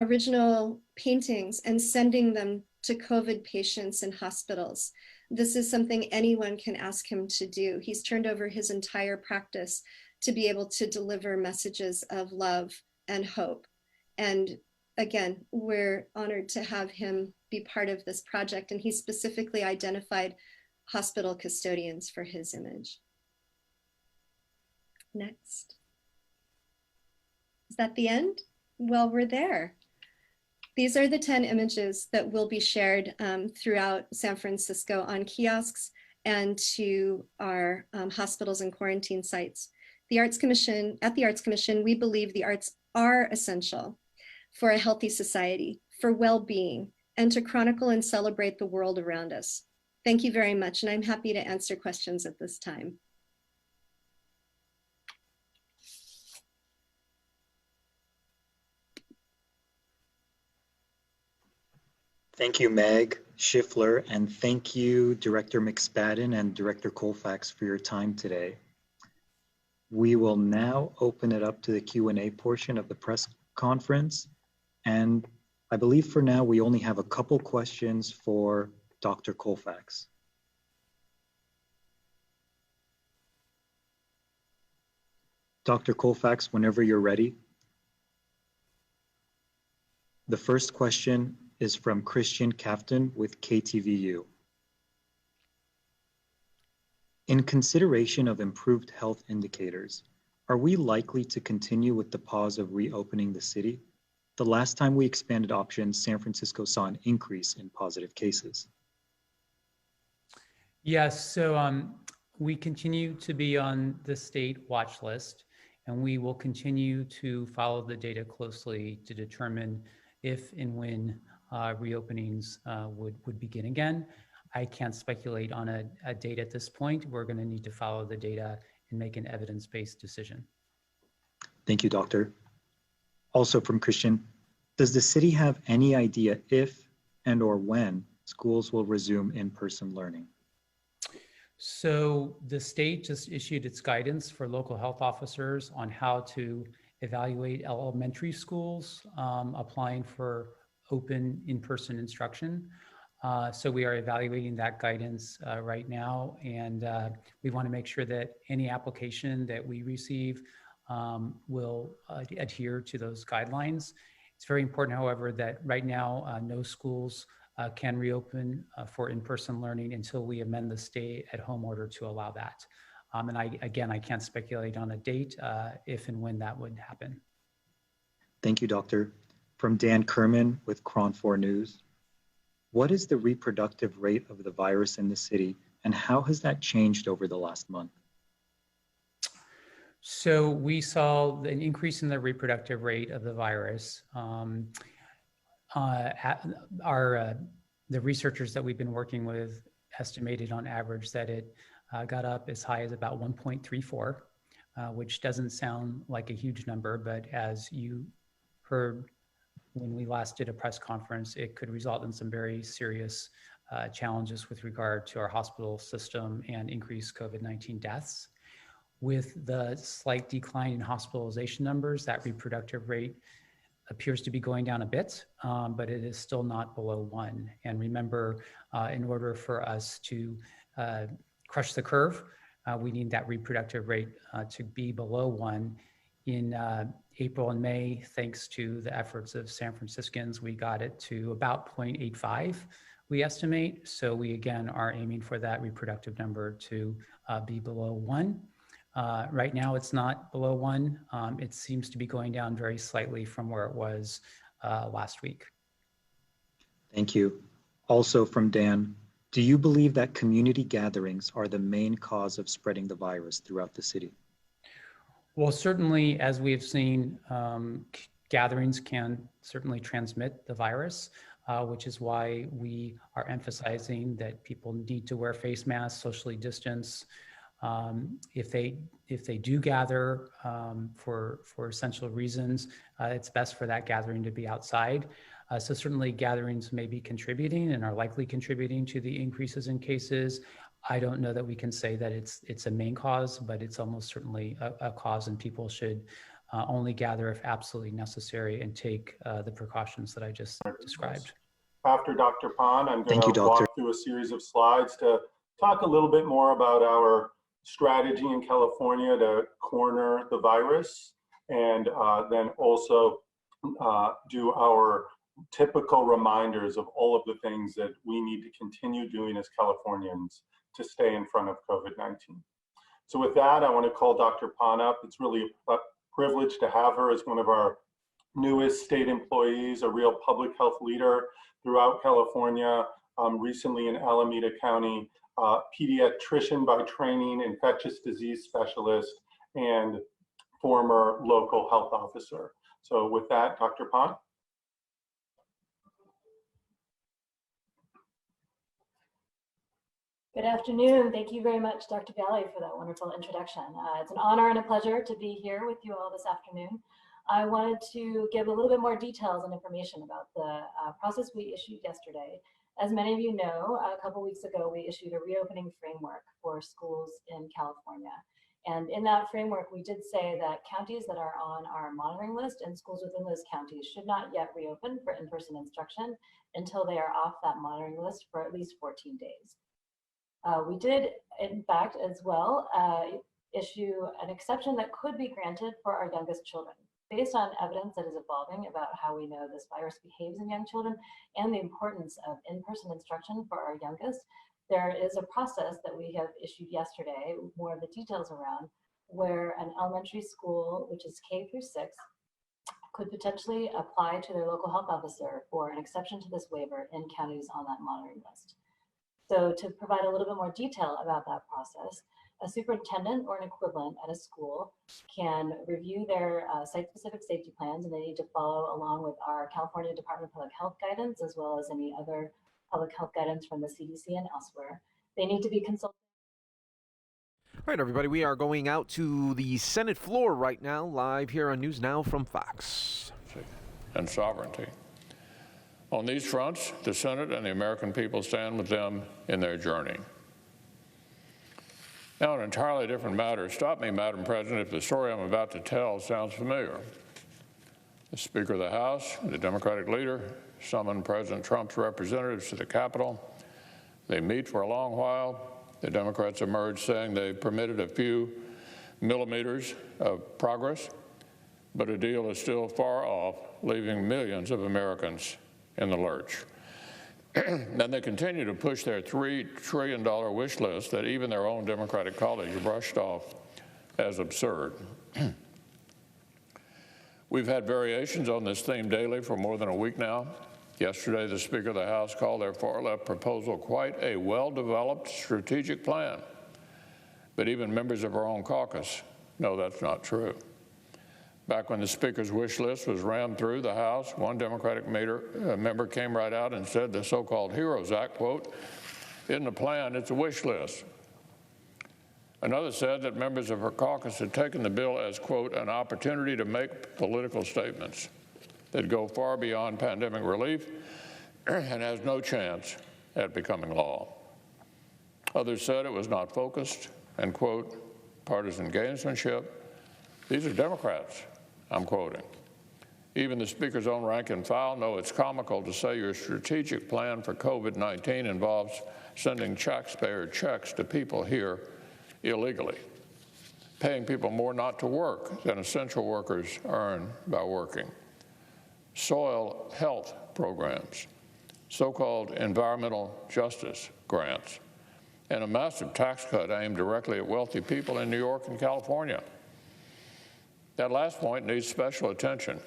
original paintings and sending them to COVID patients in hospitals. This is something anyone can ask him to do. He's turned over his entire practice to be able to deliver messages of love and hope. And again, we're honored to have him be part of this project. And he specifically identified hospital custodians for his image. Next. Is that the end? Well, we're there. These are the 10 images that will be shared throughout San Francisco on kiosks and to our hospitals and quarantine sites. At the Arts Commission, we believe the arts are essential for a healthy society, for well-being, and to chronicle and celebrate the world around us. Thank you very much, and I'm happy to answer questions at this time. Thank you, Meg Schiffler, and thank you, Director McSpadden and Director Colfax, for your time today. We will now open it up to the Q&A portion of the press conference. And I believe for now, we only have a couple questions for Dr. Colfax. Dr. Colfax, whenever you're ready. The first question is from Christian Kaftan with KTVU. In consideration of improved health indicators, are we likely to continue with the pause of reopening the city? The last time we expanded options, San Francisco saw an increase in positive cases. Yes, so we continue to be on the state watch list, and we will continue to follow the data closely to determine if and when reopenings would begin again. I can't speculate on a date at this point. We're going to need to follow the data and make an evidence-based decision. Thank you, Doctor. Also from Christian, does the city have any idea if and or when schools will resume in-person learning? So the state just issued its guidance for local health officers on how to evaluate elementary schools applying for open in-person instruction. So we are evaluating that guidance right now, and we want to make sure that any application that we receive will adhere to those guidelines. It's very important, however, that right now no schools can reopen for in-person learning until we amend the stay-at-home order to allow that. And I can't speculate on a date if and when that would happen. Thank you, Doctor. From Dan Kerman with Cron 4 News. What is the reproductive rate of the virus in the city, and how has that changed over the last month? So we saw an increase in the reproductive rate of the virus. The researchers that we've been working with estimated on average that it got up as high as about 1.34, which doesn't sound like a huge number, but as you heard when we last did a press conference, it could result in some very serious challenges with regard to our hospital system and increased COVID-19 deaths. With the slight decline in hospitalization numbers, that reproductive rate appears to be going down a bit, but it is still not below 1. And remember, in order for us to crush the curve, we need that reproductive rate to be below 1. In April and May, thanks to the efforts of San Franciscans, we got it to about 0.85, we estimate. So we again are aiming for that reproductive number to be below 1. Right now, it's not below 1. It seems to be going down very slightly from where it was last week. Thank you. Also from Dan, do you believe that community gatherings are the main cause of spreading the virus throughout the city? Well, certainly, as we have seen, gatherings can certainly transmit the virus, which is why we are emphasizing that people need to wear face masks, socially distance. If they do gather for essential reasons, it's best for that gathering to be outside. So certainly gatherings may be contributing and are likely contributing to the increases in cases. I don't know that we can say that it's a main cause, but it's almost certainly a cause, and people should only gather if absolutely necessary and take the precautions that I just described. After Dr. Pan, I'm going Thank you, to Doctor. walk through a series of slides to talk a little bit more about our strategy in California to corner the virus, and then also do our typical reminders of all of the things that we need to continue doing as Californians to stay in front of COVID-19. So with that, I want to call Dr. Pan up. It's really a privilege to have her as one of our newest state employees, a real public health leader throughout California, recently in Alameda County, pediatrician by training, infectious disease specialist, and former local health officer. So with that, Dr. Pan. Good afternoon. Thank you very much, Dr. Galley, for that wonderful introduction. It's an honor and a pleasure to be here with you all this afternoon. I wanted to give a little bit more details and information about the process we issued yesterday. As many of you know, a couple weeks ago, we issued a reopening framework for schools in California. And in that framework, we did say that counties that are on our monitoring list and schools within those counties should not yet reopen for in-person instruction until they are off that monitoring list for at least 14 days. We did, in fact, as well, issue an exception that could be granted for our youngest children, based on evidence that is evolving about how we know this virus behaves in young children and the importance of in-person instruction for our youngest. There is a process that we have issued yesterday, more of the details around, where an elementary school, which is K through 6, could potentially apply to their local health officer for an exception to this waiver in counties on that monitoring list. So to provide a little bit more detail about that process, a superintendent or an equivalent at a school can review their site-specific safety plans, and they need to follow along with our California Department of Public Health guidance, as well as any other public health guidance from the CDC and elsewhere. They need to be consulted. All right, everybody, we are going out to the Senate floor right now, live here on NewsNOW from Fox. And sovereignty. On these fronts, the Senate and the American people stand with them in their journey. Now, an entirely different matter. Stop me, Madam President, if the story I'm about to tell sounds familiar. The Speaker of the House, the Democratic leader, summoned President Trump's representatives to the Capitol. They meet for a long while. The Democrats emerge saying they permitted a few millimeters of progress, but a deal is still far off, leaving millions of Americans in the lurch. Then they continue to push their $3 trillion wish list that even their own Democratic colleagues brushed off as absurd. We've had variations on this theme daily for more than a week now. Yesterday, the Speaker of the House called their far-left proposal quite a well-developed strategic plan. But even members of our own caucus know that's not true. Back when the Speaker's wish list was rammed through the House, one Democratic member came right out and said the so-called HEROES Act, quote, isn't a plan, it's a wish list. Another said that members of her caucus had taken the bill as, quote, an opportunity to make political statements that go far beyond pandemic relief and has no chance at becoming law. Others said it was not focused and, quote, partisan gamesmanship. These are Democrats, I'm quoting. Even the Speaker's own rank and file know it's comical to say your strategic plan for COVID-19 involves sending taxpayer checks to people here illegally, paying people more not to work than essential workers earn by working, soil health programs, so-called environmental justice grants, and a massive tax cut aimed directly at wealthy people in New York and California. That last point needs special attention.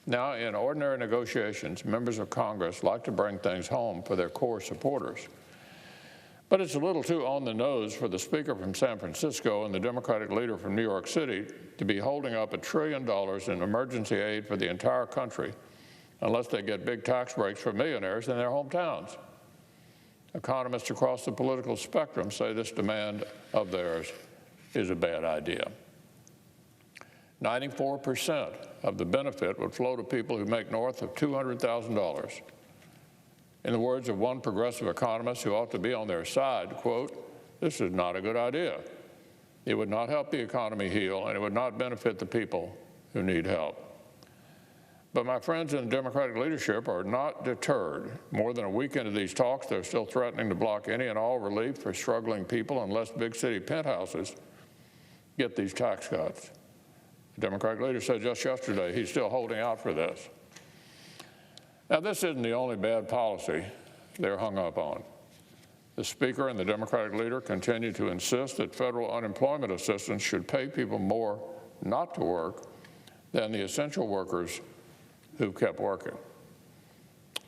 Now, in ordinary negotiations, members of Congress like to bring things home for their core supporters. But it's a little too on the nose for the Speaker from San Francisco and the Democratic leader from New York City to be holding up $1 trillion in emergency aid for the entire country unless they get big tax breaks for millionaires in their hometowns. Economists across the political spectrum say this demand of theirs is a bad idea. 94% of the benefit would flow to people who make north of $200,000. In the words of one progressive economist who ought to be on their side, quote, this is not a good idea. It would not help the economy heal, and it would not benefit the people who need help. But my friends in the Democratic leadership are not deterred. More than a week into these talks, they're still threatening to block any and all relief for struggling people unless big city penthouses get these tax cuts. The Democratic leader said just yesterday he's still holding out for this. Now, this isn't the only bad policy they're hung up on. The Speaker and the Democratic leader continue to insist that federal unemployment assistance should pay people more not to work than the essential workers who kept working.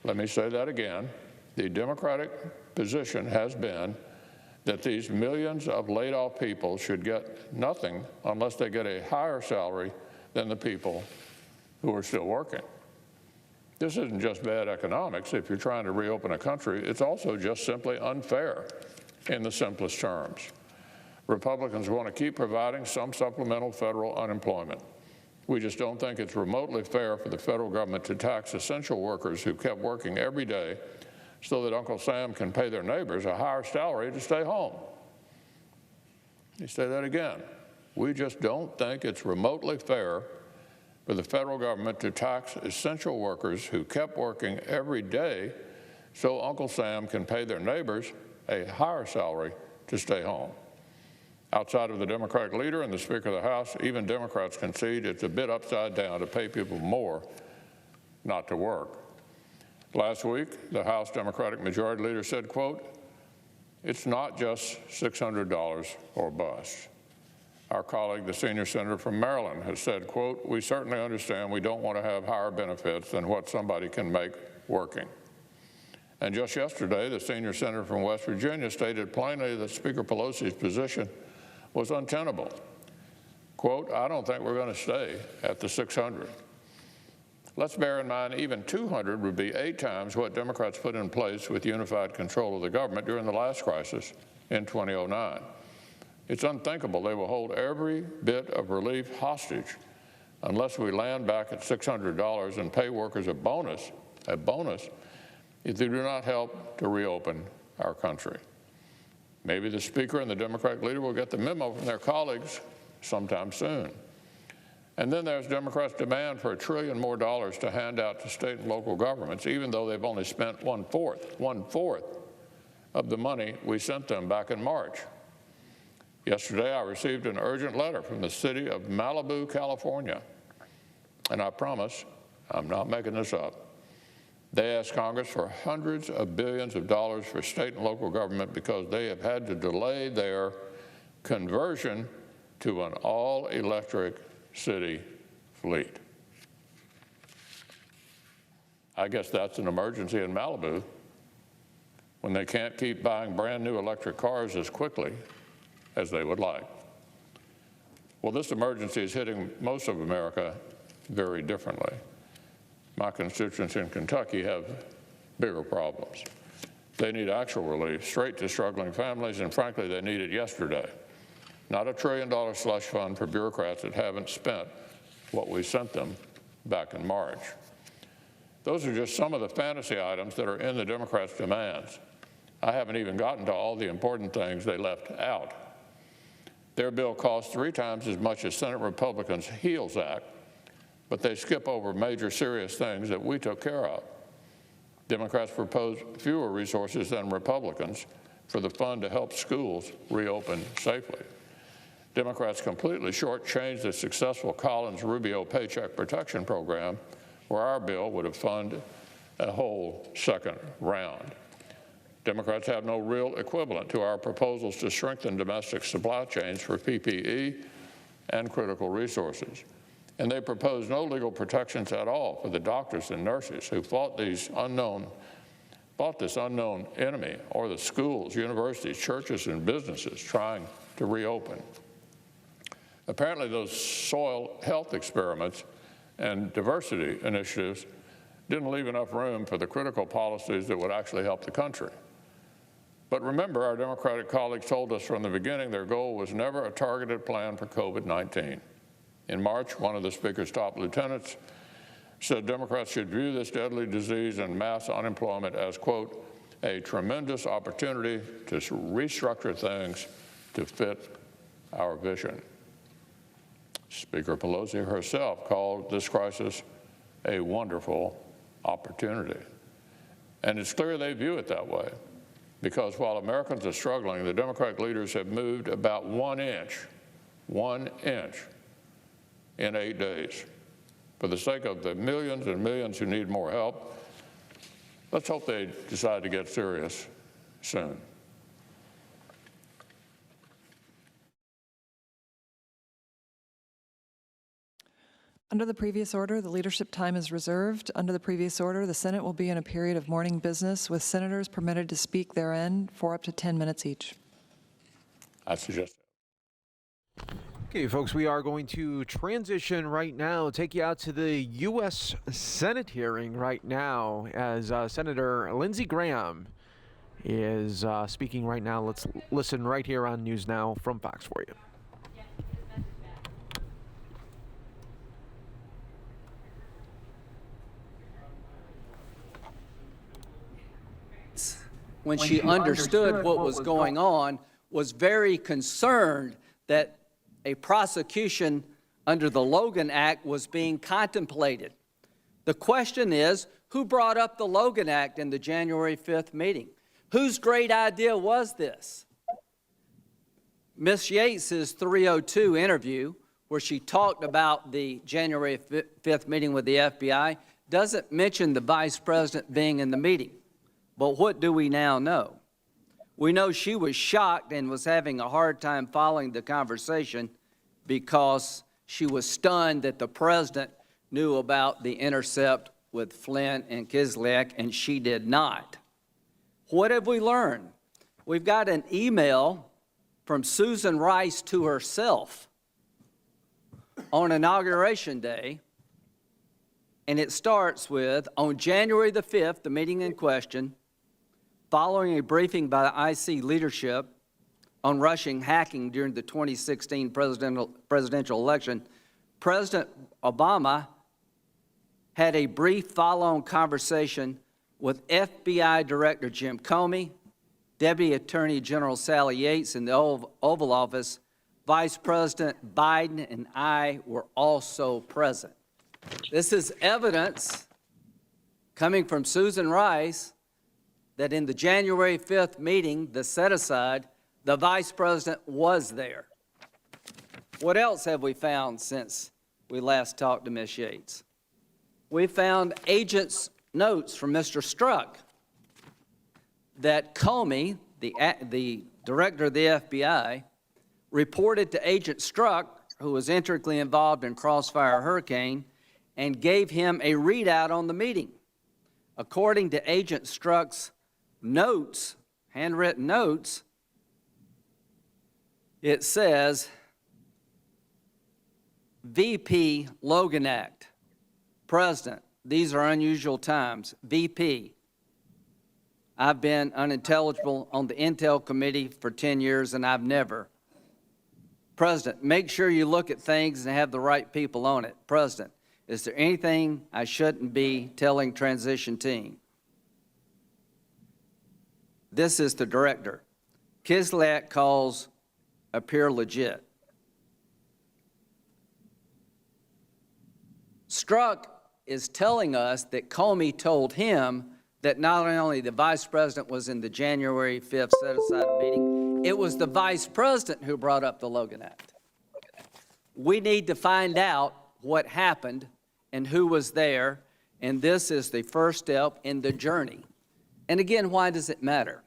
Let me say that again. The Democratic position has been that these millions of laid-off people should get nothing unless they get a higher salary than the people who are still working. This isn't just bad economics. If you're trying to reopen a country, it's also just simply unfair in the simplest terms. Republicans want to keep providing some supplemental federal unemployment. We just don't think it's remotely fair for the federal government to tax essential workers who kept working every day so that Uncle Sam can pay their neighbors a higher salary to stay home. Let me say that again. We just don't think it's remotely fair for the federal government to tax essential workers who kept working every day so Uncle Sam can pay their neighbors a higher salary to stay home. Outside of the Democratic leader and the Speaker of the House, even Democrats concede it's a bit upside down to pay people more not to work. Last week, the House Democratic Majority Leader said, quote, "It's not just $600 or bust." Our colleague, the senior senator from Maryland, has said, quote, "We certainly understand we don't want to have higher benefits than what somebody can make working." And just yesterday, the senior senator from West Virginia stated plainly that Speaker Pelosi's position was untenable. Quote, "I don't think we're going to stay at the 600. Let's bear in mind even 200 would be 8 times what Democrats put in place with unified control of the government during the last crisis in 2009. It's unthinkable they will hold every bit of relief hostage unless we land back at $600 and pay workers a bonus if they do not help to reopen our country." Maybe the Speaker and the Democratic leader will get the memo from their colleagues sometime soon. And then there's Democrats' demand for $1 trillion more to hand out to state and local governments, even though they've only spent one-fourth of the money we sent them back in March. Yesterday, I received an urgent letter from the city of Malibu, California. And I promise, I'm not making this up. They asked Congress for hundreds of billions of dollars for state and local government because they have had to delay their conversion to an all-electric city fleet. I guess that's an emergency in Malibu when they can't keep buying brand new electric cars as quickly as they would like. Well, this emergency is hitting most of America very differently. My constituents in Kentucky have bigger problems. They need actual relief straight to struggling families, and frankly, they need it yesterday. Not a $1 trillion slush fund for bureaucrats that haven't spent what we sent them back in March. Those are just some of the fantasy items that are in the Democrats' demands. I haven't even gotten to all the important things they left out. Their bill costs 3 times as much as Senate Republicans' HEALS Act, but they skip over major serious things that we took care of. Democrats propose fewer resources than Republicans for the fund to help schools reopen safely. Democrats completely shortchanged the successful Collins-Rubio Paycheck Protection Program, where our bill would have funded a whole second round. Democrats have no real equivalent to our proposals to strengthen domestic supply chains for PPE and critical resources. And they propose no legal protections at all for the doctors and nurses who fought this unknown enemy, or the schools, universities, churches, and businesses trying to reopen. Apparently, those soil health experiments and diversity initiatives didn't leave enough room for the critical policies that would actually help the country. But remember, our Democratic colleagues told us from the beginning their goal was never a targeted plan for COVID-19. In March, one of the Speaker's top lieutenants said Democrats should view this deadly disease and mass unemployment as, quote, a tremendous opportunity to restructure things to fit our vision. Speaker Pelosi herself called this crisis a wonderful opportunity. And it's clear they view it that way, because while Americans are struggling, the Democratic leaders have moved about 1 inch in 8 days. For the sake of the millions and millions who need more help, let's hope they decide to get serious soon. Under the previous order, the leadership time is reserved. Under the previous order, the Senate will be in a period of morning business, with senators permitted to speak therein for up to 10 minutes each. I suggest. Okay, folks, we are going to transition right now, take you out to the U.S. Senate hearing right now as Senator Lindsey Graham is speaking right now. Let's listen right here on News Now from Fox for you. When she understood what was going on, was very concerned that a prosecution under the Logan Act was being contemplated. The question is, who brought up the Logan Act in the January 5th meeting? Whose great idea was this? Ms. Yates's 302 interview, where she talked about the January 5th meeting with the FBI, doesn't mention the vice president being in the meeting. But what do we now know? We know she was shocked and was having a hard time following the conversation because she was stunned that the president knew about the intercept with Flynn and Kislyak, and she did not. What have we learned? We've got an email from Susan Rice to herself on Inauguration Day, and it starts with, on January the 5th, the meeting in question, following a briefing by the IC leadership on Russian hacking during the 2016 presidential election, President Obama had a brief follow-on conversation with FBI Director Jim Comey, Deputy Attorney General Sally Yates in the Oval Office. Vice President Biden and I were also present. This is evidence coming from Susan Rice that in the January 5th meeting, the set-aside, the vice president was there. What else have we found since we last talked to Ms. Yates? We found agents' notes from Mr. Strzok that Comey, the director of the FBI, reported to Agent Strzok, who was intricately involved in Crossfire Hurricane, and gave him a readout on the meeting. According to Agent Strzok's notes, handwritten notes, it says, VP Logan Act, President, these are unusual times, VP. I've been unintelligible on the Intel Committee for 10 years and I've never. President, make sure you look at things and have the right people on it. President, is there anything I shouldn't be telling transition team? This is the director. Kislyak calls appear legit. Strzok is telling us that Comey told him that not only the vice president was in the January 5th set-aside meeting, it was the vice president who brought up the Logan Act. We need to find out what happened and who was there, and this is the first step in the journey. And again, why does it matter?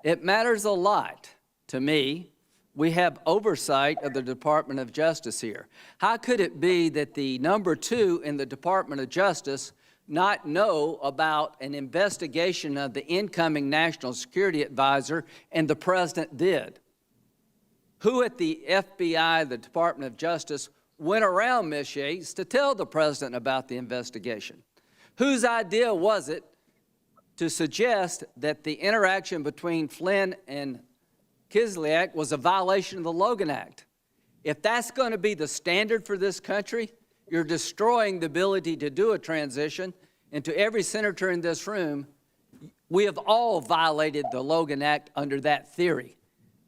It matters a lot to me. We have oversight of the Department of Justice here. How could it be that the number 2 in the Department of Justice not know about an investigation of the incoming National Security Advisor and the president did? Who at the FBI, the Department of Justice, went around Ms. Yates to tell the president about the investigation? Whose idea was it to suggest that the interaction between Flynn and Kislyak was a violation of the Logan Act? If that's going to be the standard for this country, you're destroying the ability to do a transition. And to every senator in this room, we have all violated the Logan Act under that theory.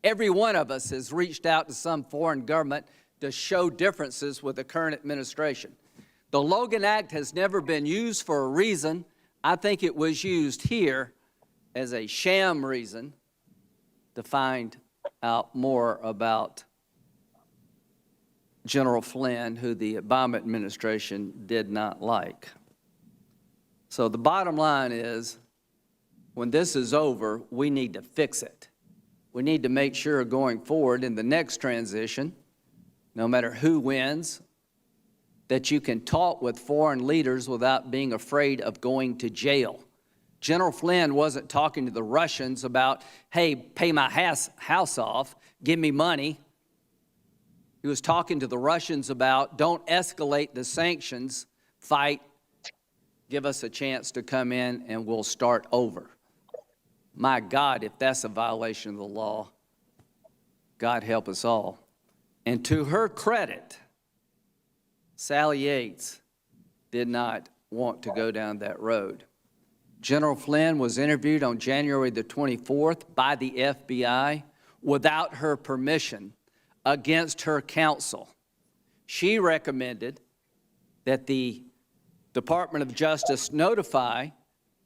Every one of us has reached out to some foreign government to show differences with the current administration. The Logan Act has never been used for a reason. I think it was used here as a sham reason to find out more about General Flynn, who the Obama administration did not like. So the bottom line is, when this is over, we need to fix it. We need to make sure going forward in the next transition, no matter who wins, that you can talk with foreign leaders without being afraid of going to jail. General Flynn wasn't talking to the Russians about, hey, pay my house off, give me money. He was talking to the Russians about, don't escalate the sanctions, fight, give us a chance to come in and we'll start over. My God, if that's a violation of the law, God help us all. And to her credit, Sally Yates did not want to go down that road. General Flynn was interviewed on January the 24th by the FBI without her permission, against her counsel. She recommended that the Department of Justice notify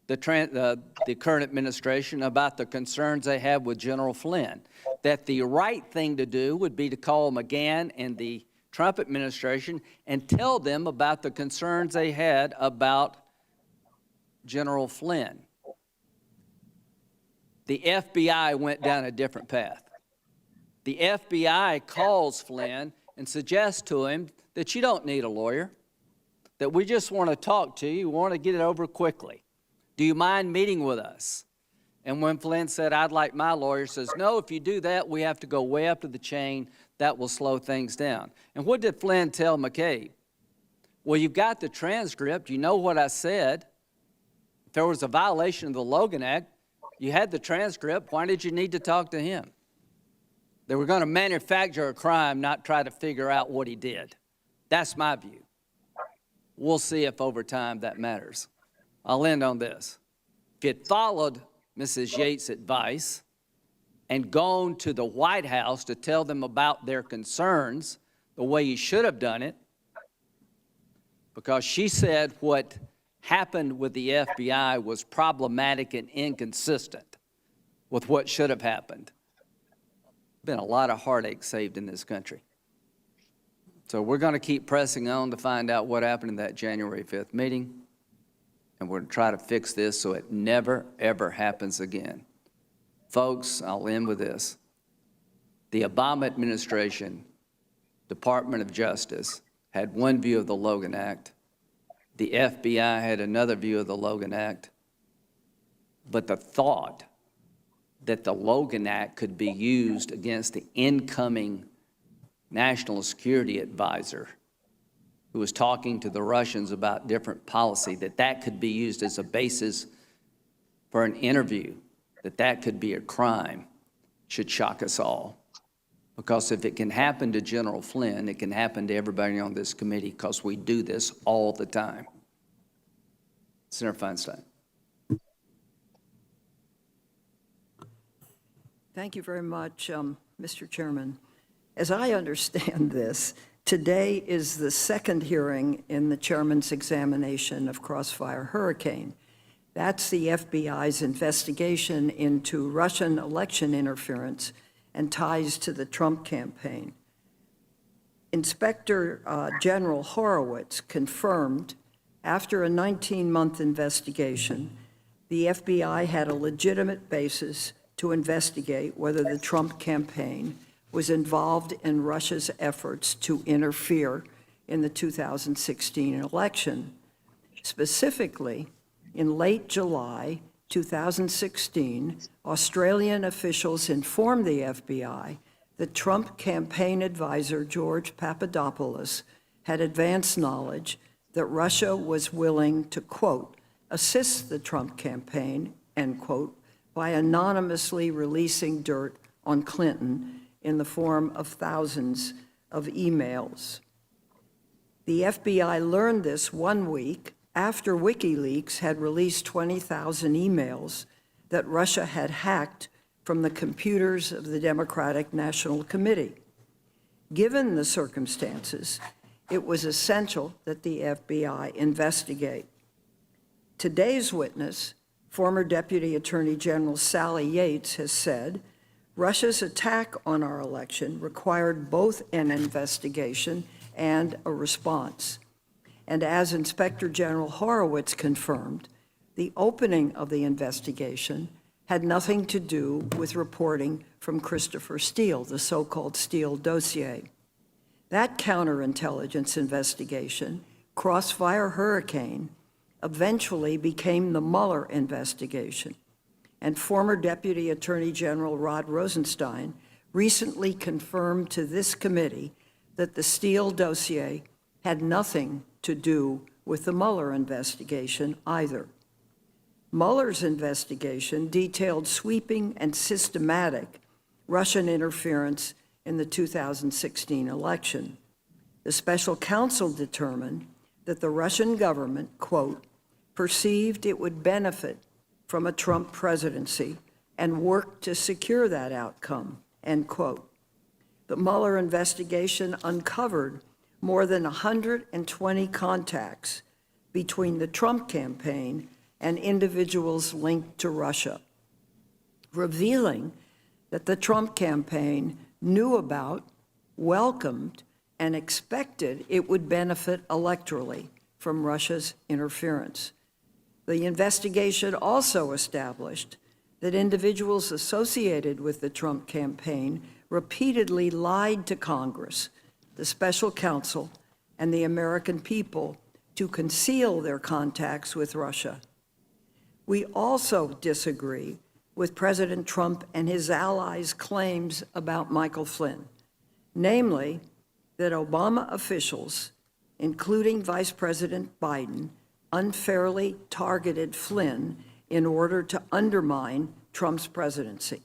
the current administration about the concerns they have with General Flynn, that the right thing to do would be to call McGahn and the Trump administration and tell them about the concerns they had about General Flynn. The FBI went down a different path. The FBI calls Flynn and suggests to him that you don't need a lawyer, that we just want to talk to you, we want to get it over quickly. Do you mind meeting with us? And when Flynn said, I'd like my lawyer, says, no, if you do that, we have to go way up to the chain. That will slow things down. And what did Flynn tell McCabe? Well, you've got the transcript. You know what I said. If there was a violation of the Logan Act, you had the transcript. Why did you need to talk to him? They were going to manufacture a crime, not try to figure out what he did. That's my view. We'll see if over time that matters. I'll end on this. If you had followed Mrs. Yates' advice and gone to the White House to tell them about their concerns the way you should have done it, because she said what happened with the FBI was problematic and inconsistent with what should have happened. Been a lot of heartache saved in this country. So we're going to keep pressing on to find out what happened in that January 5th meeting, and we're going to try to fix this so it never, ever happens again. Folks, I'll end with this. The Obama administration, Department of Justice, had one view of the Logan Act. The FBI had another view of the Logan Act. But the thought that the Logan Act could be used against the incoming national security advisor who was talking to the Russians about different policy, that could be used as a basis for an interview, that could be a crime, should shock us all. Because if it can happen to General Flynn, it can happen to everybody on this committee, because we do this all the time. Senator Feinstein. Thank you very much, Mr. Chairman. As I understand this, today is the second hearing in the chairman's examination of Crossfire Hurricane. That's the FBI's investigation into Russian election interference and ties to the Trump campaign. Inspector General Horowitz confirmed after a 19-month investigation, the FBI had a legitimate basis to investigate whether the Trump campaign was involved in Russia's efforts to interfere in the 2016 election. Specifically, in late July 2016, Australian officials informed the FBI that Trump campaign advisor George Papadopoulos had advanced knowledge that Russia was willing to, quote, assist the Trump campaign, end quote, by anonymously releasing dirt on Clinton in the form of thousands of emails. The FBI learned this 1 week after WikiLeaks had released 20,000 emails that Russia had hacked from the computers of the Democratic National Committee. Given the circumstances, it was essential that the FBI investigate. Today's witness, former Deputy Attorney General Sally Yates, has said, Russia's attack on our election required both an investigation and a response. And as Inspector General Horowitz confirmed, the opening of the investigation had nothing to do with reporting from Christopher Steele, the so-called Steele dossier. That counterintelligence investigation, Crossfire Hurricane, eventually became the Mueller investigation. And former Deputy Attorney General Rod Rosenstein recently confirmed to this committee that the Steele dossier had nothing to do with the Mueller investigation either. Mueller's investigation detailed sweeping and systematic Russian interference in the 2016 election. The special counsel determined that the Russian government, quote, perceived it would benefit from a Trump presidency and worked to secure that outcome, end quote. The Mueller investigation uncovered more than 120 contacts between the Trump campaign and individuals linked to Russia, revealing that the Trump campaign knew about, welcomed, and expected it would benefit electorally from Russia's interference. The investigation also established that individuals associated with the Trump campaign repeatedly lied to Congress, the special counsel, and the American people to conceal their contacts with Russia. We also disagree with President Trump and his allies' claims about Michael Flynn, namely that Obama officials, including Vice President Biden, unfairly targeted Flynn in order to undermine Trump's presidency.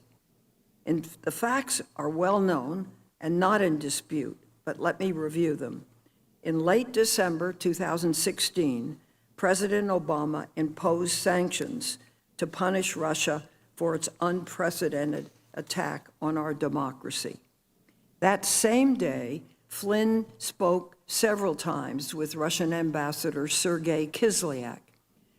And the facts are well known and not in dispute, but let me review them. In late December 2016, President Obama imposed sanctions to punish Russia for its unprecedented attack on our democracy. That same day, Flynn spoke several times with Russian Ambassador Sergei Kislyak.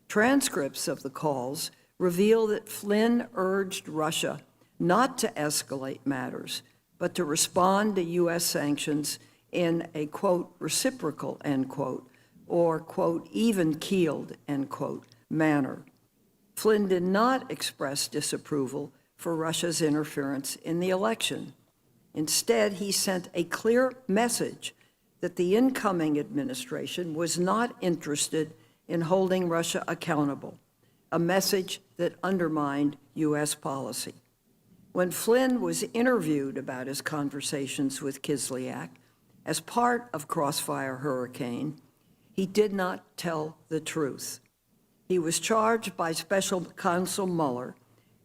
Transcripts of the calls reveal that Flynn urged Russia not to escalate matters, but to respond to U.S. sanctions in a, quote, reciprocal, end quote, or, quote, even-keeled, end quote, manner. Flynn did not express disapproval for Russia's interference in the election. Instead, he sent a clear message that the incoming administration was not interested in holding Russia accountable, a message that undermined U.S. policy. When Flynn was interviewed about his conversations with Kislyak as part of Crossfire Hurricane, he did not tell the truth. He was charged by Special Counsel Mueller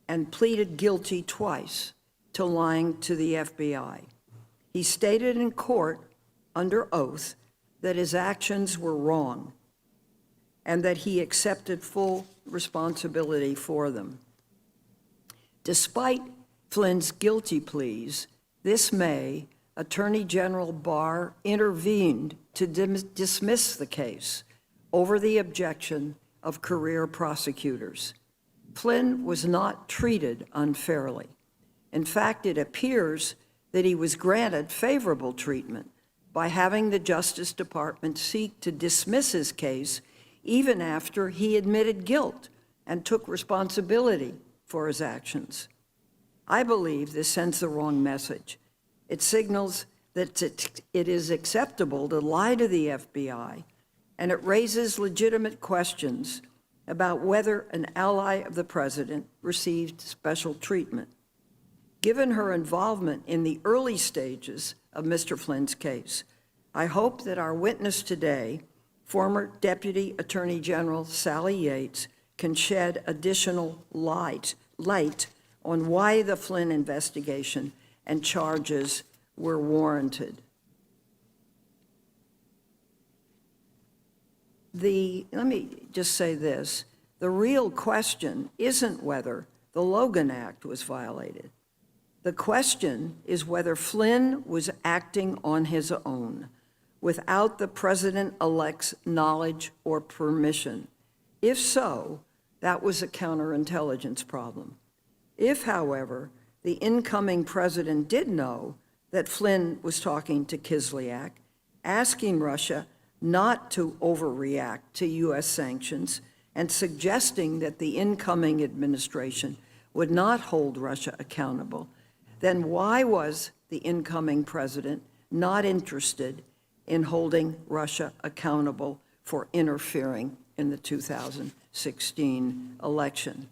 and pleaded guilty twice to lying to the FBI. He stated in court under oath that his actions were wrong and that he accepted full responsibility for them. Despite Flynn's guilty pleas, this May, Attorney General Barr intervened to dismiss the case over the objection of career prosecutors. Flynn was not treated unfairly. In fact, it appears that he was granted favorable treatment by having the Justice Department seek to dismiss his case even after he admitted guilt and took responsibility for his actions. I believe this sends the wrong message. It signals that it is acceptable to lie to the FBI, and it raises legitimate questions about whether an ally of the president received special treatment. Given her involvement in the early stages of Mr. Flynn's case, I hope that our witness today, former Deputy Attorney General Sally Yates, can shed additional light on why the Flynn investigation and charges were warranted. Let me just say this. The real question isn't whether the Logan Act was violated. The question is whether Flynn was acting on his own, without the president-elect's knowledge or permission. If so, that was a counterintelligence problem. If, however, the incoming president did know that Flynn was talking to Kislyak, asking Russia not to overreact to U.S. sanctions, and suggesting that the incoming administration would not hold Russia accountable, then why was the incoming president not interested in holding Russia accountable for interfering in the 2016 election?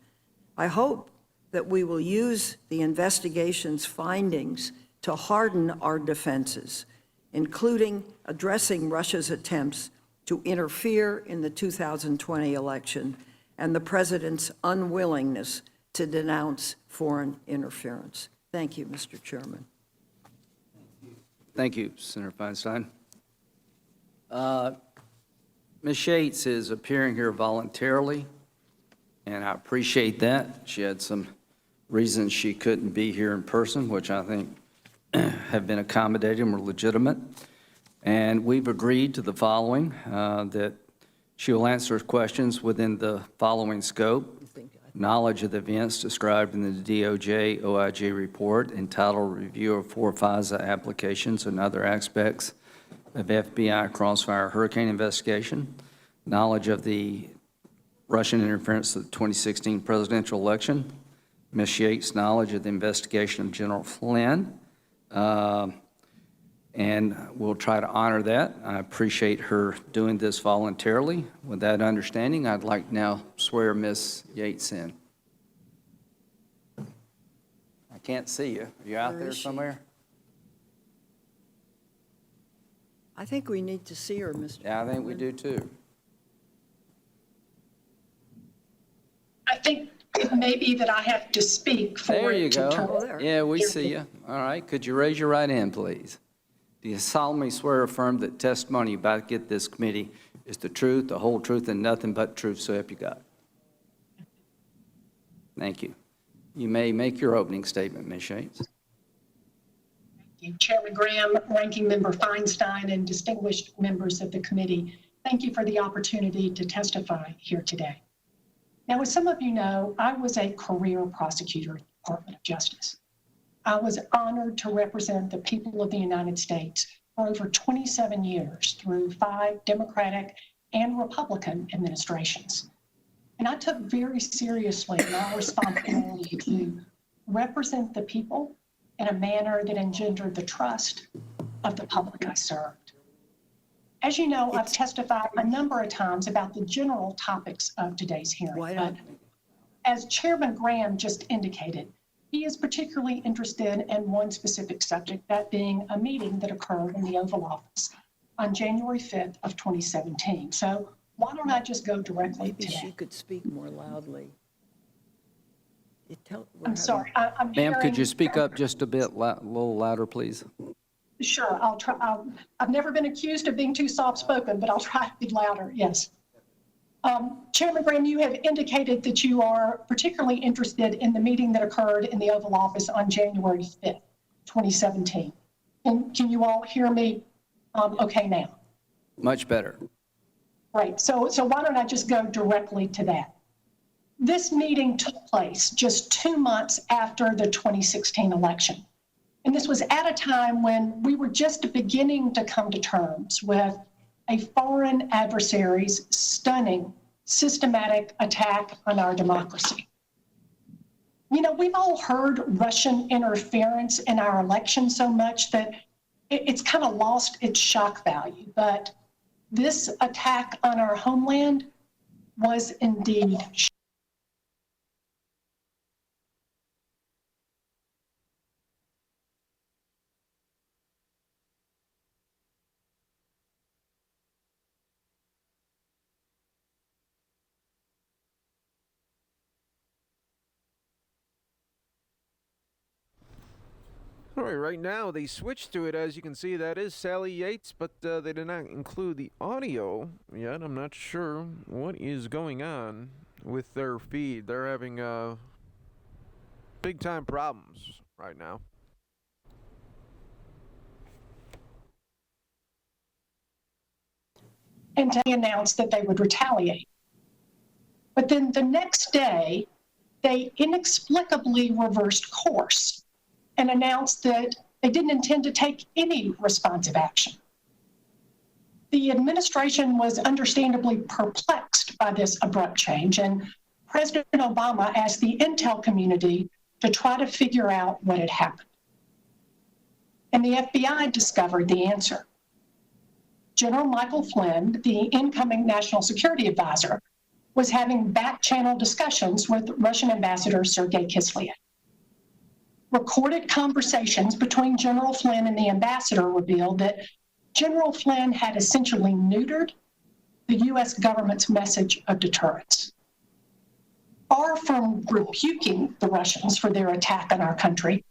I hope that we will use the investigation's findings to harden our defenses, including addressing Russia's attempts to interfere in the 2020 election and the president's unwillingness to denounce foreign interference. Thank you, Mr. Chairman. Thank you, Senator Feinstein. Ms. Shates is appearing here voluntarily, and I appreciate that. She had some reasons she couldn't be here in person, which I think have been accommodated and were legitimate. And we've agreed to the following, that she will answer questions within the following scope: knowledge of the events described in the DOJ OIG report entitled Review of 4 FISA Applications and Other Aspects of FBI Crossfire Hurricane Investigation, knowledge of the Russian interference in the 2016 presidential election, Ms. Yates' knowledge of the investigation of General Flynn, and we'll try to honor that. I appreciate her doing this voluntarily. With that understanding, I'd like now swear Ms. Yates in. I can't see you. Are you out Where there is she? somewhere? I think we need to see her, Mr. Yeah, I think we do too. I think it may be that I have to speak for There it you to turn. go. there. Yeah, we see you. All right. Could you raise your right hand, please? Do you solemnly swear or affirm that testimony you're about to get this committee is the truth, the whole truth, and nothing but truth, so help you God? Thank you. You may make your opening statement, Ms. Shates. Thank you, Chairman Graham, Ranking Member Feinstein, and distinguished members of the committee. Thank you for the opportunity to testify here today. Now, as some of you know, I was a career prosecutor at the Department of Justice. I was honored to represent the people of the United States for over 27 years through 5 Democratic and Republican administrations. And I took very seriously my responsibility to represent the people in a manner that engendered the trust of the public I served. As you know, I've testified a number of times about the general topics of today's hearing, but as Chairman Graham just indicated, he is particularly interested in one specific subject, that being a meeting that occurred in the Oval Office on January 5th of 2017. So why don't I just go directly Maybe to she that? could speak more loudly. I'm sorry, I'm Ma'am, could you hearing- speak up just a bit, a little louder, please? Sure, I'll try. I've never been accused of being too soft-spoken, but I'll try to be louder, yes. Chairman Graham, you have indicated that you are particularly interested in the meeting that occurred in the Oval Office on January 5th, 2017. And can you all hear me okay now? Much better. Right, so why don't I just go directly to that? This meeting took place just 2 months after the 2016 election. And this was at a time when we were just beginning to come to terms with a foreign adversary's stunning, systematic attack on our democracy. You know, we've all heard Russian interference in our election so much that it's kind of lost its shock value. But this attack on our homeland was indeed shocking. All right, right now they switched to it. As you can see, that is Sally Yates, but they did not include the audio yet. I'm not sure what is going on with their feed. They're having big time problems right now. And they announced that they would retaliate. But then the next day, they inexplicably reversed course and announced that they didn't intend to take any responsive action. The administration was understandably perplexed by this abrupt change, and President Obama asked the intel community to try to figure out what had happened. And the FBI discovered the answer. General Michael Flynn, the incoming National Security Advisor, was having back-channel discussions with Russian Ambassador Sergei Kislyak. Recorded conversations between General Flynn and the ambassador revealed that General Flynn had essentially neutered the U.S. government's message of deterrence. Far from rebuking the Russians for their attack on our country,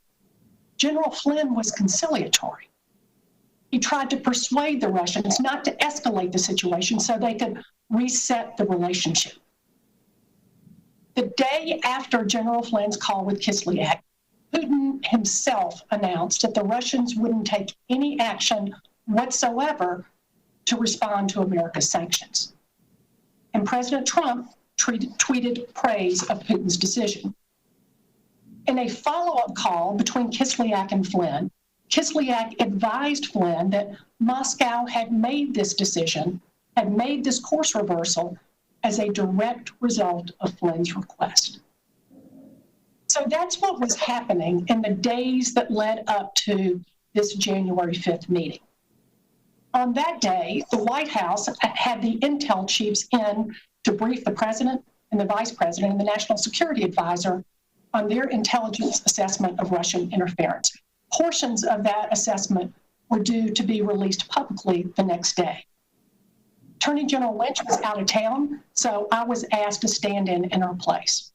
General Flynn was conciliatory. He tried to persuade the Russians not to escalate the situation so they could reset the relationship. The day after General Flynn's call with Kislyak, Putin himself announced that the Russians wouldn't take any action whatsoever to respond to America's sanctions. And President Trump tweeted praise of Putin's decision. In a follow-up call between Kislyak and Flynn, Kislyak advised Flynn that Moscow had made this decision, had made this course reversal as a direct result of Flynn's request. So that's what was happening in the days that led up to this January 5th meeting. On that day, the White House had the intel chiefs in to brief the president and the vice president and the national security advisor on their intelligence assessment of Russian interference. Portions of that assessment were due to be released publicly the next day. Attorney General Lynch was out of town, so I was asked to stand in her place.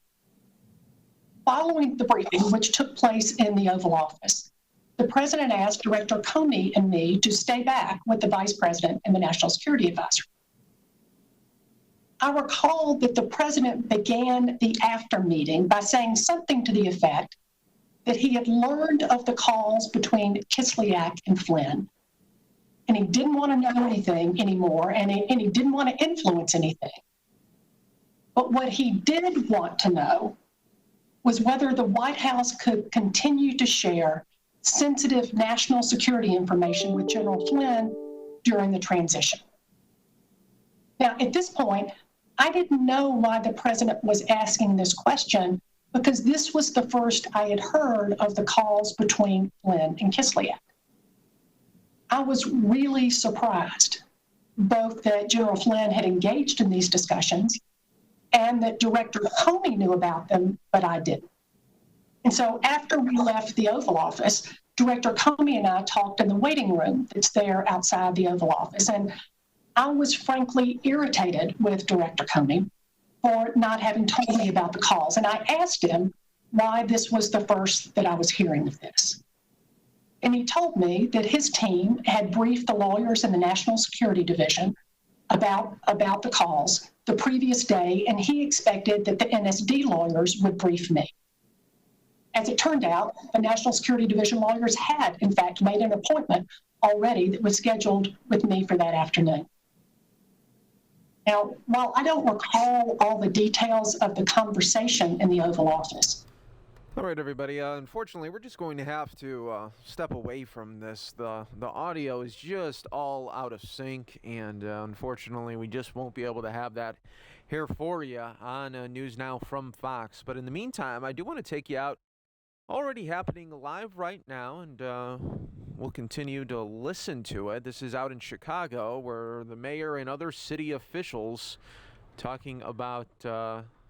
Following the briefing, which took place in the Oval Office, the president asked Director Comey and me to stay back with the vice president and the national security advisor. I recall that the president began the after meeting by saying something to the effect that he had learned of the calls between Kislyak and Flynn, and he didn't want to know anything anymore, and he didn't want to influence anything. But what he did want to know was whether the White House could continue to share sensitive national security information with General Flynn during the transition. Now, at this point, I didn't know why the president was asking this question, because this was the first I had heard of the calls between Flynn and Kislyak. I was really surprised, both that General Flynn had engaged in these discussions and that Director Comey knew about them, but I didn't. And so after we left the Oval Office, Director Comey and I talked in the waiting room that's there outside the Oval Office. And I was frankly irritated with Director Comey for not having told me about the calls. And I asked him why this was the first that I was hearing of this. And he told me that his team had briefed the lawyers in the National Security Division about the calls the previous day, and he expected that the NSD lawyers would brief me. As it turned out, the National Security Division lawyers had, in fact, made an appointment already that was scheduled with me for that afternoon. Now, while I don't recall all the details of the conversation in the Oval Office. All right, everybody. Unfortunately, we're just going to have to step away from this. The audio is just all out of sync, and unfortunately, we just won't be able to have that here for you on News Now from Fox. But in the meantime, I do want to take you out. Already happening live right now, and we'll continue to listen to it. This is out in Chicago, where the mayor and other city officials talking about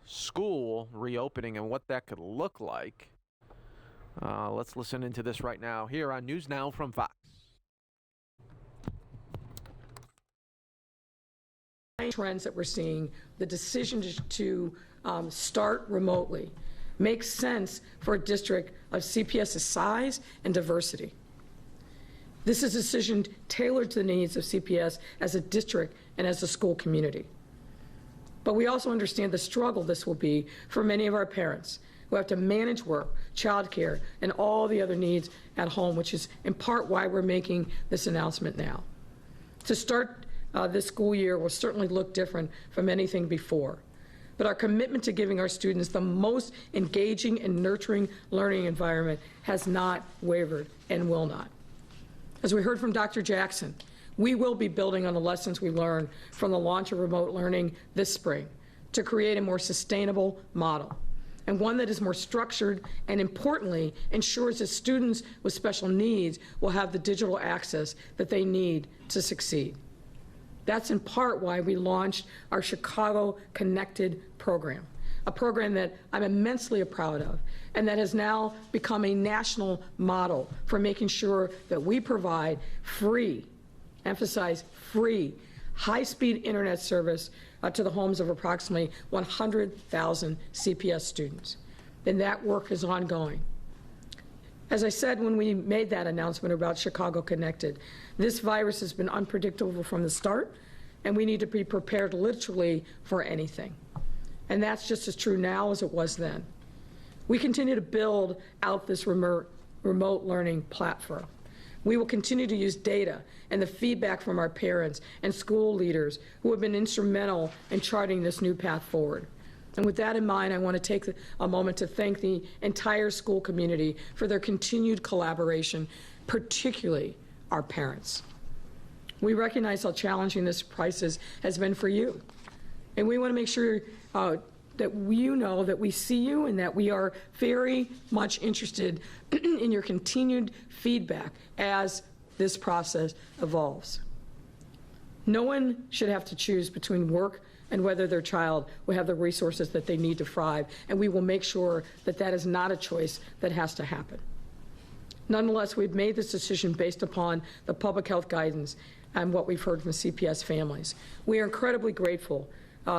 school reopening and what that could look like. Let's listen into this right now here on News Now from Fox. Trends that we're seeing, the decision to start remotely makes sense for a district of CPS's size and diversity. This is a decision tailored to the needs of CPS as a district and as a school community. But we also understand the struggle this will be for many of our parents who have to manage work, childcare, and all the other needs at home, which is in part why we're making this announcement now. To start this school year will certainly look different from anything before, but our commitment to giving our students the most engaging and nurturing learning environment has not wavered and will not. As we heard from Dr. Jackson, we will be building on the lessons we learned from the launch of remote learning this spring to create a more sustainable model, and one that is more structured and, importantly, ensures that students with special needs will have the digital access that they need to succeed. That's in part why we launched our Chicago Connected program, a program that I'm immensely proud of and that has now become a national model for making sure that we provide free, emphasize free, high-speed internet service to the homes of approximately 100,000 CPS students. And that work is ongoing. As I said when we made that announcement about Chicago Connected, this virus has been unpredictable from the start, and we need to be prepared literally for anything. And that's just as true now as it was then. We continue to build out this remote learning platform. We will continue to use data and the feedback from our parents and school leaders who have been instrumental in charting this new path forward. And with that in mind, I want to take a moment to thank the entire school community for their continued collaboration, particularly our parents. We recognize how challenging this crisis has been for you. And we want to make sure that you know that we see you and that we are very much interested in your continued feedback as this process evolves. No one should have to choose between work and whether their child will have the resources that they need to thrive, and we will make sure that that is not a choice that has to happen. Nonetheless, we've made this decision based upon the public health guidance and what we've heard from CPS families. We are incredibly grateful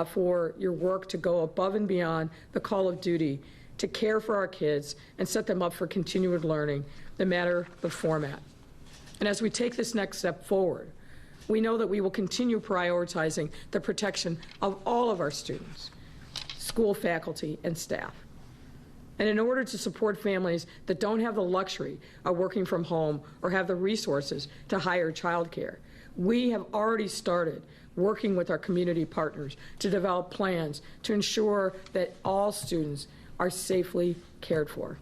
for your work to go above and beyond the call of duty to care for our kids and set them up for continued learning, no matter the format. And as we take this next step forward, we know that we will continue prioritizing the protection of all of our students, school faculty, and staff. And in order to support families that don't have the luxury of working from home or have the resources to hire childcare, we have already started working with our community partners to develop plans to ensure that all students are safely cared for.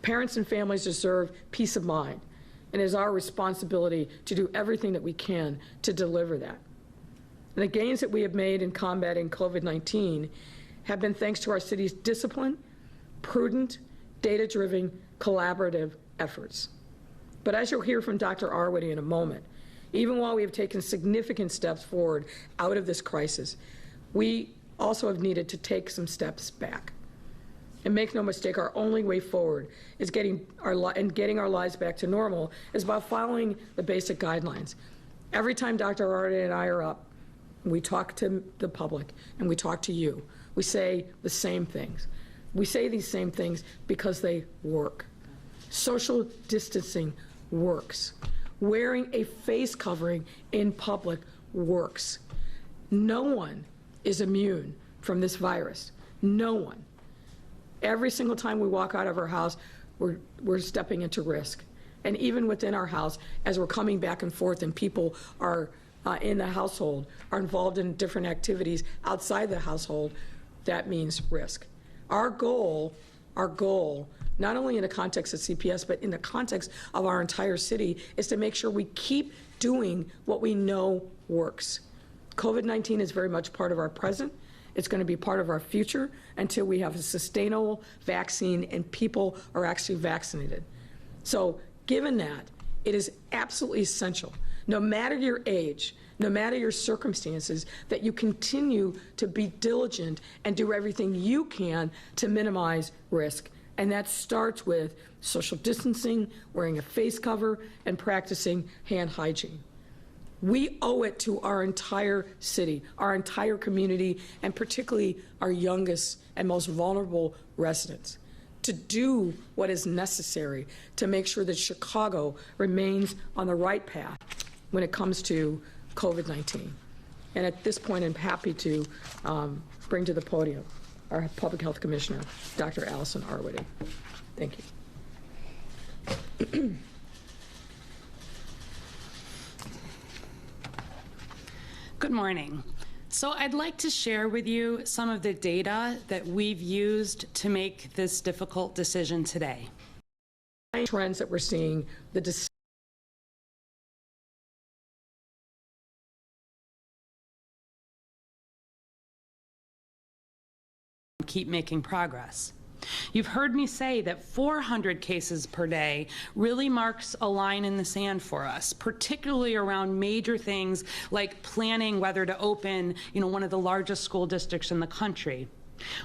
Parents and families deserve peace of mind, and it is our responsibility to do everything that we can to deliver that. And the gains that we have made in combating COVID-19 have been thanks to our city's discipline, prudent, data-driven, collaborative efforts. But as you'll hear from Dr. Arwady in a moment, even while we have taken significant steps forward out of this crisis, we also have needed to take some steps back. And make no mistake, our only way forward is getting our lives back to normal is by following the basic guidelines. Every time Dr. Arwady and I are up, we talk to the public and we talk to you. We say the same things. We say these same things because they work. Social distancing works. Wearing a face covering in public works. No one is immune from this virus. No one. Every single time we walk out of our house, we're stepping into risk. And even within our house, as we're coming back and forth and people are in the household, are involved in different activities outside the household, that means risk. Our goal, not only in the context of CPS, but in the context of our entire city, is to make sure we keep doing what we know works. COVID-19 is very much part of our present. It's going to be part of our future until we have a sustainable vaccine and people are actually vaccinated. So given that, it is absolutely essential, no matter your age, no matter your circumstances, that you continue to be diligent and do everything you can to minimize risk. And that starts with social distancing, wearing a face cover, and practicing hand hygiene. We owe it to our entire city, our entire community, and particularly our youngest and most vulnerable residents, to do what is necessary to make sure that Chicago remains on the right path when it comes to COVID-19. And at this point, I'm happy to bring to the podium our Public Health Commissioner, Dr. Allison Arwady. Thank you. Good morning. So I'd like to share with you some of the data that we've used to make this difficult decision today. Trends that we're seeing, keep making progress. You've heard me say that 400 cases per day really marks a line in the sand for us, particularly around major things like planning whether to open, one of the largest school districts in the country.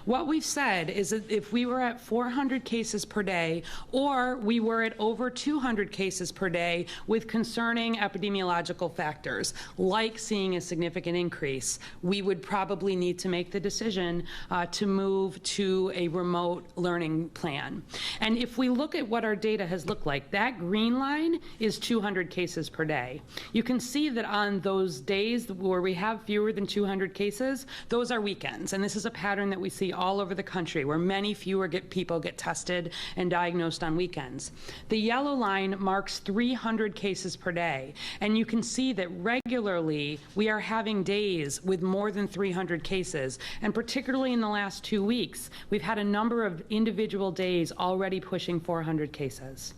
What we've said is that if we were at 400 cases per day, or we were at over 200 cases per day with concerning epidemiological factors, like seeing a significant increase, we would probably need to make the decision to move to a remote learning plan. And if we look at what our data has looked like, that green line is 200 cases per day. You can see that on those days where we have fewer than 200 cases, those are weekends. And this is a pattern that we see all over the country, where many fewer people get tested and diagnosed on weekends. The yellow line marks 300 cases per day, and you can see that regularly we are having days with more than 300 cases, and particularly in the last 2 weeks, we've had a number of individual days already pushing 400 cases.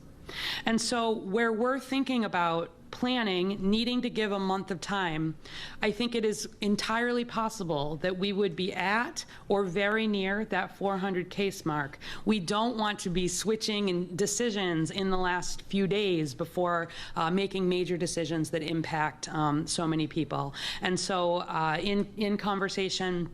And so where we're thinking about planning, needing to give a month of time, I think it is entirely possible that we would be at or very near that 400 case mark. We don't want to be switching decisions in the last few days before making major decisions that impact so many people. And so in conversation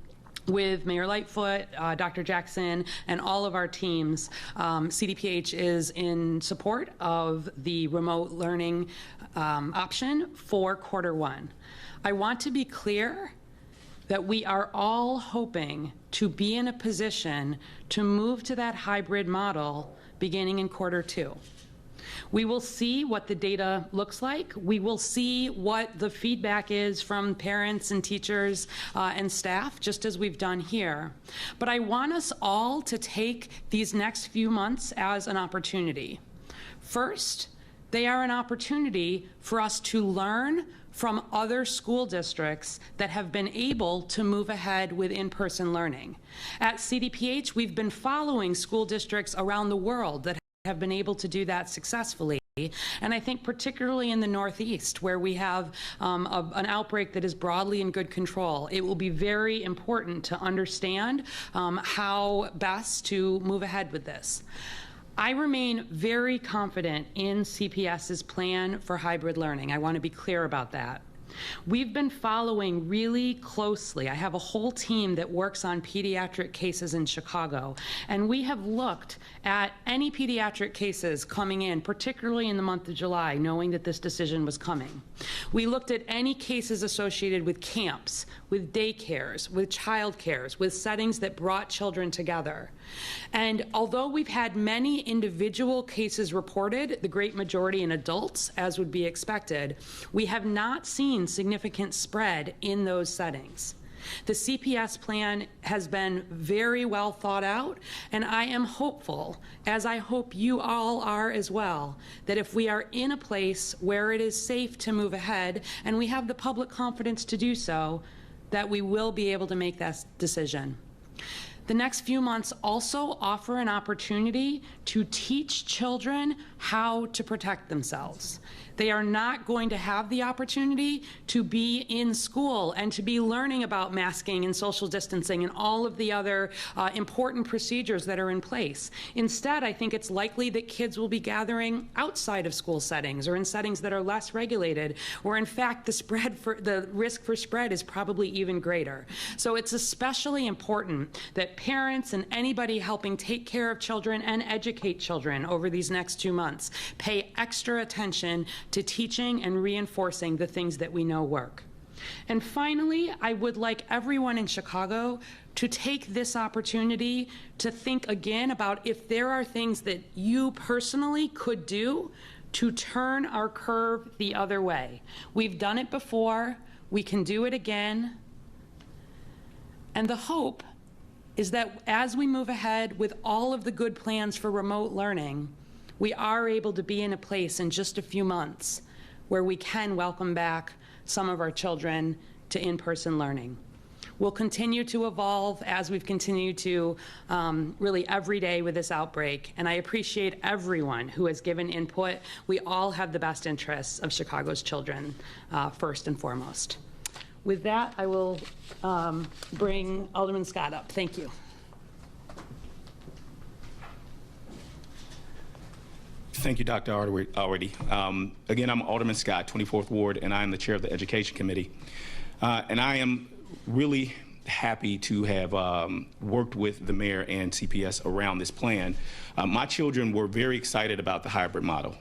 with Mayor Lightfoot, Dr. Jackson, and all of our teams, CDPH is in support of the remote learning option for Q1. I want to be clear that we are all hoping to be in a position to move to that hybrid model beginning in Q2. We will see what the data looks like. We will see what the feedback is from parents and teachers and staff, just as we've done here. But I want us all to take these next few months as an opportunity. First, they are an opportunity for us to learn from other school districts that have been able to move ahead with in-person learning. At CDPH, we've been following school districts around the world that have been able to do that successfully. And I think particularly in the Northeast, where we have an outbreak that is broadly in good control, it will be very important to understand how best to move ahead with this. I remain very confident in CPS's plan for hybrid learning. I want to be clear about that. We've been following really closely. I have a whole team that works on pediatric cases in Chicago, and we have looked at any pediatric cases coming in, particularly in the month of July, knowing that this decision was coming. We looked at any cases associated with camps, with daycares, with childcares, with settings that brought children together. And although we've had many individual cases reported, the great majority in adults, as would be expected, we have not seen significant spread in those settings. The CPS plan has been very well thought out, and I am hopeful, as I hope you all are as well, that if we are in a place where it is safe to move ahead and we have the public confidence to do so, that we will be able to make that decision. The next few months also offer an opportunity to teach children how to protect themselves. They are not going to have the opportunity to be in school and to be learning about masking and social distancing and all of the other important procedures that are in place. Instead, I think it's likely that kids will be gathering outside of school settings or in settings that are less regulated, where in fact the risk for spread is probably even greater. So it's especially important that parents and anybody helping take care of children and educate children over these next 2 months pay extra attention to teaching and reinforcing the things that we know work. And finally, I would like everyone in Chicago to take this opportunity to think again about if there are things that you personally could do to turn our curve the other way. We've done it before. We can do it again. And the hope is that as we move ahead with all of the good plans for remote learning, we are able to be in a place in just a few months where we can welcome back some of our children to in-person learning. We'll continue to evolve as we've continued to really every day with this outbreak, and I appreciate everyone who has given input. We all have the best interests of Chicago's children first and foremost. With that, I will bring Alderman Scott up. Thank you. Thank you, Dr. Already. Again, I'm Alderman Scott, 24th Ward, and I am the chair of the Education Committee. And I am really happy to have worked with the mayor and CPS around this plan. My children were very excited about the hybrid model.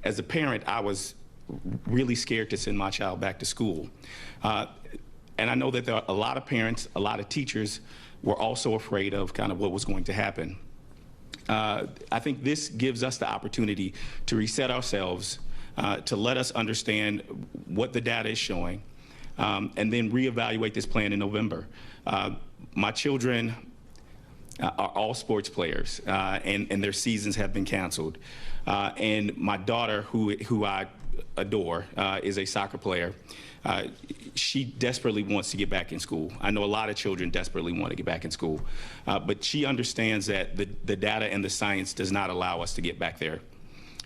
As a parent, I was really scared to send my child back to school. And I know that there are a lot of parents, a lot of teachers were also afraid of kind of what was going to happen. I think this gives us the opportunity to reset ourselves, to let us understand what the data is showing, and then reevaluate this plan in November. My children are all sports players, and their seasons have been canceled. And my daughter, who I adore, is a soccer player. She desperately wants to get back in school. I know a lot of children desperately want to get back in school, but she understands that the data and the science does not allow us to get back there.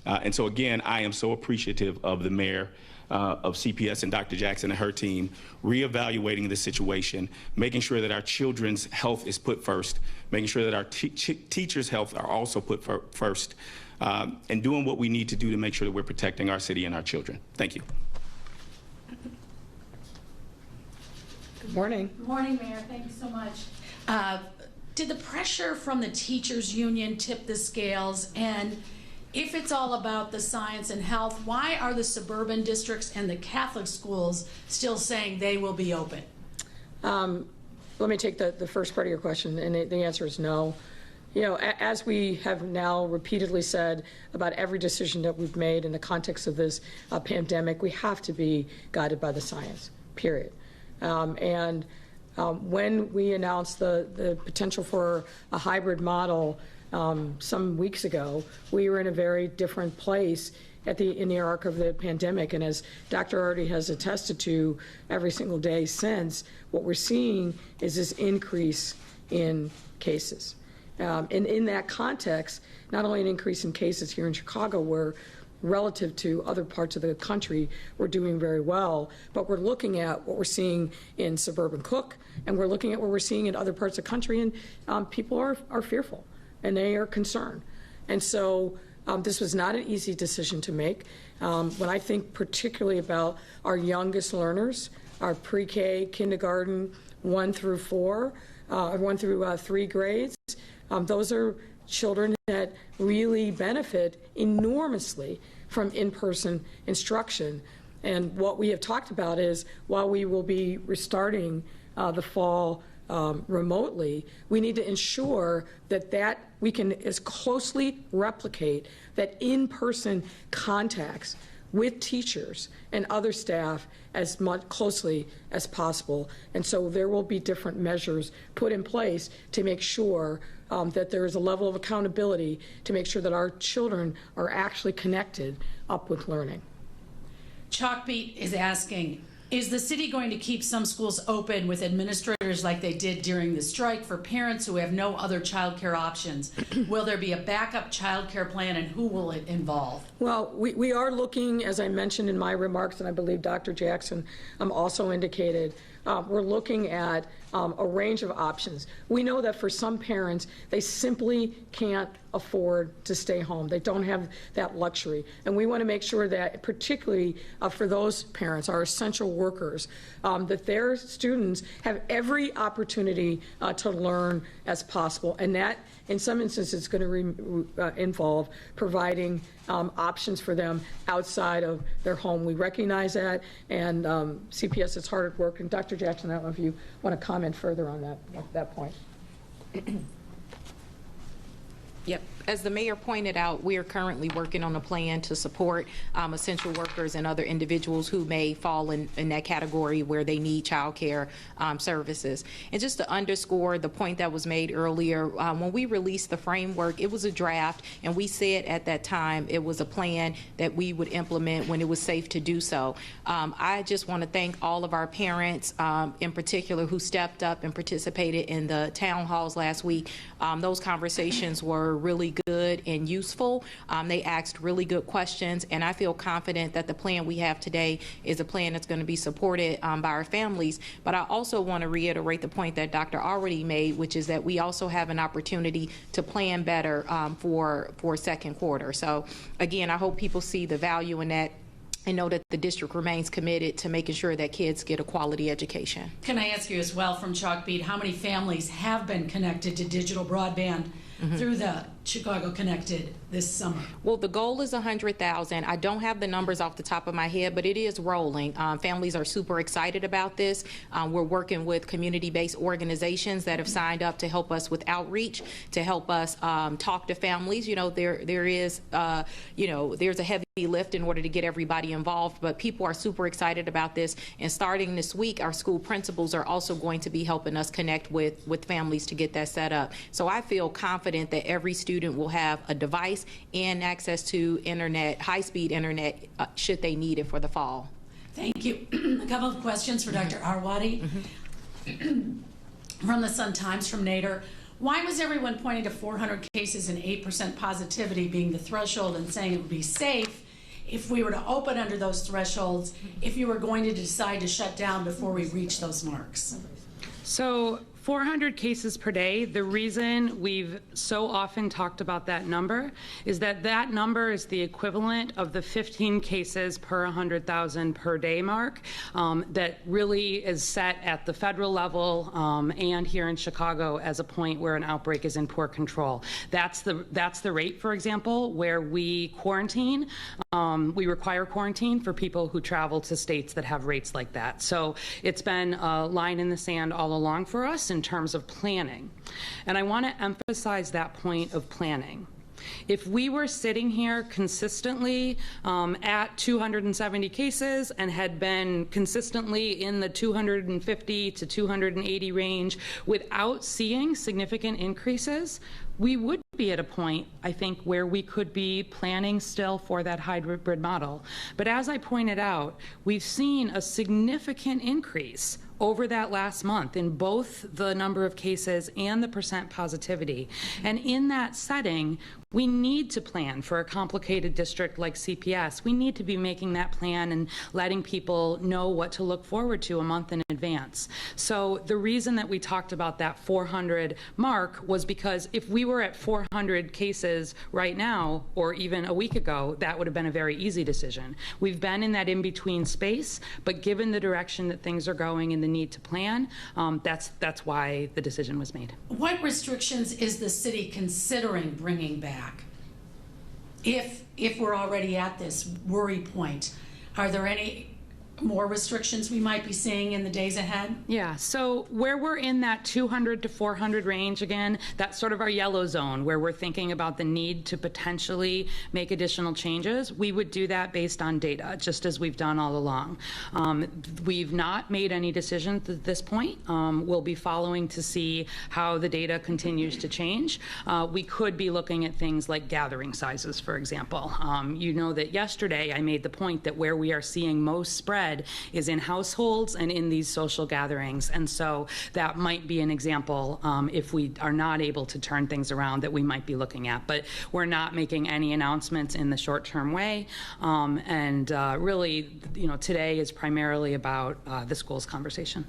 And so again, I am so appreciative of the mayor of CPS and Dr. Jackson and her team reevaluating the situation, making sure that our children's health is put first, making sure that our teachers' health are also put first, and doing what we need to do to make sure that we're protecting our city and our children. Thank you. Good morning. Good morning, Mayor. Thank you so much. Did the pressure from the teachers union tip the scales? And if it's all about the science and health, why are the suburban districts and the Catholic schools still saying they will be open? Let me take the first part of your question, and the answer is no. You know, as we have now repeatedly said about every decision that we've made in the context of this pandemic, we have to be guided by the science, period. When we announced the potential for a hybrid model some weeks ago, we were in a very different place in the arc of the pandemic. And as Dr. Artie has attested to every single day since, what we're seeing is this increase in cases. And in that context, not only an increase in cases here in Chicago, where relative to other parts of the country, we're doing very well, but we're looking at what we're seeing in suburban Cook, and we're looking at what we're seeing in other parts of the country, and people are fearful, and they are concerned. And so this was not an easy decision to make. When I think particularly about our youngest learners, our pre-K, kindergarten, 1 through 3 grades, those are children that really benefit enormously from in-person instruction. And what we have talked about is, while we will be restarting the fall remotely, we need to ensure that we can as closely replicate that in-person contacts with teachers and other staff as much closely as possible. And so there will be different measures put in place to make sure that there is a level of accountability to make sure that our children are actually connected up with learning. Chalkbeat is asking, is the city going to keep some schools open with administrators like they did during the strike for parents who have no other child care options? Will there be a backup child care plan, and who will it involve? Well, we are looking, as I mentioned in my remarks, and I believe Dr. Jackson also indicated, we're looking at a range of options. We know that for some parents, they simply can't afford to stay home. They don't have that luxury. And we want to make sure that, particularly for those parents, our essential workers, that their students have every opportunity to learn as possible. And that, in some instances, is going to involve providing options for them outside of their home. We recognize that, and CPS is hard at work. And Dr. Jackson, I don't know if you want to comment further on that point. Yep. As the mayor pointed out, we are currently working on a plan to support essential workers and other individuals who may fall in that category where they need child care services. And just to underscore the point that was made earlier, when we released the framework, it was a draft, and we said at that time it was a plan that we would implement when it was safe to do so. I just want to thank all of our parents in particular who stepped up and participated in the town halls last week. Those conversations were really good and useful. They asked really good questions, and I feel confident that the plan we have today is a plan that's going to be supported by our families. But I also want to reiterate the point that Dr. already made, which is that we also have an opportunity to plan better for second quarter. So again, I hope people see the value in that and know that the district remains committed to making sure that kids get a quality education. Can I ask you as well from Chalkbeat, how many families have been connected to digital broadband through the Chicago Connected this summer? Well, the goal is 100,000. I don't have the numbers off the top of my head, but it is rolling. Families are super excited about this. We're working with community-based organizations that have signed up to help us with outreach, to help us talk to families. You know, there is, there's a heavy lift in order to get everybody involved, but people are super excited about this. And starting this week, our school principals are also going to be helping us connect with families to get that set up. So I feel confident that every student will have a device and access to internet, high-speed internet, should they need it for the fall. Thank you. A couple of questions for Dr. Arwady. From the Sun-Times, from Nader. Why was everyone pointing to 400 cases and 8% positivity being the threshold and saying it would be safe if we were to open under those thresholds, if you were going to decide to shut down before we reach those marks? So 400 cases per day, the reason we've so often talked about that number is that that number is the equivalent of the 15 cases per 100,000 per day mark that really is set at the federal level and here in Chicago as a point where an outbreak is in poor control. That's the rate, for example, where we quarantine. We require quarantine for people who travel to states that have rates like that. So it's been a line in the sand all along for us in terms of planning. And I want to emphasize that point of planning. If we were sitting here consistently at 270 cases and had been consistently in the 250 to 280 range without seeing significant increases, we would be at a point, I think, where we could be planning still for that hybrid model. But as I pointed out, we've seen a significant increase over that last month in both the number of cases and the percent positivity. And in that setting, we need to plan for a complicated district like CPS. We need to be making that plan and letting people know what to look forward to a month in advance. So the reason that we talked about that 400 mark was because if we were at 400 cases right now, or even a week ago, that would have been a very easy decision. We've been in that in-between space, but given the direction that things are going and the need to plan, that's why the decision was made. What restrictions is the city considering bringing back? If we're already at this worry point, are there any more restrictions we might be seeing in the days ahead? Yeah, so where we're in that 200 to 400 range again, that's sort of our yellow zone where we're thinking about the need to potentially make additional changes. We would do that based on data, just as we've done all along. We've not made any decisions at this point. We'll be following to see how the data continues to change. We could be looking at things like gathering sizes, for example. You know that yesterday I made the point that where we are seeing most spread is in households and in these social gatherings. And so that might be an example if we are not able to turn things around that we might be looking at. But we're not making any announcements in the short-term way. Really, today is primarily about the schools conversation.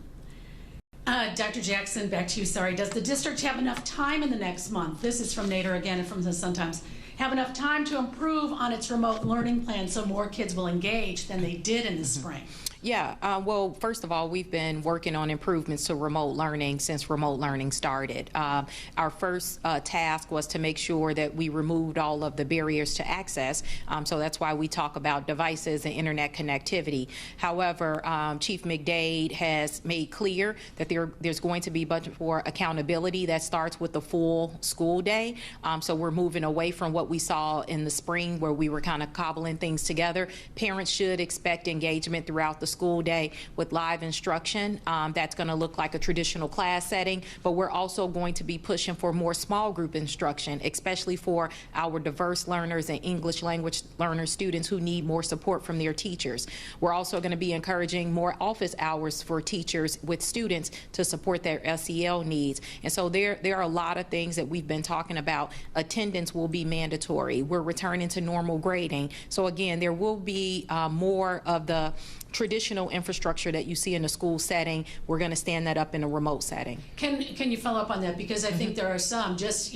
Dr. Jackson, back to you. Sorry. Does the district have enough time in the next month? This is from Nader again and from the Sun-Times. have enough time to improve on its remote learning plan so more kids will engage than they did in the spring? Yeah, well, first of all, we've been working on improvements to remote learning since remote learning started. Our first task was to make sure that we removed all of the barriers to access, so that's why we talk about devices and internet connectivity. However, Chief McDade has made clear that there's going to be much more accountability that starts with the full school day, so we're moving away from what we saw in the spring where we were kind of cobbling things together. Parents should expect engagement throughout the school day with live instruction. That's going to look like a traditional class setting, but we're also going to be pushing for more small group instruction, especially for our diverse learners and English language learner students who need more support from their teachers. We're also going to be encouraging more office hours for teachers with students to support their SEL needs. And so there are a lot of things that we've been talking about. Attendance will be mandatory. We're returning to normal grading. So again, there will be more of the traditional infrastructure that you see in a school setting. We're going to stand that up in a remote setting. Can you follow up on that? Because I think there are some, just,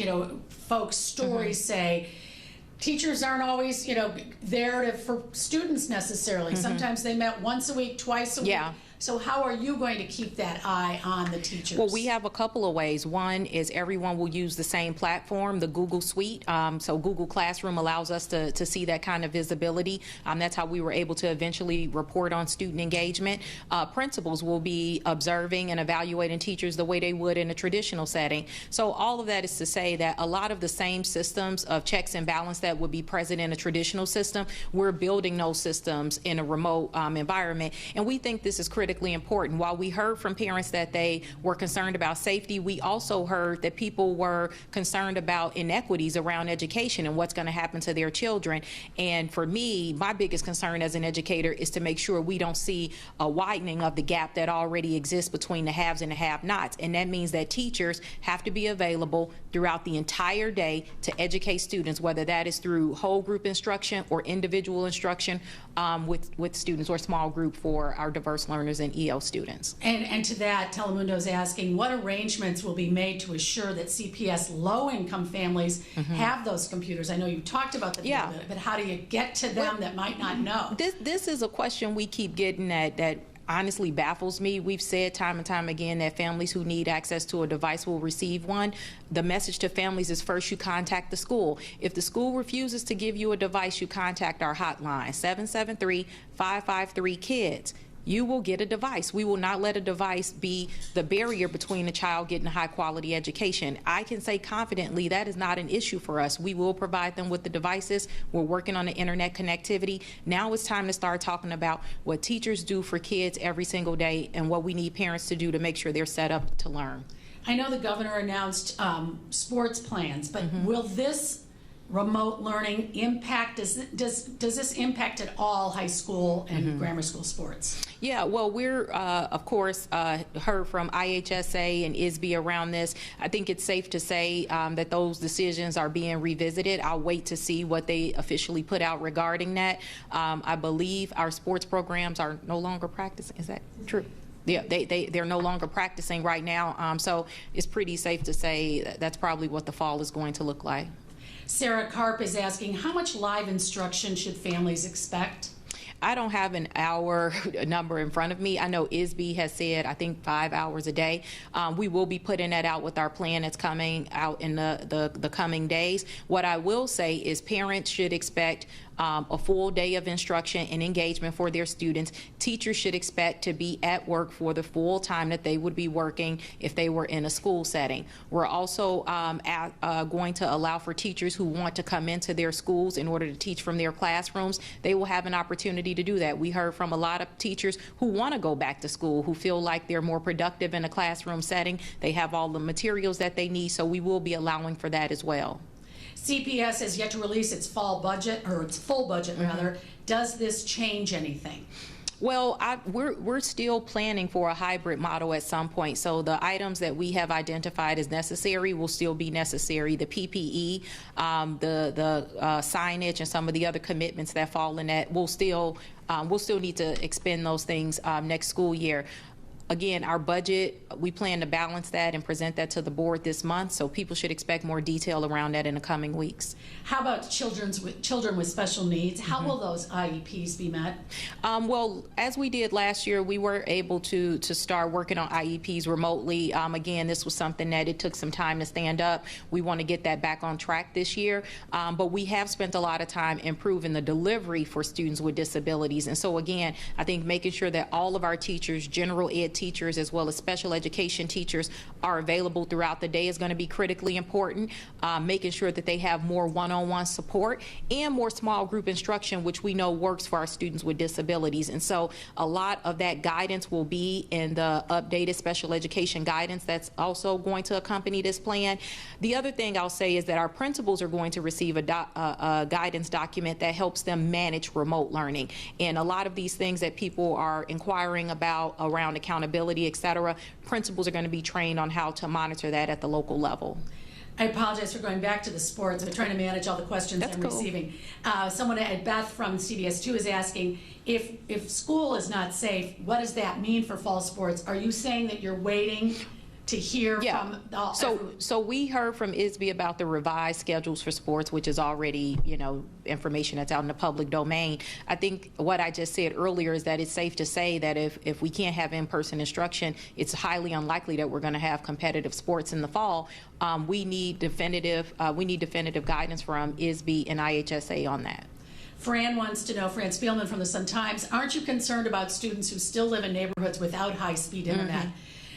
folks' stories say, teachers aren't always, there for students necessarily. Sometimes they met once a week, twice a week. Yeah. So how are you going to keep that eye on the teachers? Well, we have a couple of ways. One is everyone will use the same platform, the Google Suite. So Google Classroom allows us to see that kind of visibility. That's how we were able to eventually report on student engagement. Principals will be observing and evaluating teachers the way they would in a traditional setting. So all of that is to say that a lot of the same systems of checks and balance that would be present in a traditional system, we're building those systems in a remote environment. And we think this is critically important. While we heard from parents that they were concerned about safety, we also heard that people were concerned about inequities around education and what's going to happen to their children. And for me, my biggest concern as an educator is to make sure we don't see a widening of the gap that already exists between the haves and the have-nots. And that means that teachers have to be available throughout the entire day to educate students, whether that is through whole group instruction or individual instruction with students, or small group for our diverse learners and EL students. And to that, Telemundo is asking, what arrangements will be made to assure that CPS low-income families have those computers? I know you talked about that, but how do you get to them that might not know? This is a question we keep getting that honestly baffles me. We've said time and time again that families who need access to a device will receive one. The message to families is first you contact the school. If the school refuses to give you a device, you contact our hotline, 773-553-KIDS. You will get a device. We will not let a device be the barrier between a child getting a high quality education. I can say confidently that is not an issue for us. We will provide them with the devices. We're working on the internet connectivity. Now it's time to start talking about what teachers do for kids every single day and what we need parents to do to make sure they're set up to learn. I know the governor announced sports plans, but will this remote learning impact, does this impact at all high school and grammar school sports? Yeah, well, we're, of course, heard from IHSA and ISB around this. I think it's safe to say that those decisions are being revisited. I'll wait to see what they officially put out regarding that. I believe our sports programs are no longer practicing. Is that true? Yeah, they're no longer practicing right now. So it's pretty safe to say that that's probably what the fall is going to look like. Sarah Karp is asking, how much live instruction should families expect? I don't have an hour number in front of me. I know ISB has said, I think 5 hours a day. We will be putting that out with our plan that's coming out in the coming days. What I will say is parents should expect a full day of instruction and engagement for their students. Teachers should expect to be at work for the full time that they would be working if they were in a school setting. We're also going to allow for teachers who want to come into their schools in order to teach from their classrooms. They will have an opportunity to do that. We heard from a lot of teachers who want to go back to school, who feel like they're more productive in a classroom setting. They have all the materials that they need, so we will be allowing for that as well. CPS has yet to release its fall budget, or its full budget rather. Does this change anything? Well, we're still planning for a hybrid model at some point. So the items that we have identified as necessary will still be necessary. The PPE, the signage, and some of the other commitments that fall in that, we'll still need to expend those things next school year. Again, our budget, we plan to balance that and present that to the board this month, so people should expect more detail around that in the coming weeks. How about children with special needs? How will those IEPs be met? Well, as we did last year, we were able to start working on IEPs remotely. Again, this was something that it took some time to stand up. We want to get that back on track this year, but we have spent a lot of time improving the delivery for students with disabilities. And so again, I think making sure that all of our teachers, general ed teachers, as well as special education teachers, are available throughout the day is going to be critically important. Making sure that they have more one-on-one support and more small group instruction, which we know works for our students with disabilities. And so a lot of that guidance will be in the updated special education guidance that's also going to accompany this plan. The other thing I'll say is that our principals are going to receive a guidance document that helps them manage remote learning. And a lot of these things that people are inquiring about around accountability, et cetera, principals are going to be trained on how to monitor that at the local level. I apologize for going back to the sports. I'm trying to manage all the questions I'm receiving. Someone at Beth from CBS2 is asking, if school is not safe, what does that mean for fall sports? Are you saying that you're waiting to hear from so we heard from ISB about the revised schedules for sports, which is already, you know, information that's out in the public domain. I think what I just said earlier is that it's safe to say that if we can't have in-person instruction, it's highly unlikely that we're going to have competitive sports in the fall. We need definitive guidance from ISB and IHSA on that. Fran wants to know, Fran Spielman from the Sun-Times, aren't you concerned about students who still live in neighborhoods without high-speed internet?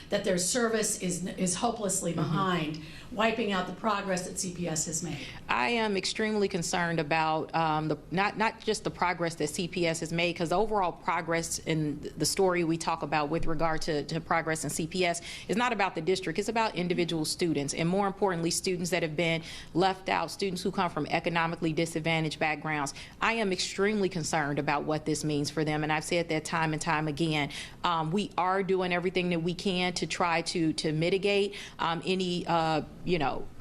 That their service is hopelessly behind, wiping out the progress that CPS has made? I am extremely concerned about not just the progress that CPS has made, because the overall progress in the story we talk about with regard to progress in CPS is not about the district, it's about individual students, and more importantly, students that have been left out, students who come from economically disadvantaged backgrounds. I am extremely concerned about what this means for them, and I've said that time and time again. We are doing everything that we can to try to mitigate any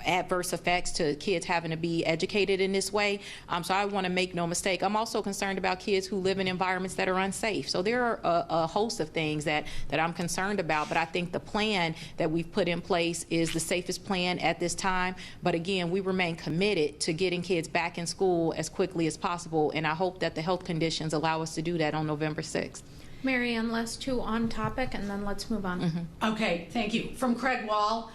adverse effects to kids having to be educated in this way. So I want to make no mistake. I'm also concerned about kids who live in environments that are unsafe. So there are a host of things that I'm concerned about, but I think the plan that we've put in place is the safest plan at this time. But again, we remain committed to getting kids back in school as quickly as possible, and I hope that the health conditions allow us to do that on November 6th. Marianne, last two on topic, and then let's move on. Okay, thank you. From Craig Wall,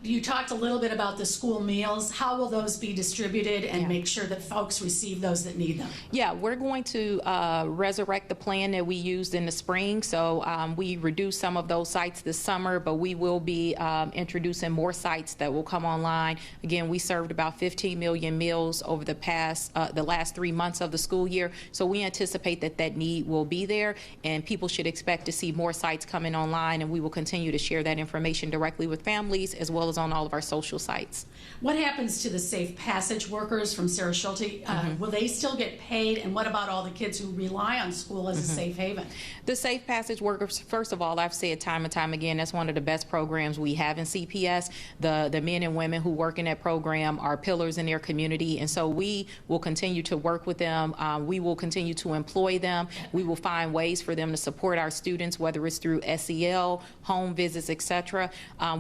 you talked a little bit about the school meals. How will those be distributed and make sure that folks receive those that need them? Yeah, we're going to resurrect the plan that we used in the spring. So we reduced some of those sites this summer, but we will be introducing more sites that will come online. Again, we served about 15 million meals over the last 3 months of the school year. So we anticipate that need will be there, and people should expect to see more sites coming online, and we will continue to share that information directly with families as well as on all of our social sites. What happens to the safe passage workers from Sarah Schulte? Will they still get paid? And what about all the kids who rely on school as a safe haven? The safe passage workers, first of all, I've said time and time again, that's one of the best programs we have in CPS. The men and women who work in that program are pillars in their community, and so we will continue to work with them. We will continue to employ them. We will find ways for them to support our students, whether it's through SEL, home visits, etc.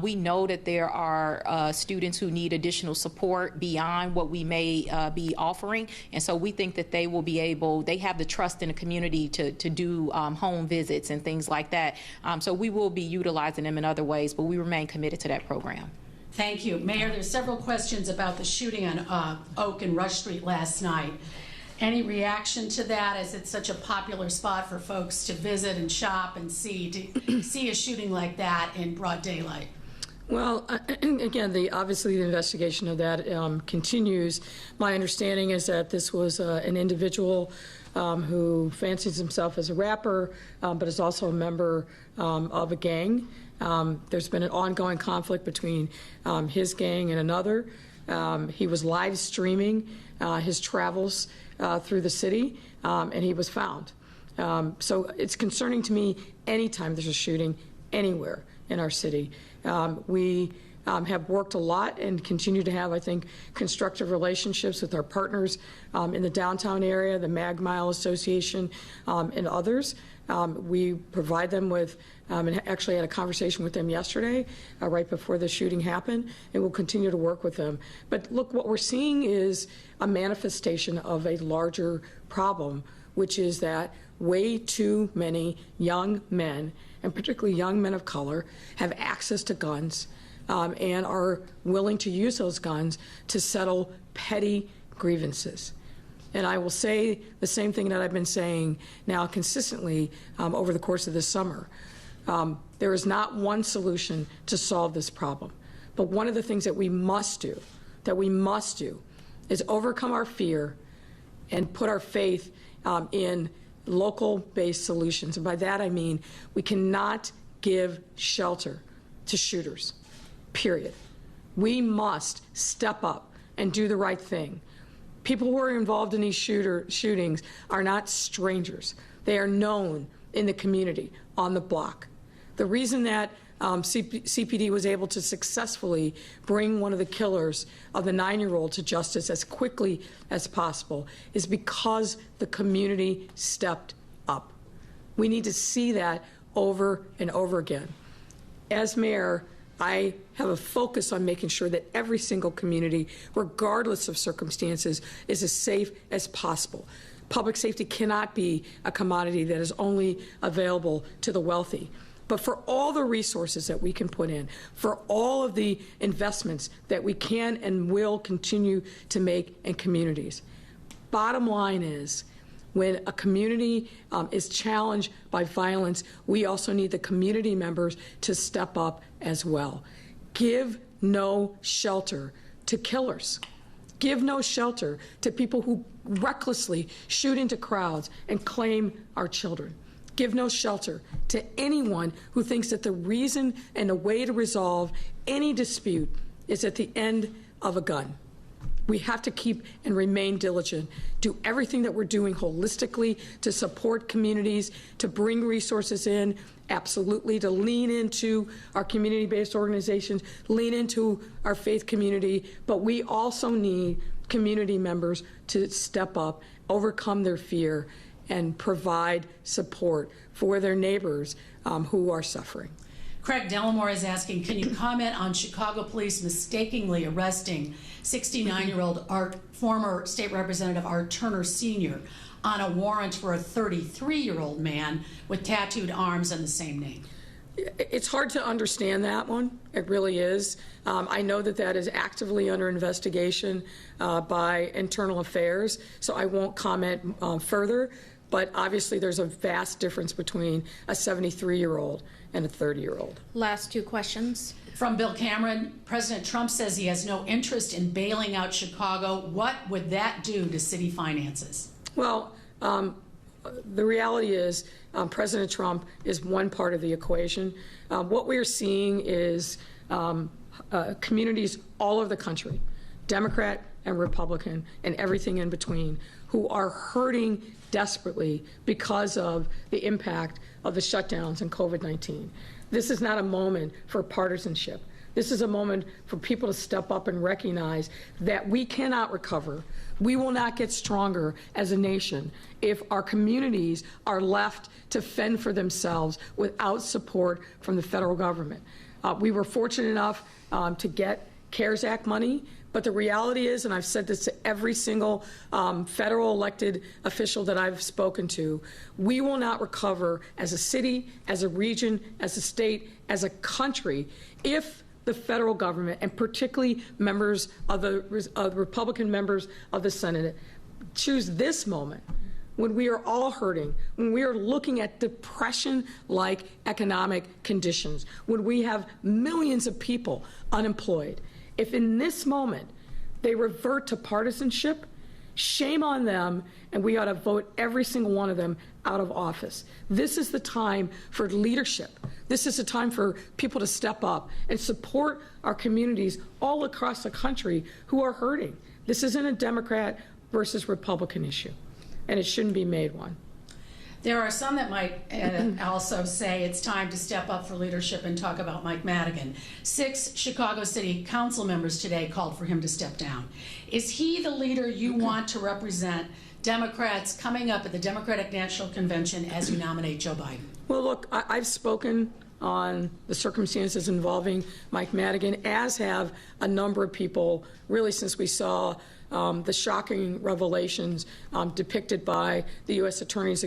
We know that there are students who need additional support beyond what we may be offering, and so we think that they will be able, they have the trust in the community to do home visits and things like that. So we will be utilizing them in other ways, but we remain committed to that program. Thank you. Mayor, there's several questions about the shooting on Oak and Rush Street last night. Any reaction to that, as it's such a popular spot for folks to visit and shop and see a shooting like that in broad daylight? Well, again, obviously the investigation of that continues. My understanding is that this was an individual who fancies himself as a rapper, but is also a member of a gang. There's been an ongoing conflict between his gang and another. He was live streaming his travels through the city, and he was found. So it's concerning to me anytime there's a shooting anywhere in our city. We have worked a lot and continue to have, I think, constructive relationships with our partners in the downtown area, the Mag Mile Association, and others. We provide them with, and actually had a conversation with them yesterday, right before the shooting happened, and we'll continue to work with them. But look, what we're seeing is a manifestation of a larger problem, which is that way too many young men, and particularly young men of color, have access to guns and are willing to use those guns to settle petty grievances. And I will say the same thing that I've been saying now consistently over the course of this summer. There is not one solution to solve this problem. But one of the things that we must do, is overcome our fear and put our faith in local-based solutions. And by that I mean we cannot give shelter to shooters, period. We must step up and do the right thing. People who are involved in these shootings are not strangers. They are known in the community, on the block. The reason that CPD was able to successfully bring one of the killers of the 9-year-old to justice as quickly as possible is because the community stepped up. We need to see that over and over again. As mayor, I have a focus on making sure that every single community, regardless of circumstances, is as safe as possible. Public safety cannot be a commodity that is only available to the wealthy. But for all the resources that we can put in, for all of the investments that we can and will continue to make in communities, bottom line is, when a community is challenged by violence, we also need the community members to step up as well. Give no shelter to killers. Give no shelter to people who recklessly shoot into crowds and claim our children. Give no shelter to anyone who thinks that the reason and the way to resolve any dispute is at the end of a gun. We have to keep and remain diligent, do everything that we're doing holistically to support communities, to bring resources in, absolutely, to lean into our community-based organizations, lean into our faith community, but we also need community members to step up, overcome their fear, and provide support for their neighbors who are suffering. Craig Delamore is asking, can you comment on Chicago police mistakenly arresting 69-year-old former state representative Art Turner Sr. on a warrant for a 33-year-old man with tattooed arms and the same name? It's hard to understand that one. It really is. I know that that is actively under investigation by Internal Affairs, so I won't comment further. But obviously there's a vast difference between a 73-year-old and a 30-year-old. Last two questions. From Bill Cameron, President Trump says he has no interest in bailing out Chicago. What would that do to city finances? Well, the reality is President Trump is one part of the equation. What we're seeing is communities all over the country, Democrat and Republican and everything in between, who are hurting desperately because of the impact of the shutdowns and COVID-19. This is not a moment for partisanship. This is a moment for people to step up and recognize that we cannot recover. We will not get stronger as a nation if our communities are left to fend for themselves without support from the federal government. We were fortunate enough to get CARES Act money, but the reality is, and I've said this to every single federal elected official that I've spoken to, we will not recover as a city, as a region, as a state, as a country if the federal government, and particularly members of the Republican members of the Senate, choose this moment when we are all hurting, when we are looking at depression-like economic conditions, when we have millions of people unemployed. If in this moment they revert to partisanship, shame on them, and we ought to vote every single one of them out of office. This is the time for leadership. This is the time for people to step up and support our communities all across the country who are hurting. This isn't a Democrat versus Republican issue, and it shouldn't be made one. There are some that might also say it's time to step up for leadership and talk about Mike Madigan. 6 Chicago City Council members today called for him to step down. Is he the leader you want to represent Democrats coming up at the Democratic National Convention as you nominate Joe Biden? Well, look, I've spoken on the circumstances involving Mike Madigan, as have a number of people, really since we saw the shocking revelations depicted by the U.S. Attorney's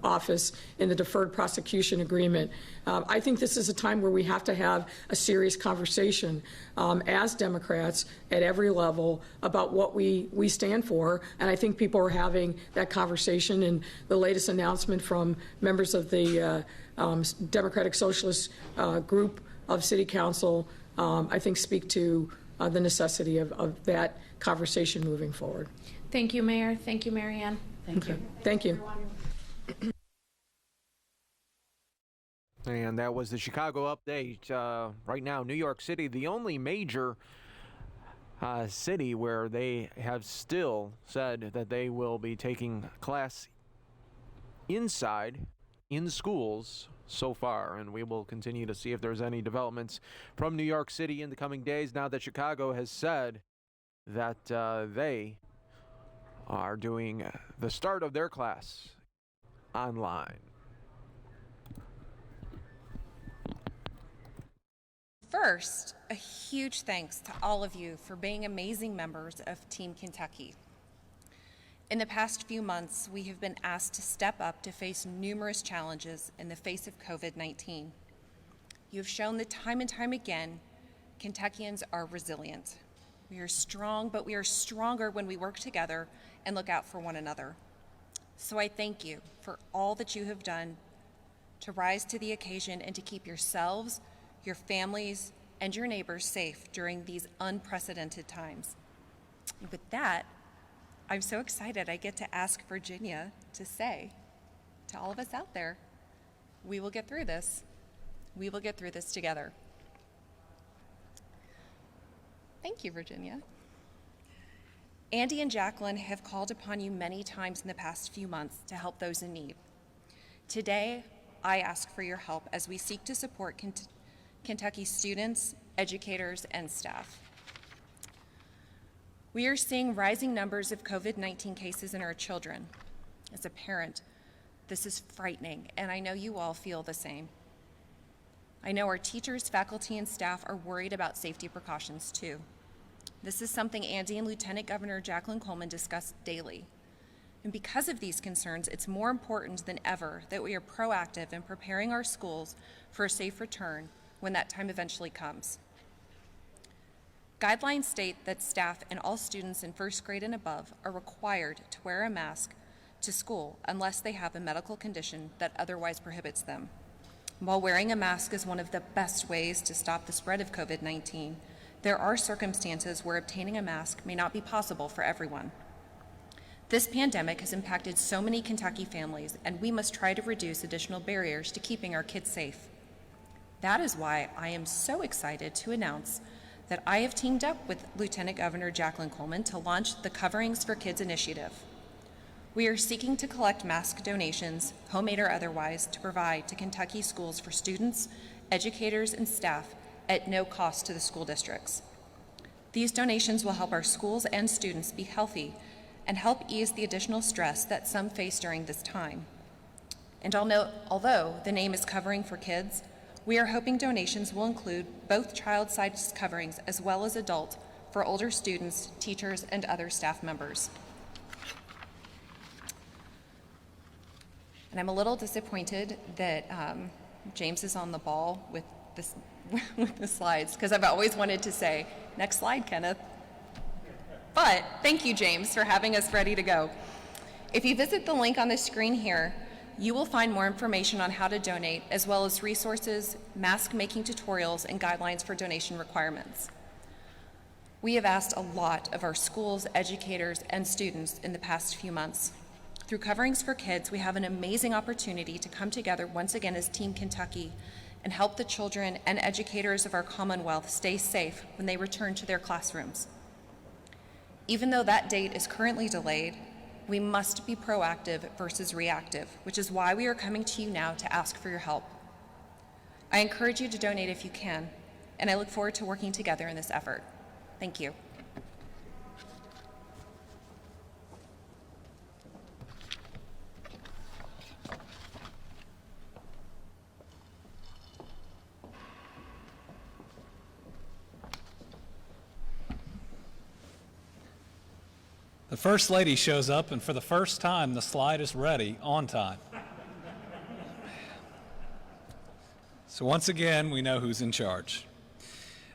Office in the deferred prosecution agreement. I think this is a time where we have to have a serious conversation as Democrats at every level about what we stand for, and I think people are having that conversation. And the latest announcement from members of the Democratic Socialist group of City Council, I think, speak to the necessity of that conversation moving forward. Thank you, Mayor. Thank you, Mary Ann. Thank you. Thank you. And that was the Chicago update. Right now, New York City, the only major city where they have still said that they will be taking class inside in schools so far, and we will continue to see if there's any developments from New York City in the coming days now that Chicago has said that they are doing the start of their class online. First, a huge thanks to all of you for being amazing members of Team Kentucky. In the past few months, we have been asked to step up to face numerous challenges in the face of COVID-19. You have shown that time and time again, Kentuckians are resilient. We are strong, but we are stronger when we work together and look out for one another. So I thank you for all that you have done to rise to the occasion and to keep yourselves, your families, and your neighbors safe during these unprecedented times. And with that, I'm so excited I get to ask Virginia to say to all of us out there, we will get through this. We will get through this together. Thank you, Virginia. Andy and Jacqueline have called upon you many times in the past few months to help those in need. Today, I ask for your help as we seek to support Kentucky students, educators, and staff. We are seeing rising numbers of COVID-19 cases in our children. As a parent, this is frightening, and I know you all feel the same. I know our teachers, faculty, and staff are worried about safety precautions too. This is something Andy and Lieutenant Governor Jacqueline Coleman discuss daily. And because of these concerns, it's more important than ever that we are proactive in preparing our schools for a safe return when that time eventually comes. Guidelines state that staff and all students in first grade and above are required to wear a mask to school unless they have a medical condition that otherwise prohibits them. While wearing a mask is one of the best ways to stop the spread of COVID-19, there are circumstances where obtaining a mask may not be possible for everyone. This pandemic has impacted so many Kentucky families, and we must try to reduce additional barriers to keeping our kids safe. That is why I am so excited to announce that I have teamed up with Lieutenant Governor Jacqueline Coleman to launch the Coverings for Kids initiative. We are seeking to collect mask donations, homemade or otherwise, to provide to Kentucky schools for students, educators, and staff at no cost to the school districts. These donations will help our schools and students be healthy and help ease the additional stress that some face during this time. And although the name is Covering for Kids, we are hoping donations will include both child-sized coverings as well as adult for older students, teachers, and other staff members. And I'm a little disappointed that James is on the ball with this with the slides, because I've always wanted to say, next slide, Kenneth. But thank you, James, for having us ready to go. If you visit the link on the screen here, you will find more information on how to donate, as well as resources, mask-making tutorials, and guidelines for donation requirements. We have asked a lot of our schools, educators, and students in the past few months. Through Coverings for Kids, we have an amazing opportunity to come together once again as Team Kentucky and help the children and educators of our Commonwealth stay safe when they return to their classrooms. Even though that date is currently delayed, We must be proactive versus reactive, which is why we are coming to you now to ask for your help. I encourage you to donate if you can, and I look forward to working together in this effort. Thank you. The First Lady shows up, and for the first time, the slide is ready on time. So once again, we know who's in charge.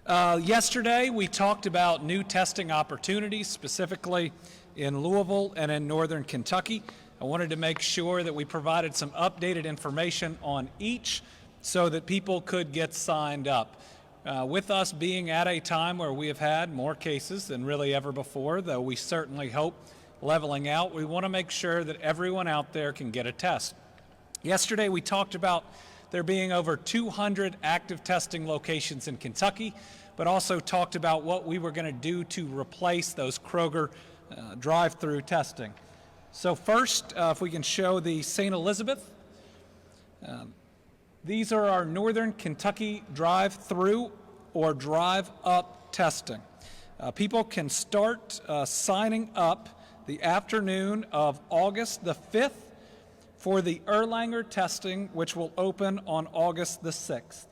Yesterday, we talked about new testing opportunities, specifically in Louisville and in northern Kentucky. I wanted to make sure that we provided some updated information on each so that people could get signed up. With us being at a time where we have had more cases than really ever before, though we certainly hope leveling out, we want to make sure that everyone out there can get a test. Yesterday we talked about there being over 200 active testing locations in Kentucky, but also talked about what we were going to do to replace those Kroger drive-through testing. So first, if we can show the St. Elizabeth. These are our northern Kentucky drive-through or drive-up testing. People can start signing up the afternoon of August the 5th for the Erlanger testing, which will open on August the 6th.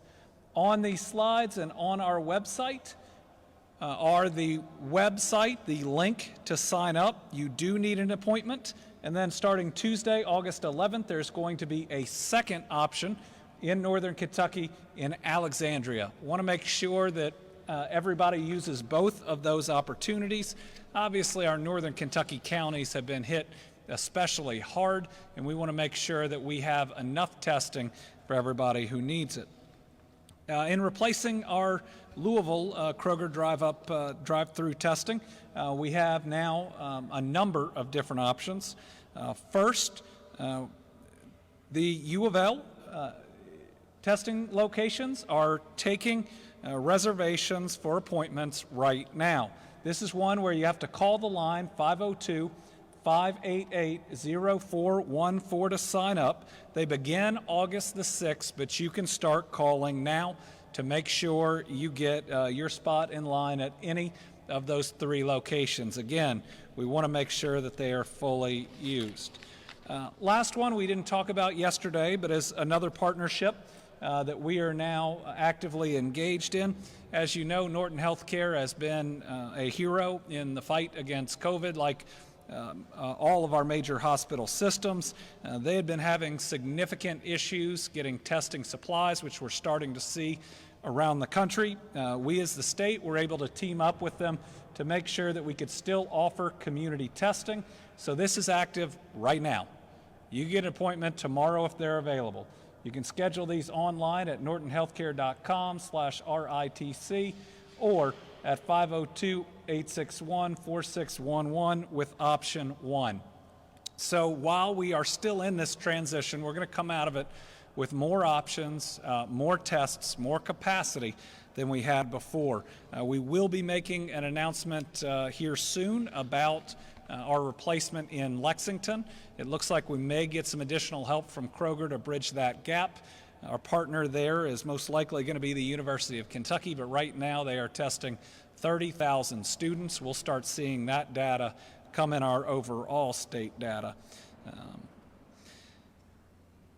On these slides and on our website are the website, the link to sign up. You do need an appointment. And then starting Tuesday, August 11th, there's going to be a second option in northern Kentucky in Alexandria. Want to make sure that everybody uses both of those opportunities. Obviously, our northern Kentucky counties have been hit especially hard, and we want to make sure that we have enough testing for everybody who needs it. In replacing our Louisville Kroger drive-through testing, we have now a number of different options. First, the U of L testing locations are taking reservations for appointments right now. This is one where you have to call the line 502-588-0414 to sign up. They begin August the 6th, but you can start calling now to make sure you get your spot in line at any of those 3 locations. Again, we want to make sure that they are fully used. Last one we didn't talk about yesterday, but is another partnership that we are now actively engaged in. As you know, Norton Healthcare has been a hero in the fight against COVID, like all of our major hospital systems. They had been having significant issues getting testing supplies, which we're starting to see around the country. We as the state were able to team up with them to make sure that we could still offer community testing. So this is active right now. You get an appointment tomorrow if they're available. You can schedule these online at nortonhealthcare.com/RITC or at 502-861-4611 with option 1. So while we are still in this transition, we're going to come out of it with more options, more tests, more capacity than we had before. We will be making an announcement here soon about our replacement in Lexington. It looks like we may get some additional help from Kroger to bridge that gap. Our partner there is most likely going to be the University of Kentucky, but right now they are testing 30,000 students. We'll start seeing that data come in our overall state data.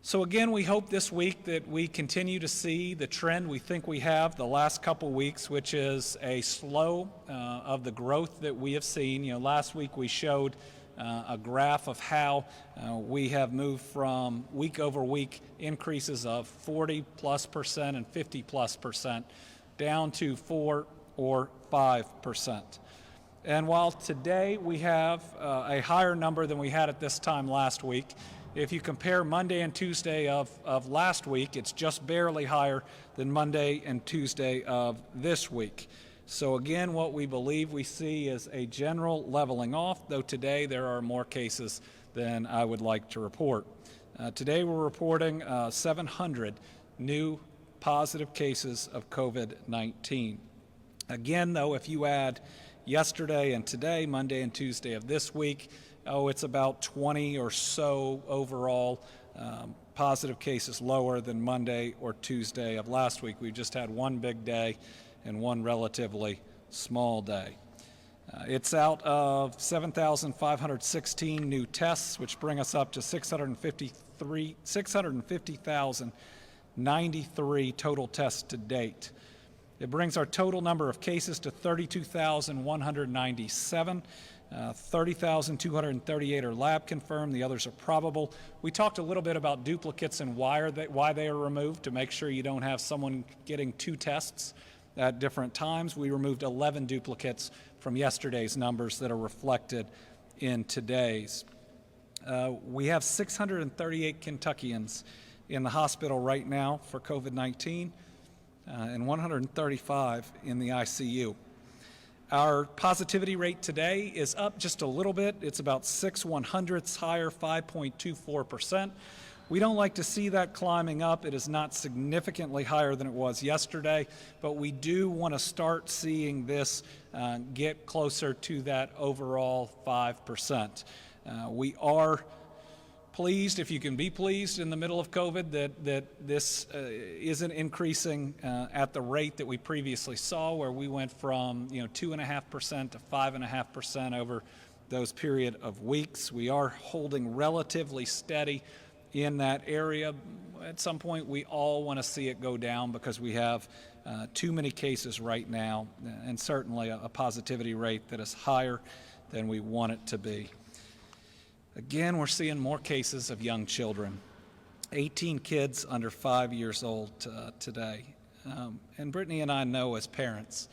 So again, we hope this week that we continue to see the trend we think we have the last couple weeks, which is a slow of the growth that we have seen. You know, last week we showed a graph of how we have moved from week over week increases of 40+% and 50+% down to 4 or 5%. And while today we have a higher number than we had at this time last week, if you compare Monday and Tuesday of last week, it's just barely higher than Monday and Tuesday of this week. So again, what we believe we see is a general leveling off, though today there are more cases than I would like to report. Today we're reporting 700 new positive cases of COVID-19. Again, though, if you add yesterday and today, Monday and Tuesday of this week, it's about 20 or so overall positive cases, lower than Monday or Tuesday of last week. We've just had one big day and one relatively small day. It's out of 7,516 new tests, which bring us up to 650,093 total tests to date. It brings our total number of cases to 32,197. 30,238 are lab confirmed. The others are probable. We talked a little bit about duplicates and why they are removed, to make sure you don't have someone getting two tests at different times. We removed 11 duplicates from yesterday's numbers that are reflected in today's. We have 638 Kentuckians in the hospital right now for COVID-19 and 135 in the ICU. Our positivity rate today is up just a little bit. It's about 6/100ths higher, 5.24%. We don't like to see that climbing up. It is not significantly higher than it was yesterday, but we do want to start seeing this get closer to that overall 5%. We are pleased, if you can be pleased in the middle of COVID, that this isn't increasing at the rate that we previously saw, where we went from 2.5% to 5.5% over those period of weeks. We are holding relatively steady in that area. At some point, we all want to see it go down because we have too many cases right now, and certainly a positivity rate that is higher than we want it to be. Again, we're seeing more cases of young children, 18 kids under 5 years old today. And Brittany and I know as parents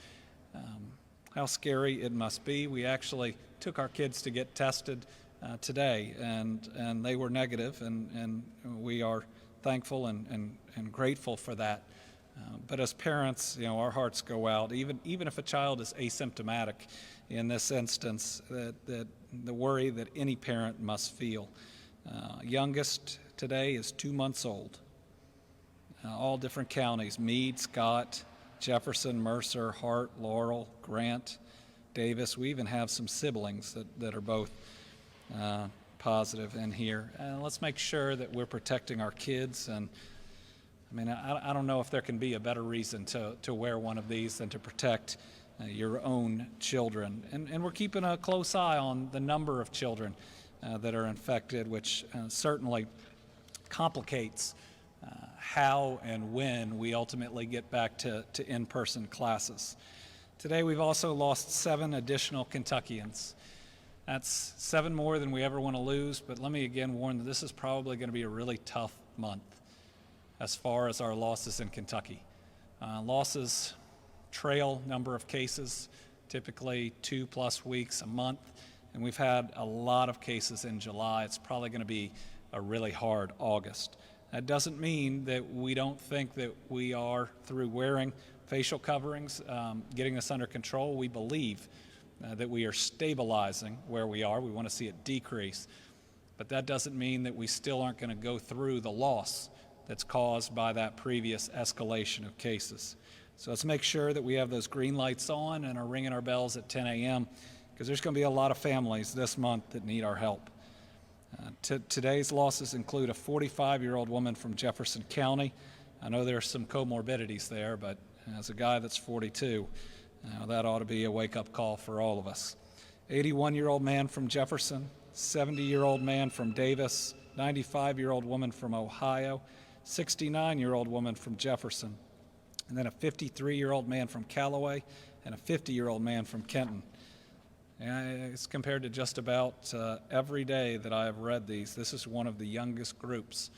how scary it must be. We actually took our kids to get tested today, and they were negative, and we are thankful and grateful for that. But as parents, our hearts go out, even if a child is asymptomatic in this instance, that the worry that any parent must feel. Youngest today is 2 months old. All different counties: Meade, Scott, Jefferson, Mercer, Hart, Laurel, Grant, Davis. We even have some siblings that are both positive in here. Let's make sure that we're protecting our kids. And I don't know if there can be a better reason to wear one of these than to protect your own children. And we're keeping a close eye on the number of children that are infected, which certainly complicates how and when we ultimately get back to in-person classes. Today we've also lost 7 additional Kentuckians. That's 7 more than we ever want to lose, but let me again warn that this is probably going to be a really tough month as far as our losses in Kentucky. Losses trail number of cases, typically 2+ weeks, a month, and we've had a lot of cases in July. It's probably going to be a really hard August. That doesn't mean that we don't think that we are, through wearing facial coverings, getting this under control. We believe that we are stabilizing where we are. We want to see it decrease, but that doesn't mean that we still aren't going to go through the loss that's caused by that previous escalation of cases. So let's make sure that we have those green lights on and are ringing our bells at 10 a.m. because there's going to be a lot of families this month that need our help. Today's losses include a 45-year-old woman from Jefferson County. I know there's some comorbidities there, but as a guy that's 42, that ought to be a wake-up call for all of us. 81-year-old man from Jefferson, 70-year-old man from Davis, 95-year-old woman from Ohio, 69-year-old woman from Jefferson, and then a 53-year-old man from Callaway and a 50-year-old man from Kenton. And it's compared to just about every day that I have read these. This is one of the youngest groups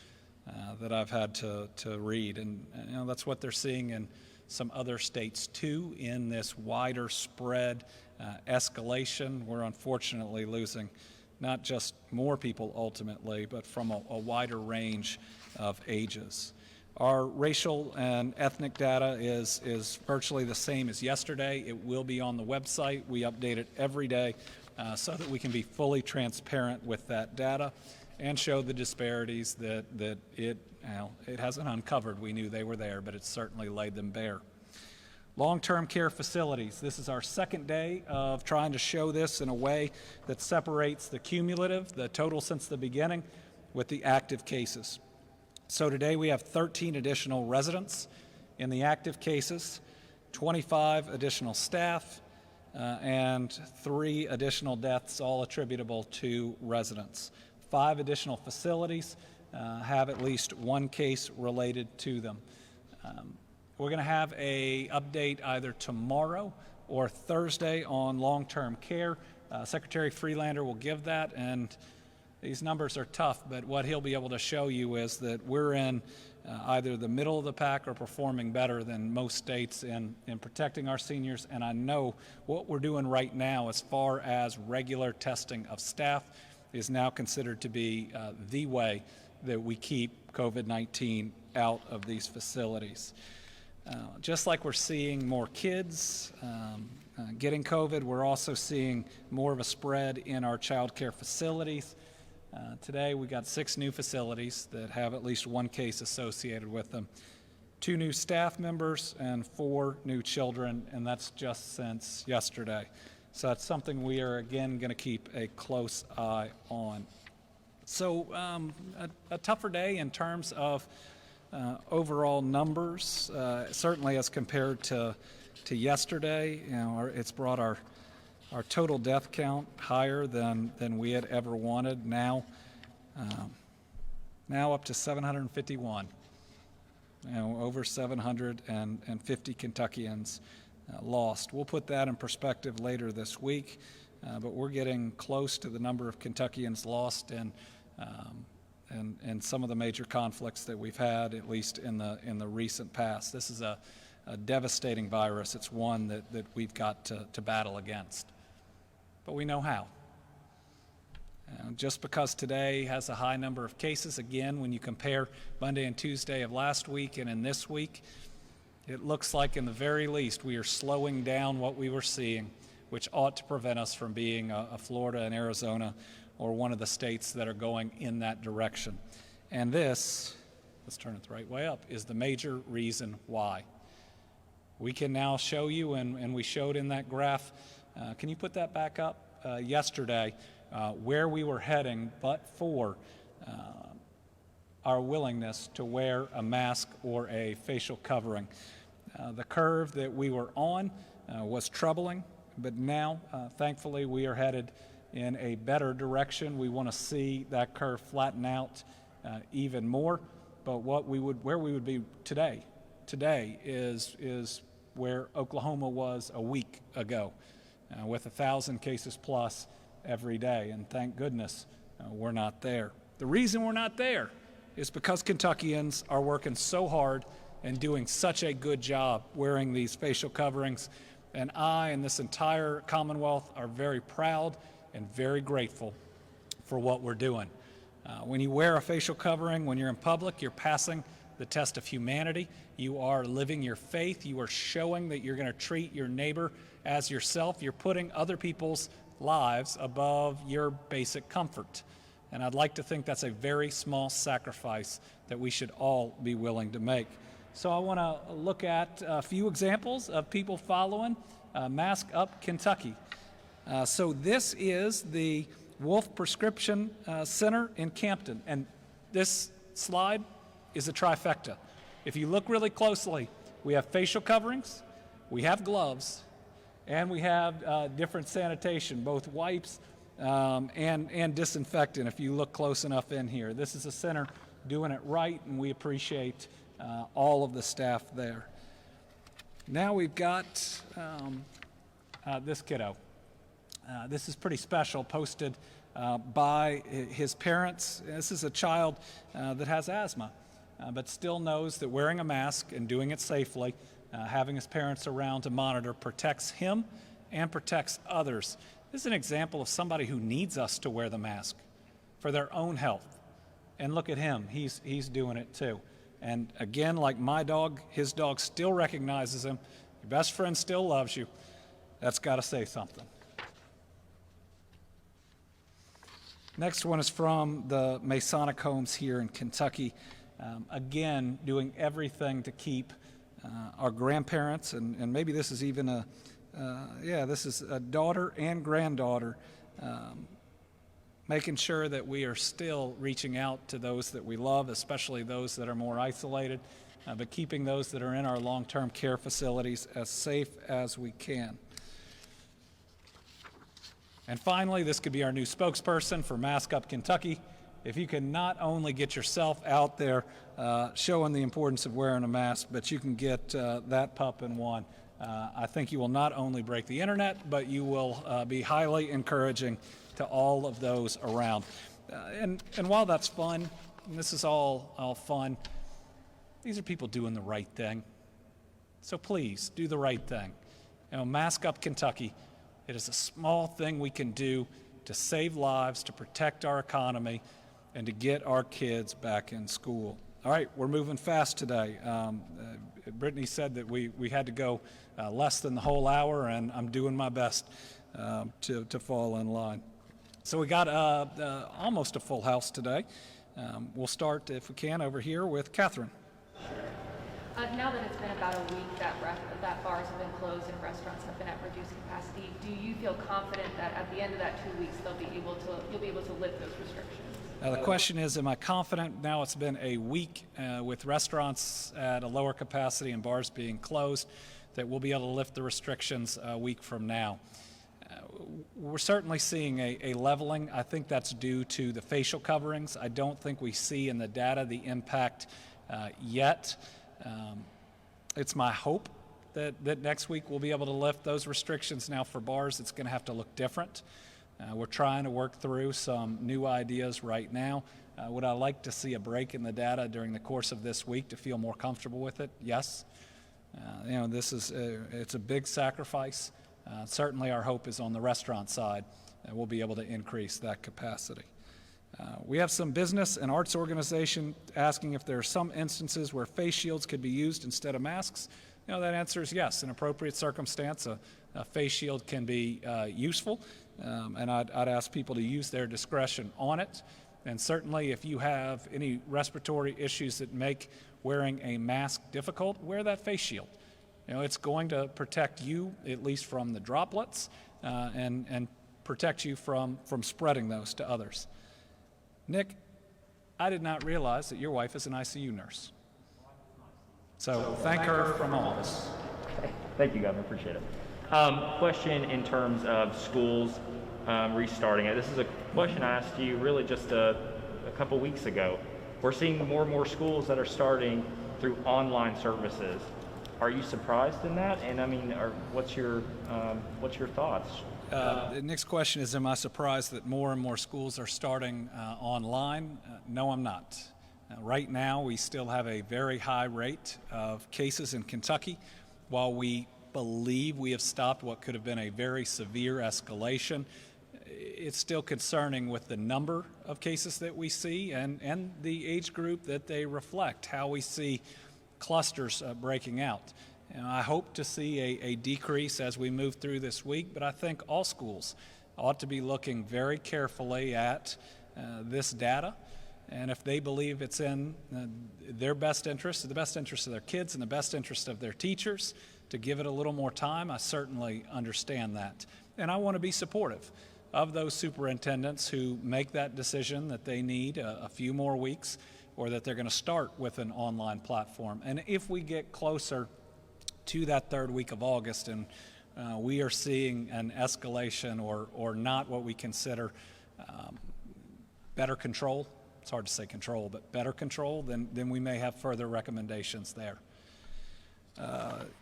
that I've had to read, and that's what they're seeing in some other states too. In this wider spread escalation, we're unfortunately losing not just more people ultimately, but from a wider range of ages. Our racial and ethnic data is virtually the same as yesterday. It will be on the website. We update it every day so that we can be fully transparent with that data and show the disparities that it hasn't uncovered. We knew they were there, but it certainly laid them bare. Long-term care facilities. This is our second day of trying to show this in a way that separates the cumulative, the total since the beginning, with the active cases. So today we have 13 additional residents in the active cases, 25 additional staff, and 3 additional deaths, all attributable to residents. 5 additional facilities have at least 1 case related to them. We're going to have an update either tomorrow or Thursday on long-term care. Secretary Freelander will give that, and these numbers are tough, but what he'll be able to show you is that we're in either the middle of the pack or performing better than most states in protecting our seniors. And I know what we're doing right now as far as regular testing of staff is now considered to be the way that we keep COVID-19 out of these facilities. Just like we're seeing more kids getting COVID, we're also seeing more of a spread in our child care facilities. Today we got 6 new facilities that have at least 1 case associated with them, 2 new staff members and 4 new children, and that's just since yesterday. So that's something we are again going to keep a close eye on. So a tougher day in terms of overall numbers, certainly as compared to yesterday. You know, it's brought our total death count higher than we had ever wanted. Now up to 751. You know, over 750 Kentuckians lost. We'll put that in perspective later this week, but we're getting close to the number of Kentuckians lost in some of the major conflicts that we've had, at least in the recent past. This is a devastating virus. It's one that we've got to battle against. But we know how. Just because today has a high number of cases, again, when you compare Monday and Tuesday of last week and in this week, it looks like in the very least we are slowing down what we were seeing, which ought to prevent us from being a Florida and Arizona or one of the states that are going in that direction. And this, let's turn it the right way up, is the major reason why. We can now show you, and we showed in that graph, can you put that back up? Yesterday, where we were heading, but for our willingness to wear a mask or a facial covering. The curve that we were on was troubling, but now, thankfully, we are headed in a better direction. We want to see that curve flatten out even more. But where we would be today is where Oklahoma was a week ago, with 1,000 cases plus every day. And thank goodness we're not there. The reason we're not there is because Kentuckians are working so hard and doing such a good job wearing these facial coverings. And I and this entire Commonwealth are very proud and very grateful for what we're doing. When you wear a facial covering, when you're in public, you're passing the test of humanity. You are living your faith. You are showing that you're going to treat your neighbor as yourself. You're putting other people's lives above your basic comfort. And I'd like to think that's a very small sacrifice that we should all be willing to make. So I want to look at a few examples of people following Mask Up Kentucky. So this is the Wolf Prescription Center in Campton. And this slide is a trifecta. If you look really closely, we have facial coverings, we have gloves, and we have different sanitation, both wipes and disinfectant, if you look close enough in here. This is a center doing it right, and we appreciate all of the staff there. Now we've got this kiddo. This is pretty special, posted by his parents. This is a child that has asthma, but still knows that wearing a mask and doing it safely, having his parents around to monitor, protects him and protects others. This is an example of somebody who needs us to wear the mask for their own health. And look at him, he's doing it too. And again, like my dog, his dog still recognizes him. Your best friend still loves you. That's got to say something. Next one is from the Masonic homes here in Kentucky. Again, doing everything to keep our grandparents, and maybe this is even this is a daughter and granddaughter, making sure that we are still reaching out to those that we love, especially those that are more isolated, but keeping those that are in our long-term care facilities as safe as we can. And finally, this could be our new spokesperson for Mask Up Kentucky. If you can not only get yourself out there showing the importance of wearing a mask, but you can get that pup in one, I think you will not only break the internet, but you will be highly encouraging to all of those around. And while that's fun, and this is all fun, these are people doing the right thing. So please, do the right thing. You know, Mask Up Kentucky. It is a small thing we can do to save lives, to protect our economy, and to get our kids back in school. All right, we're moving fast today. Brittany said that we had to go less than the whole hour, and I'm doing my best to fall in line. So we got almost a full house today. We'll start, if we can, over here with Catherine. Now that it's been about a week that bars have been closed and restaurants have been at reduced capacity, do you feel confident that at the end of that 2 weeks you'll be able to lift those restrictions? The question is, am I confident now it's been a week with restaurants at a lower capacity and bars being closed that we'll be able to lift the restrictions a week from now? We're certainly seeing a leveling. I think that's due to the facial coverings. I don't think we see in the data the impact yet. It's my hope that next week we'll be able to lift those restrictions. Now for bars, it's going to have to look different. We're trying to work through some new ideas right now. Would I like to see a break in the data during the course of this week to feel more comfortable with it? Yes. This is it's a big sacrifice. Certainly our hope is on the restaurant side that we'll be able to increase that capacity. We have some business and arts organization asking if there are some instances where face shields could be used instead of masks. That answer is yes. In appropriate circumstance, a face shield can be useful, and I'd ask people to use their discretion on it. And certainly if you have any respiratory issues that make wearing a mask difficult, wear that face shield. It's going to protect you, at least from the droplets, and protect you from spreading those to others. Nick, I did not realize that your wife is an ICU nurse. So thank her from all of us. Thank you, Governor. Appreciate it. Question in terms of schools restarting. This is a question I asked you really just a couple weeks ago. We're seeing more and more schools that are starting through online services. Are you surprised in that? And I mean, what's your thoughts? The next question is, am I surprised that more and more schools are starting online? No, I'm not. Right now, we still have a very high rate of cases in Kentucky. While we believe we have stopped what could have been a very severe escalation, it's still concerning with the number of cases that we see and the age group that they reflect, how we see clusters breaking out. I hope to see a decrease as we move through this week, but I think all schools ought to be looking very carefully at this data. And if they believe it's in their best interest, the best interest of their kids and the best interest of their teachers to give it a little more time, I certainly understand that. And I want to be supportive of those superintendents who make that decision that they need a few more weeks or that they're going to start with an online platform. And if we get closer to that third week of August and we are seeing an escalation or not what we consider better control, it's hard to say control, but better control, then we may have further recommendations there.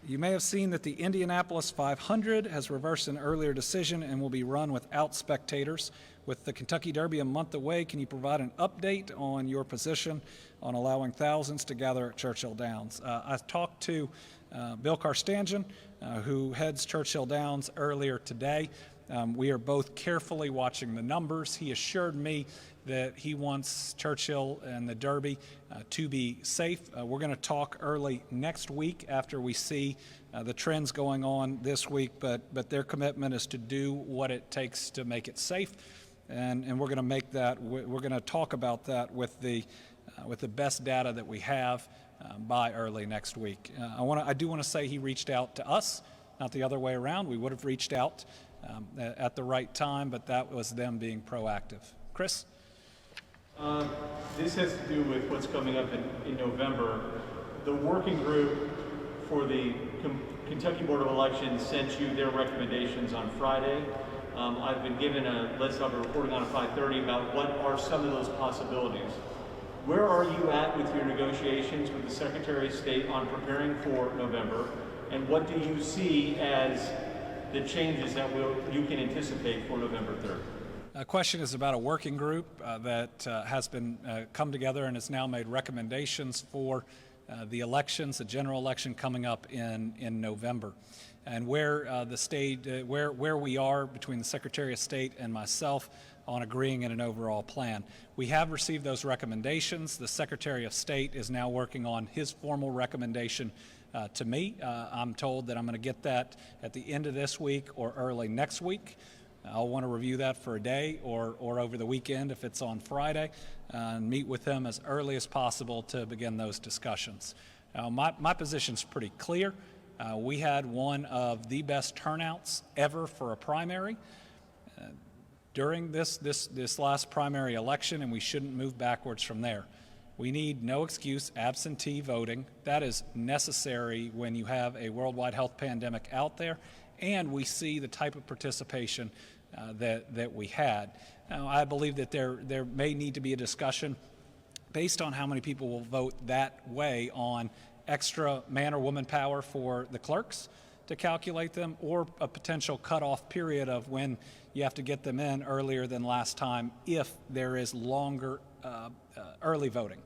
You may have seen that the Indianapolis 500 has reversed an earlier decision and will be run without spectators. With the Kentucky Derby a month away, can you provide an update on your position on allowing thousands to gather at Churchill Downs? I talked to Bill Carstangen, who heads Churchill Downs, earlier today. We are both carefully watching the numbers. He assured me that he wants Churchill and the Derby to be safe. We're going to talk early next week after we see the trends going on this week, but their commitment is to do what it takes to make it safe. And we're going to make that, we're going to talk about that with the with the best data that we have by early next week. I do want to say he reached out to us, not the other way around. We would have reached out at the right time, but that was them being proactive. Chris? This has to do with what's coming up in November. The working group for the Kentucky Board of Elections sent you their recommendations on Friday. I've been given a list I'll be reporting on at 5:30 about what are some of those possibilities. Where are you at with your negotiations with the Secretary of State on preparing for November? And what do you see as the changes that you can anticipate for November 3rd? The question is about a working group that has been come together and has now made recommendations for the elections, the general election coming up in November, and where the state, where we are between the Secretary of State and myself on agreeing in an overall plan. We have received those recommendations. The Secretary of State is now working on his formal recommendation to me. I'm told that I'm going to get that at the end of this week or early next week. I'll want to review that for a day or over the weekend if it's on Friday, and meet with him as early as possible to begin those discussions. My position's pretty clear. We had one of the best turnouts ever for a primary during this last primary election, and we shouldn't move backwards from there. We need no excuse absentee voting. That is necessary when you have a worldwide health pandemic out there, and we see the type of participation that we had. Now, I believe that there may need to be a discussion based on how many people will vote that way on extra man or woman power for the clerks to calculate them, or a potential cutoff period of when you have to get them in earlier than last time if there is longer early voting.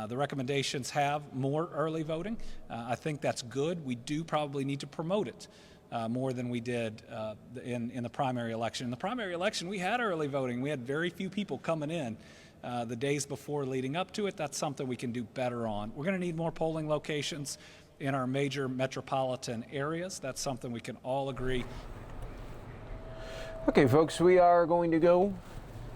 The recommendations have more early voting. I think that's good. We do probably need to promote it more than we did in the primary election. In the primary election, we had early voting. We had very few people coming in the days before leading up to it. That's something we can do better on. We're going to need more polling locations in our major metropolitan areas. That's something we can all agree. Okay, folks, we are going to go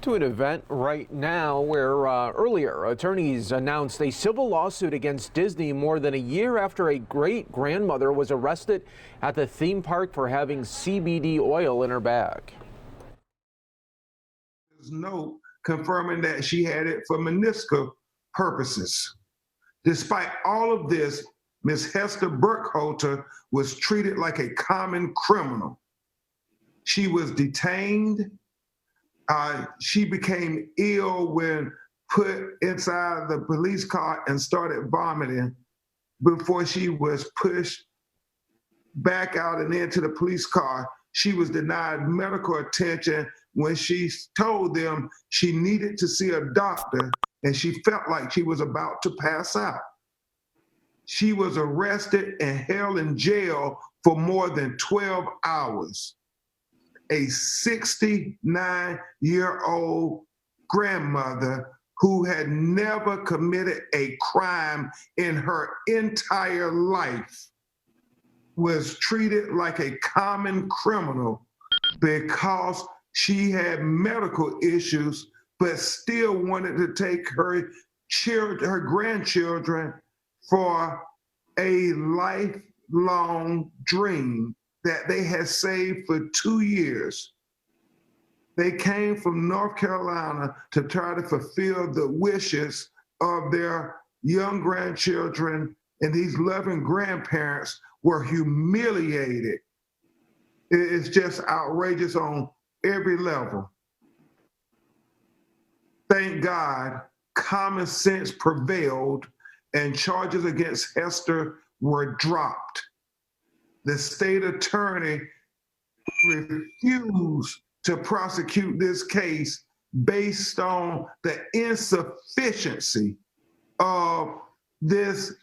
to an event right now where earlier attorneys announced a civil lawsuit against Disney more than a year after a great-grandmother was arrested at the theme park for having CBD oil in her bag. There's no confirming that she had it for medicinal purposes. Despite all of this, Ms. Hester Burkhalter was treated like a common criminal. She was detained. She became ill when put inside the police car and started vomiting before she was pushed back out and into the police car. She was denied medical attention when she told them she needed to see a doctor and she felt like she was about to pass out. She was arrested and held in jail for more than 12 hours. A 69-year-old grandmother who had never committed a crime in her entire life was treated like a common criminal because she had medical issues but still wanted to take her grandchildren for a lifelong dream that they had saved for 2 years. They came from North Carolina to try to fulfill the wishes of their young grandchildren, and these loving grandparents were humiliated. It's just outrageous on every level. Thank God, common sense prevailed and charges against Hester were dropped. The state attorney refused to prosecute this case based on the insufficiency of this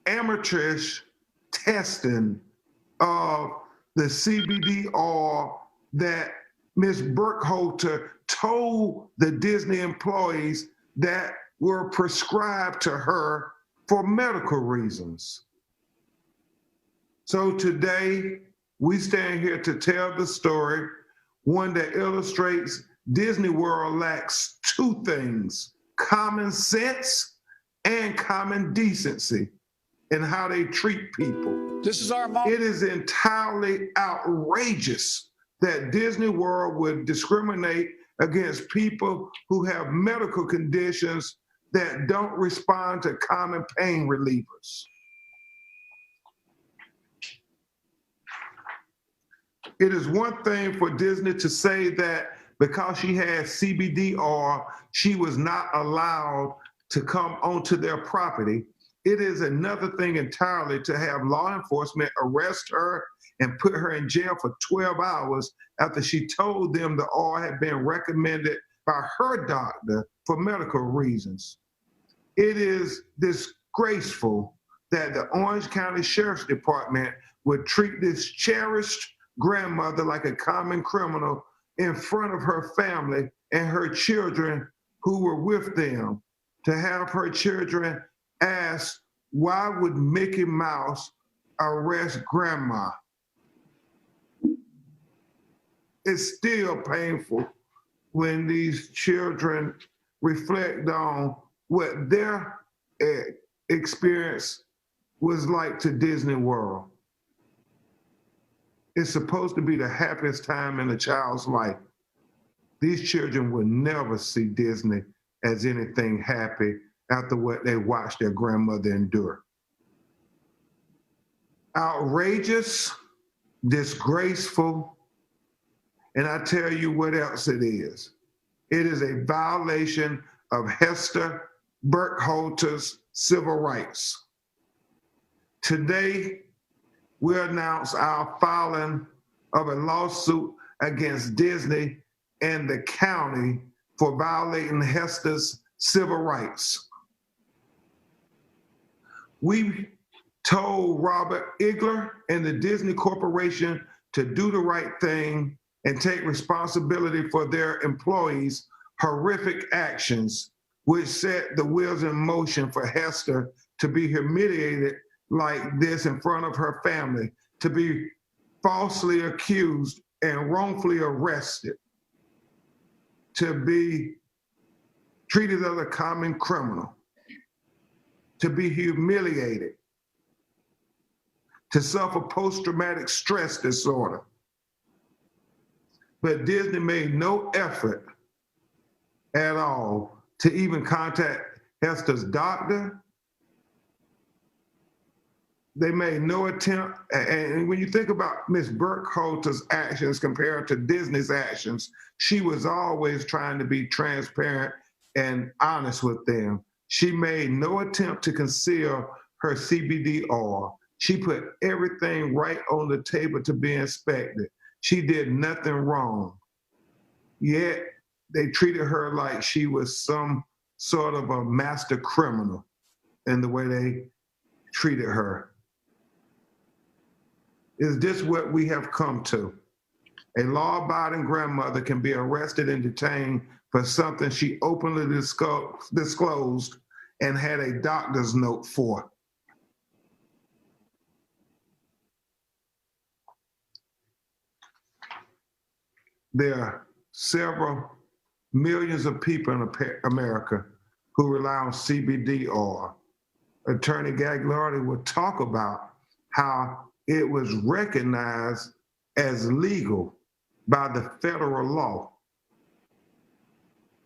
amateurish testing of the CBD oil that Ms. Burkhalter told the Disney employees that were prescribed to her for medical reasons. So today, we stand here to tell the story, one that illustrates Disney World lacks two things: common sense and common decency in how they treat people. This is our moment. It is entirely outrageous that Disney World would discriminate against people who have medical conditions that don't respond to common pain relievers. It is one thing for Disney to say that because she had CBD oil, she was not allowed to come onto their property. It is another thing entirely to have law enforcement arrest her and put her in jail for 12 hours after she told them the oil had been recommended by her doctor for medical reasons. It is disgraceful that the Orange County Sheriff's Department would treat this cherished grandmother like a common criminal in front of her family and her children who were with them. To have her children ask, why would Mickey Mouse arrest grandma? It's still painful when these children reflect on what their experience was like to Disney World. It's supposed to be the happiest time in a child's life. These children will never see Disney as anything happy after what they watched their grandmother endure. Outrageous, disgraceful, and I tell you what else it is. It is a violation of Hester Burkhalter's civil rights. Today, we announce our filing of a lawsuit against Disney and the county for violating Hester's civil rights. We told Robert Igler and the Disney Corporation to do the right thing and take responsibility for their employees' horrific actions, which set the wheels in motion for Hester to be humiliated like this in front of her family, to be falsely accused and wrongfully arrested, to be treated as a common criminal, to be humiliated, to suffer post-traumatic stress disorder. But Disney made no effort at all to even contact Hester's doctor. They made no attempt, and when you think about Ms. Burkhalter's actions compared to Disney's actions, she was always trying to be transparent and honest with them. She made no attempt to conceal her CBD oil. She put everything right on the table to be inspected. She did nothing wrong. Yet they treated her like she was some sort of a master criminal in the way they treated her. Is this what we have come to? A law-abiding grandmother can be arrested and detained for something she openly disclosed and had a doctor's note for. There are several millions of people in America who rely on CBD oil. Attorney Gagliardi will talk about how it was recognized as legal by the federal law.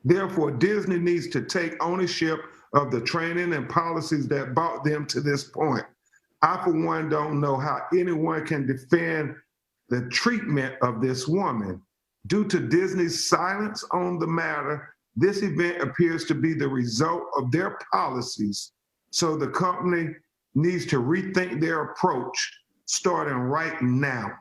Therefore, Disney needs to take ownership of the training and policies that brought them to this point. I, for one, don't know how anyone can defend the treatment of this woman. Due to Disney's silence on the matter, this event appears to be the result of their policies. So the company needs to rethink their approach starting right now.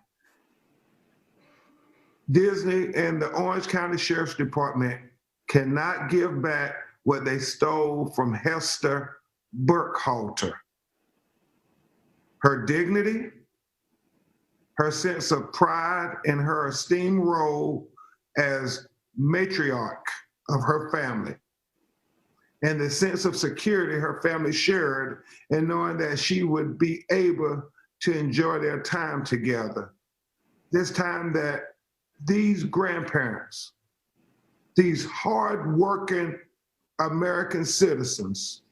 Disney and the Orange County Sheriff's Department cannot give back what they stole from Hester Burkhalter. Her dignity, her sense of pride in her esteemed role as matriarch of her family, and the sense of security her family shared in knowing that she would be able to enjoy their time together. This time that these grandparents, these hardworking American citizens.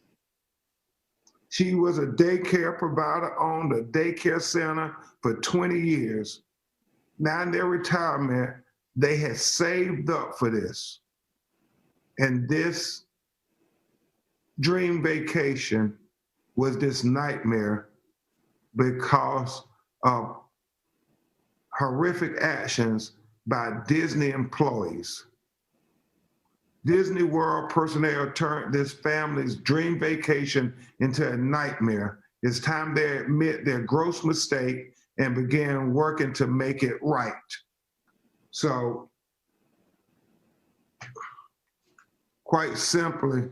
She was a daycare provider, owned a daycare center for 20 years. Now in their retirement, they had saved up for this. And this dream vacation was this nightmare because of horrific actions by Disney employees. Disney World personnel turned this family's dream vacation into a nightmare. It's time they admit their gross mistake and began working to make it right. So, quite simply,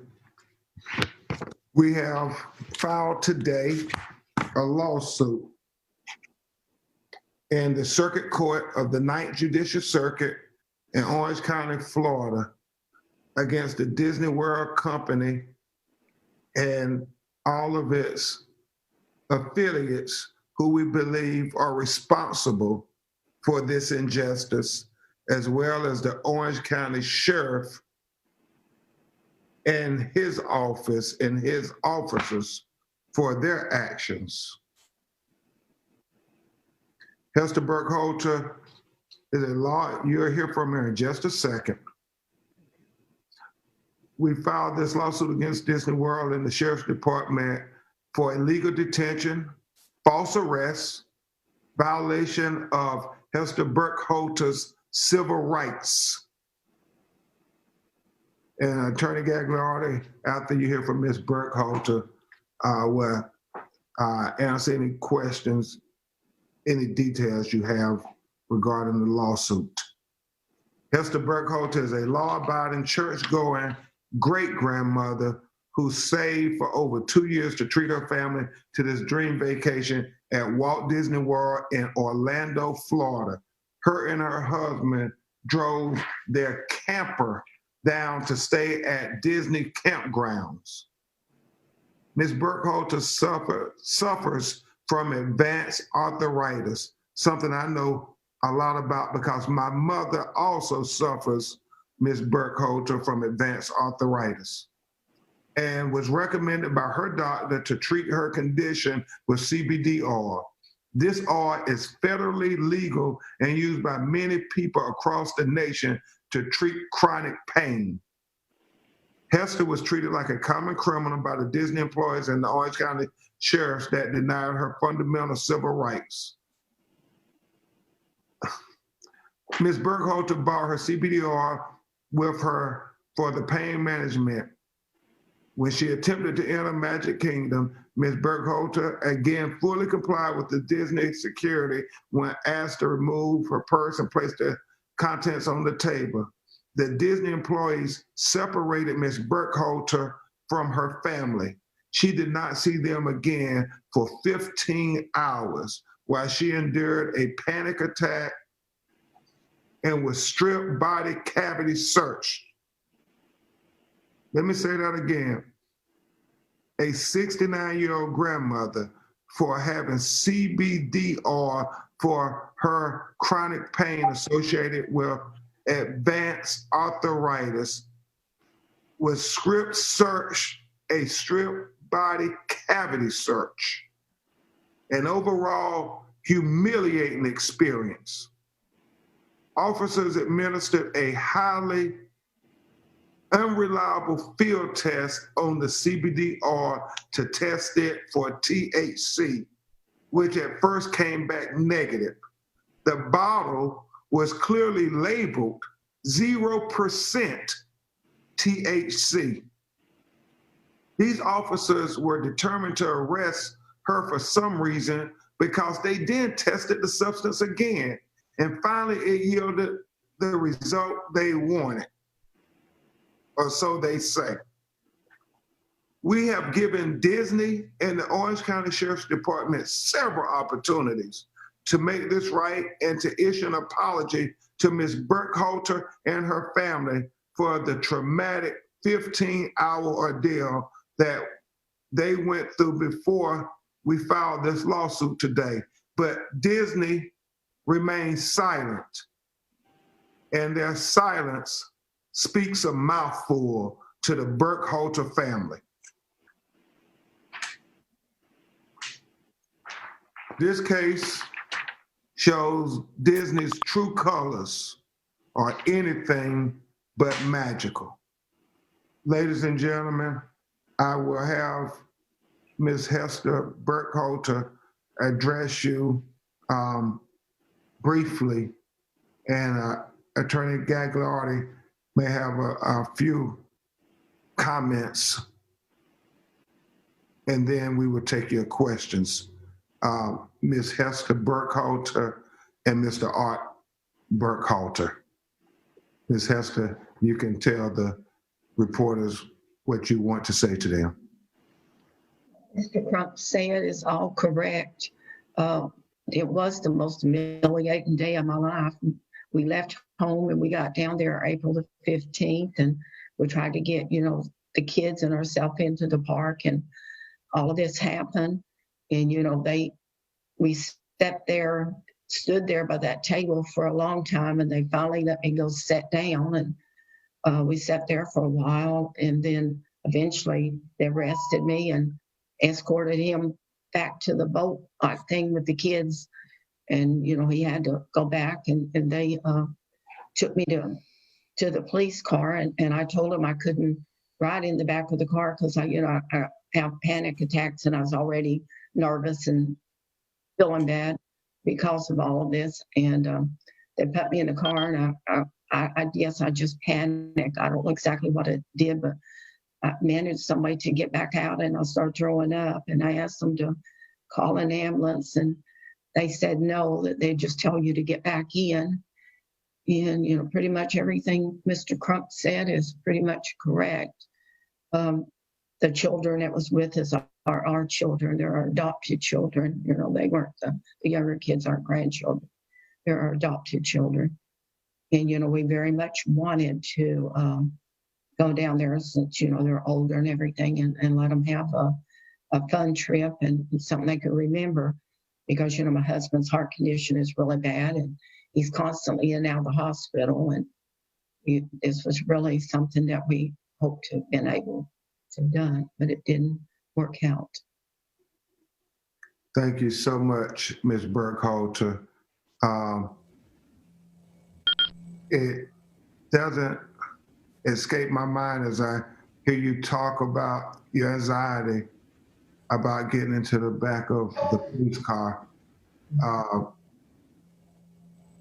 we have filed today a lawsuit in the Circuit Court of the Ninth Judicial Circuit in Orange County, Florida, against the Disney World Company and all of its affiliates who we believe are responsible for this injustice, as well as the Orange County Sheriff and his office and his officers for their actions. Hester Burkhalter is a law, you'll hear from her in just a second. We filed this lawsuit against Disney World and the Sheriff's Department for illegal detention, false arrest, violation of Hester Burkhalter's civil rights. And Attorney Gagliardi, after you hear from Ms. Burkhalter, will answer any questions, any details you have regarding the lawsuit. Hester Burkhalter is a law-abiding, church-going great-grandmother who saved for over 2 years to treat her family to this dream vacation at Walt Disney World in Orlando, Florida. Her and her husband drove their camper down to stay at Disney campgrounds. Ms. Burkhalter suffers from advanced arthritis, something I know a lot about because my mother also suffers, Ms. Burkhalter, from advanced arthritis, and was recommended by her doctor to treat her condition with CBD oil. This oil is federally legal and used by many people across the nation to treat chronic pain. Hester was treated like a common criminal by the Disney employees and the Orange County sheriffs that denied her fundamental civil rights. Ms. Burkhalter bought her CBD oil with her for the pain management. When she attempted to enter Magic Kingdom, Ms. Burkhalter again fully complied with the Disney security when asked to remove her purse and place the contents on the table. The Disney employees separated Ms. Burkhalter from her family. She did not see them again for 15 hours while she endured a panic attack and was stripped body cavity searched. Let me say that again. A 69-year-old grandmother for having CBD oil for her chronic pain associated with advanced arthritis was strip search, a strip body cavity search, an overall humiliating experience. Officers administered a highly unreliable field test on the CBD oil to test it for THC, which at first came back negative. The bottle was clearly labeled 0% THC. These officers were determined to arrest her for some reason because they then tested the substance again, and finally it yielded the result they wanted, or so they say. We have given Disney and the Orange County Sheriff's Department several opportunities to make this right and to issue an apology to Ms. Burkhalter and her family for the traumatic 15-hour ordeal that they went through before we filed this lawsuit today. But Disney remains silent, and their silence speaks a mouthful to the Burkhalter family. This case shows Disney's true colors are anything but magical. Ladies and gentlemen, I will have Ms. Hester Burkhalter address you briefly, and Attorney Gagliardi may have a few comments, and then we will take your questions. Ms. Hester Burkhalter and Mr. Art Burkhalter. Ms. Hester, you can tell the reporters what you want to say to them. Mr. Crump said is all correct. It was the most humiliating day of my life. We left home and we got down there April the 15th, and we tried to get, the kids and ourselves into the park, and all of this happened. And, we stood there by that table for a long time, and they finally let me go sit down, and we sat there for a while, and then eventually they arrested me and escorted him back to the boat thing with the kids. And, he had to go back, and they took me to the police car, and I told him I couldn't ride in the back of the car because I have panic attacks, and I was already nervous and feeling bad because of all of this. And they put me in the car, and I guess I just panicked. I don't know exactly what I did, but I managed some way to get back out, and I started throwing up, and I asked them to call an ambulance, and they said no, that they just tell you to get back in. And, pretty much everything Mr. Crump said is pretty much correct. The children that was with us are our children. They're our adopted children. They weren't the younger kids, aren't grandchildren. They're our adopted children. And, we very much wanted to go down there since, they're older and everything, and let them have a fun trip and something they could remember. Because, my husband's heart condition is really bad, and he's constantly in and out of the hospital. And this was really something that we hoped to have been able to have done, but it didn't work out. Thank you so much, Ms. Burkhalter. It doesn't escape my mind as I hear you talk about your anxiety about getting into the back of the police car.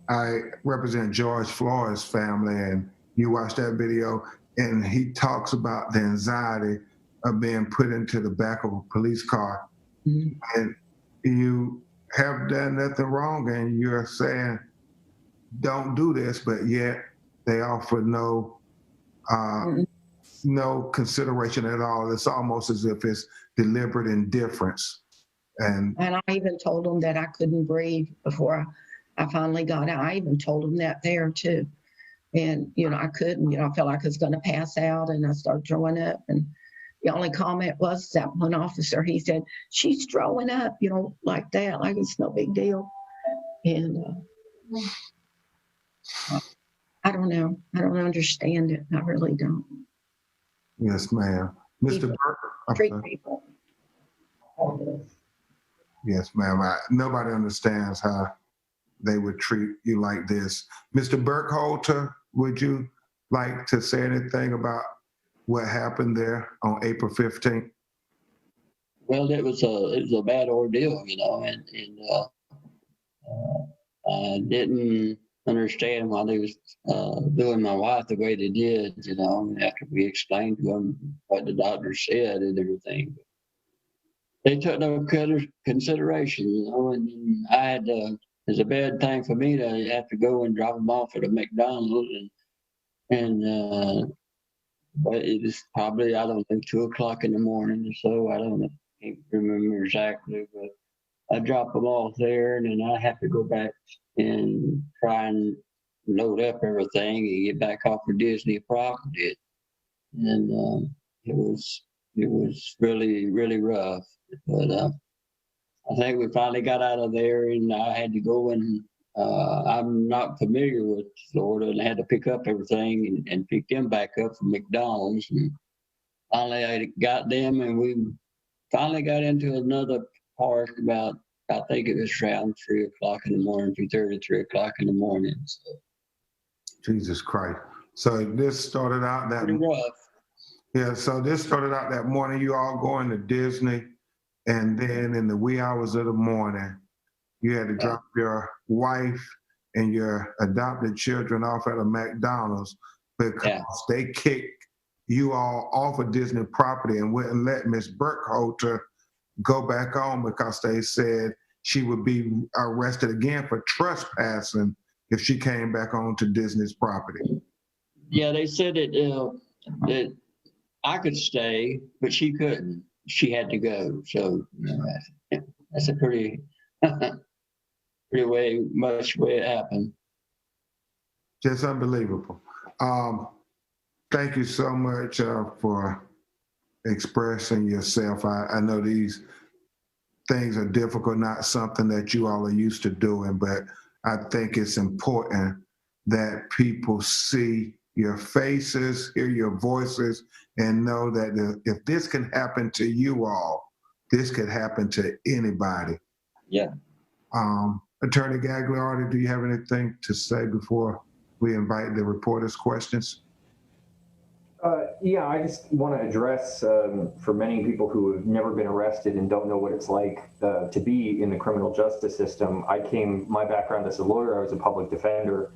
I represent George Floyd's family, and you watch that video, and he talks about the anxiety of being put into the back of a police car. Mm-hmm. And you have done nothing wrong, and you're saying, don't do this, but yet they offer no consideration at all. It's almost as if it's deliberate indifference. And I even told them that I couldn't breathe before I finally got out. I even told them that there too. And, I couldn't, I felt like I was going to pass out, and I started throwing up. And the only comment was that one officer, he said, she's throwing up, like that, like it's no big deal. And I don't know. I don't understand it. I really don't. Yes, ma'am. Mr. Burke. Treat people. Yes, ma'am. Nobody understands how they would treat you like this. Mr. Burkhalter, would you like to say anything about what happened there on April 15th? Well, it was a bad ordeal, and I didn't understand why they was doing my wife the way they did, after we explained to them what the doctor said and everything. They took no consideration, and I had to, it's a bad thing for me to have to go and drop them off at a McDonald's, but it is probably, I don't know, 2:00 in the morning or so. I don't know, can't remember exactly, but I dropped them off there, and then I have to go back and try and load up everything and get back off of Disney property. And it was really, really rough. But I think we finally got out of there, and I had to go and I'm not familiar with Florida, and I had to pick up everything and pick them back up from McDonald's. And finally I got them, and we finally got into another park about, I think it was around 3 o'clock in the morning, 2:30, 3 o'clock in the morning. So Jesus Christ. So this started out that pretty rough. Yeah, so this started out that morning, you all going to Disney, and then in the wee hours of the morning, you had to drop your wife and your adopted children off at a McDonald's because they kicked you all off of Disney property and wouldn't let Miss Burkholter go back on because they said she would be arrested again for trespassing if she came back onto Disney's property. Yeah, they said that I could stay, but she couldn't. She had to go. So that's a pretty much way it happened. Just unbelievable. Thank you so much for expressing yourself. I know these things are difficult, not something that you all are used to doing, but I think it's important that people see your faces, hear your voices, and know that if this can happen to you all, this could happen to anybody. Yeah. Attorney Gagliardi, do you have anything to say before we invite the reporters' questions? Yeah, I just want to address for many people who have never been arrested and don't know what it's like to be in the criminal justice system. My background as a lawyer, I was a public defender.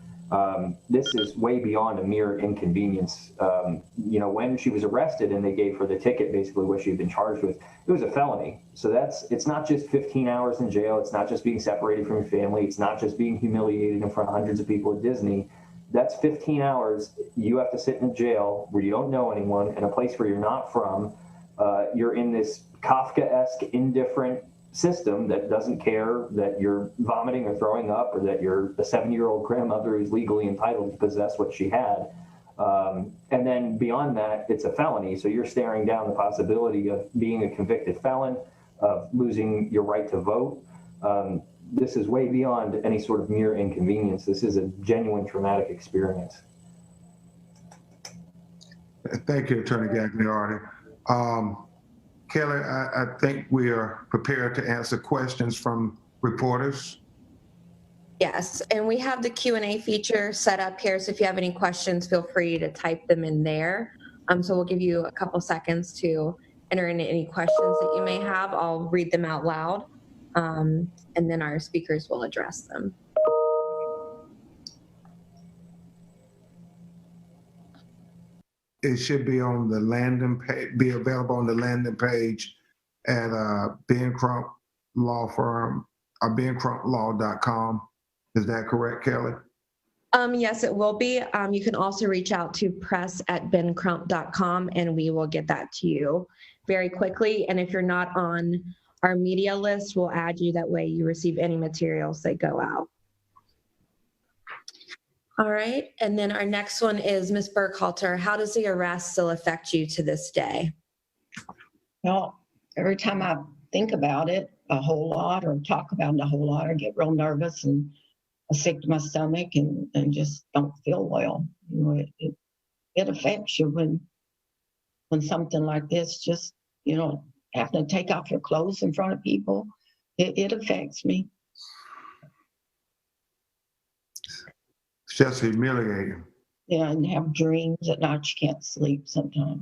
This is way beyond a mere inconvenience. When she was arrested and they gave her the ticket, basically what she had been charged with, it was a felony. So it's not just 15 hours in jail. It's not just being separated from your family. It's not just being humiliated in front of hundreds of people at Disney. That's 15 hours you have to sit in jail where you don't know anyone, in a place where you're not from. You're in this Kafka-esque indifferent system that doesn't care that you're vomiting or throwing up, or that you're a 7-year-old grandmother who's legally entitled to possess what she had. And then beyond that, it's a felony. So you're staring down the possibility of being a convicted felon, of losing your right to vote. This is way beyond any sort of mere inconvenience. This is a genuine traumatic experience. Thank you, Attorney Gagliardi. Kelly, I think we are prepared to answer questions from reporters. Yes, and we have the Q&A feature set up here, so if you have any questions, feel free to type them in there. So we'll give you a couple seconds to enter in any questions that you may have. I'll read them out loud, and then our speakers will address them. It should be on the landing page, be available on the landing page at Ben Crump Law Firm, bencrumplaw.com. Is that correct, Kelly? Yes, it will be. You can also reach out to press@bencrump.com, and we will get that to you very quickly. And if you're not on our media list, we'll add you. That way you receive any materials that go out. All right, and then our next one is Ms. Burkhalter. How does the arrest still affect you to this day? Well, every time I think about it a whole lot or talk about it a whole lot, I get real nervous and sick to my stomach and just don't feel well. It affects you when something like this, just, having to take off your clothes in front of people, it affects me. It's just humiliating. Yeah, and have dreams at night, you can't sleep sometimes.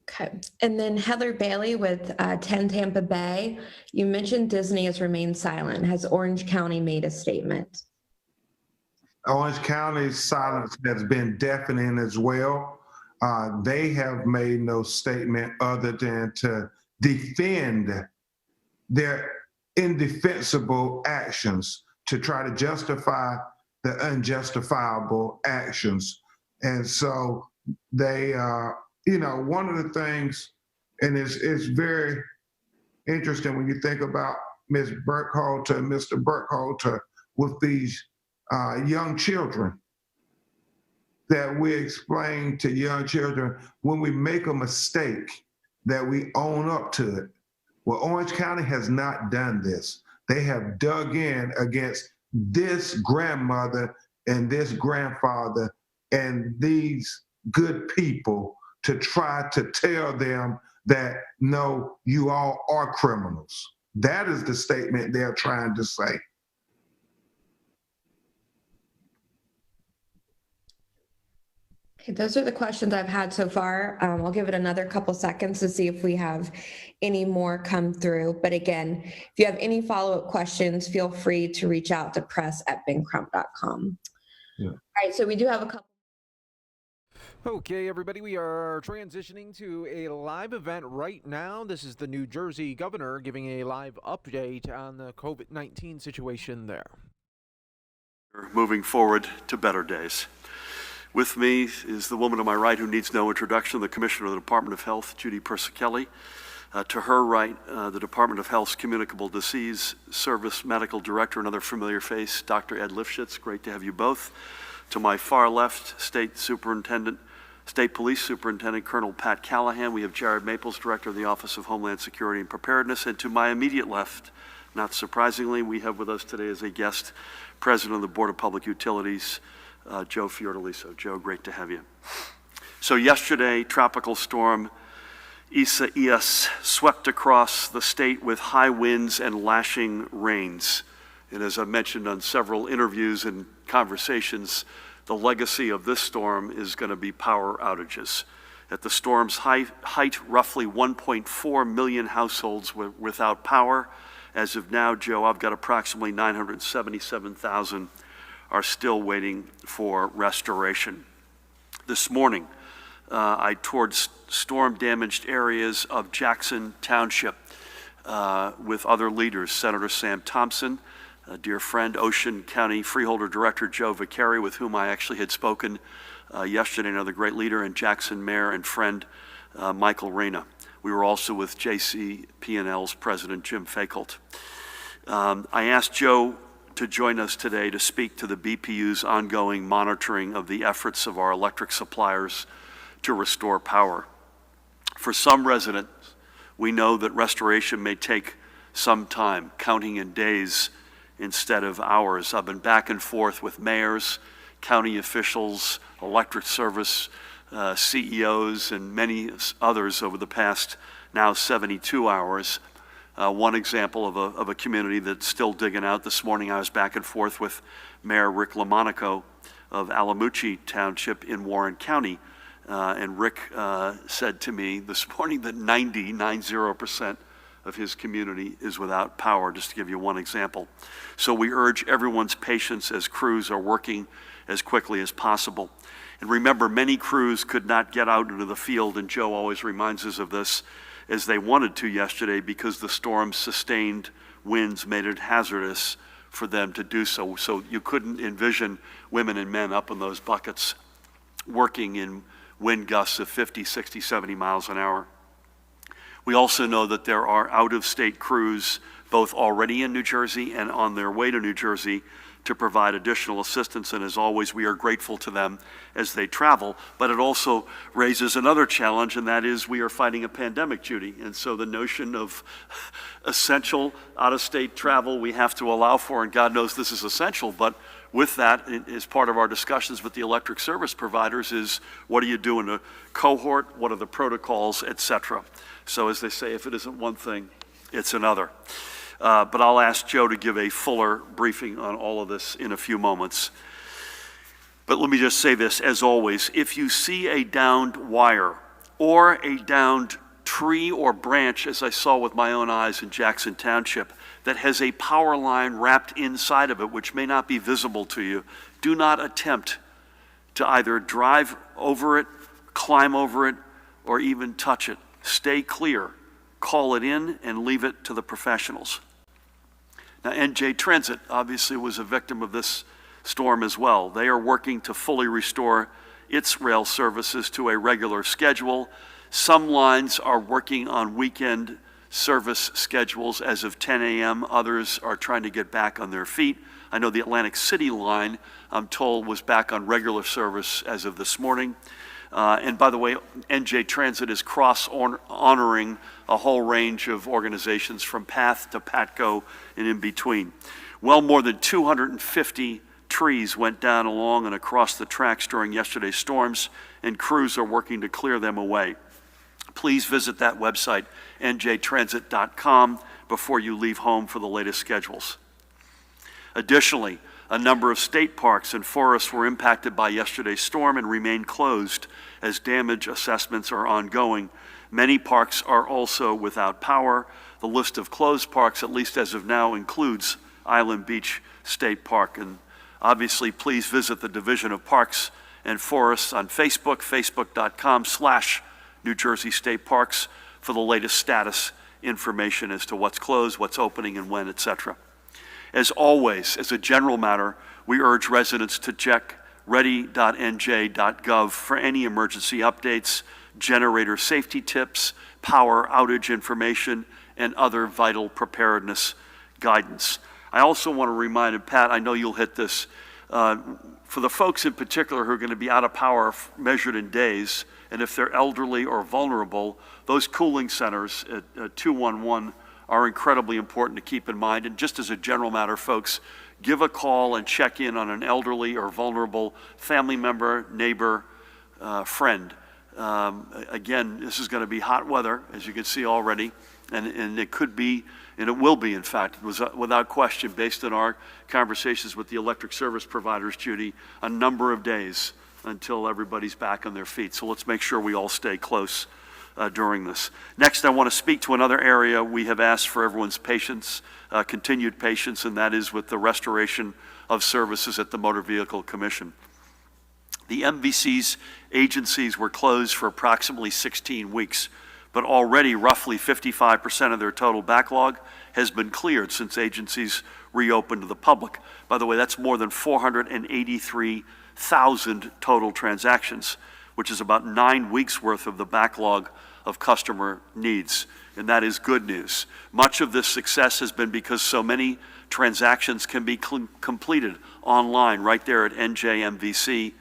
Okay, and then Heather Bailey with 10 Tampa Bay. You mentioned Disney has remained silent. Has Orange County made a statement? Orange County's silence has been deafening as well. They have made no statement other than to defend their indefensible actions, to try to justify the unjustifiable actions. And so they, one of the things, and it's very interesting when you think about Ms. Burkhalter and Mr. Burkhalter with these young children, that we explain to young children, when we make a mistake, that we own up to it. Well, Orange County has not done this. They have dug in against this grandmother and this grandfather and these good people to try to tell them that, no, you all are criminals. That is the statement they're trying to say. Okay, those are the questions I've had so far. I'll give it another couple seconds to see if we have any more come through. But again, if you have any follow-up questions, feel free to reach out to press@bencrump.com. Yeah. All right, so we do have a couple. Okay, everybody, we are transitioning to a live event right now. This is the New Jersey governor giving a live update on the COVID-19 situation there. Moving forward to better days. With me is the woman to my right who needs no introduction, the Commissioner of the Department of Health, Judy Persicelli. To her right, the Department of Health's Communicable Disease Service Medical Director, another familiar face, Dr. Ed Lifshitz. Great to have you both. To my far left, State Police Superintendent Colonel Pat Callahan. We have Jared Maples, Director of the Office of Homeland Security and Preparedness. And to my immediate left, not surprisingly, we have with us today as a guest, President of the Board of Public Utilities, Joe Fiordaliso. Joe, great to have you. So yesterday, Tropical Storm Isaias swept across the state with high winds and lashing rains. And as I mentioned on several interviews and conversations, the legacy of this storm is going to be power outages. At the storm's height, roughly 1.4 million households were without power. As of now, Joe, I've got approximately 977,000 are still waiting for restoration. This morning, I toured storm-damaged areas of Jackson Township with other leaders, Senator Sam Thompson, a dear friend, Ocean County Freeholder Director Joe Vicari, with whom I actually had spoken yesterday, another great leader, and Jackson Mayor and friend Michael Reyna. We were also with JCP&L's President Jim Fakolt. I asked Joe to join us today to speak to the BPU's ongoing monitoring of the efforts of our electric suppliers to restore power. For some residents, we know that restoration may take some time, counting in days instead of hours. I've been back and forth with mayors, county officials, electric service CEOs, and many others over the past now 72 hours. One example of a community that's still digging out. This morning I was back and forth with Mayor Rick Lamonaco of Alamucci Township in Warren County. And Rick said to me this morning that 90% of his community is without power, just to give you one example. So we urge everyone's patience as crews are working as quickly as possible. And remember, many crews could not get out into the field, and Joe always reminds us of this, as they wanted to yesterday because the storm's sustained winds made it hazardous for them to do so. So you couldn't envision women and men up in those buckets working in wind gusts of 50, 60, 70 miles an hour. We also know that there are out-of-state crews both already in New Jersey and on their way to New Jersey to provide additional assistance, and as always, we are grateful to them as they travel. But it also raises another challenge, and that is we are fighting a pandemic, Judy, and so the notion of essential out-of-state travel we have to allow for, and God knows this is essential, but with that, as part of our discussions with the electric service providers, is what do you do in a cohort, what are the protocols, et cetera. So as they say, if it isn't one thing, it's another. But I'll ask Joe to give a fuller briefing on all of this in a few moments. But let me just say this, as always, if you see a downed wire or a downed tree or branch, as I saw with my own eyes in Jackson Township, that has a power line wrapped inside of it, which may not be visible to you, do not attempt to either drive over it, climb over it, or even touch it. Stay clear. Call it in and leave it to the professionals. Now, NJ Transit obviously was a victim of this storm as well. They are working to fully restore its rail services to a regular schedule. Some lines are working on weekend service schedules as of 10 a.m. Others are trying to get back on their feet. I know the Atlantic City line, I'm told, was back on regular service as of this morning. And by the way, NJ Transit is cross-honoring a whole range of organizations from PATH to PATCO and in between. Well more than 250 trees went down along and across the tracks during yesterday's storms, and crews are working to clear them away. Please visit that website, njtransit.com, before you leave home for the latest schedules. Additionally, a number of state parks and forests were impacted by yesterday's storm and remain closed as damage assessments are ongoing. Many parks are also without power. The list of closed parks, at least as of now, includes Island Beach State Park. And obviously, please visit the Division of Parks and Forests on Facebook, facebook.com/New Jersey State Parks, for the latest status information as to what's closed, what's opening, and when, etc. As always, as a general matter, we urge residents to check ready.nj.gov for any emergency updates, generator safety tips, power outage information, and other vital preparedness guidance. I also want to remind, and Pat, I know you'll hit this, for the folks in particular who are going to be out of power measured in days, and if they're elderly or vulnerable, those cooling centers at 211 are incredibly important to keep in mind. And just as a general matter, folks, give a call and check in on an elderly or vulnerable family member, neighbor, friend. Again, this is going to be hot weather, as you can see already, and it could be, and it will be, in fact, without question, based on our conversations with the electric service providers, Judy, a number of days until everybody's back on their feet. So let's make sure we all stay close during this. Next, I want to speak to another area we have asked for everyone's patience, continued patience, and that is with the restoration of services at the Motor Vehicle Commission. The MVC's agencies were closed for approximately 16 weeks, but already roughly 55% of their total backlog has been cleared since agencies reopened to the public. By the way, that's more than 483,000 total transactions, which is about 9 weeks worth of the backlog of customer needs, and that is good news. Much of this success has been because so many transactions can be completed online right there at njmvc.gov.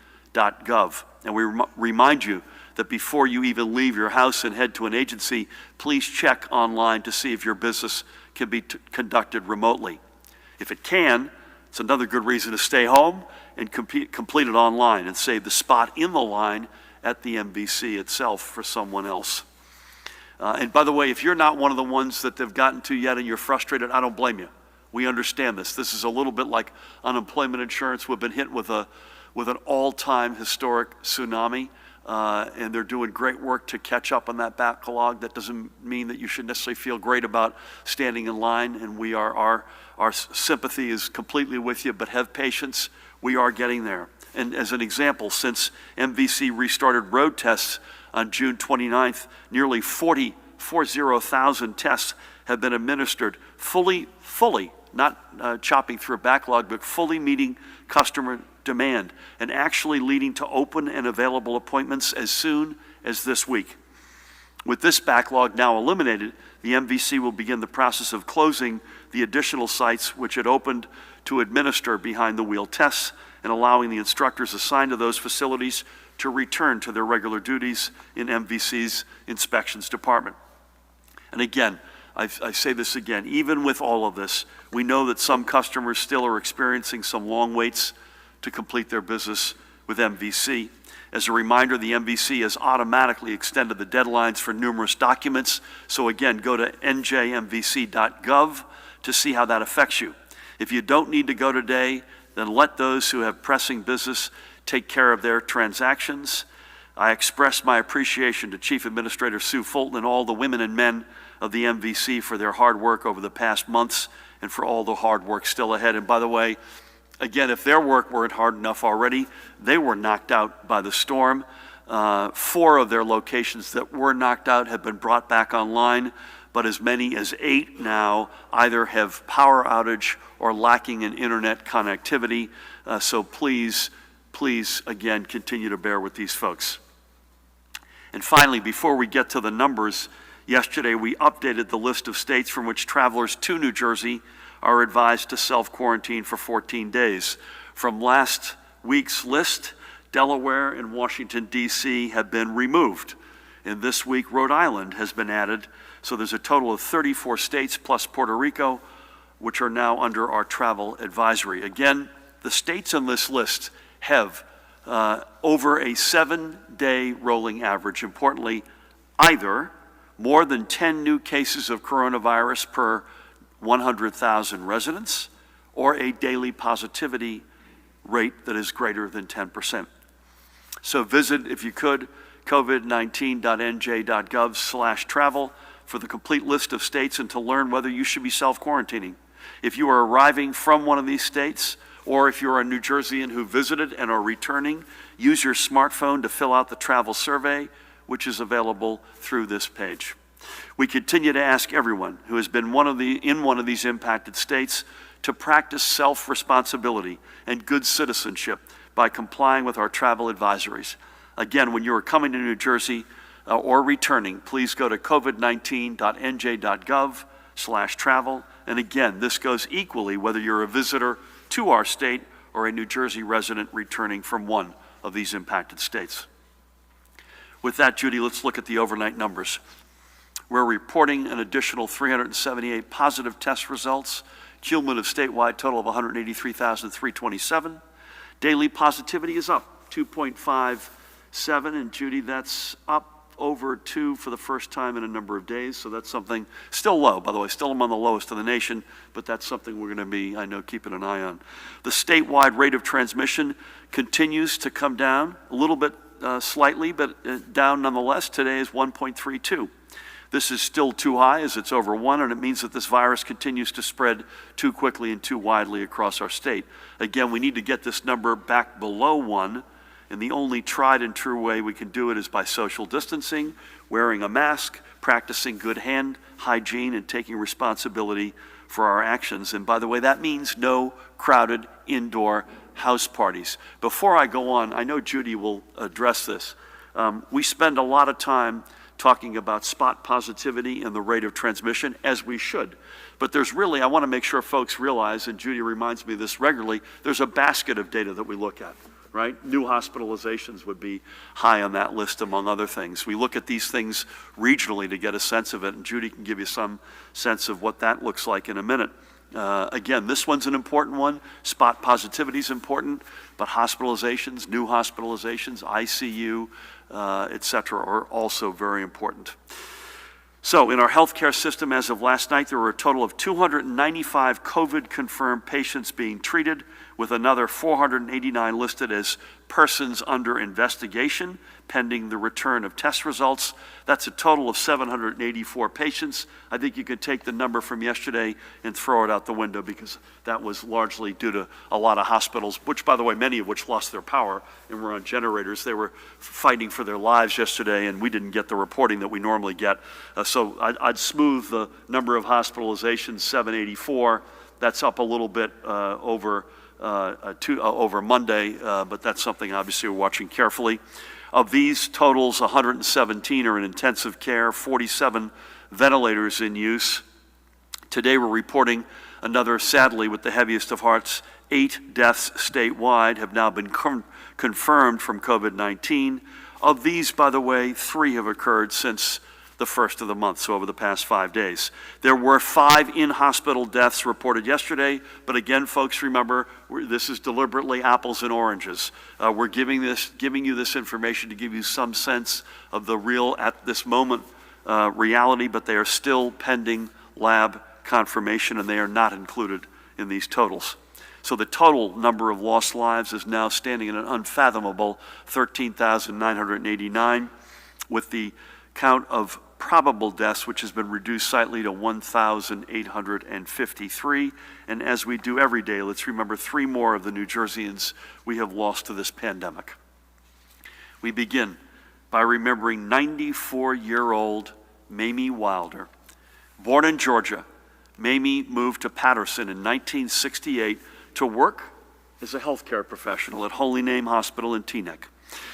And we remind you that before you even leave your house and head to an agency, please check online to see if your business can be conducted remotely. If it can, it's another good reason to stay home and complete it online and save the spot in the line at the MVC itself for someone else. And by the way, if you're not one of the ones that they've gotten to yet and you're frustrated, I don't blame you. We understand this. This is a little bit like unemployment insurance. We've been hit with an all-time historic tsunami, and they're doing great work to catch up on that backlog. That doesn't mean that you should necessarily feel great about standing in line, and our sympathy is completely with you, but have patience. We are getting there. And as an example, since MVC restarted road tests on June 29th, nearly 40,000 tests have been administered, fully, not chopping through a backlog, but fully meeting customer demand and actually leading to open and available appointments as soon as this week. With this backlog now eliminated, the MVC will begin the process of closing the additional sites which it opened to administer behind-the-wheel tests and allowing the instructors assigned to those facilities to return to their regular duties in MVC's inspections department. And again, I say this again, even with all of this, we know that some customers still are experiencing some long waits to complete their business with MVC. As a reminder, the MVC has automatically extended the deadlines for numerous documents. So again, go to njmvc.gov to see how that affects you. If you don't need to go today, then let those who have pressing business take care of their transactions. I express my appreciation to Chief Administrator Sue Fulton and all the women and men of the MVC for their hard work over the past months and for all the hard work still ahead. And by the way, again, if their work weren't hard enough already, they were knocked out by the storm. 4 of their locations that were knocked out have been brought back online, but as many as 8 now either have power outage or lacking in internet connectivity. So please, again, continue to bear with these folks. And finally, before we get to the numbers, yesterday we updated the list of states from which travelers to New Jersey are advised to self-quarantine for 14 days. From last week's list, Delaware and Washington, D.C. have been removed. And this week, Rhode Island has been added. So there's a total of 34 states plus Puerto Rico, which are now under our travel advisory. Again, The states on this list have over a 7-day rolling average, importantly, either more than 10 new cases of coronavirus per 100,000 residents, or a daily positivity rate that is greater than 10%. So visit, if you could, covid19.nj.gov/travel for the complete list of states and to learn whether you should be self-quarantining. If you are arriving from one of these states, or if you're a New Jerseyan who visited and are returning, use your smartphone to fill out the travel survey, which is available through this page. We continue to ask everyone who has been in one of these impacted states to practice self-responsibility and good citizenship by complying with our travel advisories. Again, when you are coming to New Jersey or returning, please go to covid19.nj.gov/travel. And again, this goes equally whether you're a visitor to our state or a New Jersey resident returning from one of these impacted states. With that, Judy, let's look at the overnight numbers. We're reporting an additional 378 positive test results, cumulative statewide total of 183,327. Daily positivity is up 2.57, and Judy, that's up over 2 for the first time in a number of days, so that's something, still low, by the way, still among the lowest in the nation, but that's something we're going to be, I know, keeping an eye on. The statewide rate of transmission continues to come down a little bit slightly, but down nonetheless. Today is 1.32. This is still too high as it's over 1, and it means that this virus continues to spread too quickly and too widely across our state. Again, we need to get this number back below 1, and the only tried and true way we can do it is by social distancing, wearing a mask, practicing good hand hygiene, and taking responsibility for our actions. And by the way, that means no crowded indoor house parties. Before I go on, I know Judy will address this. We spend a lot of time talking about spot positivity and the rate of transmission, as we should. But there's really, I want to make sure folks realize, and Judy reminds me of this regularly, there's a basket of data that we look at, right? New hospitalizations would be high on that list, among other things. We look at these things regionally to get a sense of it, and Judy can give you some sense of what that looks like in a minute. Again, this one's an important one. Spot positivity is important, but hospitalizations, new hospitalizations, ICU, et cetera, are also very important. So in our healthcare system, as of last night, there were a total of 295 COVID-confirmed patients being treated, with another 489 listed as persons under investigation, pending the return of test results. That's a total of 784 patients. I think you could take the number from yesterday and throw it out the window, because that was largely due to a lot of hospitals, which, by the way, many of which lost their power and were on generators. They were fighting for their lives yesterday, and we didn't get the reporting that we normally get. So I'd smooth the number of hospitalizations, 784. That's up a little bit over Monday, but that's something obviously we're watching carefully. Of these totals, 117 are in intensive care, 47 ventilators in use. Today we're reporting another, sadly, with the heaviest of hearts, 8 deaths statewide have now been confirmed from COVID-19. Of these, by the way, 3 have occurred since the first of the month, so over the past 5 days. There were 5 in-hospital deaths reported yesterday, but again, folks, remember, this is deliberately apples and oranges. We're giving you this information to give you some sense of the real, at this moment, reality, but they are still pending lab confirmation, and they are not included in these totals. So the total number of lost lives is now standing at an unfathomable 13,989, with the count of probable deaths, which has been reduced slightly to 1,853. And as we do every day, let's remember 3 more of the New Jerseyans we have lost to this pandemic. We begin by remembering 94-year-old Mamie Wilder. Born in Georgia, Mamie moved to Patterson in 1968 to work as a healthcare professional at Holy Name Hospital in Teaneck.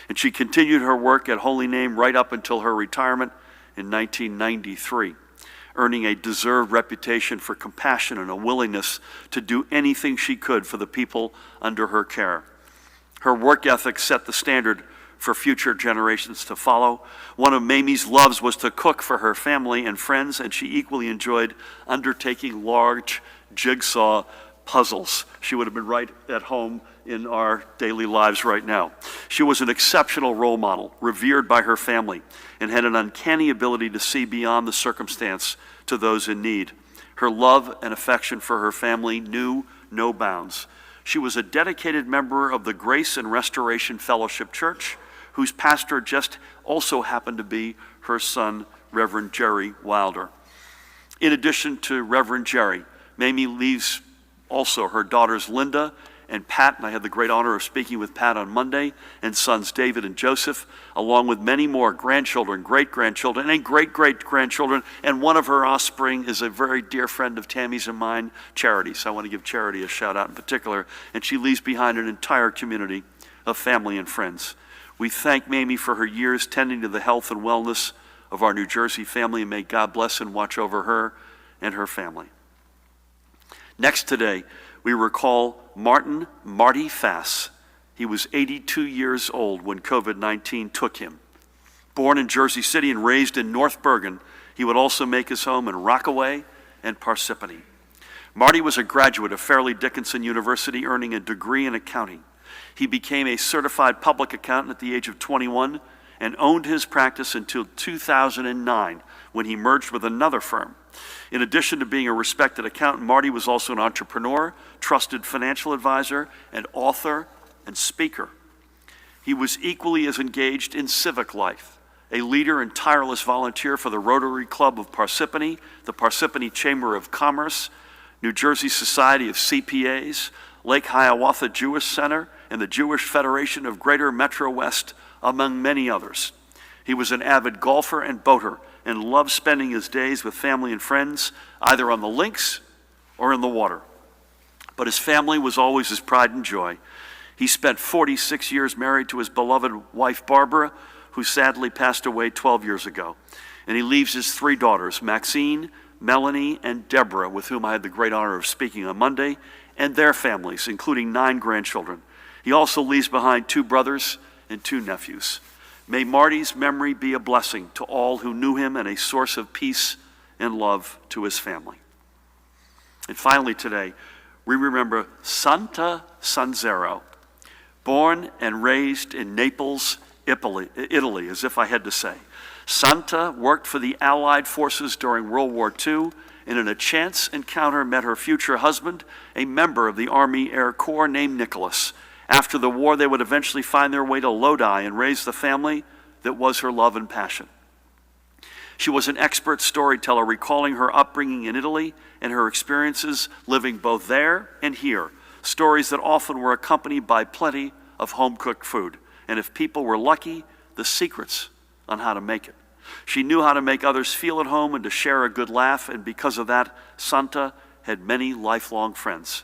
And she continued her work at Holy Name right up until her retirement in 1993, earning a deserved reputation for compassion and a willingness to do anything she could for the people under her care. Her work ethic set the standard for future generations to follow. One of Mamie's loves was to cook for her family and friends, and she equally enjoyed undertaking large jigsaw puzzles. She would have been right at home in our daily lives right now. She was an exceptional role model, revered by her family, and had an uncanny ability to see beyond the circumstance to those in need. Her love and affection for her family knew no bounds. She was a dedicated member of the Grace and Restoration Fellowship Church, whose pastor just also happened to be her son, Reverend Jerry Wilder. In addition to Reverend Jerry, Mamie leaves also her daughters Linda and Pat, and I had the great honor of speaking with Pat on Monday, and sons David and Joseph, along with many more grandchildren, great-grandchildren, and great-great-grandchildren, and one of her offspring is a very dear friend of Tammy's and mine, Charity. So I want to give Charity a shout-out in particular, and she leaves behind an entire community of family and friends. We thank Mamie for her years tending to the health and wellness of our New Jersey family, and may God bless and watch over her and her family. Next today, we recall Marty Fass. He was 82 years old when COVID-19 took him. Born in Jersey City and raised in North Bergen, he would also make his home in Rockaway and Parsippany. Marty was a graduate of Fairleigh Dickinson University, earning a degree in accounting. He became a certified public accountant at the age of 21 and owned his practice until 2009, when he merged with another firm. In addition to being a respected accountant, Marty was also an entrepreneur, trusted financial advisor, and author and speaker. He was equally as engaged in civic life, a leader and tireless volunteer for the Rotary Club of Parsippany, the Parsippany Chamber of Commerce, New Jersey Society of CPAs, Lake Hiawatha Jewish Center, and the Jewish Federation of Greater Metro West, among many others. He was an avid golfer and boater and loved spending his days with family and friends, either on the links or in the water. But his family was always his pride and joy. He spent 46 years married to his beloved wife, Barbara, who sadly passed away 12 years ago. And he leaves his 3 daughters, Maxine, Melanie, and Deborah, with whom I had the great honor of speaking on Monday, and their families, including 9 grandchildren. He also leaves behind 2 brothers and 2 nephews. May Marty's memory be a blessing to all who knew him and a source of peace and love to his family. And finally today, we remember Santa Sanzero, born and raised in Naples, Italy, as if I had to say. Santa worked for the Allied forces during World War II, and in a chance encounter met her future husband, a member of the Army Air Corps named Nicholas. After the war, they would eventually find their way to Lodi and raise the family that was her love and passion. She was an expert storyteller, recalling her upbringing in Italy and her experiences living both there and here, stories that often were accompanied by plenty of home-cooked food, and if people were lucky, the secrets on how to make it. She knew how to make others feel at home and to share a good laugh, and because of that, Santa had many lifelong friends.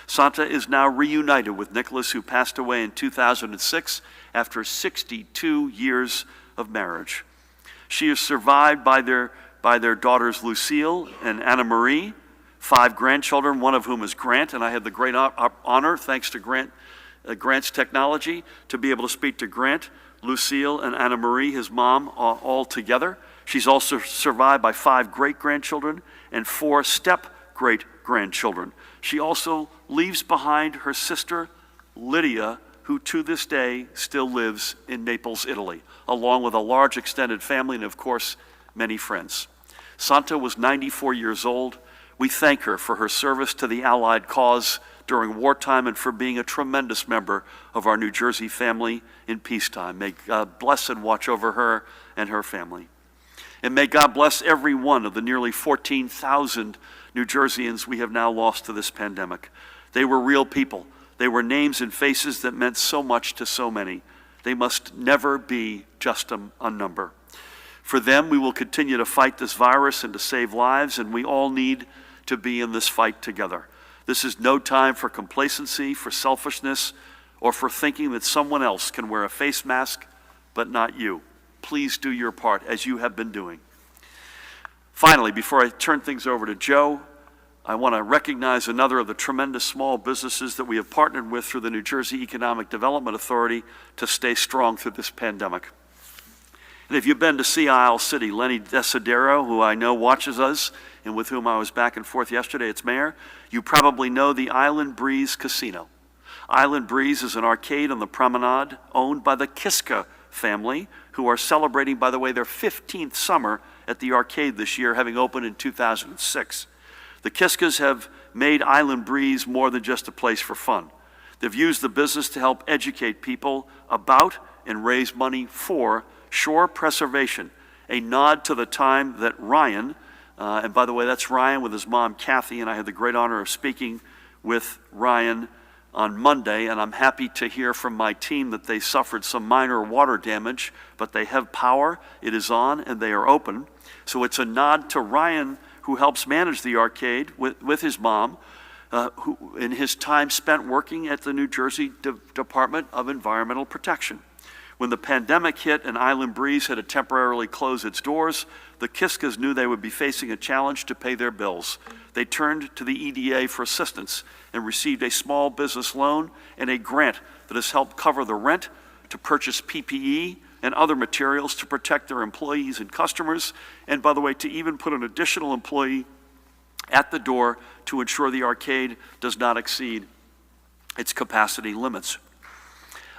Santa is now reunited with Nicholas, who passed away in 2006 after 62 years of marriage. She is survived by their daughters Lucille and Anna Marie, 5 grandchildren, one of whom is Grant, and I had the great honor, thanks to Grant's technology, to be able to speak to Grant, Lucille, and Anna Marie, his mom, all together. She's also survived by 5 great-grandchildren and 4 step-great-grandchildren. She also leaves behind her sister, Lydia, who to this day still lives in Naples, Italy, along with a large extended family and, of course, many friends. Santa was 94 years old. We thank her for her service to the Allied cause during wartime and for being a tremendous member of our New Jersey family in peacetime. May God bless and watch over her and her family. And may God bless every one of the nearly 14,000 New Jerseyans we have now lost to this pandemic. They were real people. They were names and faces that meant so much to so many. They must never be just a number. For them, we will continue to fight this virus and to save lives, and we all need to be in this fight together. This is no time for complacency, for selfishness, or for thinking that someone else can wear a face mask, but not you. Please do your part, as you have been doing. Finally, before I turn things over to Joe, I want to recognize another of the tremendous small businesses that we have partnered with through the New Jersey Economic Development Authority to stay strong through this pandemic. And if you've been to Sea Isle City, Lenny Desidero, who I know watches us and with whom I was back and forth yesterday, its mayor, you probably know the Island Breeze Casino. Island Breeze is an arcade on the promenade owned by the Kiska family, who are celebrating, by the way, their 15th summer at the arcade this year, having opened in 2006. The Kiskas have made Island Breeze more than just a place for fun. They've used the business to help educate people about and raise money for shore preservation, a nod to the time that Ryan, and by the way, that's Ryan with his mom, Kathy, and I had the great honor of speaking with Ryan on Monday, and I'm happy to hear from my team that they suffered some minor water damage, but they have power, it is on, and they are open. So it's a nod to Ryan, who helps manage the arcade with his mom, who in his time spent working at the New Jersey Department of Environmental Protection. When the pandemic hit and Island Breeze had to temporarily close its doors, the Kiskas knew they would be facing a challenge to pay their bills. They turned to the EDA for assistance and received a small business loan and a grant that has helped cover the rent, to purchase PPE and other materials to protect their employees and customers, and by the way, to even put an additional employee at the door to ensure the arcade does not exceed its capacity limits.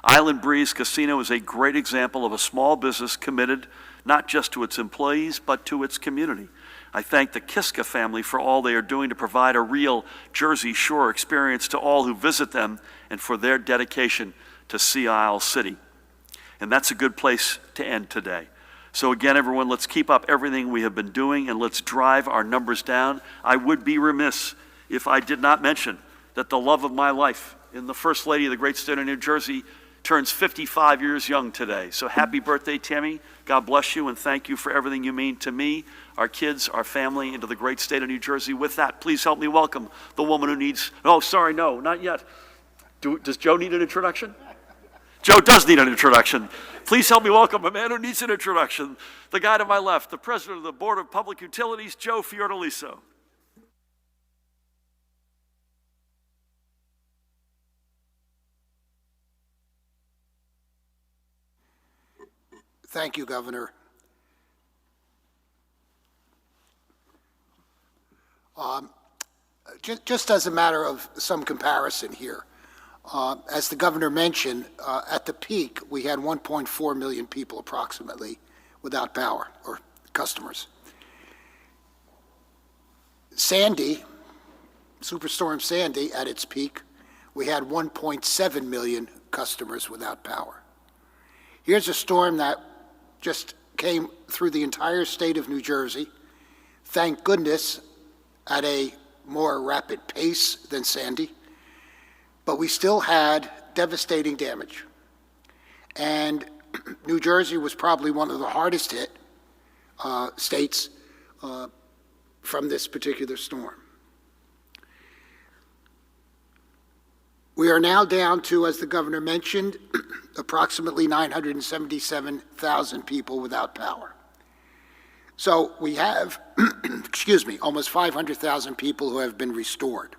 Island Breeze Casino is a great example of a small business committed not just to its employees, but to its community. I thank the Kiska family for all they are doing to provide a real Jersey Shore experience to all who visit them, and for their dedication to Sea Isle City. And that's a good place to end today. So again, everyone, let's keep up everything we have been doing, and let's drive our numbers down. I would be remiss if I did not mention that the love of my life in the First Lady of the great state of New Jersey turns 55 years young today. So happy birthday, Tammy. God bless you, and thank you for everything you mean to me, our kids, our family, and to the great state of New Jersey. With that, please help me welcome the woman who needs, oh, sorry, no, not yet. Does Joe need an introduction? Joe does need an introduction. Please help me welcome a man who needs an introduction. The guy to my left, the president of the Board of Public Utilities, Joe Fiordaliso. Thank you, Governor. Just as a matter of some comparison here, as the governor mentioned, at the peak, we had 1.4 million people approximately without power, or customers. Sandy, Superstorm Sandy, at its peak, we had 1.7 million customers without power. Here's a storm that just came through the entire state of New Jersey, thank goodness at a more rapid pace than Sandy, but we still had devastating damage. And New Jersey was probably one of the hardest hit states from this particular storm. We are now down to, as the governor mentioned, approximately 977,000 people without power. So we have, excuse me, almost 500,000 people who have been restored.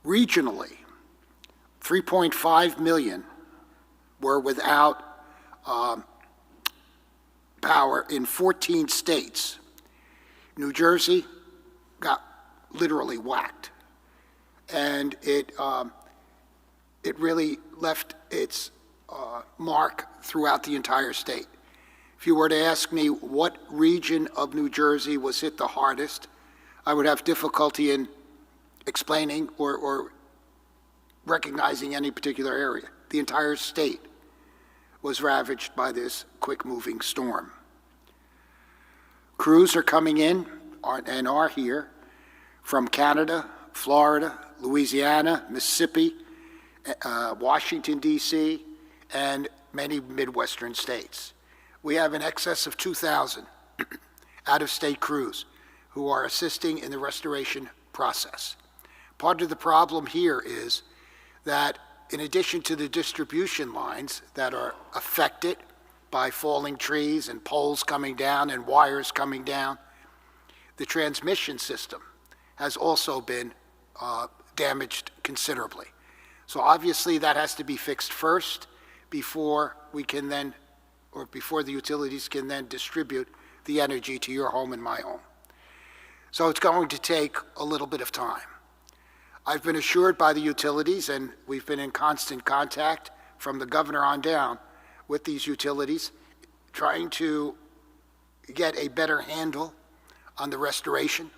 Regionally, 3.5 million were without power in 14 states. New Jersey got literally whacked, and it really left its mark throughout the entire state. If you were to ask me what region of New Jersey was hit the hardest, I would have difficulty in explaining or recognizing any particular area. The entire state was ravaged by this quick-moving storm. Crews are coming in and are here from Canada, Florida, Louisiana, Mississippi, Washington, D.C., and many Midwestern states. We have in excess of 2,000 out-of-state crews who are assisting in the restoration process. Part of the problem here is that in addition to the distribution lines that are affected by falling trees and poles coming down and wires coming down, the transmission system has also been damaged considerably. So obviously that has to be fixed first before we can then or before the utilities can then distribute the energy to your home and my home. So it's going to take a little bit of time. I've been assured by the utilities, and we've been in constant contact from the governor on down with these utilities, trying to get a better handle on the restoration.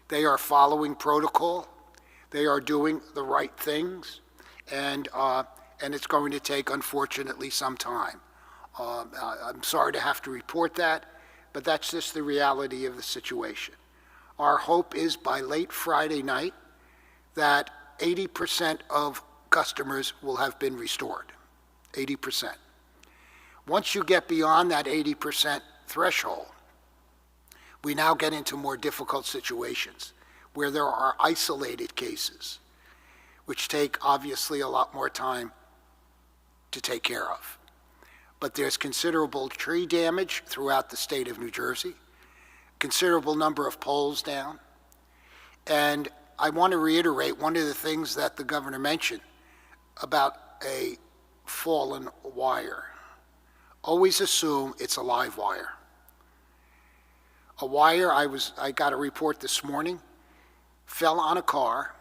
They are following protocol. They are doing the right things, and it's going to take, unfortunately, some time. I'm sorry to have to report that, but that's just the reality of the situation. Our hope is by late Friday night that 80% of customers will have been restored, 80%. Once you get beyond that 80% threshold, we now get into more difficult situations where there are isolated cases, which take obviously a lot more time to take care of. But there's considerable tree damage throughout the state of New Jersey, considerable number of poles down. And I want to reiterate one of the things that the governor mentioned about a fallen wire. Always assume it's a live wire. A wire, I got a report this morning, fell on a car,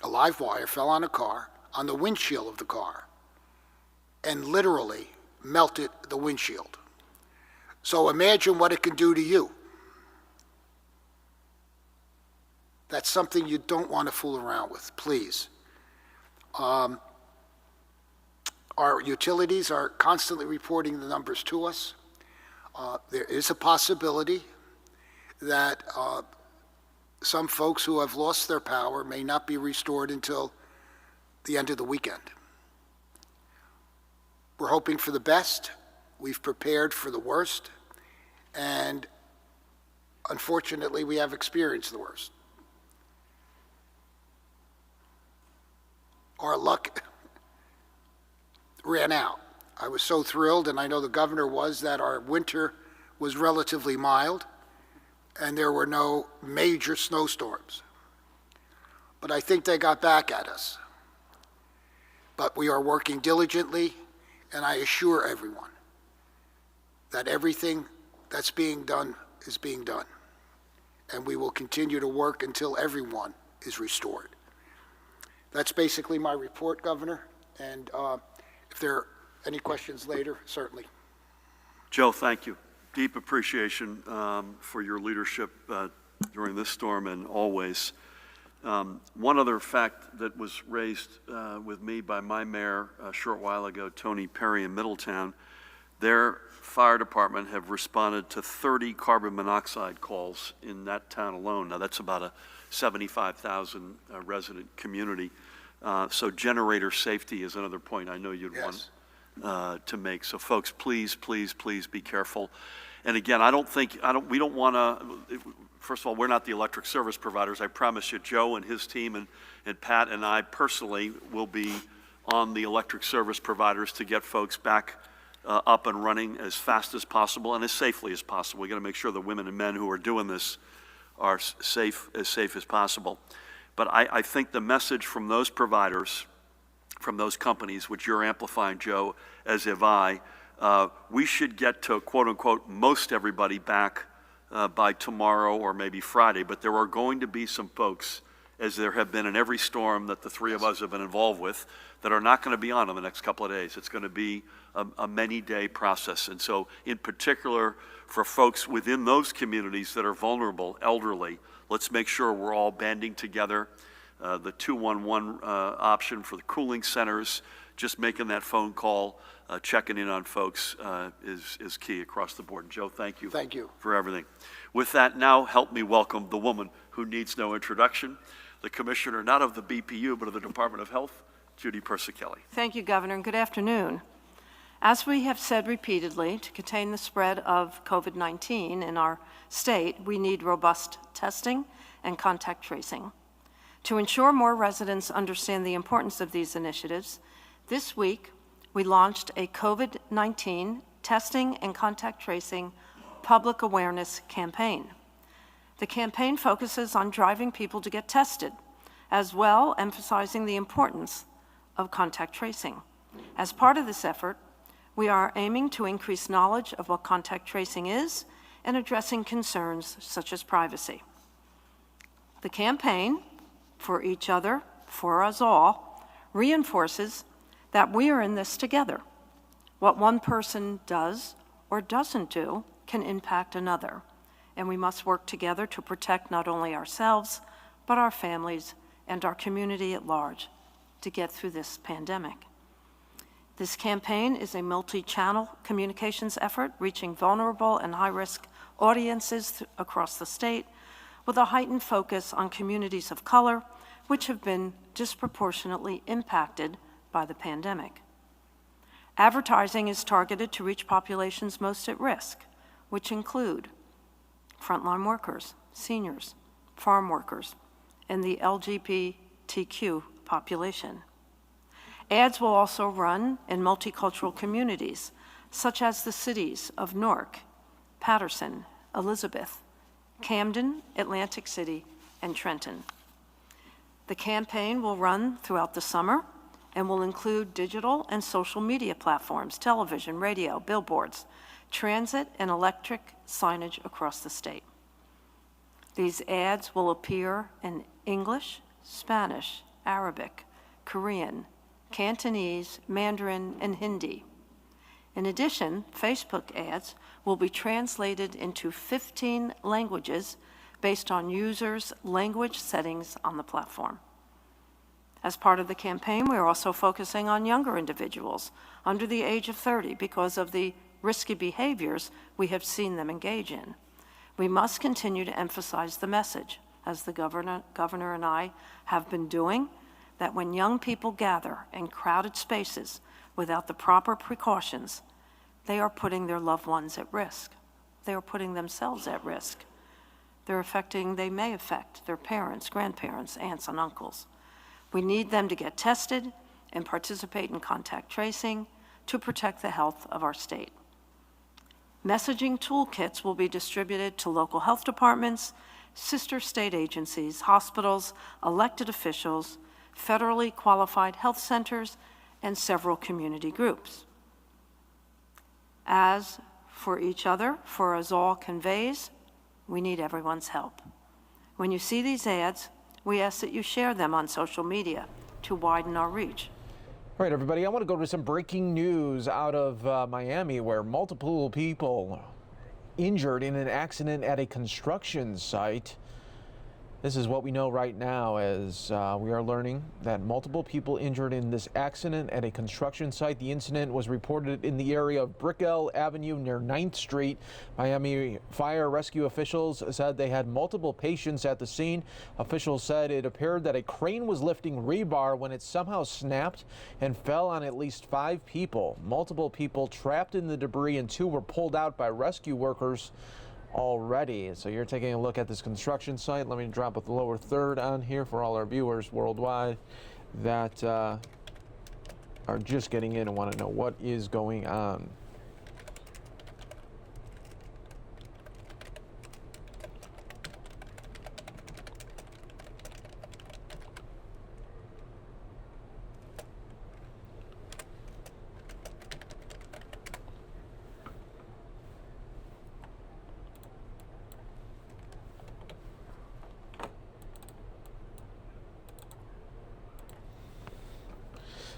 a live wire fell on a car, on the windshield of the car, and literally melted the windshield. So imagine what it can do to you. That's something you don't want to fool around with, please. Our utilities are constantly reporting the numbers to us. There is a possibility that some folks who have lost their power may not be restored until the end of the weekend. We're hoping for the best. We've prepared for the worst. And unfortunately, we have experienced the worst. Our luck ran out. I was so thrilled, and I know the governor was, that our winter was relatively mild and there were no major snowstorms. But I think they got back at us. But we are working diligently, and I assure everyone that everything that's being done is being done. And we will continue to work until everyone is restored. That's basically my report, Governor. And if there are any questions later, certainly. Joe, thank you. Deep appreciation for your leadership during this storm and always. One other fact that was raised with me by my mayor a short while ago, Tony Perry in Middletown, their fire department have responded to 30 carbon monoxide calls in that town alone. Now that's about a 75,000 resident community. So generator safety is another point I know you'd want to make. So folks, please, please, please be careful. And again, we don't want to, first of all, we're not the electric service providers. I promise you, Joe and his team and Pat and I personally will be on the electric service providers to get folks back up and running as fast as possible and as safely as possible. We got to make sure the women and men who are doing this are as safe as possible. But I think the message from those providers, from those companies, which you're amplifying, Joe, as have I, we should get to, quote unquote, most everybody back by tomorrow or maybe Friday. But there are going to be some folks, as there have been in every storm that the three of us have been involved with, that are not going to be on in the next couple of days. It's going to be a many-day process. And so in particular, for folks within those communities that are vulnerable, elderly, let's make sure we're all banding together. The 211 option for the cooling centers, just making that phone call, checking in on folks is key across the board. And Joe, thank you. Thank you for everything. With that, now help me welcome the woman who needs no introduction, the commissioner not of the BPU but of the Department of Health, Judy Persicelli. Thank you, Governor, and good afternoon. As we have said repeatedly, to contain the spread of COVID-19 in our state, we need robust testing and contact tracing. To ensure more residents understand the importance of these initiatives, this week we launched a COVID-19 testing and contact tracing public awareness campaign. The campaign focuses on driving people to get tested, as well emphasizing the importance of contact tracing. As part of this effort, We are aiming to increase knowledge of what contact tracing is and addressing concerns such as privacy. The campaign, For Each Other, For Us All, reinforces that we are in this together. What one person does or doesn't do can impact another, and we must work together to protect not only ourselves, but our families and our community at large to get through this pandemic. This campaign is a multi-channel communications effort reaching vulnerable and high-risk audiences across the state with a heightened focus on communities of color, which have been disproportionately impacted by the pandemic. Advertising is targeted to reach populations most at risk, which include frontline workers, seniors, farm workers, and the LGBTQ population. Ads will also run in multicultural communities, such as the cities of Newark, Patterson, Elizabeth, Camden, Atlantic City, and Trenton. The campaign will run throughout the summer and will include digital and social media platforms, television, radio, billboards, transit, and electric signage across the state. These ads will appear in English, Spanish, Arabic, Korean, Cantonese, Mandarin, and Hindi. In addition, Facebook ads will be translated into 15 languages based on users' language settings on the platform. As part of the campaign, we are also focusing on younger individuals under the age of 30 because of the risky behaviors we have seen them engage in. We must continue to emphasize the message, as the governor and I have been doing, that when young people gather in crowded spaces without the proper precautions, they are putting their loved ones at risk. They are putting themselves at risk. They may affect their parents, grandparents, aunts, and uncles. We need them to get tested and participate in contact tracing to protect the health of our state. Messaging toolkits will be distributed to local health departments, sister state agencies, hospitals, elected officials, federally qualified health centers, and several community groups. As For Each Other, For Us All conveys, we need everyone's help. When you see these ads, we ask that you share them on social media to widen our reach. All right, everybody, I want to go to some breaking news out of Miami, where multiple people injured in an accident at a construction site. This is what we know right now, as we are learning that multiple people injured in this accident at a construction site. The incident was reported in the area of Brickell Avenue near 9th Street. Miami fire rescue officials said they had multiple patients at the scene. Officials said it appeared that a crane was lifting rebar when it somehow snapped and fell on at least 5 people. Multiple people trapped in the debris, and 2 were pulled out by rescue workers already. So you're taking a look at this construction site. Let me drop a lower third on here for all our viewers worldwide that are just getting in and want to know what is going on.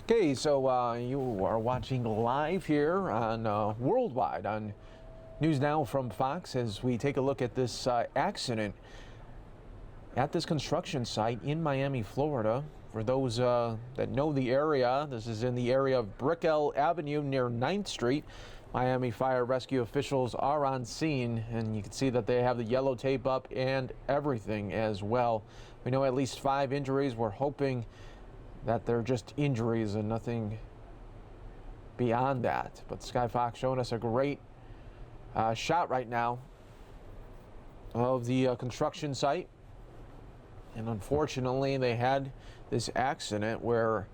Okay, so you are watching live here on worldwide on NewsNOW from Fox as we take a look at this accident at this construction site in Miami, Florida. For those that know the area, this is in the area of Brickell Avenue near 9th Street. Miami fire rescue officials are on scene, and you can see that they have the yellow tape up and everything as well. We know at least 5 injuries. We're hoping that they're just injuries and nothing beyond that. But Sky Fox showing us a great shot right now of the construction site. And unfortunately, they had this accident where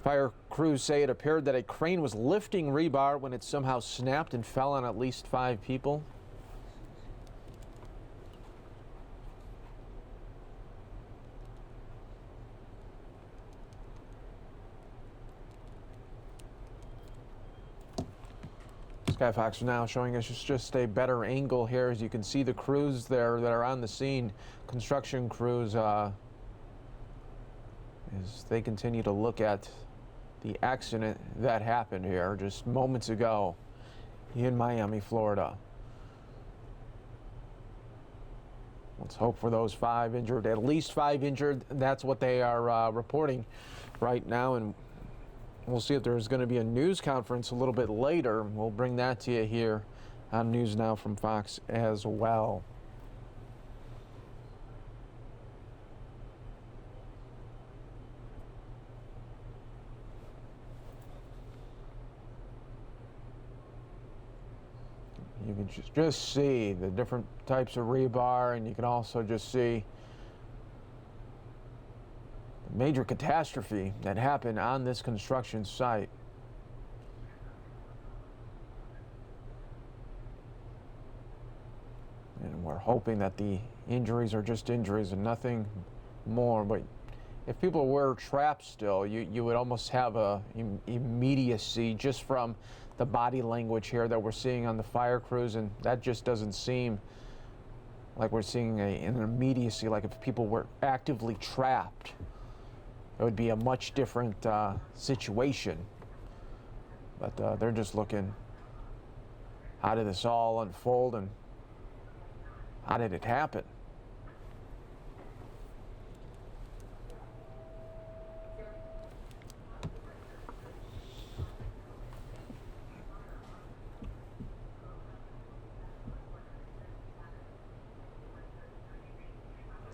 fire crews say it appeared that a crane was lifting rebar when it somehow snapped and fell on at least 5 people. Skyfox now showing us just a better angle here, as you can see the crews there that are on the scene, construction crews, as they continue to look at the accident that happened here just moments ago in Miami, Florida. Let's hope for those 5 injured, at least 5 injured. That's what they are reporting right now, and we'll see if there's going to be a news conference a little bit later. We'll bring that to you here on News Now from Fox as well. You can just see the different types of rebar, and you can also just see the major catastrophe that happened on this construction site. And we're hoping that the injuries are just injuries and nothing more. But if people were trapped still, you would almost have a immediacy just from the body language here that we're seeing on the fire crews, and that just doesn't seem like we're seeing an immediacy. Like if people were actively trapped, it would be a much different situation. But they're just looking, how did this all unfold and how did it happen?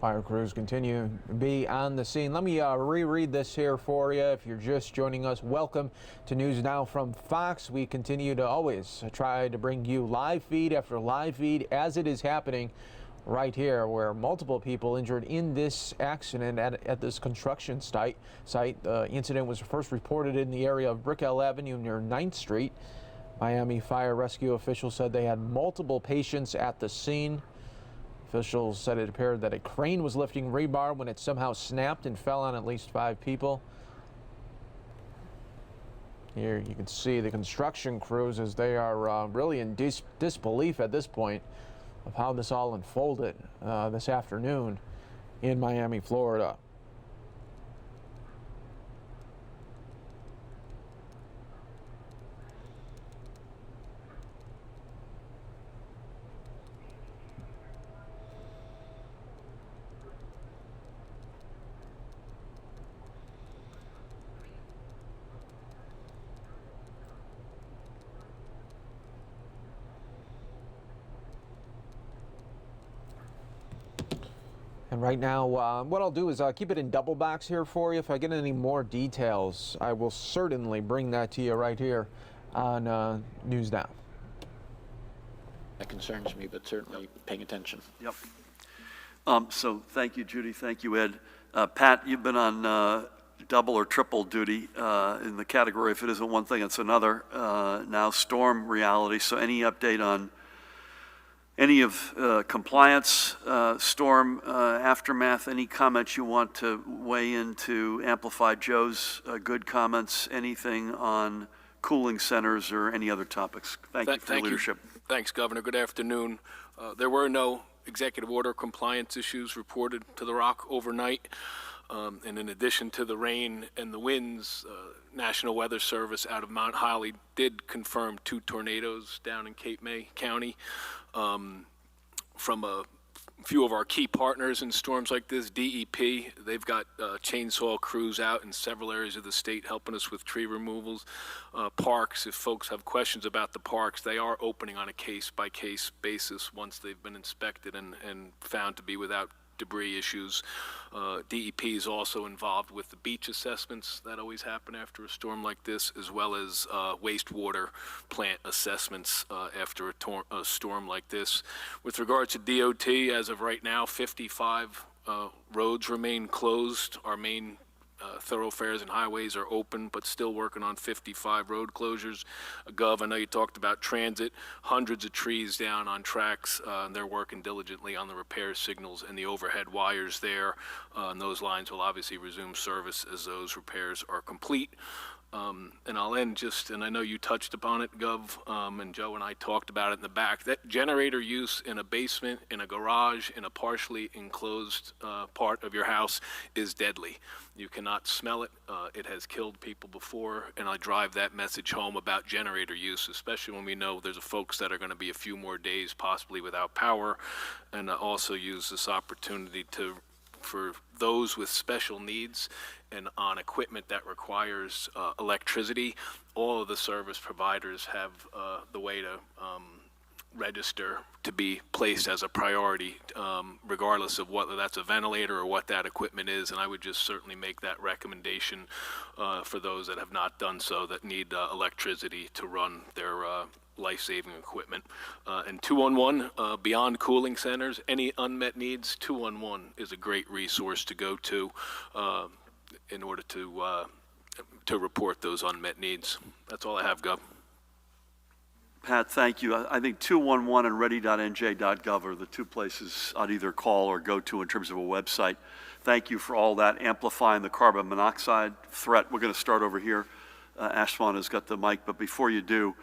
Fire crews continue to be on the scene. Let me reread this here for you. If you're just joining us, welcome to News Now from Fox. We continue to always try to bring you live feed after live feed as it is happening right here, where multiple people injured in this accident at this construction site. The incident was first reported in the area of Brickell Avenue near 9th Street. Miami Fire Rescue officials said they had multiple patients at the scene. Officials said it appeared that a crane was lifting rebar when it somehow snapped and fell on at least 5 people. Here you can see the construction crews as they are really in disbelief at this point of how this all unfolded this afternoon in Miami, Florida. And right now, what I'll do is keep it in double box here for you. If I get any more details, I will certainly bring that to you right here on News Now. That concerns me, but certainly paying attention. Yep. So thank you, Judy. Thank you, Ed. Pat, you've been on double or triple duty in the category. If it isn't one thing, it's another. Now storm reality. So any update on any of compliance, storm aftermath, any comments you want to weigh in to amplify Joe's good comments, anything on cooling centers or any other topics? Thank you for your leadership. Thanks, Governor. Good afternoon. There were no executive order compliance issues reported to the Rock overnight. And in addition to the rain and the winds, National Weather Service out of Mount Holly did confirm 2 tornadoes down in Cape May County. From a few of our key partners in storms like this, DEP, they've got chainsaw crews out in several areas of the state helping us with tree removals. Parks, if folks have questions about the parks, they are opening on a case-by-case basis once they've been inspected and found to be without debris issues. DEP is also involved with the beach assessments that always happen after a storm like this, as well as wastewater plant assessments after a storm like this. With regards to DOT, as of right now, 55 roads remain closed. Our main thoroughfares and highways are open, but still working on 55 road closures. Gov, I know you talked about transit, hundreds of trees down on tracks, and they're working diligently on the repair signals and the overhead wires there, and those lines will obviously resume service as those repairs are complete. And I'll end just, and I know you touched upon it, Gov, and Joe and I talked about it in the back. That generator use in a basement, in a garage, in a partially enclosed part of your house is deadly. You cannot smell it. It has killed people before, and I drive that message home about generator use, especially when we know there's folks that are going to be a few more days possibly without power, and I also use this opportunity for those with special needs and on equipment that requires electricity. All of the service providers have the way to register to be placed as a priority, regardless of whether that's a ventilator or what that equipment is. And I would just certainly make that recommendation for those that have not done so, that need electricity to run their life-saving equipment. And 211, beyond cooling centers, any unmet needs, 211 is a great resource to go to in order to report those unmet needs. That's all I have, Gov. Pat, thank you. I think 211 and ready.nj.gov are the two places I'd either call or go to in terms of a website. Thank you for all that, amplifying the carbon monoxide threat. We're going to start over here. Ashwan has got the mic, but before you do,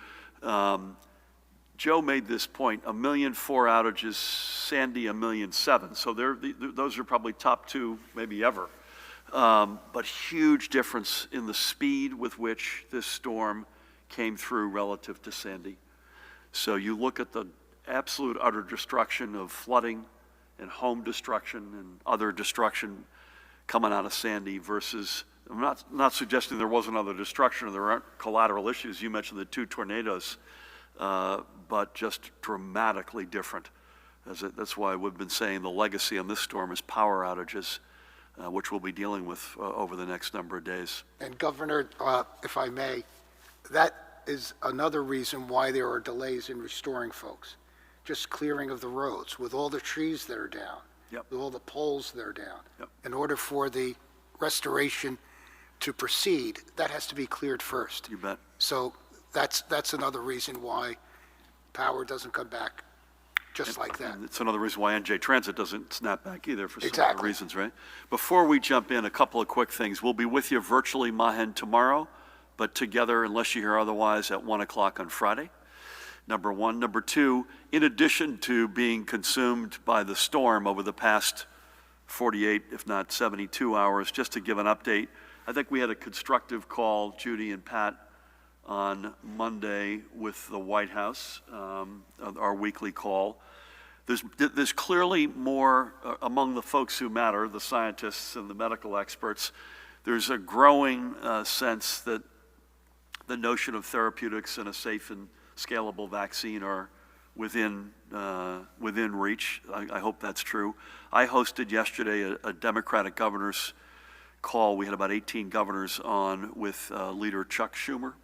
Joe made this point, 1.4 million outages, Sandy 1.7 million. So those are probably top two, maybe ever. But huge difference in the speed with which this storm came through relative to Sandy. So you look at the absolute utter destruction of flooding and home destruction and other destruction coming out of Sandy versus, I'm not suggesting there wasn't other destruction or there aren't collateral issues. You mentioned the two tornadoes, but just dramatically different. That's why we've been saying the legacy on this storm is power outages, which we'll be dealing with over the next number of days. And Governor, if I may, that is another reason why there are delays in restoring folks. Just clearing of the roads with all the trees that are down, with all the poles that are down. In order for the restoration to proceed, that has to be cleared first. You bet. So that's another reason why power doesn't come back just like that. And it's another reason why NJ Transit doesn't snap back either for similar reasons, right? Before we jump in, a couple of quick things. We'll be with you virtually, Mahen, tomorrow, but together, unless you hear otherwise, at 1 o'clock on Friday. Number one. Number two, in addition to being consumed by the storm over the past 48, if not 72 hours, just to give an update, I think we had a constructive call, Judy and Pat, on Monday with the White House, our weekly call. There's clearly more among the folks who matter, the scientists and the medical experts. There's a growing sense that the notion of therapeutics and a safe and scalable vaccine are within reach. I hope that's true. I hosted yesterday a Democratic governor's call. We had about 18 governors on with leader Chuck Schumer.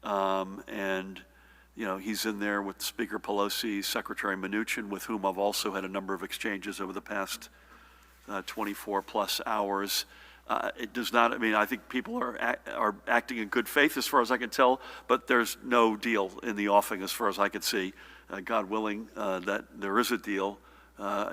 And, you know, he's in there with Speaker Pelosi, Secretary Mnuchin, with whom I've also had a number of exchanges over the past 24 plus hours. It does not, I mean, I think people are acting in good faith as far as I can tell, but there's no deal in the offing as far as I can see. God willing that there is a deal.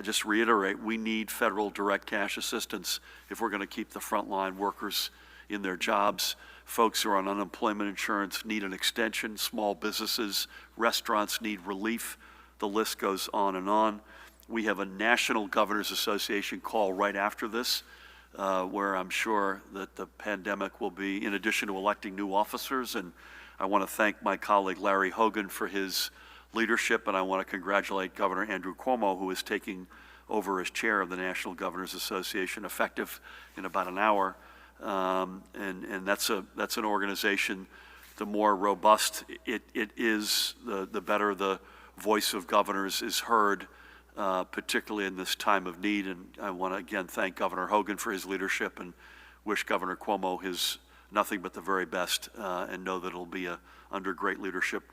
Just reiterate, we need federal direct cash assistance if we're going to keep the frontline workers in their jobs. Folks who are on unemployment insurance need an extension. Small businesses, restaurants need relief. The list goes on and on. We have a National Governors Association call right after this, where I'm sure that the pandemic will be, in addition to electing new officers, and I want to thank my colleague Larry Hogan for his leadership, and I want to congratulate Governor Andrew Cuomo, who is taking over as chair of the National Governors Association, effective in about an hour. And that's an organization. The more robust it is, the better the voice of governors is heard, particularly in this time of need. And I want to again thank Governor Hogan for his leadership and wish Governor Cuomo his nothing but the very best, and know that it'll be under great leadership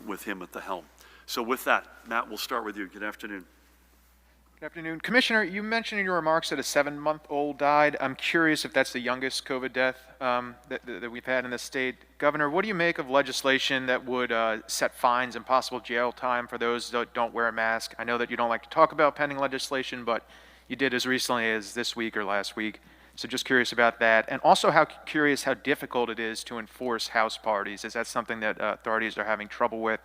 with him at the helm. So with that, Matt, we'll start with you. Good afternoon. Good afternoon. Commissioner, you mentioned in your remarks that a 7-month-old died. I'm curious if that's the youngest COVID death that we've had in the state. Governor, what do you make of legislation that would set fines and possible jail time for those that don't wear a mask? I know that you don't like to talk about pending legislation, but you did as recently as this week or last week So just curious about that. And also curious how difficult it is to enforce house parties. Is that something that authorities are having trouble with?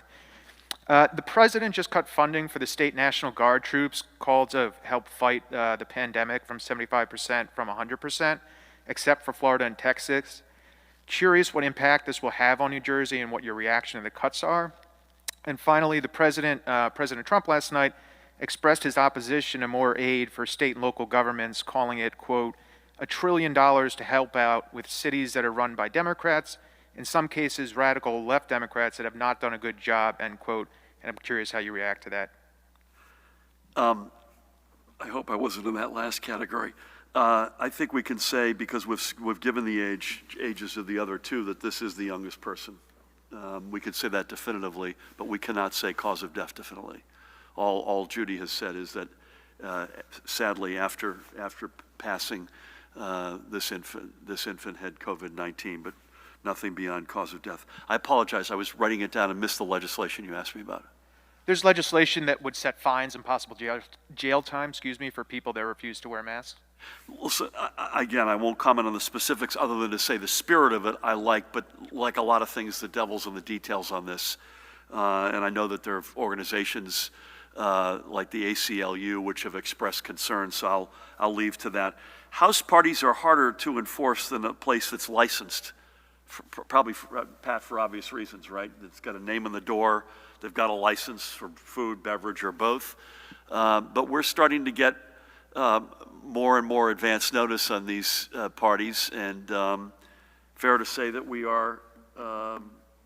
The president just cut funding for the state National Guard troops called to help fight the pandemic from 75% from 100%, except for Florida and Texas. Curious what impact this will have on New Jersey and what your reaction to the cuts are. And finally, the President Trump last night expressed his opposition to more aid for state and local governments, calling it, quote, $1 trillion to help out with cities that are run by Democrats, in some cases radical left Democrats that have not done a good job, end quote. And I'm curious how you react to that. I hope I wasn't in that last category. I think we can say, because we've given the ages of the other two, that this is the youngest person. We could say that definitively, but we cannot say cause of death definitively. All Judy has said is that, sadly, after passing, this infant had COVID-19, but nothing beyond cause of death. I apologize. I was writing it down and missed the legislation you asked me about. There's legislation that would set fines and possible jail time, for people that refuse to wear masks. Listen, again, I won't comment on the specifics other than to say the spirit of it I like, but like a lot of things, the devil's in the details on this. And I know that there are organizations like the ACLU which have expressed concern, so I'll leave to that. House parties are harder to enforce than a place that's licensed, probably, Pat, for obvious reasons, right? It's got a name on the door. They've got a license for food, beverage, or both. But we're starting to get more and more advance notice on these parties, and fair to say that we are,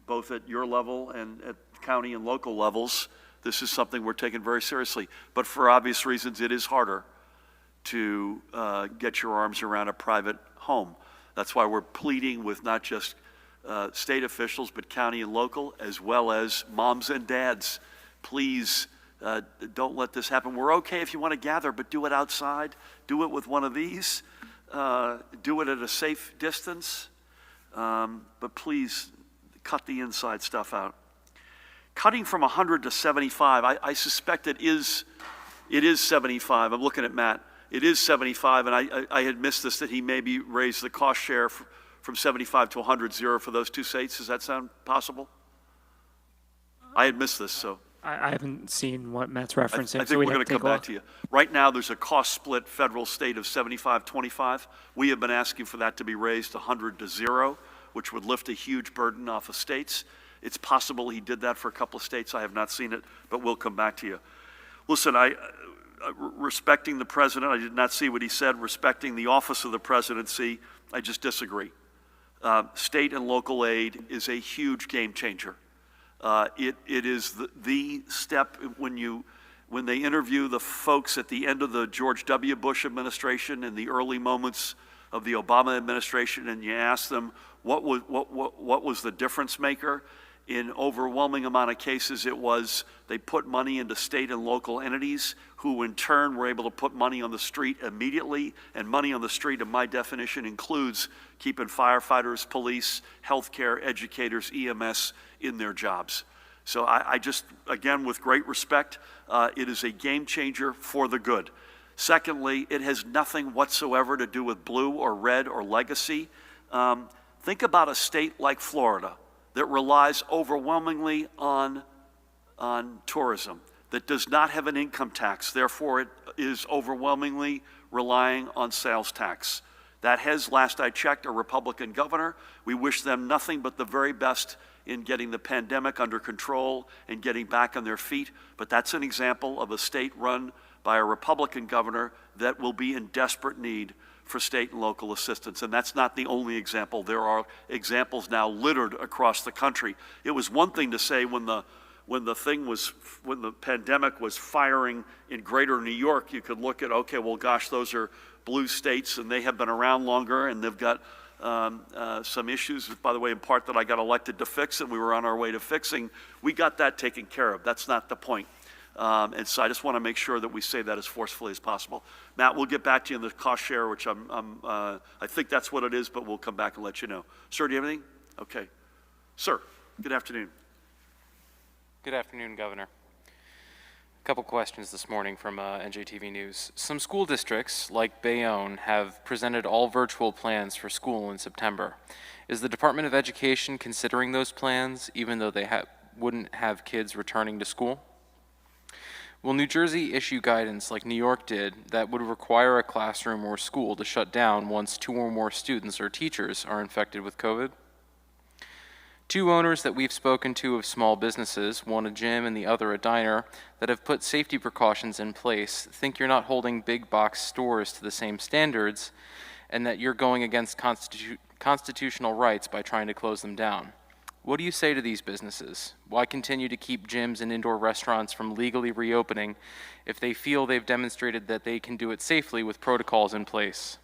both at your level and at county and local levels, this is something we're taking very seriously. But for obvious reasons, it is harder to get your arms around a private home. That's why we're pleading with not just state officials, but county and local, as well as moms and dads. Please don't let this happen. We're okay if you want to gather, but do it outside. Do it with one of these. Do it at a safe distance. But please cut the inside stuff out. Cutting from 100 to 75, I suspect it is 75. I'm looking at Matt. It is 75, and I had missed this, that he maybe raised the cost share from 75 to 100, zero for those two states. Does that sound possible? I had missed this, so. I haven't seen what Matt's referencing. I think we're going to come back to you. Right now, there's a cost split federal state of 75-25. We have been asking for that to be raised 100 to 0, which would lift a huge burden off of states. It's possible he did that for a couple of states. I have not seen it, but we'll come back to you. Listen, respecting the president, I did not see what he said. Respecting the office of the presidency, I just disagree. State and local aid is a huge game changer. It is the step when they interview the folks at the end of the George W. Bush administration and the early moments of the Obama administration, and you ask them what was the difference maker. In overwhelming amount of cases, it was they put money into state and local entities who in turn were able to put money on the street immediately. And money on the street, in my definition, includes keeping firefighters, police, healthcare, educators, EMS in their jobs. So I just, again, with great respect, it is a game changer for the good. Secondly, it has nothing whatsoever to do with blue or red or legacy. Think about a state like Florida that relies overwhelmingly on tourism, that does not have an income tax, therefore it is overwhelmingly relying on sales tax. That has, last I checked, a Republican governor. We wish them nothing but the very best in getting the pandemic under control and getting back on their feet, but that's an example of a state run by a Republican governor that will be in desperate need for state and local assistance. And that's not the only example. There are examples now littered across the country. It was one thing to say when the pandemic was firing in greater New York, you could look at, okay, well, gosh, those are blue states and they have been around longer and they've got some issues, by the way, in part that I got elected to fix and we were on our way to fixing. We got that taken care of. That's not the point. And so I just want to make sure that we say that as forcefully as possible. Matt, we'll get back to you on the cost share, which I think that's what it is, but we'll come back and let you know. Sir, do you have anything? Okay. Sir, good afternoon. Good afternoon, Governor. Couple questions this morning from NJTV News. Some school districts, like Bayonne, have presented all virtual plans for school in September. Is the Department of Education considering those plans, even though they wouldn't have kids returning to school? Will New Jersey issue guidance like New York did that would require a classroom or school to shut down once 2 or more students or teachers are infected with COVID? 2 owners that we've spoken to of small businesses, one a gym and the other a diner, that have put safety precautions in place, think you're not holding big box stores to the same standards and that you're going against constitutional rights by trying to close them down. What do you say to these businesses? Why continue to keep gyms and indoor restaurants from legally reopening if they feel they've demonstrated that they can do it safely with protocols in place?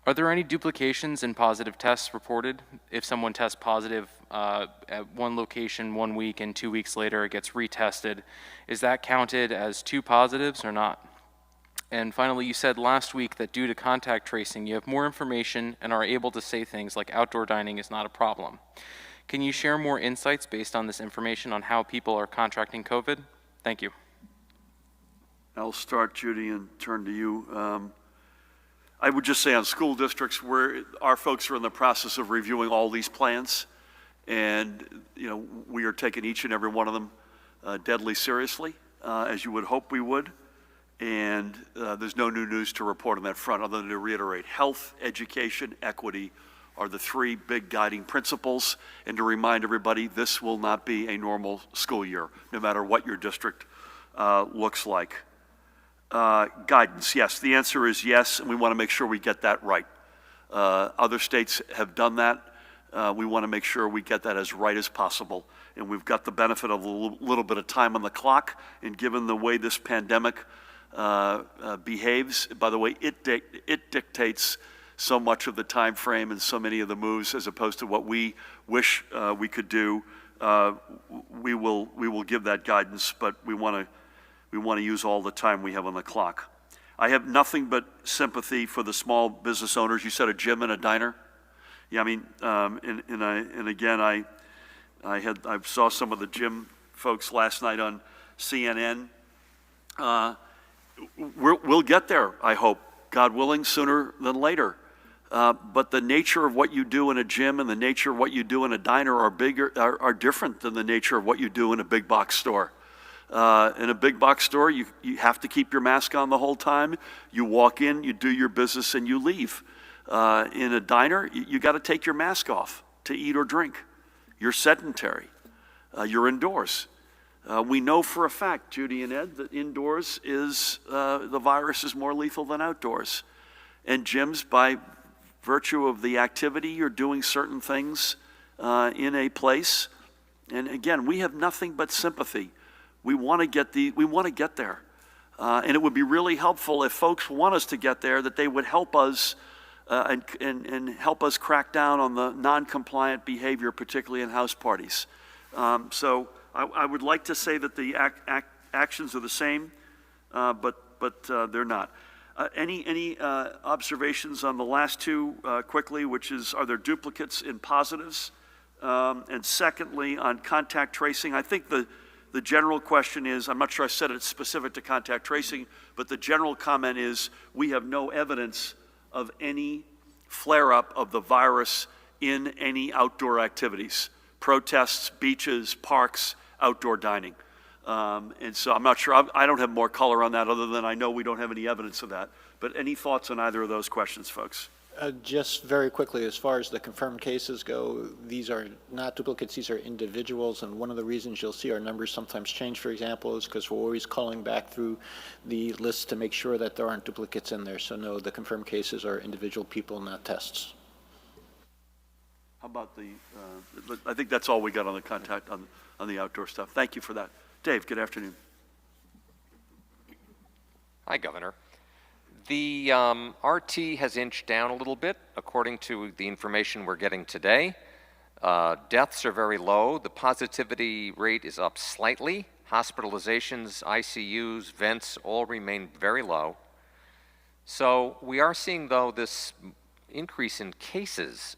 Are there any duplications in positive tests reported? If someone tests positive at one location 1 week and 2 weeks later it gets retested, is that counted as 2 positives or not? And finally, you said last week that due to contact tracing, you have more information and are able to say things like outdoor dining is not a problem. Can you share more insights based on this information on how people are contracting COVID? Thank you. I'll start, Judy, and turn to you. I would just say on school districts, where our folks are in the process of reviewing all these plans, and we are taking each and every one of them deadly seriously, as you would hope we would. And there's no new news to report on that front other than to reiterate health, education, equity are the 3 big guiding principles, and to remind everybody this will not be a normal school year, no matter what your district looks like. Guidance, yes, the answer is yes, and we want to make sure we get that right. Other states have done that. We want to make sure we get that as right as possible, and we've got the benefit of a little bit of time on the clock, and given the way this pandemic behaves, by the way, it dictates so much of the time frame and so many of the moves as opposed to what we wish we could do. We will give that guidance, but we want to use all the time we have on the clock. I have nothing but sympathy for the small business owners. You said a gym and a diner. Yeah, I mean, and again, I saw some of the gym folks last night on CNN. We'll get there, I hope, God willing, sooner than later. But the nature of what you do in a gym and the nature of what you do in a diner are different than the nature of what you do in a big box store. In a big box store, you have to keep your mask on the whole time. You walk in, you do your business, and you leave. In a diner, you got to take your mask off to eat or drink. You're sedentary. You're indoors. We know for a fact, Judy and Ed, that indoors the virus is more lethal than outdoors. And gyms, by virtue of the activity, you're doing certain things in a place. And again, we have nothing but sympathy. We want to get there. And it would be really helpful if folks want us to get there, that they would help us and help us crack down on the non-compliant behavior, particularly in house parties. So I would like to say that the actions are the same, but they're not. Any observations on the last 2 quickly, which is, are there duplicates in positives? And secondly, on contact tracing, I think the general question is, I'm not sure I said it's specific to contact tracing, but the general comment is we have no evidence of any flare-up of the virus in any outdoor activities, protests, beaches, parks, outdoor dining. And so I'm not sure, I don't have more color on that other than I know we don't have any evidence of that. But any thoughts on either of those questions, folks? Just very quickly, as far as the confirmed cases go, these are not duplicates, these are individuals, and one of the reasons you'll see our numbers sometimes change, for example, is because we're always calling back through the list to make sure that there aren't duplicates in there. So no, the confirmed cases are individual people, not tests. How about I think that's all we got on the contact, on the outdoor stuff. Thank you for that. Dave, good afternoon. Hi, Governor. The RT has inched down a little bit, according to the information we're getting today. Deaths are very low. The positivity rate is up slightly. Hospitalizations, ICUs, vents all remain very low. So we are seeing, though, this increase in cases.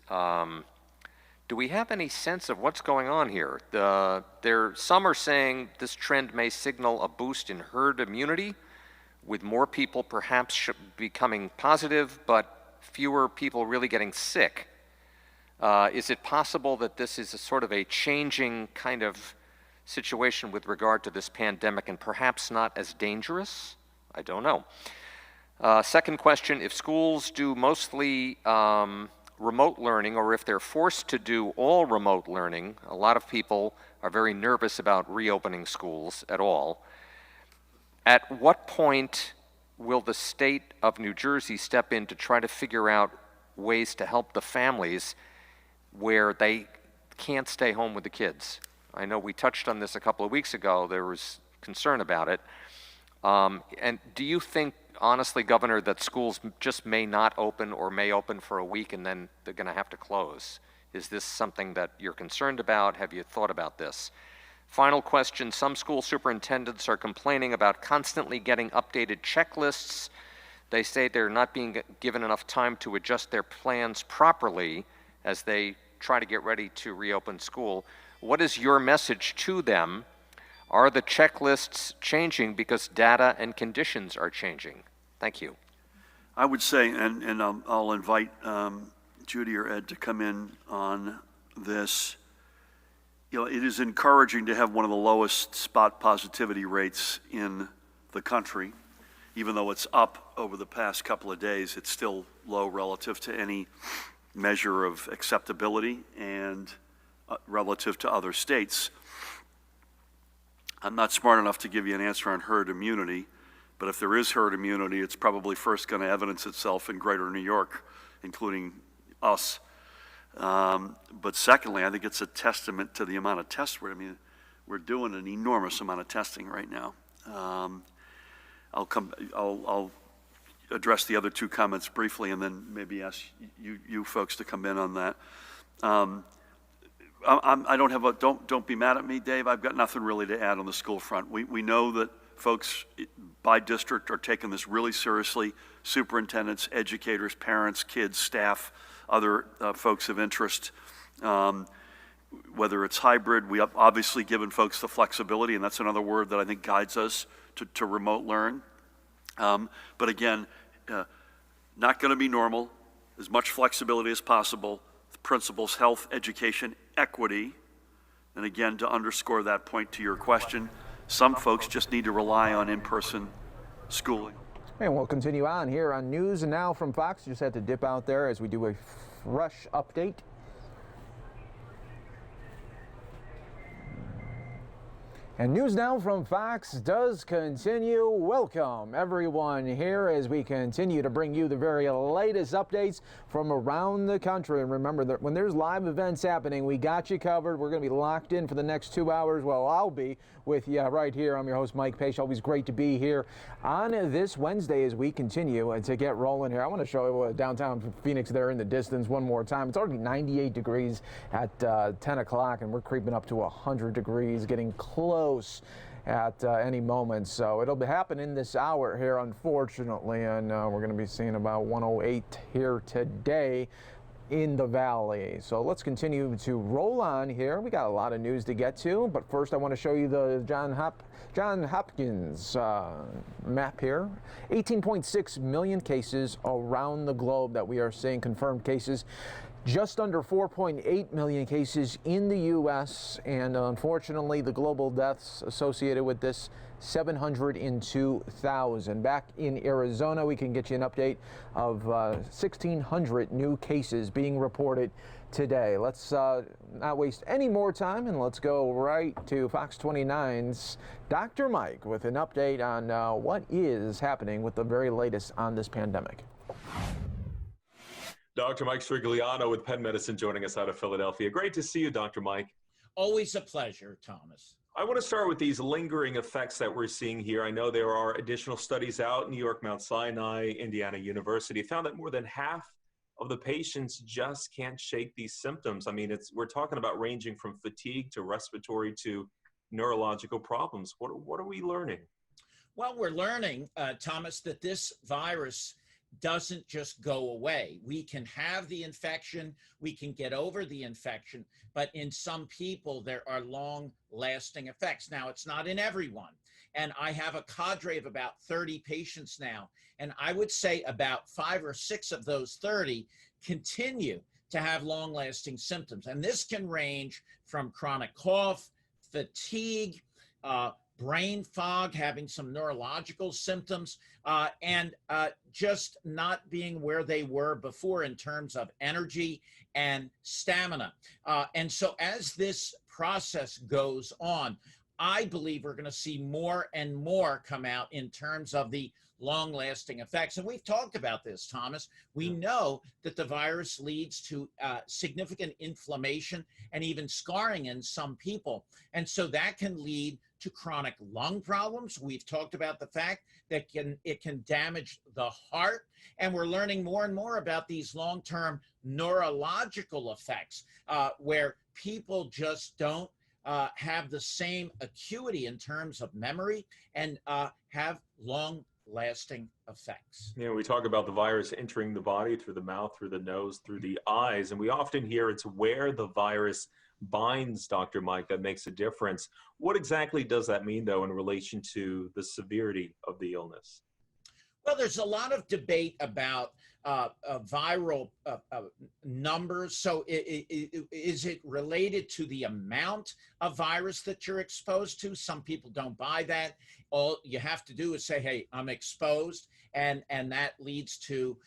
Do we have any sense of what's going on here? Some are saying this trend may signal a boost in herd immunity, with more people perhaps becoming positive, but fewer people really getting sick. Is it possible that this is a sort of a changing kind of situation with regard to this pandemic and perhaps not as dangerous? I don't know. Second question, if schools do mostly remote learning, or if they're forced to do all remote learning, a lot of people are very nervous about reopening schools at all. At what point will the state of New Jersey step in to try to figure out ways to help the families where they can't stay home with the kids? I know we touched on this a couple of weeks ago. There was concern about it. And do you think, honestly, Governor, that schools just may not open or may open for a week and then they're going to have to close? Is this something that you're concerned about? Have you thought about this? Final question, some school superintendents are complaining about constantly getting updated checklists. They say they're not being given enough time to adjust their plans properly as they try to get ready to reopen school. What is your message to them? Are the checklists changing because data and conditions are changing? Thank you. I would say, and I'll invite Judy or Ed to come in on this. It is encouraging to have one of the lowest spot positivity rates in the country. Even though it's up over the past couple of days, it's still low relative to any measure of acceptability and relative to other states. I'm not smart enough to give you an answer on herd immunity, but if there is herd immunity, it's probably first going to evidence itself in greater New York, including us. But secondly, I think it's a testament to the amount of tests we're doing an enormous amount of testing right now. I'll address the other two comments briefly, and then maybe ask you folks to come in on that. Don't be mad at me, Dave. I've got nothing really to add on the school front. We know that folks by district are taking this really seriously. Superintendents, educators, parents, kids, staff, other folks of interest. Whether it's hybrid, we have obviously given folks the flexibility, and that's another word that I think guides us to remote learn. But again, not going to be normal. As much flexibility as possible. The principles, health, education, equity. And again, to underscore that point to your question, some folks just need to rely on in-person schooling. And we'll continue on here on News and Now from Fox. Just had to dip out there as we do a fresh update. And News Now from Fox does continue. Welcome everyone here as we continue to bring you the very latest updates from around the country. And remember that when there's live events happening, we got you covered. We're going to be locked in for the next 2 hours. Well, I'll be with you right here. I'm your host, Mike Page. Always great to be here on this Wednesday as we continue to get rolling here. I want to show you downtown Phoenix there in the distance one more time. It's already 98 degrees at 10 o'clock, and we're creeping up to 100 degrees, getting close at any moment. So it'll be happening this hour here, unfortunately, and we're going to be seeing about 108 here today in the valley. So let's continue to roll on here. We got a lot of news to get to, but first I want to show you the John Hopkins map here. 18.6 million cases around the globe that we are seeing, confirmed cases. Just under 4.8 million cases in the U.S., and unfortunately the global deaths associated with this, 702,000. Back in Arizona, we can get you an update of 1,600 new cases being reported today. Let's not waste any more time, and let's go right to Fox 29's Dr. Mike with an update on what is happening with the very latest on this pandemic. Dr. Mike Strigliano with Penn Medicine joining us out of Philadelphia. Great to see you, Dr. Mike. Always a pleasure, Thomas. I want to start with these lingering effects that we're seeing here. I know there are additional studies out. New York, Mount Sinai, Indiana University found that more than half of the patients just can't shake these symptoms. I mean, we're talking about ranging from fatigue to respiratory to neurological problems. What are we learning? Well, we're learning, Thomas, that this virus doesn't just go away. We can have the infection, we can get over the infection, but in some people, there are long-lasting effects. Now, it's not in everyone. And I have a cadre of about 30 patients now, and I would say about 5 or 6 of those 30 continue to have long-lasting symptoms. And this can range from chronic cough, fatigue, brain fog, having some neurological symptoms, and just not being where they were before in terms of energy and stamina. And so as this process goes on, I believe we're going to see more and more come out in terms of the long-lasting effects. And we've talked about this, Thomas. We know that the virus leads to significant inflammation and even scarring in some people. And so that can lead to chronic lung problems. We've talked about the fact that it can damage the heart. And we're learning more and more about these long-term neurological effects where people just don't have the same acuity in terms of memory and have long-lasting effects. You know, we talk about the virus entering the body through the mouth, through the nose, through the eyes, and we often hear it's where the virus binds, Dr. Mike, that makes a difference. What exactly does that mean, though, in relation to the severity of the illness? Well, there's a lot of debate about viral numbers. So is it related to the amount of virus that you're exposed to? Some people don't buy that. All you have to do is say, hey, I'm exposed, and that leads to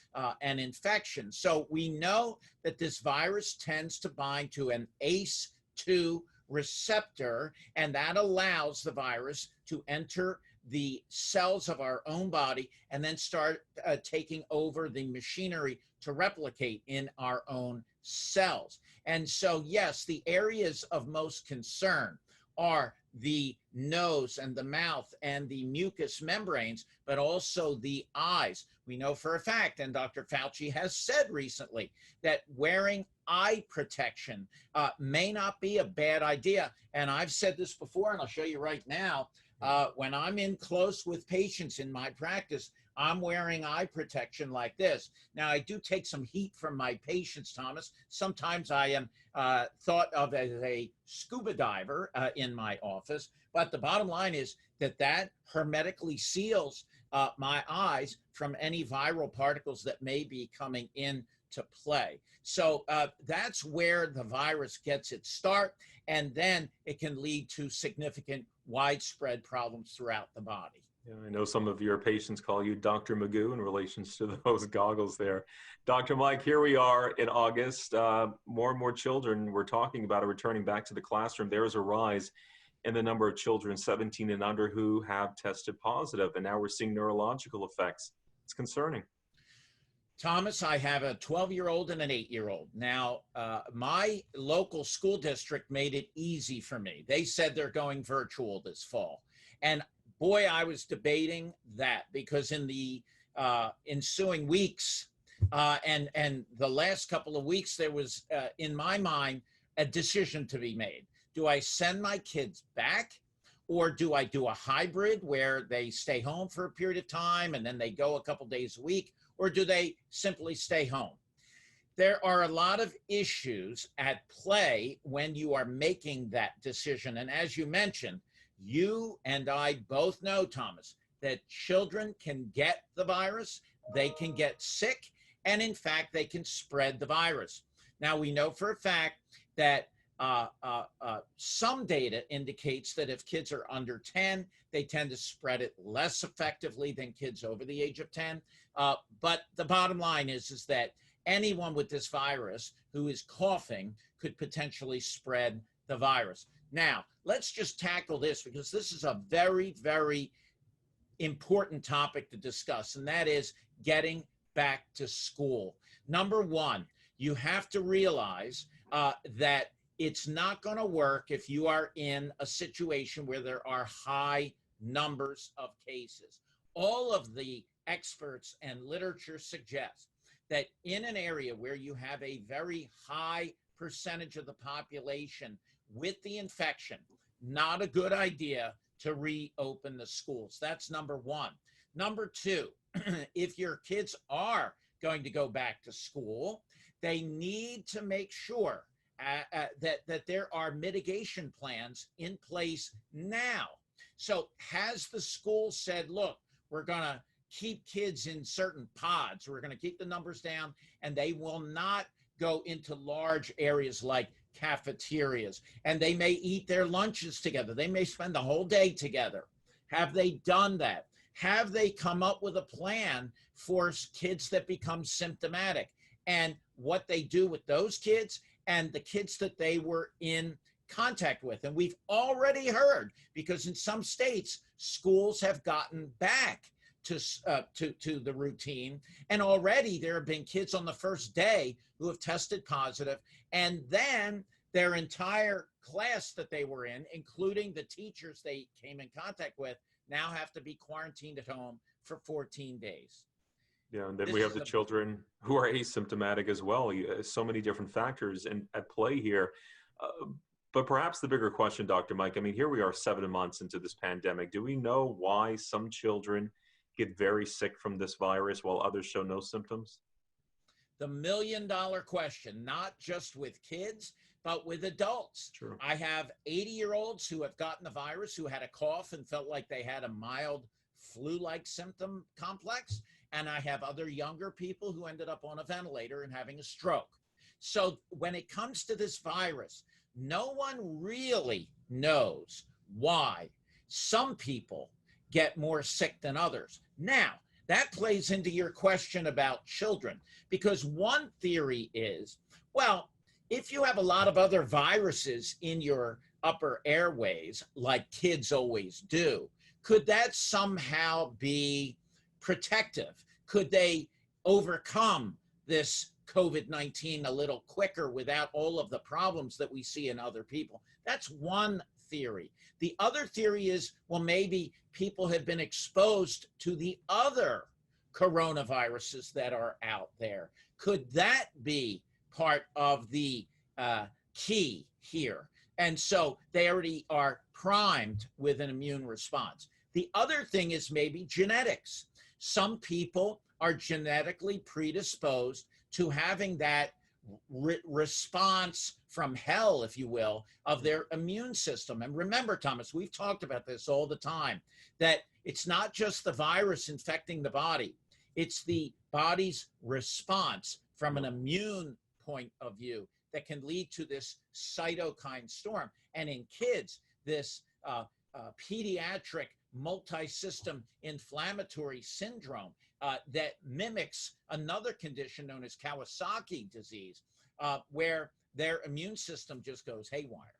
an infection. So we know that this virus tends to bind to an ACE2 receptor, and that allows the virus to enter the cells of our own body and then start taking over the machinery to replicate in our own cells. And so, yes, the areas of most concern are the nose and the mouth and the mucous membranes, but also the eyes. We know for a fact, and Dr. Fauci has said recently, that wearing eye protection may not be a bad idea. And I've said this before, and I'll show you right now. When I'm in close with patients in my practice, I'm wearing eye protection like this. Now, I do take some heat from my patients, Thomas. Sometimes I am thought of as a scuba diver in my office, but the bottom line is that hermetically seals my eyes from any viral particles that may be coming in to play. So that's where the virus gets its start, and then it can lead to significant widespread problems throughout the body. Yeah, I know some of your patients call you Dr. Magoo in relation to those goggles there. Dr. Mike, here we are in August. More and more children we're talking about are returning back to the classroom. There is a rise in the number of children 17 and under who have tested positive, and now we're seeing neurological effects. It's concerning. Thomas, I have a 12-year-old and an 8-year-old. Now, my local school district made it easy for me. They said they're going virtual this fall. And boy, I was debating that, because in the ensuing weeks and the last couple of weeks, there was, in my mind, a decision to be made. Do I send my kids back? Or do I do a hybrid where they stay home for a period of time and then they go a couple days a week? Or do they simply stay home? There are a lot of issues at play when you are making that decision. And as you mentioned, you and I both know, Thomas, that children can get the virus, they can get sick, and in fact, they can spread the virus. Now, we know for a fact that some data indicates that if kids are under 10, they tend to spread it less effectively than kids over the age of 10. But the bottom line is that anyone with this virus who is coughing could potentially spread the virus. Now, let's just tackle this, because this is a very, very important topic to discuss, and that is getting back to school. Number one, you have to realize that it's not going to work if you are in a situation where there are high numbers of cases. All of the experts and literature suggest that in an area where you have a very high percentage of the population with the infection, not a good idea to reopen the schools. That's number one. Number two, if your kids are going to go back to school, they need to make sure that there are mitigation plans in place now. So has the school said, look, we're going to keep kids in certain pods, we're going to keep the numbers down, and they will not go into large areas like cafeterias, and they may eat their lunches together. They may spend the whole day together. Have they done that? Have they come up with a plan for kids that become symptomatic and what they do with those kids and the kids that they were in contact with? And we've already heard, because in some states, schools have gotten back to the routine. And already there have been kids on the first day who have tested positive, and then their entire class that they were in, including the teachers they came in contact with, now have to be quarantined at home for 14 days. Yeah, and then we have the children who are asymptomatic as well. So many different factors at play here. But perhaps the bigger question, Dr. Mike, I mean, here we are 7 months into this pandemic. Do we know why some children get very sick from this virus while others show no symptoms? The million-dollar question, not just with kids, but with adults. True. I have 80-year-olds who have gotten the virus, who had a cough and felt like they had a mild flu-like symptom complex. And I have other younger people who ended up on a ventilator and having a stroke. So when it comes to this virus, no one really knows why some people get more sick than others. Now, that plays into your question about children, because one theory is, well, if you have a lot of other viruses in your upper airways, like kids always do, could that somehow be protective? Could they overcome this COVID-19 a little quicker without all of the problems that we see in other people? That's one theory. The other theory is, well, maybe people have been exposed to the other coronaviruses that are out there. Could that be part of the key here? And so they already are primed with an immune response. The other thing is maybe genetics. Some people are genetically predisposed to having that response from hell, if you will, of their immune system. And remember, Thomas, we've talked about this all the time, that it's not just the virus infecting the body, it's the body's response from an immune point of view that can lead to this cytokine storm. And in kids, this pediatric multi-system inflammatory syndrome that mimics another condition known as Kawasaki disease, where their immune system just goes haywire.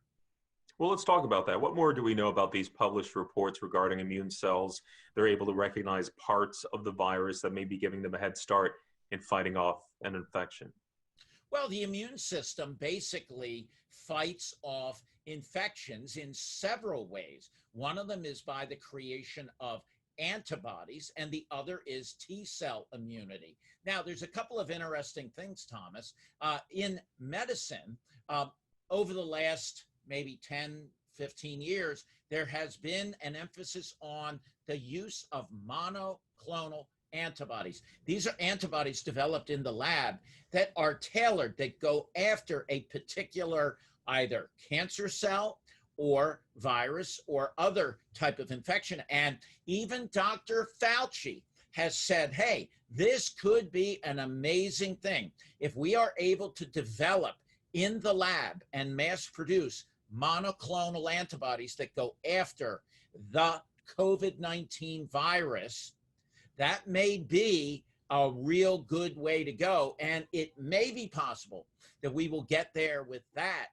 Well, let's talk about that. What more do we know about these published reports regarding immune cells? They're able to recognize parts of the virus that may be giving them a head start in fighting off an infection. Well, the immune system basically fights off infections in several ways. One of them is by the creation of antibodies, and the other is T-cell immunity. Now, there's a couple of interesting things, Thomas. In medicine, over the last maybe 10, 15 years, there has been an emphasis on the use of monoclonal antibodies. These are antibodies developed in the lab that are tailored, that go after a particular either cancer cell or virus or other type of infection. And even Dr. Fauci has said, hey, this could be an amazing thing. If we are able to develop in the lab and mass produce monoclonal antibodies that go after the COVID-19 virus, that may be a real good way to go. And it may be possible that we will get there with that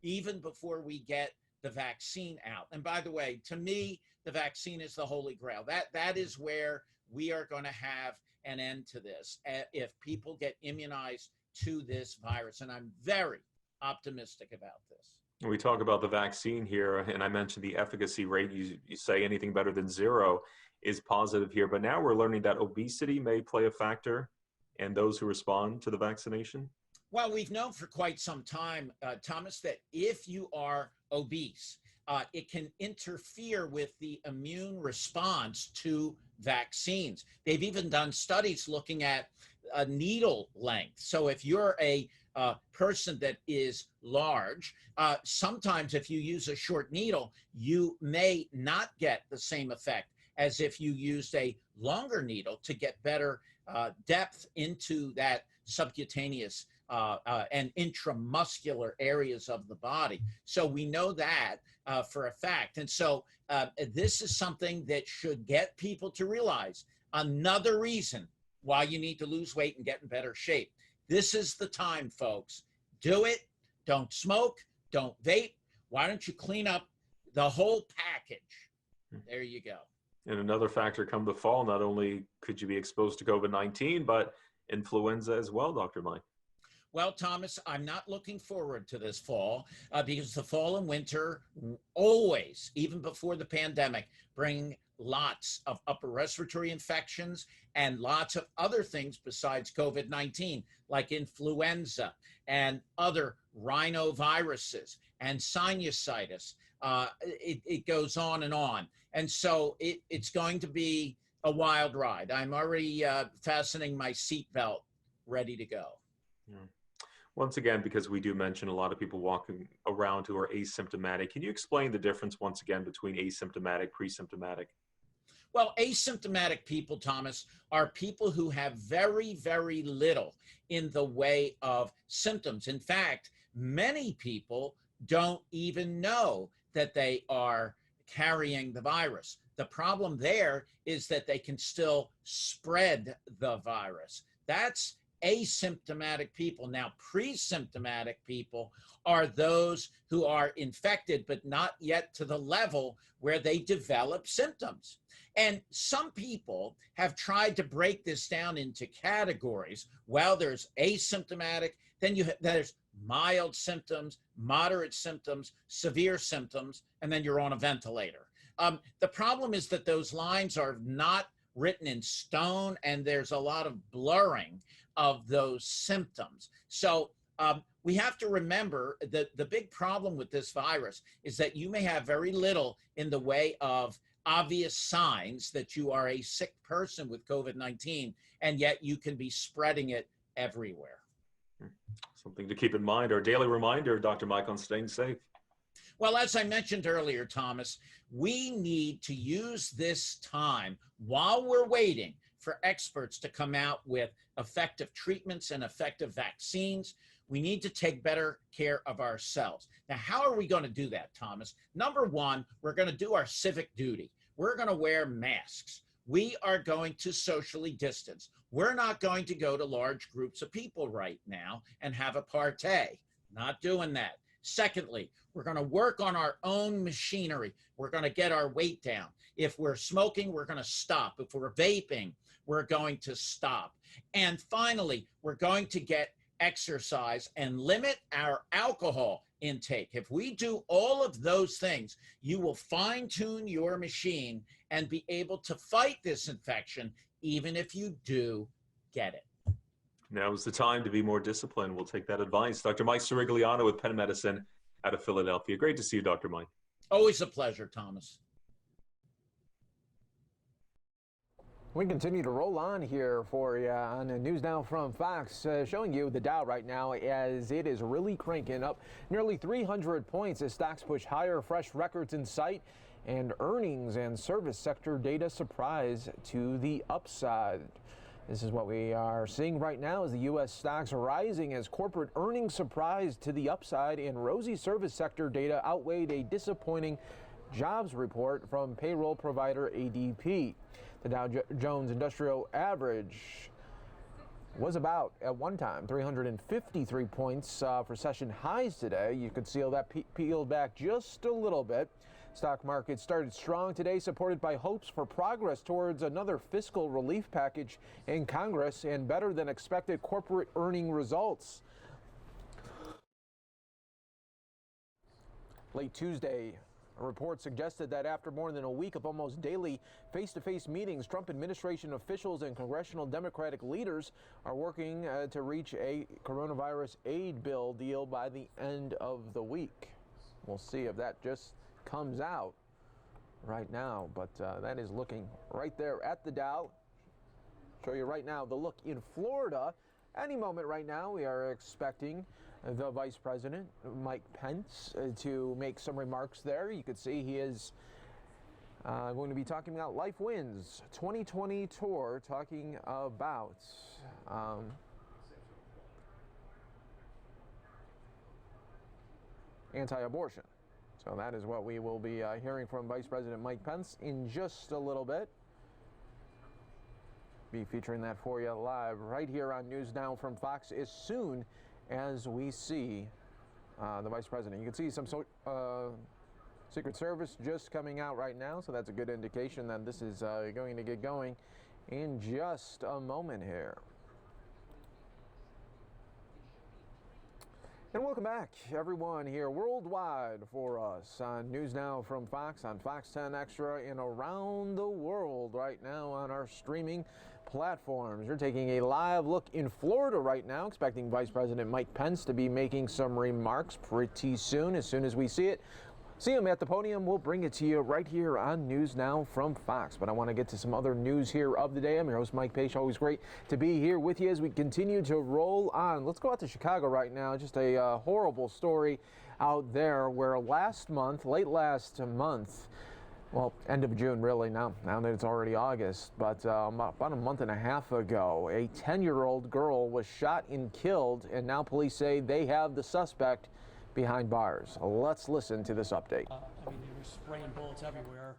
even before we get the vaccine out. And by the way, to me, the vaccine is the holy grail. That is where we are going to have an end to this, if people get immunized to this virus. And I'm very optimistic about this. We talk about the vaccine here, and I mentioned the efficacy rate. You say anything better than 0 is positive here, but now we're learning that obesity may play a factor in those who respond to the vaccination. Well, we've known for quite some time, Thomas, that if you are obese, it can interfere with the immune response to vaccines. They've even done studies looking at needle length. So if you're a person that is large, sometimes if you use a short needle, you may not get the same effect as if you used a longer needle to get better depth into that subcutaneous and intramuscular areas of the body. So we know that for a fact. And so this is something that should get people to realize another reason why you need to lose weight and get in better shape. This is the time, folks. Do it. Don't smoke. Don't vape. Why don't you clean up the whole package? There you go. And another factor come the fall, not only could you be exposed to COVID-19, but influenza as well, Dr. Mike. Well, Thomas, I'm not looking forward to this fall because the fall and winter always, even before the pandemic, bring lots of upper respiratory infections and lots of other things besides COVID-19, like influenza and other rhinoviruses and sinusitis. It goes on and on. And so it's going to be a wild ride. I'm already fastening my seatbelt, ready to go. Yeah. Once again, because we do mention a lot of people walking around who are asymptomatic, can you explain the difference once again between asymptomatic, pre-symptomatic? Well, asymptomatic people, Thomas, are people who have very, very little in the way of symptoms. In fact, many people don't even know that they are carrying the virus. The problem there is that they can still spread the virus. That's asymptomatic people. Now, pre-symptomatic people are those who are infected, but not yet to the level where they develop symptoms. And some people have tried to break this down into categories. Well, there's asymptomatic, then there's mild symptoms, moderate symptoms, severe symptoms, and then you're on a ventilator. The problem is that those lines are not written in stone, and there's a lot of blurring of those symptoms. So we have to remember that the big problem with this virus is that you may have very little in the way of obvious signs that you are a sick person with COVID-19, and yet you can be spreading it everywhere. Something to keep in mind. Our daily reminder, Dr. Mike, on staying safe. Well, as I mentioned earlier, Thomas, we need to use this time while we're waiting for experts to come out with effective treatments and effective vaccines. We need to take better care of ourselves. Now, how are we going to do that, Thomas? Number one, we're going to do our civic duty. We're going to wear masks. We are going to socially distance. We're not going to go to large groups of people right now and have a party. Not doing that. Secondly, we're going to work on our own machinery. We're going to get our weight down. If we're smoking, we're going to stop. If we're vaping, we're going to stop. And finally, we're going to get exercise and limit our alcohol intake. If we do all of those things, you will fine-tune your machine and be able to fight this infection, even if you do get it. Now is the time to be more disciplined. We'll take that advice. Dr. Mike Sirigliano with Penn Medicine out of Philadelphia. Great to see you, Dr. Mike. Always a pleasure, Thomas. We continue to roll on here for you on News Now from Fox, showing you the Dow right now as it is really cranking up nearly 300 points as stocks push higher, fresh records in sight, and earnings and service sector data surprise to the upside. This is what we are seeing right now as the U.S. stocks are rising as corporate earnings surprise to the upside and rosy service sector data outweighed a disappointing jobs report from payroll provider ADP. The Dow Jones Industrial Average was about, at one time, 353 points for session highs today. You could see that peeled back just a little bit. Stock market started strong today, supported by hopes for progress towards another fiscal relief package in Congress and better than expected corporate earning results. Late Tuesday, a report suggested that after more than a week of almost daily face-to-face meetings, Trump administration officials and congressional Democratic leaders are working to reach a coronavirus aid bill deal by the end of the week. We'll see if that just comes out right now, but that is looking right there at the Dow. Show you right now the look in Florida. Any moment right now, we are expecting the Vice President, Mike Pence, to make some remarks there. You could see he is going to be talking about Life Wins 2020 tour, talking about anti-abortion. So that is what we will be hearing from Vice President Mike Pence in just a little bit. Be featuring that for you live right here on News Now from Fox as soon as we see the Vice President. You can see some Secret Service just coming out right now, so that's a good indication that this is going to get going in just a moment here. And welcome back, everyone, here worldwide for us on News Now from Fox, on Fox 10 Extra, and around the world right now on our streaming platforms. You're taking a live look in Florida right now, expecting Vice President Mike Pence to be making some remarks pretty soon. As soon as we see him at the podium, we'll bring it to you right here on News Now from Fox. But I want to get to some other news here of the day. I'm your host, Mike Page. Always great to be here with you as we continue to roll on. Let's go out to Chicago right now. Just a horrible story out there where late last month, well, end of June really, now that it's already August, but about a month and a half ago, a 10-year-old girl was shot and killed, and now police say they have the suspect behind bars. Let's listen to this update. I mean, they were spraying bullets everywhere,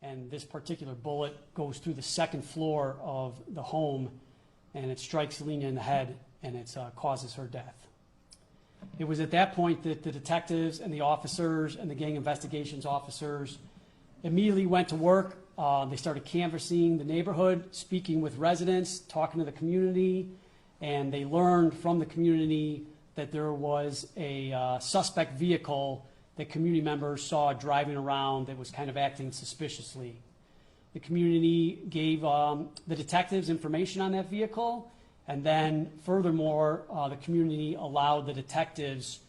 and this particular bullet goes through the second floor of the home, and it strikes Lena in the head, and it causes her death. It was at that point that the detectives and the officers and the gang investigations officers immediately went to work. They started canvassing the neighborhood, speaking with residents, talking to the community, and they learned from the community that there was a suspect vehicle that community members saw driving around that was kind of acting suspiciously. The community gave the detectives information on that vehicle, and then furthermore, the community allowed the detectives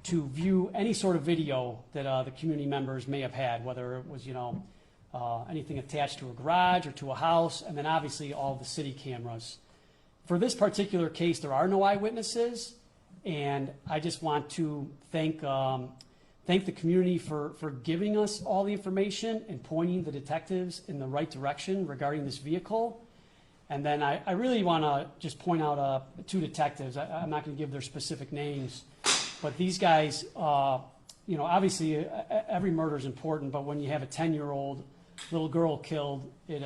to view any sort of video that the community members may have had, whether it was, anything attached to a garage or to a house, and then obviously all the city cameras. For this particular case, there are no eyewitnesses. And I just want to thank the community for giving us all the information and pointing the detectives in the right direction regarding this vehicle. And then I really want to just point out two detectives. I'm not going to give their specific names, but these guys, obviously every murder is important, but when you have a 10-year-old little girl killed, it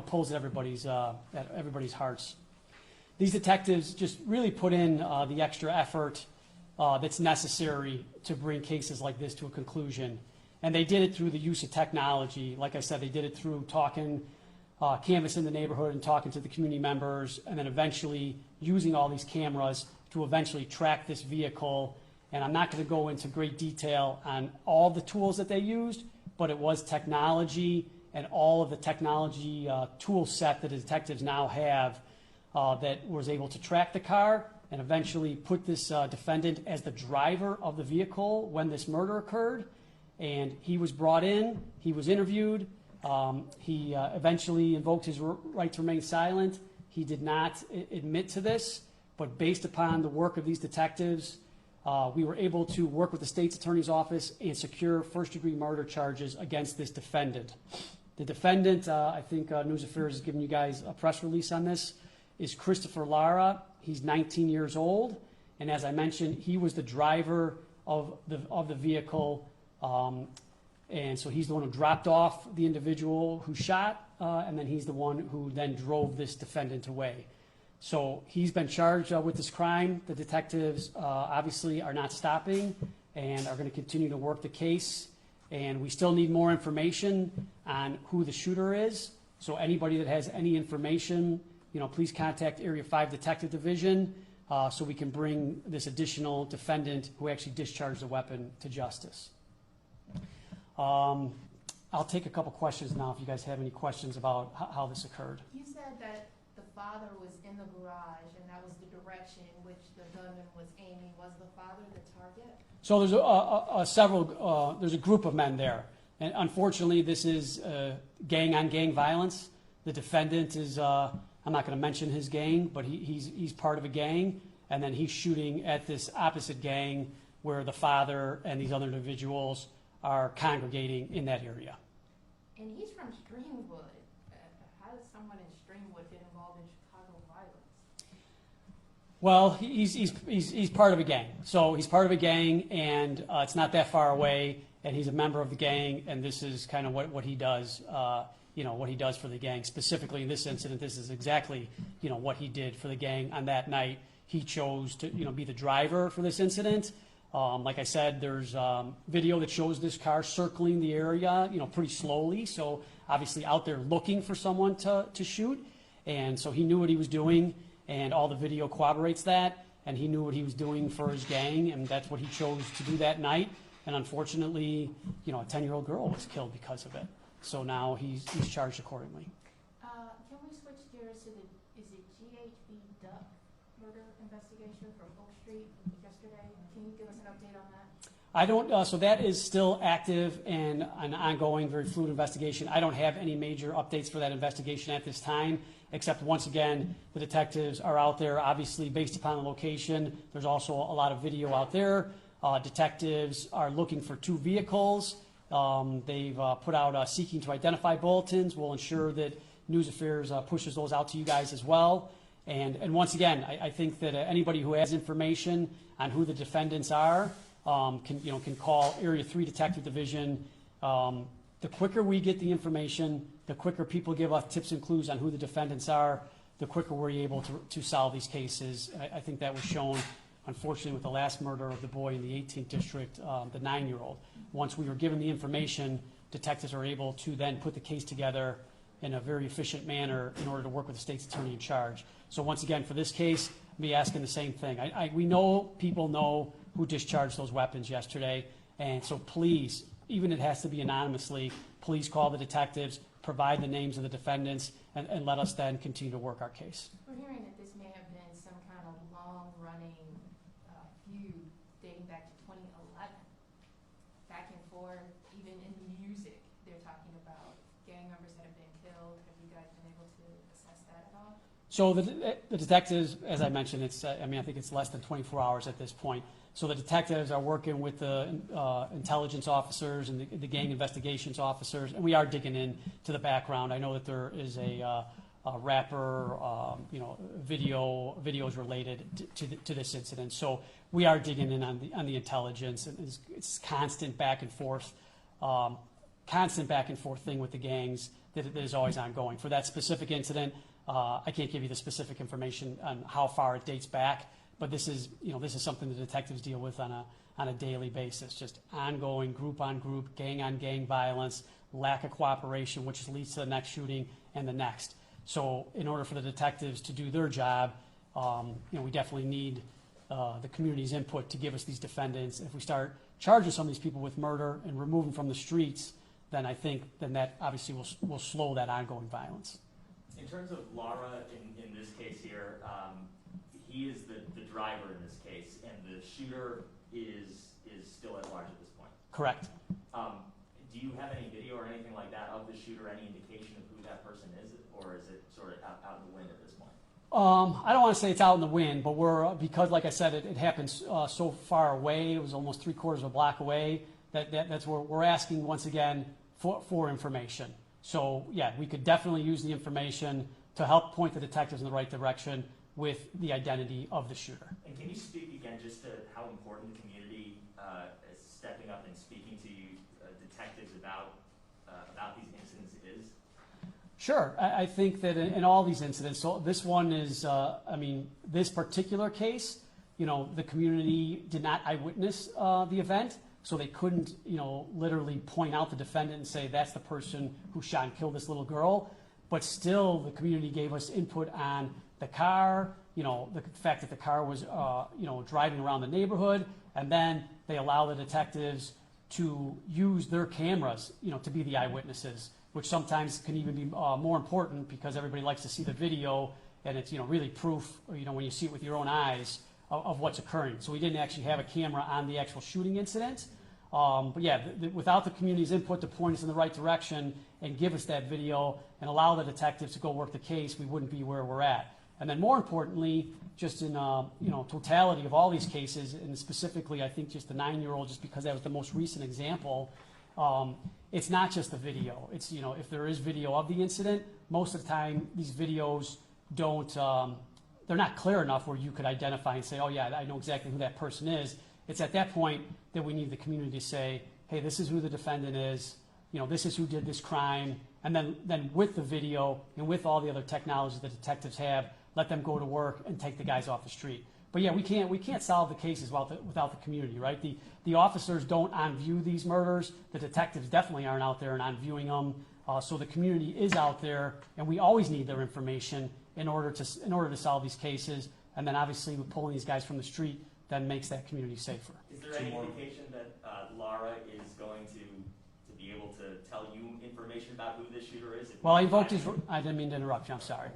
pulls at everybody's hearts. These detectives just really put in the extra effort that's necessary to bring cases like this to a conclusion. And they did it through the use of technology. Like I said, they did it through talking, canvassing the neighborhood and talking to the community members, and then eventually using all these cameras to eventually track this vehicle. And I'm not going to go into great detail on all the tools that they used, but it was technology and all of the technology tool set that the detectives now have that was able to track the car and eventually put this defendant as the driver of the vehicle when this murder occurred. And he was brought in, he was interviewed, he eventually invoked his right to remain silent. He did not admit to this, but based upon the work of these detectives, we were able to work with the state's attorney's office and secure first-degree murder charges against this defendant. The defendant, I think News Affairs has given you guys a press release on this, is Christopher Lara. He's 19 years old, and as I mentioned, he was the driver of the vehicle, and so he's the one who dropped off the individual who shot, and then he's the one who then drove this defendant away. So he's been charged with this crime. The detectives obviously are not stopping and are going to continue to work the case, and we still need more information on who the shooter is. So anybody that has any information, please contact Area 5 Detective Division so we can bring this additional defendant who actually discharged the weapon to justice. I'll take a couple questions now if you guys have any questions about how this occurred. You said that the father was in the garage and that was the direction in which the gunman was aiming, was the father the target? So there's a group of men there. And unfortunately, this is gang-on-gang violence. The defendant is, I'm not going to mention his gang, but he's part of a gang. And then he's shooting at this opposite gang where the father and these other individuals are congregating in that area. And he's from Streamwood. How does someone in Streamwood get involved in Chicago violence? Well, he's part of a gang. So he's part of a gang, and it's not that far away, and he's a member of the gang, and this is kind of what he does, what he does for the gang. Specifically in this incident, this is exactly, what he did for the gang on that night. He chose to, be the driver for this incident. Like I said, there's video that shows this car circling the area, pretty slowly. So obviously out there looking for someone to shoot. And so he knew what he was doing, and all the video corroborates that. And he knew what he was doing for his gang, and that's what he chose to do that night. And unfortunately, a 10-year-old girl was killed because of it. So now he's charged accordingly. Can we switch gears to is it GHB Duck murder investigation from Oak Street yesterday? Can you give us an update on that? I don't, so that is still active and an ongoing, very fluid investigation. I don't have any major updates for that investigation at this time, except once again, the detectives are out there, obviously based upon the location. There's also a lot of video out there. Detectives are looking for 2 vehicles. They've put out seeking to identify bulletins. We'll ensure that News Affairs pushes those out to you guys as well. And once again, I think that anybody who has information on who the defendants are can call Area 3 Detective Division. The quicker we get the information, the quicker people give us tips and clues on who the defendants are, the quicker we're able to solve these cases. I think that was shown, unfortunately, with the last murder of the boy in the 18th district, the 9-year-old. Once we were given the information, detectives are able to then put the case together in a very efficient manner in order to work with the state's attorney in charge. So once again, for this case, I'll be asking the same thing. We know people know who discharged those weapons yesterday, and so please, even if it has to be anonymously, please call the detectives, provide the names of the defendants, and let us then continue to work our case. We're hearing that this may have been some kind of long-running feud dating back to 2011. Back and forth, even in music, they're talking about gang members that have been killed. Have you guys been able to assess that at all? So the detectives, as I mentioned, I think it's less than 24 hours at this point. So the detectives are working with the intelligence officers and the gang investigations officers, and we are digging into the background. I know that there is a rapper, videos related to this incident. So we are digging in on the intelligence, and it's constant back and forth thing with the gangs that is always ongoing. For that specific incident, I can't give you the specific information on how far it dates back, but this is something the detectives deal with on a daily basis. Just ongoing group on group, gang on gang violence, lack of cooperation, which leads to the next shooting and the next. So in order for the detectives to do their job, we definitely need the community's input to give us these defendants. If we start charging some of these people with murder and remove them from the streets, then I think that obviously will slow that ongoing violence. In terms of Lara, in this case here, he is the driver in this case, and the shooter is still at large at this point. Correct. Do you have any video or anything like that of the shooter, any indication of who that person is, or is it sort of out in the wind at this point? I don't want to say it's out in the wind, but because, like I said, it happens so far away. It was almost 3/4 of a block away. That's where we're asking once again for information. So yeah, we could definitely use the information to help point the detectives in the right direction with the identity of the shooter. And can you speak again just to how important the community is stepping up and speaking to you detectives about these incidents is? Sure. I think that in all these incidents, so this one is, this particular case, the community did not eyewitness the event, so they couldn't, literally point out the defendant and say that's the person who shot and killed this little girl. But still, the community gave us input on the car, the fact that the car was, driving around the neighborhood, and then they allow the detectives to use their cameras, to be the eyewitnesses, which sometimes can even be more important because everybody likes to see the video and it's, really proof, when you see it with your own eyes of what's occurring. So we didn't actually have a camera on the actual shooting incident. But yeah, without the community's input to point us in the right direction and give us that video and allow the detectives to go work the case, we wouldn't be where we're at. And then more importantly, just in totality of all these cases, and specifically I think just the 9-year-old, just because that was the most recent example, it's not just the video. It's, if there is video of the incident, most of the time these videos don't, they're not clear enough where you could identify and say, oh yeah, I know exactly who that person is. It's at that point that we need the community to say, hey, this is who the defendant is, this is who did this crime, and then with the video and with all the other technology that detectives have, let them go to work and take the guys off the street. But yeah, we can't solve the cases without the community, right? The officers don't on-view these murders. The detectives definitely aren't out there and on-viewing them. So the community is out there, and we always need their information in order to solve these cases. And then obviously, with pulling these guys from the street, then makes that community safer. Is there any indication that Laura is going to be able to tell you information about who this shooter is? Well, I didn't mean to interrupt you, I'm sorry.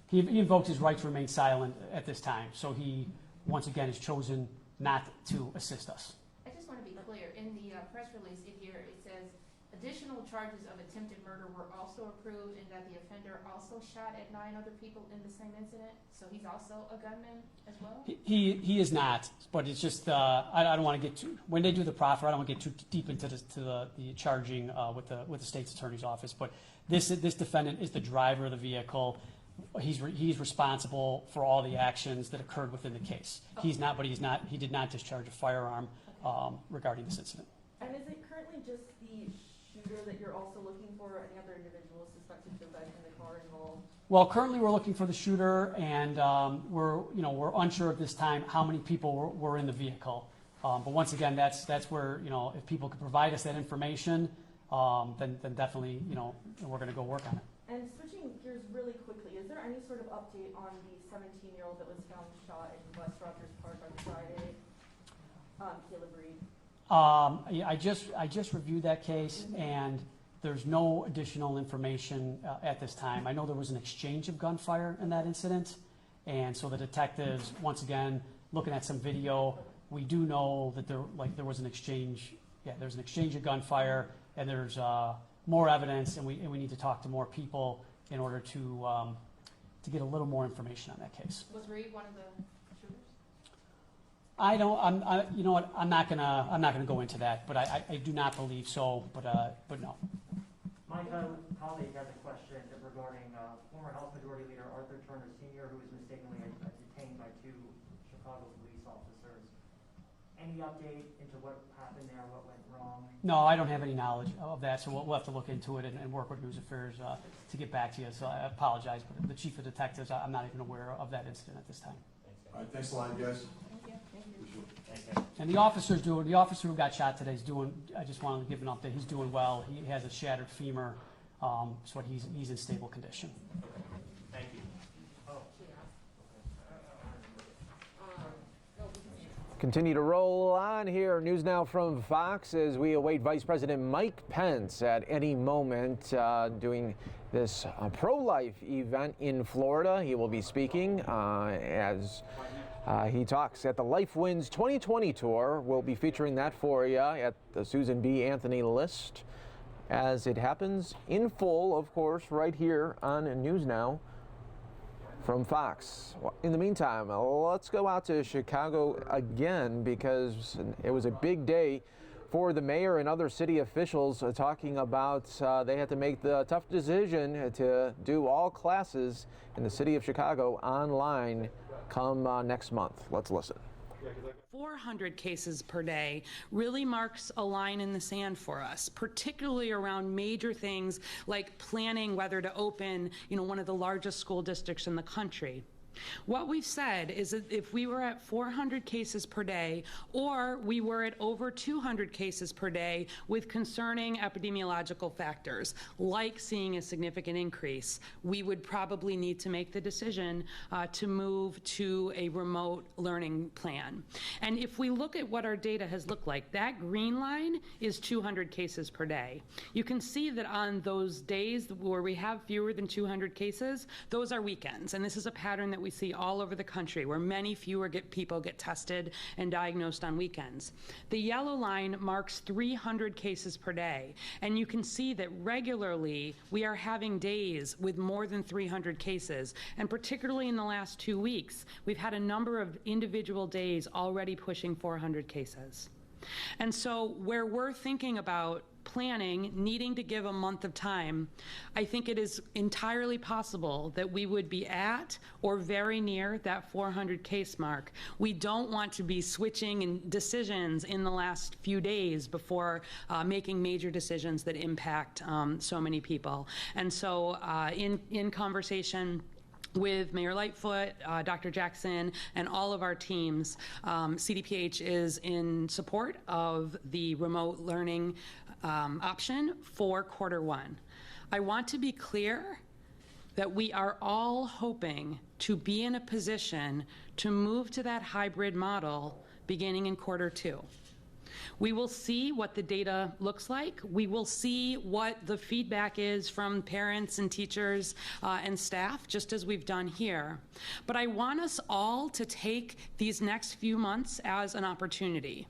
He invoked his right to remain silent at this time, so he, once again, has chosen not to assist us. I just want to be clear, in the press release here, it says additional charges of attempted murder were also approved and that the offender also shot at 9 other people in the same incident, so he's also a gunman as well? He is not, but it's just, I don't want to get too, when they do the proffer, I don't want to get too deep into the charging with the state's attorney's office, but this defendant is the driver of the vehicle. He's responsible for all the actions that occurred within the case. He did not discharge a firearm regarding this incident. And is it currently just the shooter that you're also looking for, or any other individuals suspected to have been in the car involved? Well, currently we're looking for the shooter, and we're unsure at this time how many people were in the vehicle. But once again, that's where, if people could provide us that information, then definitely, we're going to go work on it. And switching gears really quickly, is there any sort of update on the 17-year-old that was found shot in West Rogers Park on Friday, Caleb Reed? I just reviewed that case, and there's no additional information at this time. I know there was an exchange of gunfire in that incident, and so the detectives, once again, looking at some video, we do know that there was an exchange. Yeah, there's an exchange of gunfire, and there's more evidence, and we need to talk to more people in order to get a little more information on that case. Was Reed one of the shooters? You know what? I'm not gonna go into that, but I do not believe so. But no. My colleague has a question regarding former House Majority Leader Arthur Turner Sr., who was mistakenly detained by 2 Chicago police officers. Any update into what happened there, what went wrong? No, I don't have any knowledge of that, so we'll have to look into it and work with News Affairs to get back to you. So I apologize, but the chief of detectives, I'm not even aware of that incident at this time. All right, thanks a lot, guys. And the officer who got shot today is doing, I just wanted to give an update, he's doing well. He has a shattered femur, so he's in stable condition. Thank you. Continue to roll on here. News now from Fox as we await Vice President Mike Pence at any moment doing this pro-life event in Florida. He will be speaking as he talks at the Life Wins 2020 tour. We'll be featuring that for you at the Susan B. Anthony List as it happens in full, of course, right here on News Now from Fox. In the meantime, let's go out to Chicago again because it was a big day for the mayor and other city officials talking about they had to make the tough decision to do all classes in the city of Chicago online come next month. Let's listen. 400 cases per day really marks a line in the sand for us, particularly around major things like planning whether to open, one of the largest school districts in the country. What we've said is that if we were at 400 cases per day, or we were at over 200 cases per day with concerning epidemiological factors, like seeing a significant increase, we would probably need to make the decision to move to a remote learning plan. And if we look at what our data has looked like, that green line is 200 cases per day. You can see that on those days where we have fewer than 200 cases, those are weekends. And this is a pattern that we see all over the country, where many fewer people get tested and diagnosed on weekends. The yellow line marks 300 cases per day, and you can see that regularly we are having days with more than 300 cases, and particularly in the last 2 weeks, we've had a number of individual days already pushing 400 cases. And so where we're thinking about planning, needing to give a month of time, I think it is entirely possible that we would be at or very near that 400 case mark. We don't want to be switching in decisions in the last few days before making major decisions that impact so many people. And so in conversation with Mayor Lightfoot, Dr. Jackson, and all of our teams, CDPH is in support of the remote learning option for Q1. I want to be clear that we are all hoping to be in a position to move to that hybrid model beginning in Q2. We will see what the data looks like. We will see what the feedback is from parents and teachers and staff, just as we've done here. But I want us all to take these next few months as an opportunity.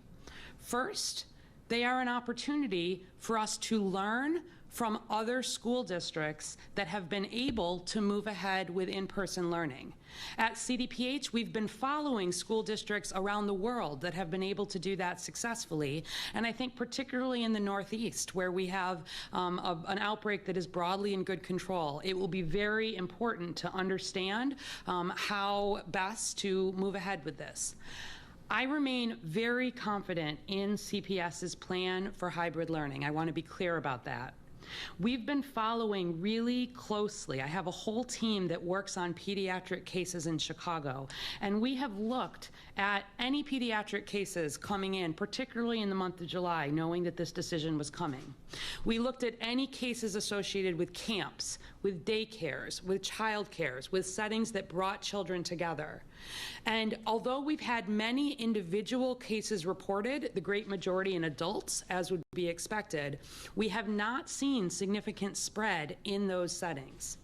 First, they are an opportunity for us to learn from other school districts that have been able to move ahead with in-person learning. At CDPH, we've been following school districts around the world that have been able to do that successfully, and I think particularly in the Northeast, where we have an outbreak that is broadly in good control, it will be very important to understand how best to move ahead with this. I remain very confident in CPS's plan for hybrid learning. I want to be clear about that. We've been following really closely. I have a whole team that works on pediatric cases in Chicago, and we have looked at any pediatric cases coming in, particularly in the month of July, knowing that this decision was coming. We looked at any cases associated with camps, with daycares, with childcares, with settings that brought children together. And although we've had many individual cases reported, the great majority in adults, as would be expected, we have not seen significant spread in those settings.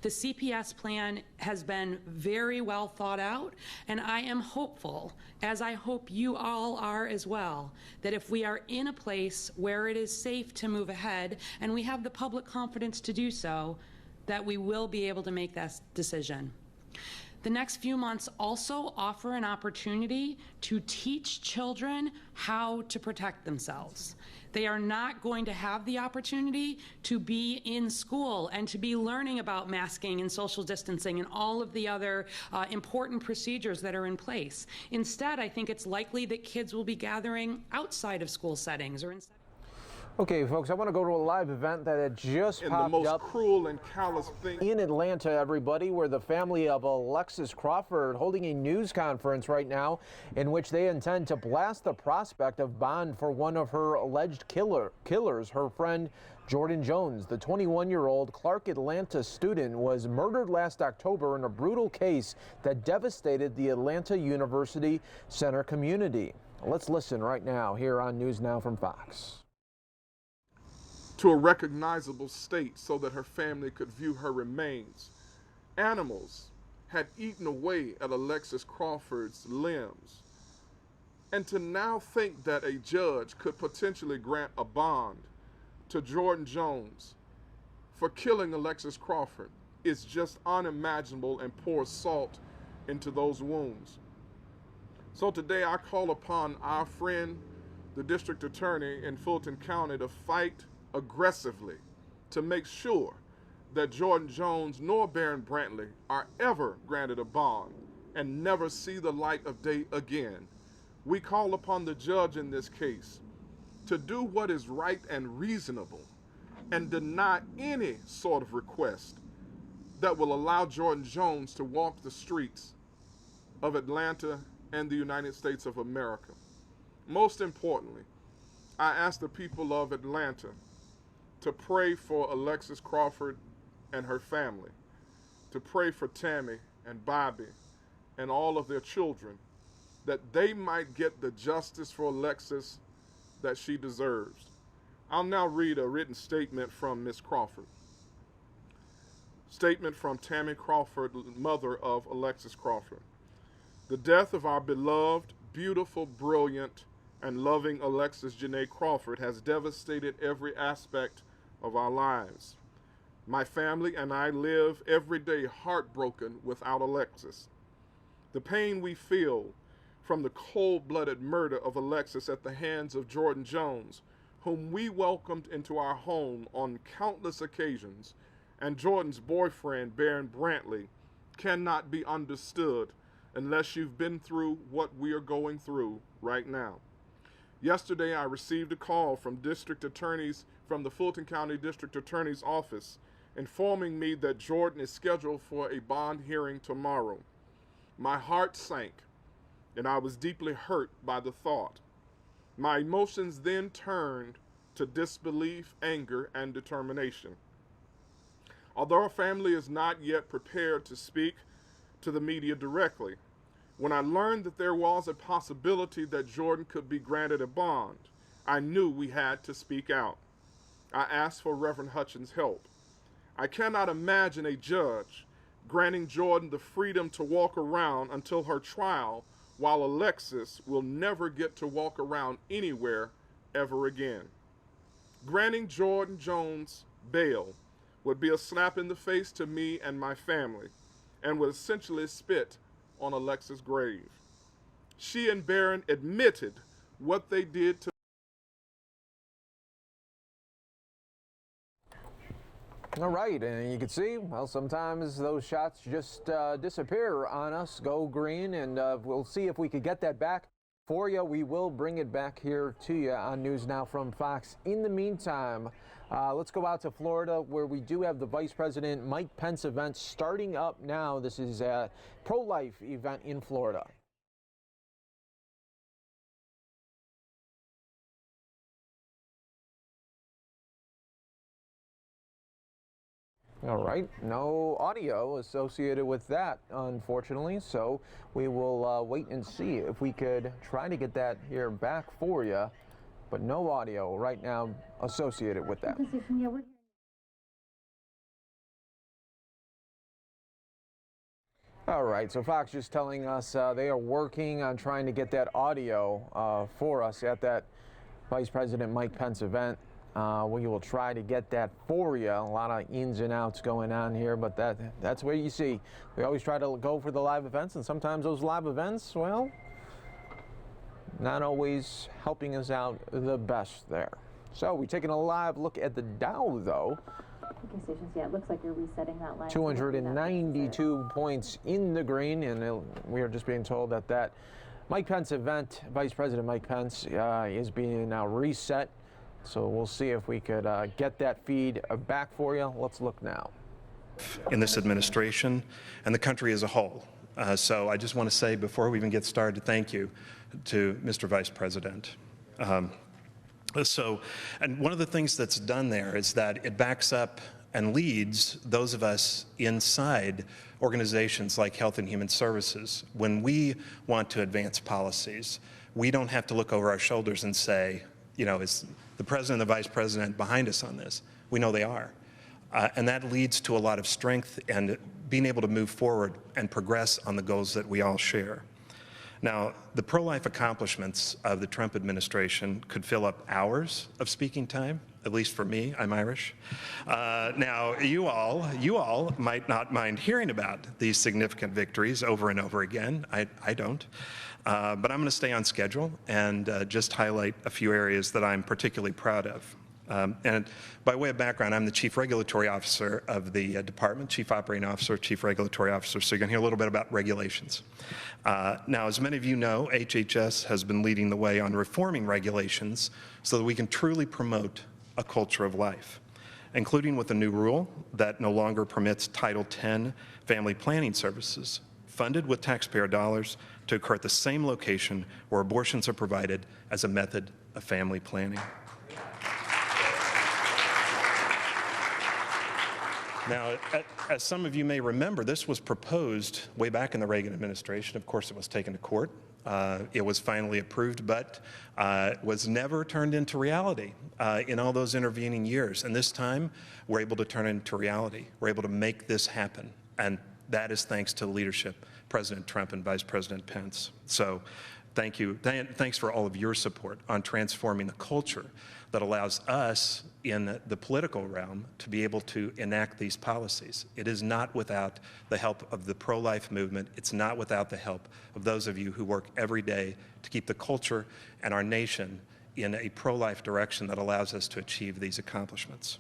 The CPS plan has been very well thought out, and I am hopeful, as I hope you all are as well, that if we are in a place where it is safe to move ahead, and we have the public confidence to do so, that we will be able to make that decision. The next few months also offer an opportunity to teach children how to protect themselves. They are not going to have the opportunity to be in school and to be learning about masking and social distancing and all of the other important procedures that are in place. Instead, I think it's likely that kids will be gathering outside of school settings or inside. Okay, folks, I want to go to a live event that had just popped up. The most cruel and callous thing in Atlanta, everybody, where the family of Alexis Crawford holding a news conference right now in which they intend to blast the prospect of bond for one of her alleged killers, her friend Jordan Jones. The 21-year-old Clark Atlanta student was murdered last October in a brutal case that devastated the Atlanta University Center community. Let's listen right now here on NewsNOW from Fox. To a recognizable state so that her family could view her remains. Animals had eaten away at Alexis Crawford's limbs. And to now think that a judge could potentially grant a bond to Jordan Jones for killing Alexis Crawford is just unimaginable and pours salt into those wounds. So today I call upon our friend, the district attorney in Fulton County, to fight aggressively to make sure that Jordan Jones nor Barron Brantley are ever granted a bond and never see the light of day again. We call upon the judge in this case to do what is right and reasonable and deny any sort of request that will allow Jordan Jones to walk the streets of Atlanta and the United States of America. Most importantly, I ask the people of Atlanta to pray for Alexis Crawford and her family, to pray for Tammy and Bobby and all of their children, that they might get the justice for Alexis that she deserves. I'll now read a written statement from Ms. Crawford. Statement from Tammy Crawford, mother of Alexis Crawford. The death of our beloved, beautiful, brilliant, and loving Alexis Janae Crawford has devastated every aspect of our lives. My family and I live every day heartbroken without Alexis. The pain we feel from the cold-blooded murder of Alexis at the hands of Jordan Jones, whom we welcomed into our home on countless occasions, and Jordan's boyfriend, Barron Brantley, cannot be understood unless you've been through what we are going through right now. Yesterday, I received a call from the Fulton County District Attorney's Office informing me that Jordan is scheduled for a bond hearing tomorrow. My heart sank, and I was deeply hurt by the thought. My emotions then turned to disbelief, anger, and determination. Although our family is not yet prepared to speak to the media directly, when I learned that there was a possibility that Jordan could be granted a bond, I knew we had to speak out. I asked for Reverend Hutchins' help. I cannot imagine a judge granting Jordan the freedom to walk around until her trial, while Alexis will never get to walk around anywhere ever again. Granting Jordan Jones bail would be a slap in the face to me and my family, and would essentially spit on Alexis' grave. She and Barron admitted what they did to. All right, and you can see, well, sometimes those shots just disappear on us, go green, and we'll see if we could get that back for you. We will bring it back here to you on News Now from Fox. In the meantime, let's go out to Florida, where we do have the Vice President Mike Pence event starting up now. This is a pro-life event in Florida. All right, no audio associated with that, unfortunately, so we will wait and see if we could try to get that here back for you, but no audio right now associated with that. All right, so Fox just telling us they are working on trying to get that audio for us at that Vice President Mike Pence event. We will try to get that for you. A lot of ins and outs going on here, but that's where you see. We always try to go for the live events, and sometimes those live events, well, not always helping us out the best there. So we're taking a live look at the Dow, though. Yeah, it looks like you're resetting that line. 292 points in the green, and we are just being told that Mike Pence event, Vice President Mike Pence, is being now reset. So we'll see if we could get that feed back for you. Let's look now. In this administration and the country as a whole. So I just want to say before we even get started, thank you to Mr. Vice President. And one of the things that's done there is that it backs up and leads those of us inside organizations like Health and Human Services. When we want to advance policies, we don't have to look over our shoulders and say, you know, is the president and the vice president behind us on this? We know they are. And that leads to a lot of strength and being able to move forward and progress on the goals that we all share. Now, the pro-life accomplishments of the Trump administration could fill up hours of speaking time, at least for me, I'm Irish. Now, you all might not mind hearing about these significant victories over and over again. I don't. But I'm going to stay on schedule and just highlight a few areas that I'm particularly proud of. And by way of background, I'm the Chief Regulatory Officer of the department, Chief Operating Officer, Chief Regulatory Officer, so you're going to hear a little bit about regulations. Now, as many of you know, HHS has been leading the way on reforming regulations so that we can truly promote a culture of life. including with a new rule that no longer permits Title X family planning services funded with taxpayer dollars to occur at the same location where abortions are provided as a method of family planning. Now, as some of you may remember, this was proposed way back in the Reagan administration. Of course, it was taken to court. It was finally approved, but was never turned into reality in all those intervening years. And this time, we're able to turn it into reality. We're able to make this happen. And that is thanks to the leadership, President Trump and Vice President Pence. So thank you. Thanks for all of your support on transforming the culture that allows us in the political realm to be able to enact these policies. It is not without the help of the pro-life movement. It's not without the help of those of you who work every day to keep the culture and our nation in a pro-life direction that allows us to achieve these accomplishments.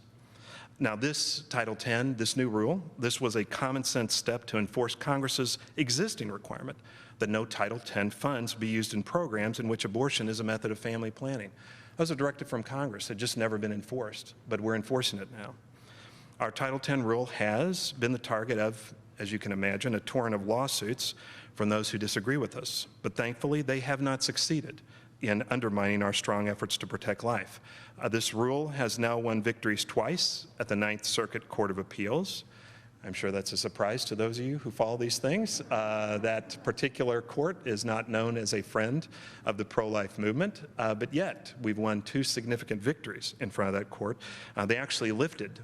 Now, this Title X, this new rule, this was a common sense step to enforce Congress's existing requirement that no Title X funds be used in programs in which abortion is a method of family planning. That was a directive from Congress. It had just never been enforced, but we're enforcing it now. Our Title X rule has been the target of, as you can imagine, a torrent of lawsuits from those who disagree with us. But thankfully, they have not succeeded in undermining our strong efforts to protect life. This rule has now won victories twice at the Ninth Circuit Court of Appeals. I'm sure that's a surprise to those of you who follow these things. That particular court is not known as a friend of the pro-life movement, but yet we've won 2 significant victories in front of that court. They actually lifted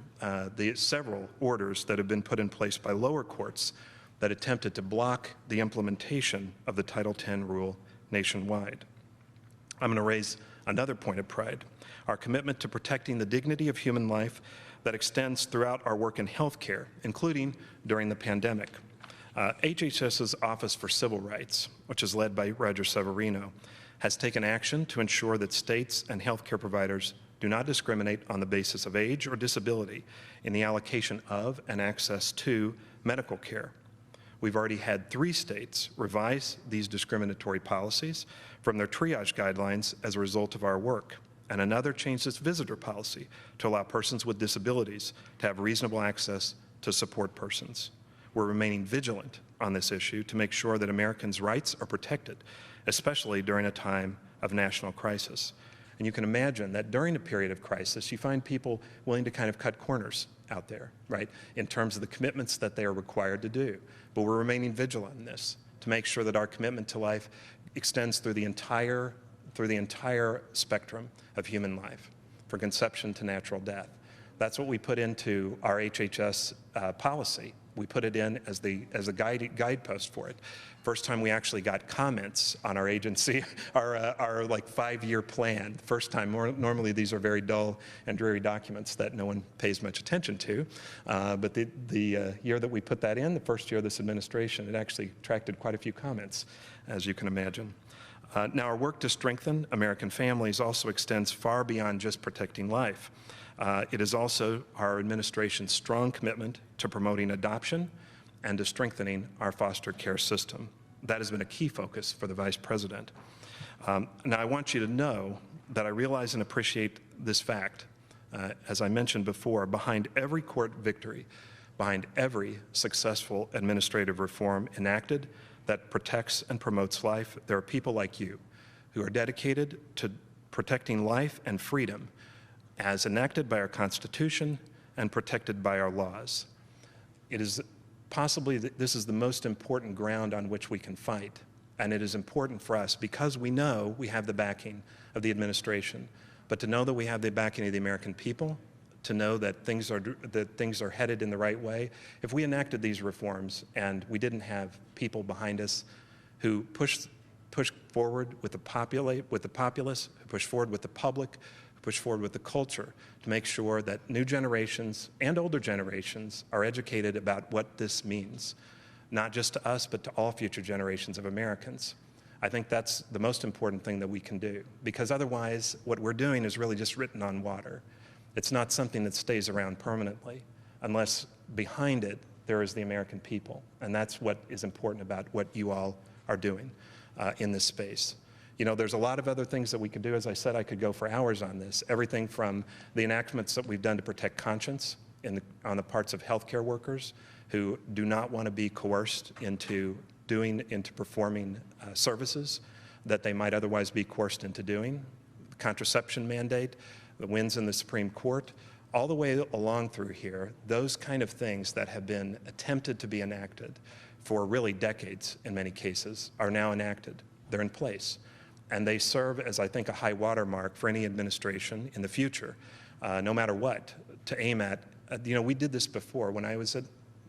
the several orders that have been put in place by lower courts that attempted to block the implementation of the Title X rule nationwide. I'm going to raise another point of pride, our commitment to protecting the dignity of human life that extends throughout our work in healthcare, including during the pandemic. HHS's Office for Civil Rights, which is led by Roger Severino, has taken action to ensure that states and healthcare providers do not discriminate on the basis of age or disability in the allocation of and access to medical care. We've already had 3 states revise these discriminatory policies from their triage guidelines as a result of our work, and another changed its visitor policy to allow persons with disabilities to have reasonable access to support persons. We're remaining vigilant on this issue to make sure that Americans' rights are protected, especially during a time of national crisis. And you can imagine that during a period of crisis, you find people willing to kind of cut corners out there, right, in terms of the commitments that they are required to do. But we're remaining vigilant in this to make sure that our commitment to life extends through the entire spectrum of human life, from conception to natural death. That's what we put into our HHS policy. We put it in as a guidepost for it. First time we actually got comments on our agency, our like 5-year plan. First time, normally these are very dull and dreary documents that no one pays much attention to. But the year that we put that in, the first year of this administration, it actually attracted quite a few comments, as you can imagine. Now, our work to strengthen American families also extends far beyond just protecting life. It is also our administration's strong commitment to promoting adoption and to strengthening our foster care system. That has been a key focus for the Vice President. Now, I want you to know that I realize and appreciate this fact. As I mentioned before, behind every court victory, behind every successful administrative reform enacted that protects and promotes life, there are people like you who are dedicated to protecting life and freedom as enacted by our Constitution and protected by our laws. It is possibly this is the most important ground on which we can fight, and it is important for us because we know we have the backing of the administration, but to know that we have the backing of the American people, to know that things are headed in the right way. If we enacted these reforms and we didn't have people behind us who push forward with the populace, who push forward with the public, who push forward with the culture to make sure that new generations and older generations are educated about what this means, not just to us, but to all future generations of Americans. I think that's the most important thing that we can do, because otherwise what we're doing is really just written on water. It's not something that stays around permanently unless behind it there is the American people. And that's what is important about what you all are doing in this space. You know, there's a lot of other things that we could do. As I said, I could go for hours on this. Everything from the enactments that we've done to protect conscience on the parts of healthcare workers who do not want to be coerced into performing services that they might otherwise be coerced into doing. The contraception mandate, the wins in the Supreme Court, all the way along through here, those kind of things that have been attempted to be enacted for really decades in many cases are now enacted. They're in place. And they serve as, I think, a high watermark for any administration in the future, no matter what, to aim at. You know, we did this before. When I was at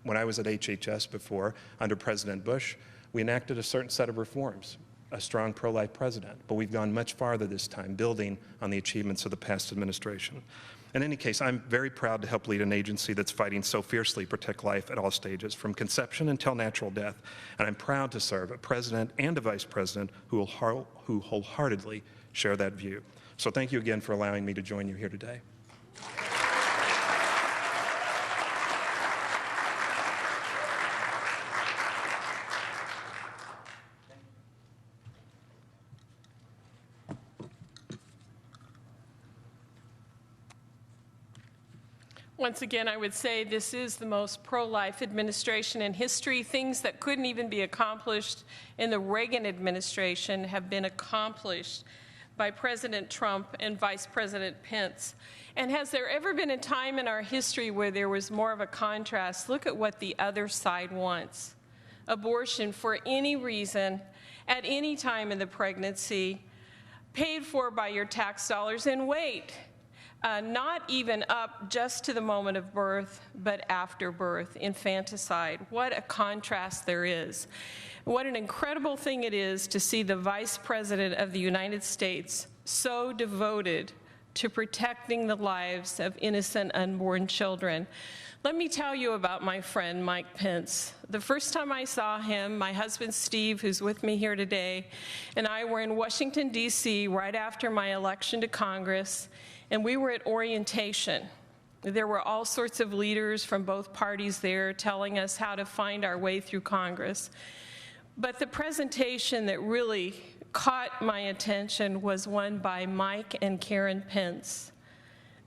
HHS before, under President Bush, we enacted a certain set of reforms, a strong pro-life president. But we've gone much farther this time, building on the achievements of the past administration. In any case, I'm very proud to help lead an agency that's fighting so fiercely to protect life at all stages, from conception until natural death. And I'm proud to serve a president and a vice president who wholeheartedly share that view. So thank you again for allowing me to join you here today. Once again, I would say this is the most pro-life administration in history. Things that couldn't even be accomplished in the Reagan administration have been accomplished by President Trump and Vice President Pence. And has there ever been a time in our history where there was more of a contrast? Look at what the other side wants. Abortion for any reason, at any time in the pregnancy, paid for by your tax dollars, and wait. Not even up just to the moment of birth, but after birth, infanticide. What a contrast there is. What an incredible thing it is to see the Vice President of the United States so devoted to protecting the lives of innocent unborn children. Let me tell you about my friend, Mike Pence. The first time I saw him, my husband, Steve, who's with me here today, and I were in Washington, D.C. right after my election to Congress, and we were at orientation. There were all sorts of leaders from both parties there telling us how to find our way through Congress. But the presentation that really caught my attention was one by Mike and Karen Pence.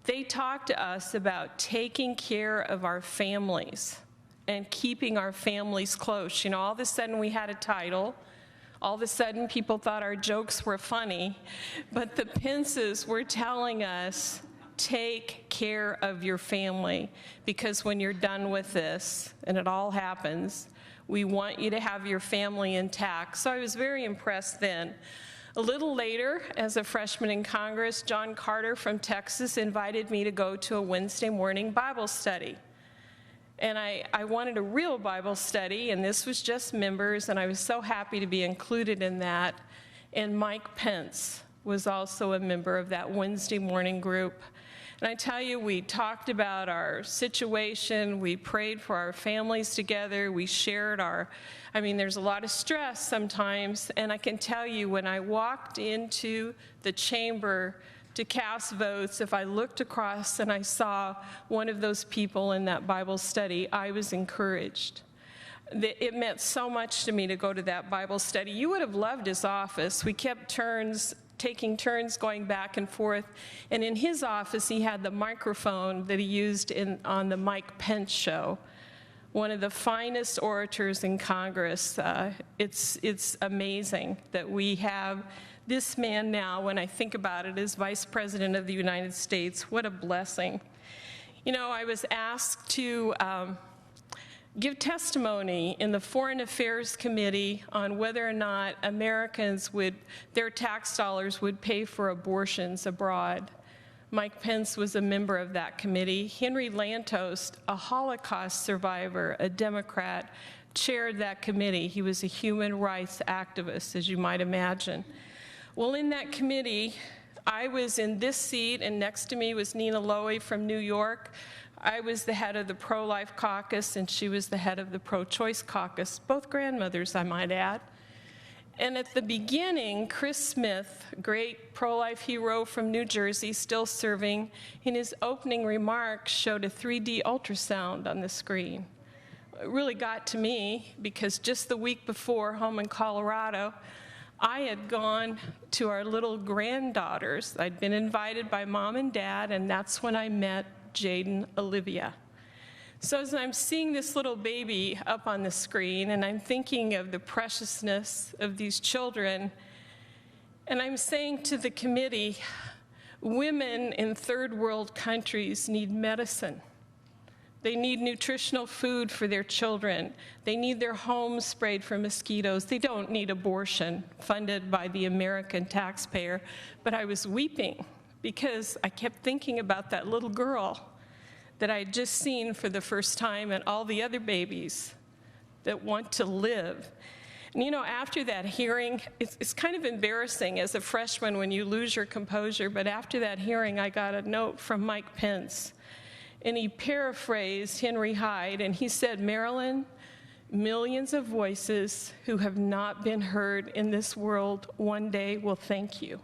They talked to us about taking care of our families and keeping our families close. You know, all of a sudden we had a title. All of a sudden, people thought our jokes were funny, but the Pences were telling us, take care of your family, because when you're done with this, and it all happens, we want you to have your family intact. So I was very impressed then. A little later, as a freshman in Congress, John Carter from Texas invited me to go to a Wednesday morning Bible study. And I wanted a real Bible study, and this was just members, and I was so happy to be included in that. And Mike Pence was also a member of that Wednesday morning group. And I tell you, we talked about our situation, we prayed for our families together, we shared there's a lot of stress sometimes, and I can tell you, when I walked into the chamber to cast votes, if I looked across and I saw one of those people in that Bible study, I was encouraged. It meant so much to me to go to that Bible study. You would have loved his office. We kept taking turns going back and forth, and in his office he had the microphone that he used on the Mike Pence show. One of the finest orators in Congress. It's amazing that we have this man now, when I think about it, as Vice President of the United States. What a blessing. You know, I was asked to give testimony in the Foreign Affairs Committee on whether or not Americans their tax dollars would pay for abortions abroad. Mike Pence was a member of that committee. Henry Lantos, a Holocaust survivor, a Democrat, chaired that committee. He was a human rights activist, as you might imagine. Well, in that committee, I was in this seat, and next to me was Nina Lowy from New York. I was the head of the pro-life caucus, and she was the head of the pro-choice caucus, both grandmothers, I might add. And at the beginning, Chris Smith, great pro-life hero from New Jersey, still serving, in his opening remarks showed a 3D ultrasound on the screen. It really got to me, because just the week before, home in Colorado, I had gone to our little granddaughters. I'd been invited by Mom and Dad, and that's when I met Jaden Olivia. So as I'm seeing this little baby up on the screen, and I'm thinking of the preciousness of these children, and I'm saying to the committee, women in third world countries need medicine. They need nutritional food for their children. They need their homes sprayed for mosquitoes. They don't need abortion funded by the American taxpayer. But I was weeping because I kept thinking about that little girl that I had just seen for the first time and all the other babies that want to live. And you know, after that hearing, it's kind of embarrassing as a freshman when you lose your composure, but after that hearing, I got a note from Mike Pence. And he paraphrased Henry Hyde, and he said, Marilyn, millions of voices who have not been heard in this world one day will thank you.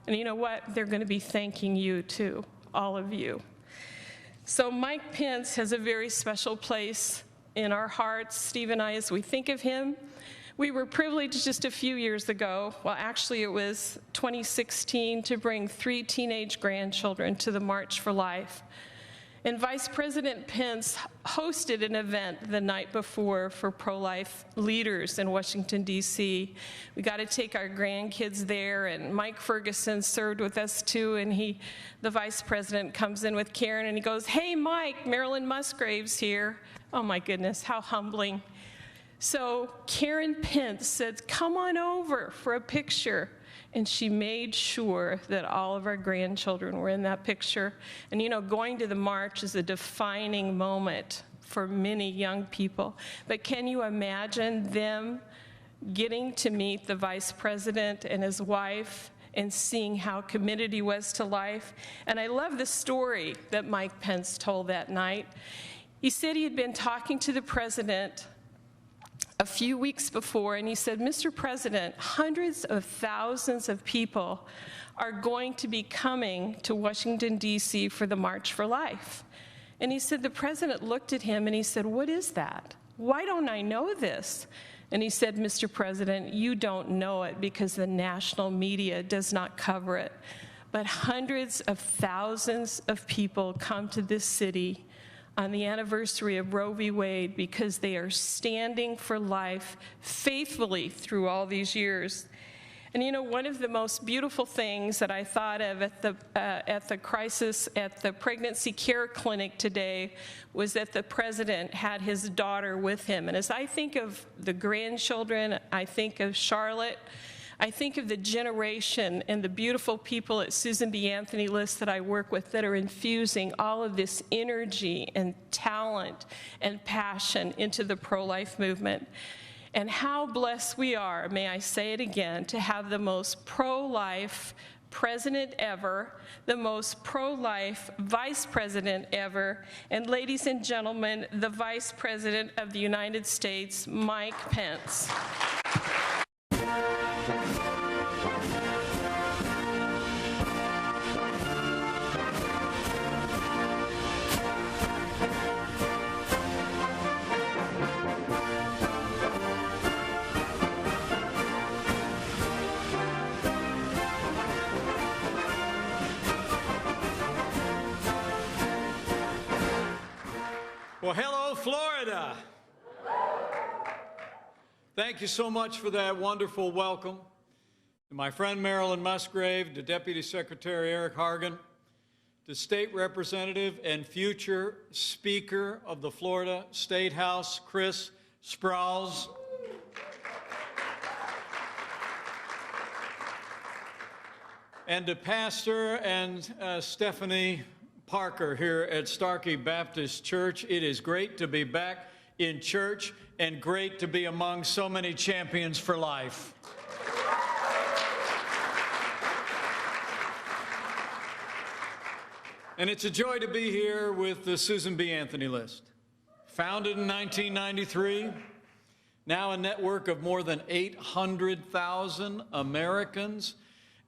And you know what? They're going to be thanking you too, all of you. So Mike Pence has a very special place in our hearts, Steve and I, as we think of him. We were privileged just a few years ago, well actually it was 2016, to bring 3 teenage grandchildren to the March for Life. And Vice President Pence hosted an event the night before for pro-life leaders in Washington, D.C. We got to take our grandkids there, and Mike Ferguson served with us too, and the Vice President comes in with Karen, and he goes, hey, Mike, Marilyn Musgrave's here. Oh my goodness, how humbling. So Karen Pence said, come on over for a picture. And she made sure that all of our grandchildren were in that picture. And you know, going to the march is a defining moment for many young people. But can you imagine them getting to meet the Vice President and his wife and seeing how committed he was to life? And I love the story that Mike Pence told that night. He said he had been talking to the President a few weeks before, and he said, Mr. President, hundreds of thousands of people are going to be coming to Washington, D.C. for the March for Life. And he said, the President looked at him and he said, what is that? Why don't I know this? And he said, Mr. President, you don't know it because the national media does not cover it. But hundreds of thousands of people come to this city on the anniversary of Roe v. Wade because they are standing for life faithfully through all these years. And you know, one of the most beautiful things that I thought of at the crisis at the pregnancy care clinic today was that the President had his daughter with him. And as I think of the grandchildren, I think of Charlotte, I think of the generation and the beautiful people at Susan B. Anthony List that I work with that are infusing all of this energy and talent and passion into the pro-life movement. And how blessed we are, may I say it again, to have the most pro-life president ever, the most pro-life vice president ever, and ladies and gentlemen, the Vice President of the United States, Mike Pence. Well, hello, Florida. Thank you so much for that wonderful welcome. To my friend Marilyn Musgrave, to Deputy Secretary Eric Hargan, to State Representative and future Speaker of the Florida State House, Chris Sprowls. And to Pastor and Stephanie Parker here at Starkey Baptist Church. It is great to be back in church and great to be among so many champions for life. And it's a joy to be here with the Susan B. Anthony List. Founded in 1993, now a network of more than 800,000 Americans.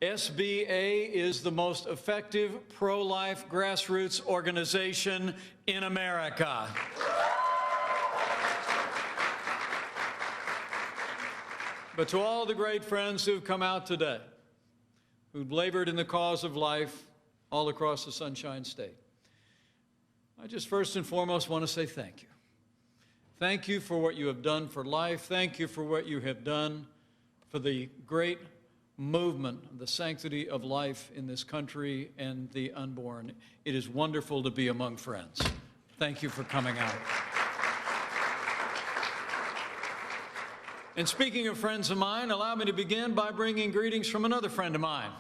SBA is the most effective pro-life grassroots organization in America. But to all the great friends who've come out today, who've labored in the cause of life all across the Sunshine State, I just first and foremost want to say thank you. Thank you for what you have done for life. Thank you for what you have done for the great movement, the sanctity of life in this country and the unborn. It is wonderful to be among friends. Thank you for coming out. And speaking of friends of mine, allow me to begin by bringing greetings from another friend of mine,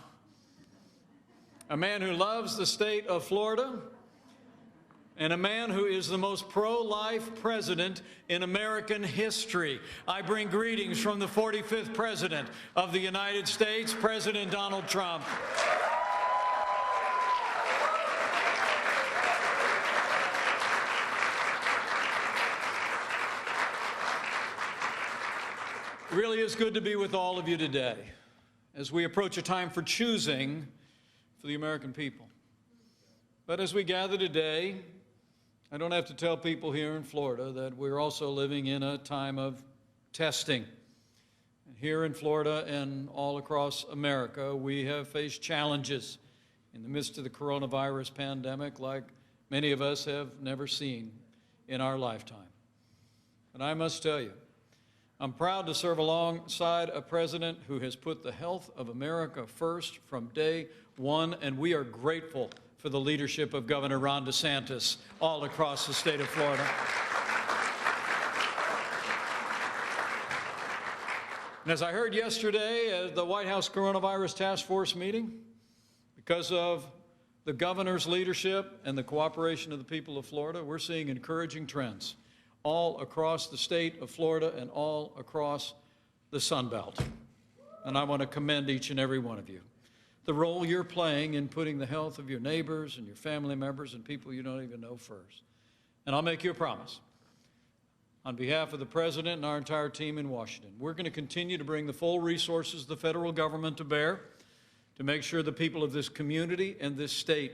a man who loves the state of Florida, and a man who is the most pro-life president in American history. I bring greetings from the 45th President of the United States, President Donald Trump. It really is good to be with all of you today as we approach a time for choosing for the American people. But as we gather today, I don't have to tell people here in Florida that we're also living in a time of testing. Here in Florida and all across America, we have faced challenges in the midst of the coronavirus pandemic like many of us have never seen in our lifetime. And I must tell you, I'm proud to serve alongside a president who has put the health of America first from day one, and we are grateful for the leadership of Governor Ron DeSantis all across the state of Florida. And as I heard yesterday at the White House Coronavirus Task Force meeting, because of the governor's leadership and the cooperation of the people of Florida, we're seeing encouraging trends all across the state of Florida and all across the Sun Belt. And I want to commend each and every one of you. The role you're playing in putting the health of your neighbors and your family members and people you don't even know first. And I'll make you a promise. On behalf of the President and our entire team in Washington, we're going to continue to bring the full resources of the federal government to bear to make sure the people of this community and this state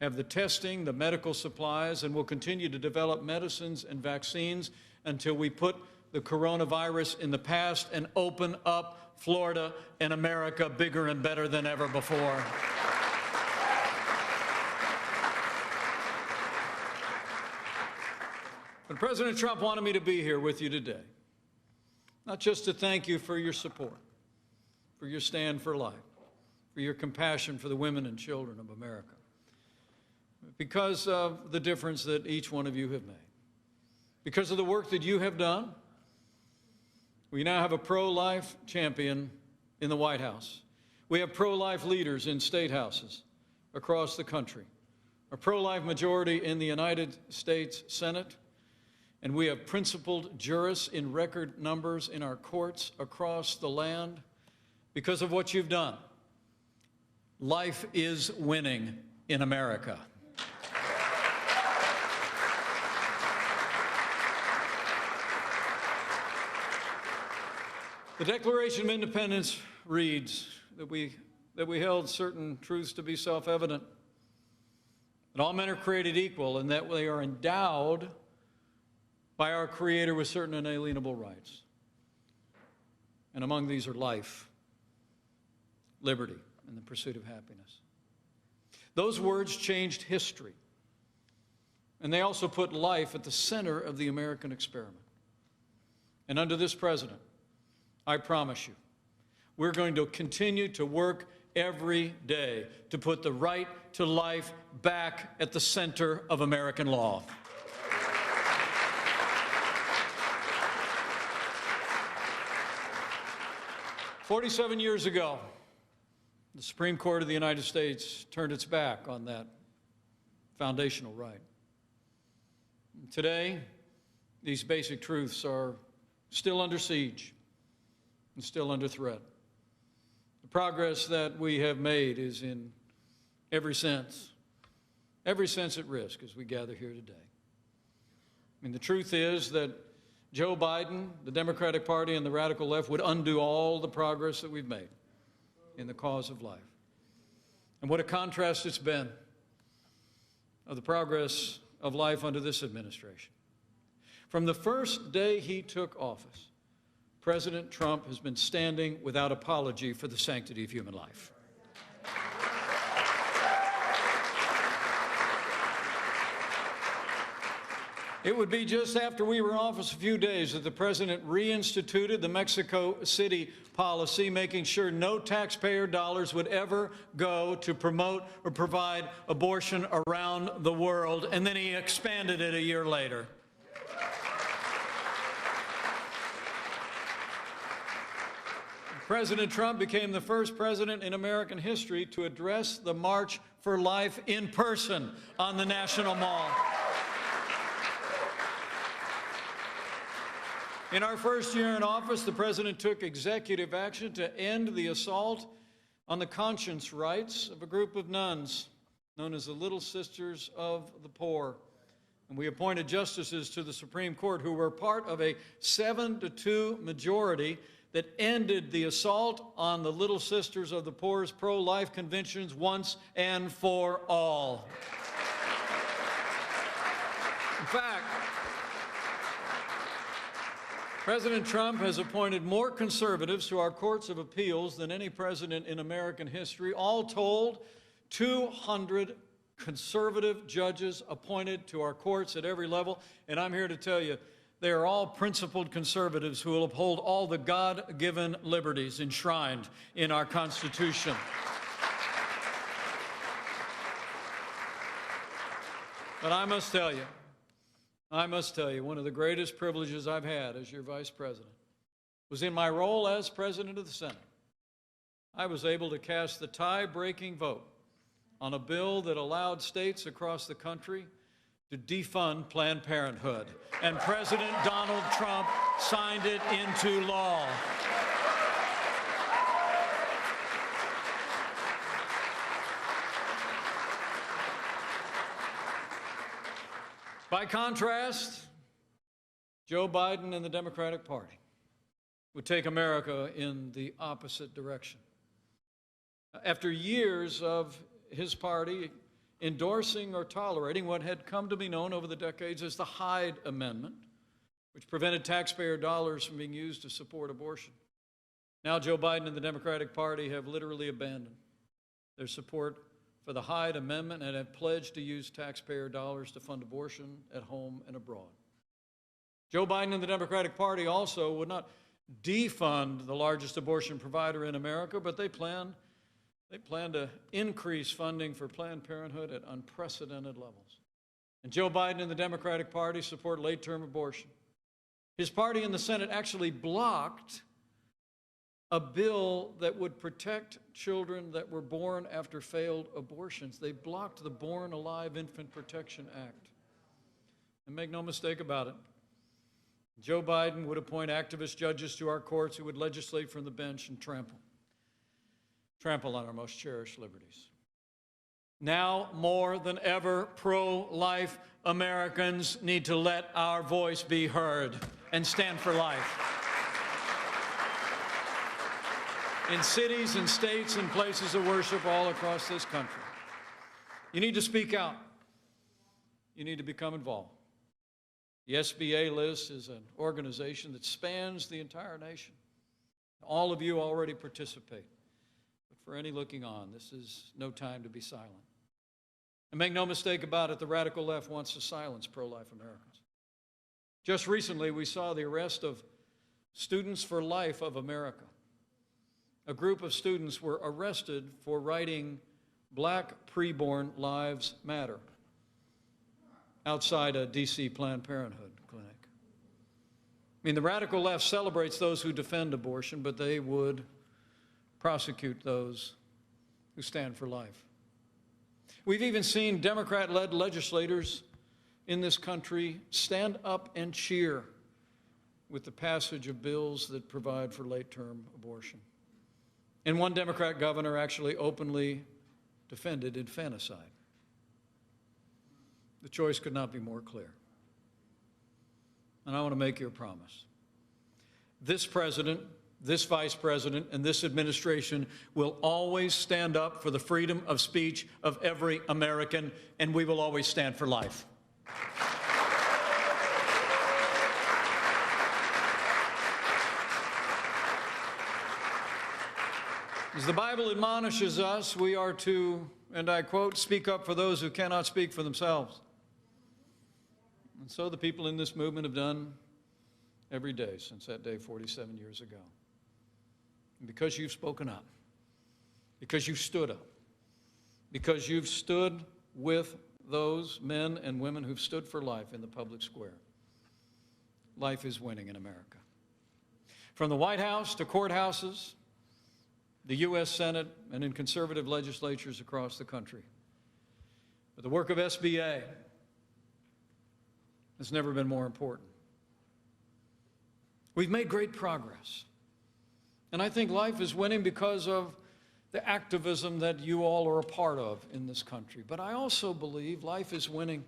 have the testing, the medical supplies, and will continue to develop medicines and vaccines until we put the coronavirus in the past and open up Florida and America bigger and better than ever before. But President Trump wanted me to be here with you today, not just to thank you for your support, for your stand for life, for your compassion for the women and children of America, because of the difference that each one of you have made, because of the work that you have done. We now have a pro-life champion in the White House. We have pro-life leaders in state houses across the country, a pro-life majority in the United States Senate, and we have principled jurists in record numbers in our courts across the land because of what you've done. Life is winning in America. The Declaration of Independence reads that we held certain truths to be self-evident, that all men are created equal and that they are endowed by our Creator with certain inalienable rights. And among these are life, liberty, and the pursuit of happiness. Those words changed history, and they also put life at the center of the American experiment. And under this president, I promise you, we're going to continue to work every day to put the right to life back at the center of American law. "47 years ago, the Supreme Court of the United States turned its back on that foundational right. Today, these basic truths are still under siege and still under threat. The progress that we have made is in every sense at risk as we gather here today. I mean, the truth is that Joe Biden, the Democratic Party, and the radical left would undo all the progress that we've made in the cause of life. And what a contrast it's been of the progress of life under this administration. From the first day he took office, President Trump has been standing without apology for the sanctity of human life. It would be just after we were in office a few days that the president reinstituted the Mexico City policy, making sure no taxpayer dollars would ever go to promote or provide abortion around the world, and then he expanded it a year later. President Trump became the first president in American history to address the March for Life in person on the National Mall. In our first year in office, the president took executive action to end the assault on the conscience rights of a group of nuns known as the Little Sisters of the Poor. And we appointed justices to the Supreme Court who were part of a 7-2 majority that ended the assault on the Little Sisters of the Poor's pro-life convictions once and for all. In fact, President Trump has appointed more conservatives to our courts of appeals than any president in American history. All told, 200 conservative judges appointed to our courts at every level. And I'm here to tell you, they are all principled conservatives who will uphold all the God-given liberties enshrined in our Constitution. But I must tell you, one of the greatest privileges I've had as your vice president was in my role as president of the Senate. I was able to cast the tie-breaking vote on a bill that allowed states across the country to defund Planned Parenthood, and President Donald Trump signed it into law. By contrast, Joe Biden and the Democratic Party would take America in the opposite direction. After years of his party endorsing or tolerating what had come to be known over the decades as the Hyde Amendment, which prevented taxpayer dollars from being used to support abortion, now Joe Biden and the Democratic Party have literally abandoned their support for the Hyde Amendment and have pledged to use taxpayer dollars to fund abortion at home and abroad. Joe Biden and the Democratic Party also would not defund the largest abortion provider in America, but they plan to increase funding for Planned Parenthood at unprecedented levels. And Joe Biden and the Democratic Party support late-term abortion. His party in the Senate actually blocked a bill that would protect children that were born after failed abortions. They blocked the Born Alive Infant Protection Act. And make no mistake about it, Joe Biden would appoint activist judges to our courts who would legislate from the bench and trample on our most cherished liberties. Now more than ever, pro-life Americans need to let our voice be heard and stand for life. In cities and states and places of worship all across this country. You need to speak out. You need to become involved. The SBA list is an organization that spans the entire nation. All of you already participate. But for any looking on, this is no time to be silent. And make no mistake about it, the radical left wants to silence pro-life Americans. Just recently, we saw the arrest of Students for Life of America. A group of students were arrested for writing "Black Preborn Lives Matter" outside a D.C. Planned Parenthood clinic. I mean, the radical left celebrates those who defend abortion, but they would prosecute those who stand for life. We've even seen Democrat-led legislators in this country stand up and cheer with the passage of bills that provide for late-term abortion. And one Democrat governor actually openly defended infanticide. The choice could not be more clear. And I want to make you a promise. This president, this vice president, and this administration will always stand up for the freedom of speech of every American, and we will always stand for life. As the Bible admonishes us, we are to, and I quote, speak up for those who cannot speak for themselves. And so the people in this movement have done every day since that day 47 years ago. And because you've spoken up, because you've stood up, because you've stood with those men and women who've stood for life in the public square, life is winning in America. From the White House to courthouses, the U.S. Senate, and in conservative legislatures across the country. But the work of SBA has never been more important. We've made great progress. And I think life is winning because of the activism that you all are a part of in this country. But I also believe life is winning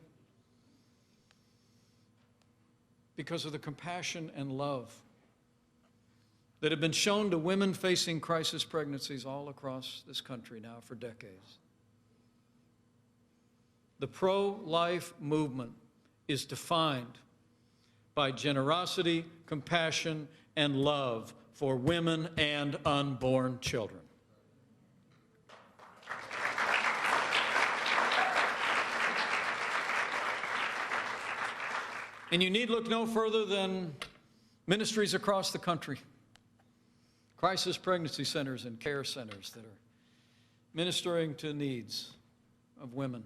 because of the compassion and love that have been shown to women facing crisis pregnancies all across this country now for decades. The pro-life movement is defined by generosity, compassion, and love for women and unborn children. And you need look no further than ministries across the country, crisis pregnancy centers and care centers that are ministering to needs of women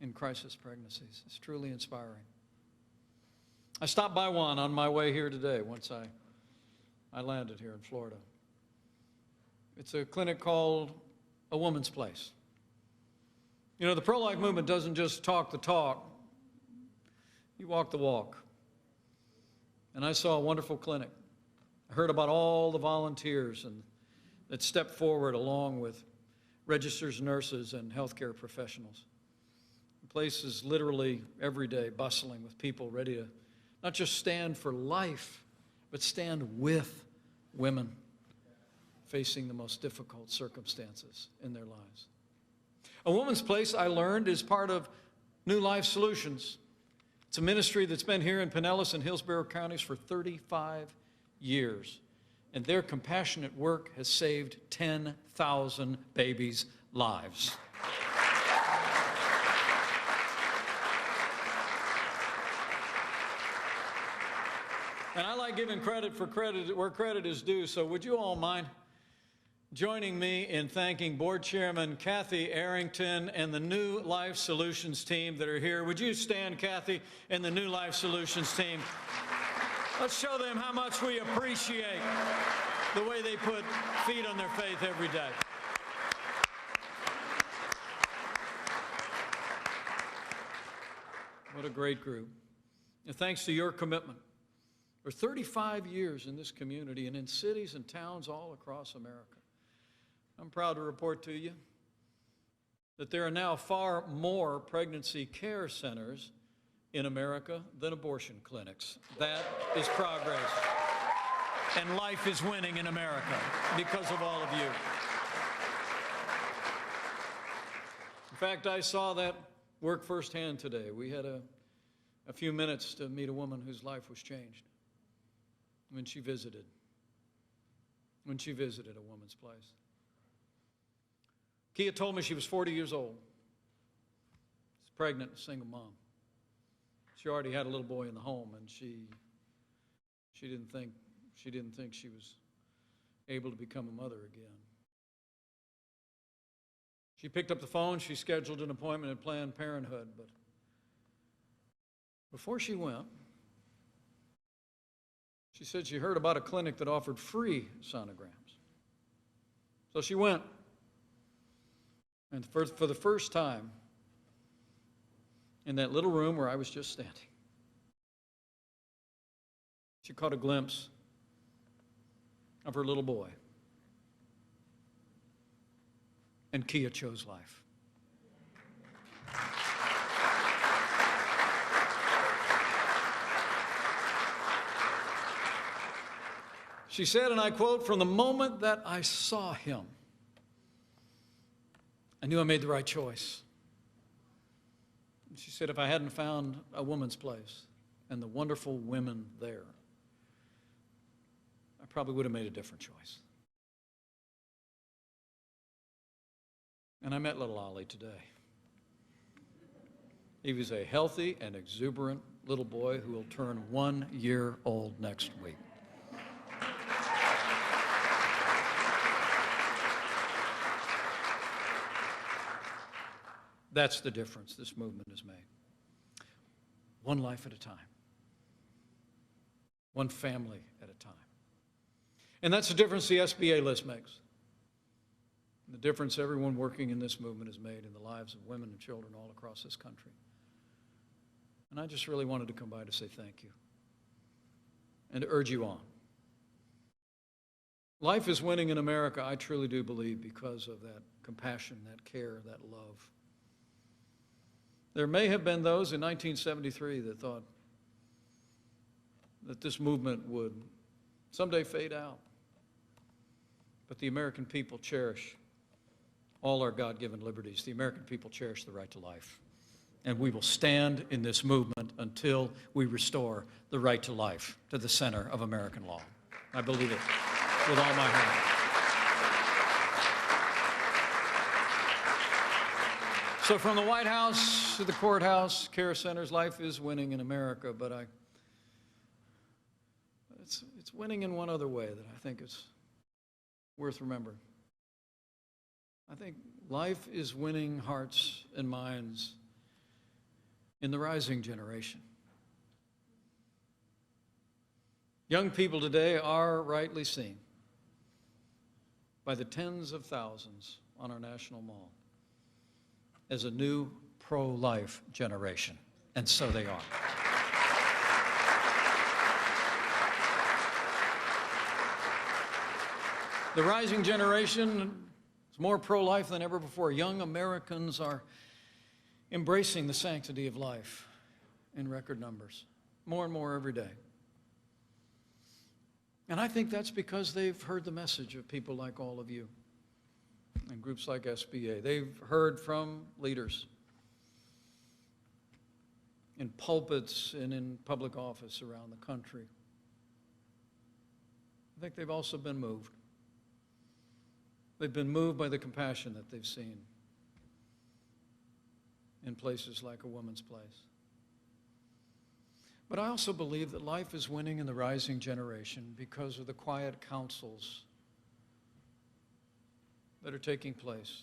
in crisis pregnancies. It's truly inspiring. I stopped by one on my way here today once I landed here in Florida. It's a clinic called A Woman's Place. You know, the pro-life movement doesn't just talk the talk, you walk the walk. And I saw a wonderful clinic. I heard about all the volunteers that stepped forward along with registered nurses and healthcare professionals. The place is literally every day bustling with people ready to not just stand for life, but stand with women facing the most difficult circumstances in their lives. A Woman's Place, I learned, is part of New Life Solutions. It's a ministry that's been here in Pinellas and Hillsborough counties for 35 years. And their compassionate work has saved 10,000 babies' lives. And I like giving credit for credit where credit is due, so would you all mind joining me in thanking Board Chairman Kathy Arrington and the New Life Solutions team that are here. Would you stand, Kathy, and the New Life Solutions team? Let's show them how much we appreciate the way they put feet on their faith every day. What a great group. And thanks to your commitment. For 35 years in this community and in cities and towns all across America, I'm proud to report to you that there are now far more pregnancy care centers in America than abortion clinics. That is progress. And life is winning in America because of all of you. In fact, I saw that work firsthand today. We had a few minutes to meet a woman whose life was changed when she visited A Woman's Place. Kia told me she was 40 years old. She's pregnant, a single mom. She already had a little boy in the home, and she didn't think she was able to become a mother again. She picked up the phone, she scheduled an appointment at Planned Parenthood, but before she went, she said she heard about a clinic that offered free sonograms. So she went. And for the first time, in that little room where I was just standing, she caught a glimpse of her little boy. And Kia chose life. She said, and I quote, "From the moment that I saw him, I knew I made the right choice." She said, if I hadn't found A Woman's Place and the wonderful women there, I probably would have made a different choice. And I met little Ollie today. He was a healthy and exuberant little boy who will turn 1 year old next week. That's the difference this movement has made. One life at a time. One family at a time. And that's the difference the SBA list makes. The difference everyone working in this movement has made in the lives of women and children all across this country. And I just really wanted to come by to say thank you and to urge you on. Life is winning in America, I truly do believe, because of that compassion, that care, that love. There may have been those in 1973 that thought that this movement would someday fade out. But the American people cherish all our God-given liberties. The American people cherish the right to life. And we will stand in this movement until we restore the right to life to the center of American law. I believe it with all my heart. So from the White House to the courthouse, care centers, life is winning in America, but it's winning in one other way that I think is worth remembering. I think life is winning hearts and minds in the rising generation. Young people today are rightly seen by the tens of thousands on our national mall as a new pro-life generation, and so they are. The rising generation is more pro-life than ever before. Young Americans are embracing the sanctity of life in record numbers, more and more every day. And I think that's because they've heard the message of people like all of you and groups like SBA. They've heard from leaders in pulpits and in public office around the country. I think they've also been moved. They've been moved by the compassion that they've seen in places like A Woman's Place. But I also believe that life is winning in the rising generation because of the quiet counsels that are taking place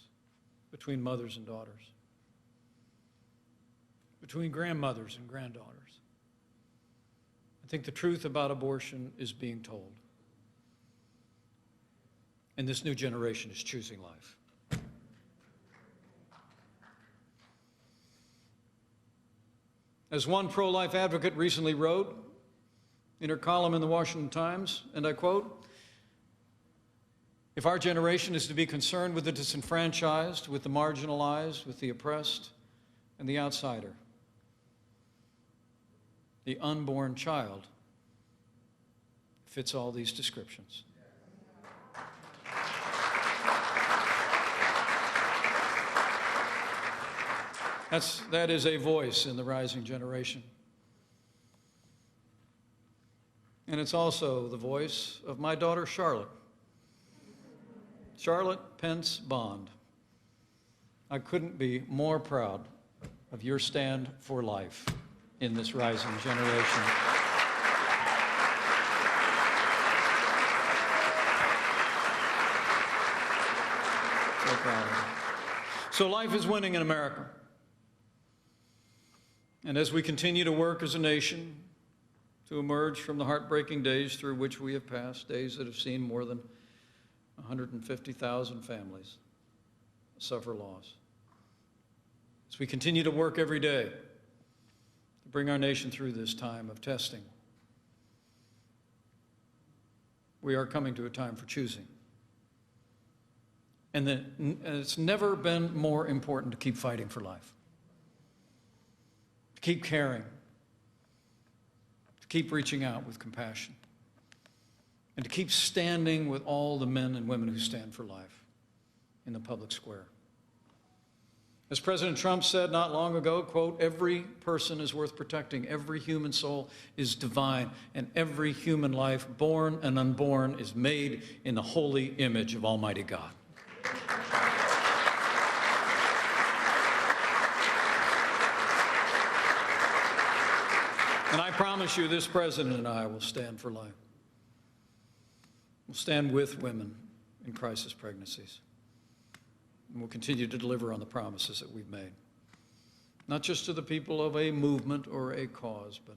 between mothers and daughters, between grandmothers and granddaughters. I think the truth about abortion is being told. And this new generation is choosing life. As one pro-life advocate recently wrote in her column in the Washington Times, and I quote, "If our generation is to be concerned with the disenfranchised, with the marginalized, with the oppressed, and the outsider, the unborn child fits all these descriptions." That is a voice in the rising generation. And it's also the voice of my daughter, Charlotte. Charlotte Pence Bond. I couldn't be more proud of your stand for life in this rising generation. So proud of you. So life is winning in America. And as we continue to work as a nation to emerge from the heartbreaking days through which we have passed, days that have seen more than 150,000 families suffer loss, as we continue to work every day to bring our nation through this time of testing, we are coming to a time for choosing. And it's never been more important to keep fighting for life. To keep caring, to keep reaching out with compassion, and to keep standing with all the men and women who stand for life in the public square. As President Trump said not long ago, quote, "Every person is worth protecting, every human soul is divine, and every human life, born and unborn, is made in the holy image of Almighty God." And I promise you, this president and I will stand for life. We'll stand with women in crisis pregnancies. And we'll continue to deliver on the promises that we've made, not just to the people of a movement or a cause, but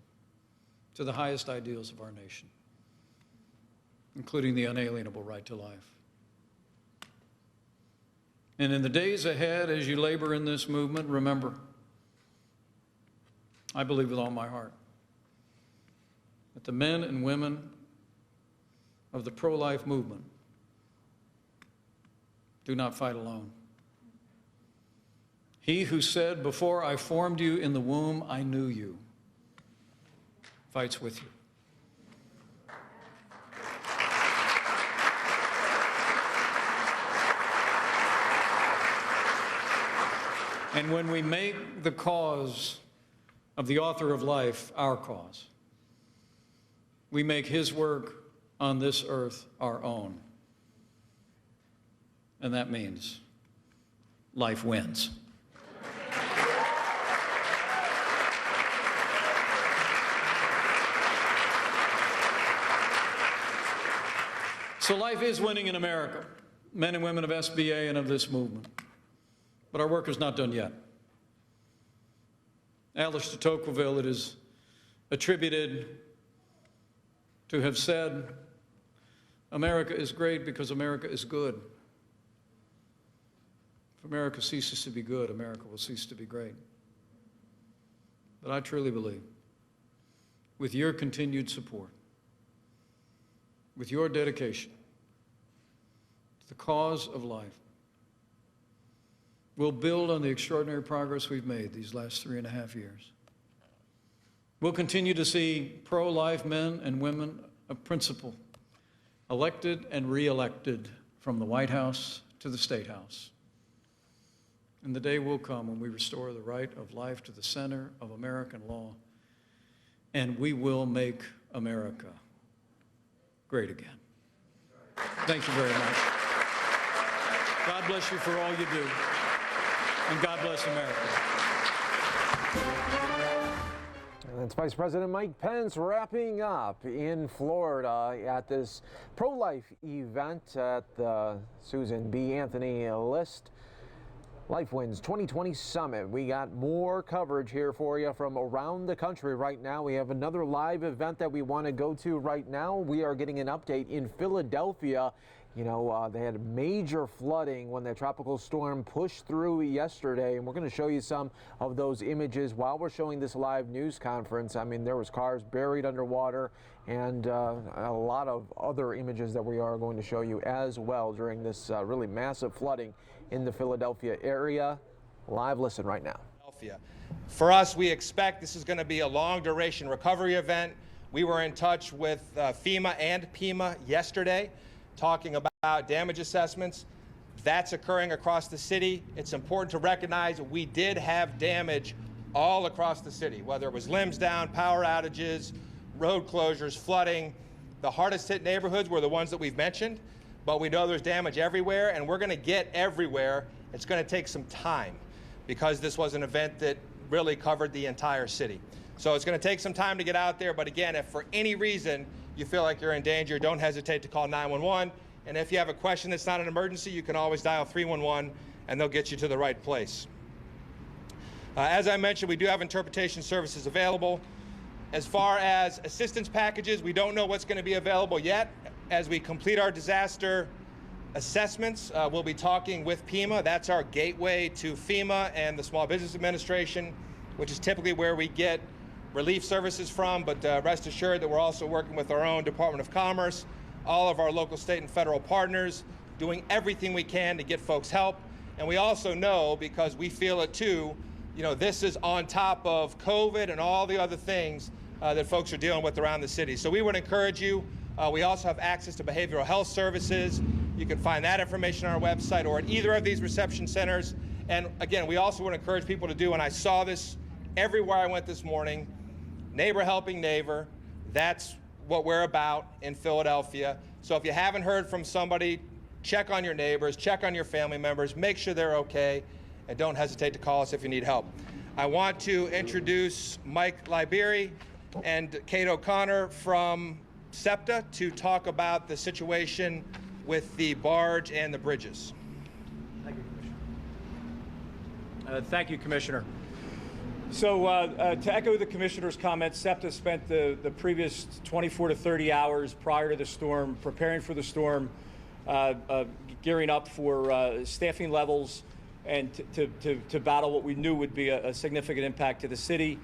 to the highest ideals of our nation, including the unalienable right to life. And in the days ahead, as you labor in this movement, remember, I believe with all my heart that the men and women of the pro-life movement do not fight alone. He who said, "Before I formed you in the womb, I knew you," fights with you. And when we make the cause of the author of life our cause, we make his work on this earth our own. And that means life wins. So life is winning in America, men and women of SBA and of this movement. But our work is not done yet. Alice de Tocqueville, it is attributed to have said, "America is great because America is good. If America ceases to be good, America will cease to be great." But I truly believe, with your continued support, with your dedication to the cause of life, we'll build on the extraordinary progress we've made these last 3.5 years. We'll continue to see pro-life men and women of principle elected and re-elected from the White House to the State House. And the day will come when we restore the right of life to the center of American law, and we will make America great again. Thank you very much. God bless you for all you do. And God bless America. And that's Vice President Mike Pence wrapping up in Florida at this pro-life event at the Susan B. Anthony List Life Wins 2020 Summit. We got more coverage here for you from around the country right now. We have another live event that we want to go to right now. We are getting an update in Philadelphia. You know, they had major flooding when the tropical storm pushed through yesterday, and we're going to show you some of those images while we're showing this live news conference. I mean, there was cars buried underwater and a lot of other images that we are going to show you as well during this really massive flooding in the Philadelphia area. Live listen right now. For us, we expect this is going to be a long duration recovery event. We were in touch with FEMA and PEMA yesterday, talking about damage assessments. That's occurring across the city. It's important to recognize we did have damage all across the city, whether it was limbs down, power outages, road closures, flooding. The hardest hit neighborhoods were the ones that we've mentioned, but we know there's damage everywhere, and we're going to get everywhere. It's going to take some time because this was an event that really covered the entire city. So it's going to take some time to get out there, but again, if for any reason you feel like you're in danger, don't hesitate to call 911. And if you have a question that's not an emergency, you can always dial 311 and they'll get you to the right place. As I mentioned, we do have interpretation services available. As far as assistance packages, we don't know what's going to be available yet. As we complete our disaster assessments, we'll be talking with PEMA. That's our gateway to FEMA and the Small Business Administration, which is typically where we get relief services from, but rest assured that we're also working with our own Department of Commerce, all of our local, state, and federal partners, doing everything we can to get folks help. And we also know, because we feel it too, you know, this is on top of COVID and all the other things that folks are dealing with around the city. So we would encourage you. We also have access to behavioral health services. You can find that information on our website or at either of these reception centers. And again, we also would encourage people to do, and I saw this everywhere I went this morning, neighbor helping neighbor. That's what we're about in Philadelphia. So if you haven't heard from somebody, check on your neighbors, check on your family members, make sure they're okay, and don't hesitate to call us if you need help. I want to introduce Mike Liberi and Kate O'Connor from SEPTA to talk about the situation with the barge and the bridges. Thank you, Commissioner. Thank you, Commissioner. So to echo the Commissioner's comments, SEPTA spent the previous 24 to 30 hours prior to the storm preparing for the storm, gearing up for staffing levels and to battle what we knew would be a significant impact to the city.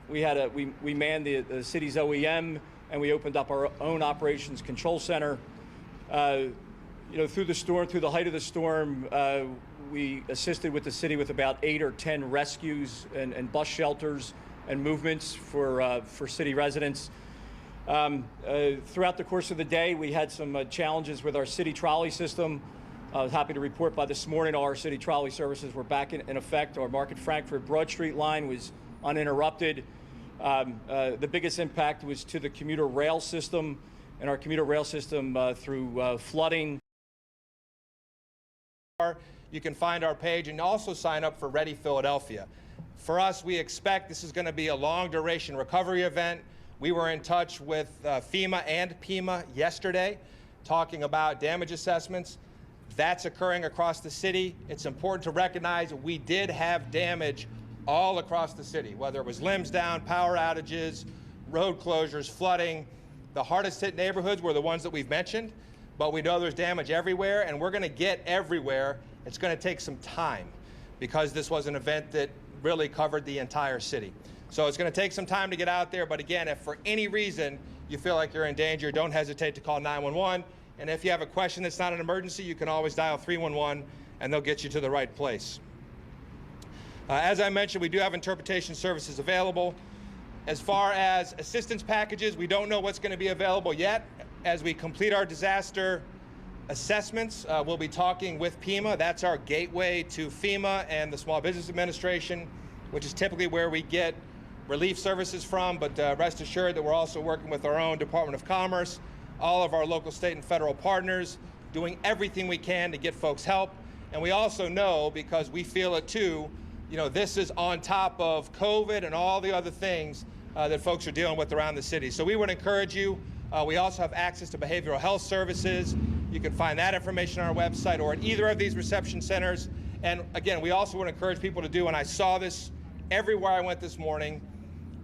We manned the city's OEM, and we opened up our own operations control center. Through the height of the storm, we assisted with the city with about 8 or 10 rescues and bus shelters and movements for city residents. Throughout the course of the day, we had some challenges with our city trolley system. I was happy to report by this morning all our city trolley services were back in effect. Our Market Frankford Broad Street line was uninterrupted. The biggest impact was to the commuter rail system, and our commuter rail system through flooding. You can find our page and also sign up for Ready Philadelphia. For us, we expect this is going to be a long duration recovery event. We were in touch with FEMA and PEMA yesterday talking about damage assessments. That's occurring across the city. It's important to recognize we did have damage all across the city, whether it was limbs down, power outages, road closures, flooding. The hardest hit neighborhoods were the ones that we've mentioned, but we know there's damage everywhere, and we're going to get everywhere. It's going to take some time because this was an event that really covered the entire city. So it's going to take some time to get out there, but again, if for any reason you feel like you're in danger, don't hesitate to call 911. And if you have a question that's not an emergency, you can always dial 311 and they'll get you to the right place. As I mentioned, we do have interpretation services available. As far as assistance packages, we don't know what's going to be available yet. As we complete our disaster assessments, we'll be talking with PEMA. That's our gateway to FEMA and the Small Business Administration, which is typically where we get relief services from, but rest assured that we're also working with our own Department of Commerce, all of our local, state, and federal partners, doing everything we can to get folks help. And we also know, because we feel it too, this is on top of COVID and all the other things that folks are dealing with around the city. So we would encourage you. We also have access to behavioral health services. You can find that information on our website or at either of these reception centers. And again, we also would encourage people to do, and I saw this everywhere I went this morning,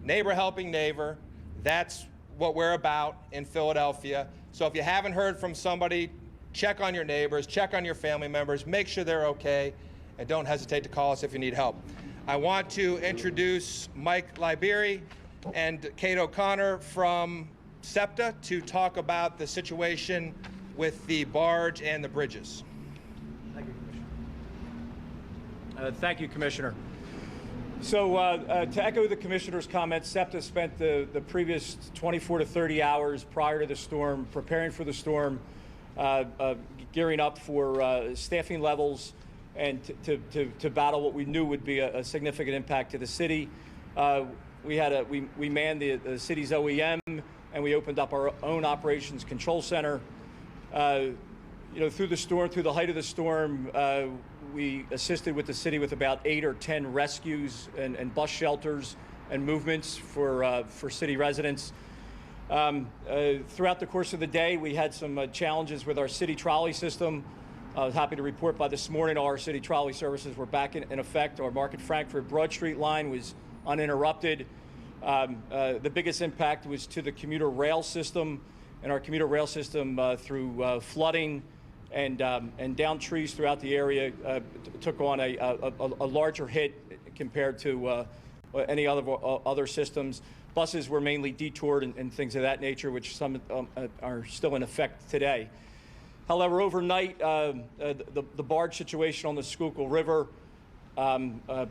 neighbor helping neighbor. That's what we're about in Philadelphia. So if you haven't heard from somebody, check on your neighbors, check on your family members, make sure they're okay, and don't hesitate to call us if you need help. I want to introduce Mike Liberi and Kate O'Connor from SEPTA to talk about the situation with the barge and the bridges. Thank you, Commissioner. Thank you, Commissioner. So to echo the Commissioner's comments, SEPTA spent the previous 24 to 30 hours prior to the storm preparing for the storm, gearing up for staffing levels and to battle what we knew would be a significant impact to the city. We manned the city's OEM, and we opened up our own operations control center. Through the height of the storm, we assisted with the city with about 8 or 10 rescues and bus shelters and movements for city residents. Throughout the course of the day, we had some challenges with our city trolley system. I was happy to report by this morning all our city trolley services were back in effect. Our Market Frankford Broad Street line was uninterrupted. The biggest impact was to the commuter rail system, and our commuter rail system through flooding and down trees throughout the area took on a larger hit compared to any other systems. Buses were mainly detoured and things of that nature, which some are still in effect today. However, overnight, the barge situation on the Schuylkill River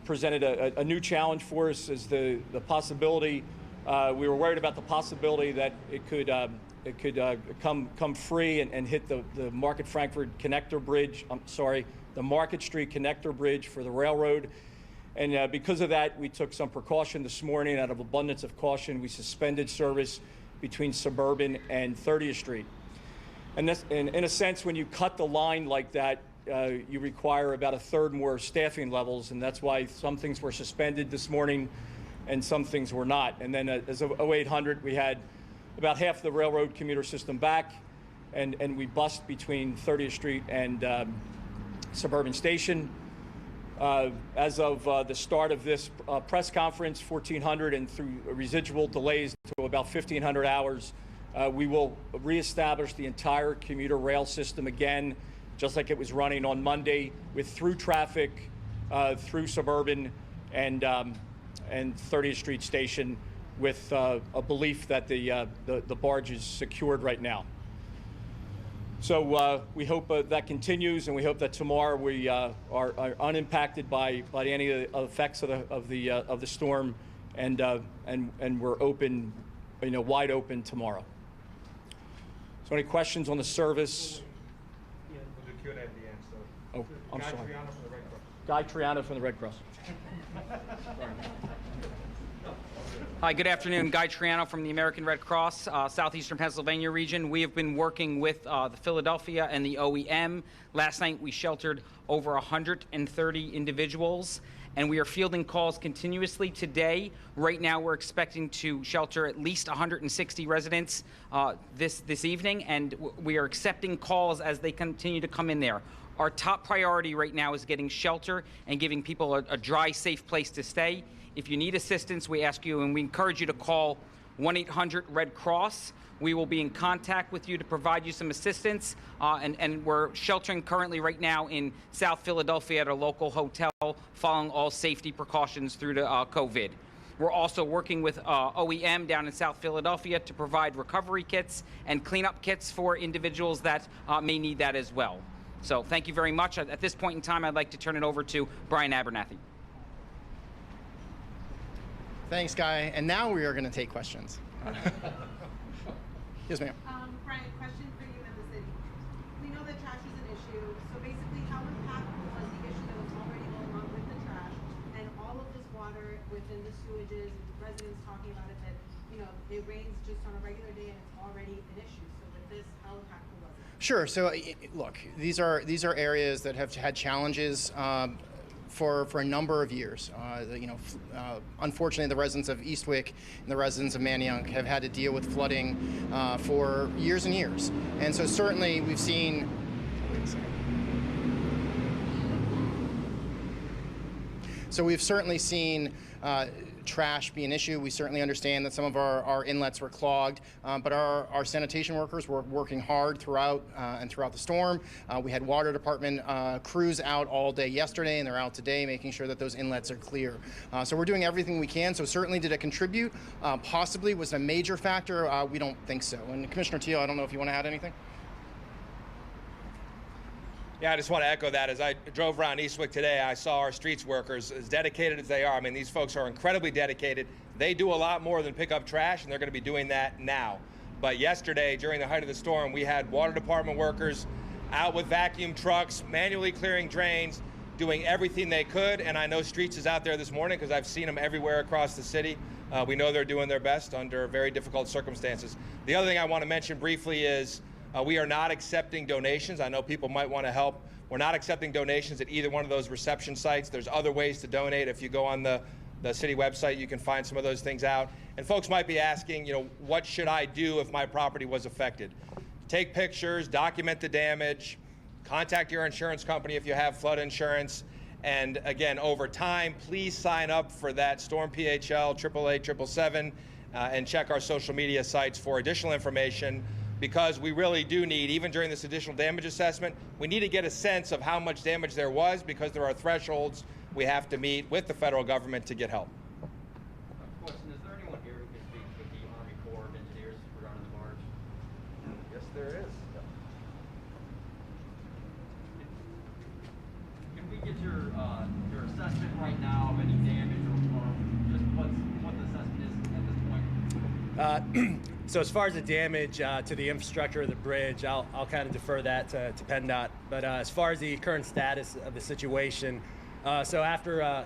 presented a new challenge for us, as the possibility, we were worried about the possibility that it could come free and hit the Market Frankford connector bridge, the Market Street connector bridge for the railroad. And because of that, we took some precaution this morning. Out of abundance of caution, we suspended service between Suburban and 30th Street. And in a sense, when you cut the line like that, you require about a third more staffing levels, and that's why some things were suspended this morning and some things were not. And then as of 0800, we had about half the railroad commuter system back, and we bussed between 30th Street and Suburban Station. As of the start of this press conference, 1400, and through residual delays to about 1500 hours, we will reestablish the entire commuter rail system again, just like it was running on Monday, with through traffic through Suburban and 30th Street Station, with a belief that the barge is secured right now. So we hope that continues, and we hope that tomorrow we are unimpacted by any of the effects of the storm, and we're open, wide open tomorrow. So any questions on the service? We'll do Q&A at the end. So. Oh, I'm Guy sorry. Triano from the Red Cross. Guy Triano from the Red Cross. Hi, good afternoon. Guy Triano from the American Red Cross, Southeastern Pennsylvania region. We have been working with the Philadelphia and the OEM. Last night we sheltered over 130 individuals, and we are fielding calls continuously today. Right now we're expecting to shelter at least 160 residents this evening, and we are accepting calls as they continue to come in there. Our top priority right now is getting shelter and giving people a dry, safe place to stay. If you need assistance, we ask you and we encourage you to call 1-800-RED-CROSS. We will be in contact with you to provide you some assistance. And we're sheltering currently right now in South Philadelphia at a local hotel, following all safety precautions through to COVID. We're also working with OEM down in South Philadelphia to provide recovery kits and cleanup kits for individuals that may need that as well. So thank you very much. At this point in time, I'd like to turn it over to Brian Abernathy. Thanks, Guy. And now we are going to take questions. Yes, ma'am. Brian, question for you in the city. We know that trash is an issue. So basically, how impactful was the issue that was already going on with the trash and all of this water within the sewages, residents talking about it, that, it rains just on a regular day and it's already an issue. So with this, how impactful was it? Sure. So, look, these are areas that have had challenges for a number of years. Unfortunately, the residents of Eastwick and the residents of Manayunk have had to deal with flooding for years and years. And so certainly we've seen, trash be an issue. We certainly understand that some of our inlets were clogged, but our sanitation workers were working hard throughout the storm. We had water department crews out all day yesterday, and they're out today making sure that those inlets are clear. So we're doing everything we can. So certainly did it contribute? Possibly. Was it a major factor? We don't think so. And Commissioner Teal, I don't know if you want to add anything? Yeah, I just want to echo that. As I drove around Eastwick today, I saw our streets workers, as dedicated as they are. I mean, these folks are incredibly dedicated. They do a lot more than pick up trash, and they're going to be doing that now. But yesterday, during the height of the storm, we had water department workers out with vacuum trucks, manually clearing drains, doing everything they could. And I know Streets is out there this morning because I've seen them everywhere across the city. We know they're doing their best under very difficult circumstances. The other thing I want to mention briefly is we are not accepting donations. I know people might want to help. We're not accepting donations at either one of those reception sites. There's other ways to donate. If you go on the city website, you can find some of those things out. And folks might be asking, what should I do if my property was affected? Take pictures, document the damage, contact your insurance company if you have flood insurance. And again, over time, please sign up for that Storm PHL, 888, 777, and check our social media sites for additional information, because we really do need, even during this additional damage assessment, we need to get a sense of how much damage there was, because there are thresholds we have to meet with the federal government to get help. Question, is there anyone here who can speak with the Army Corps of Engineers regarding the barge? Yes, there is. Can we get your assessment right now of any damage, or just what the assessment is at this point? So as far as the damage to the infrastructure of the bridge, I'll kind of defer that to PennDOT. But as far as the current status of the situation, so after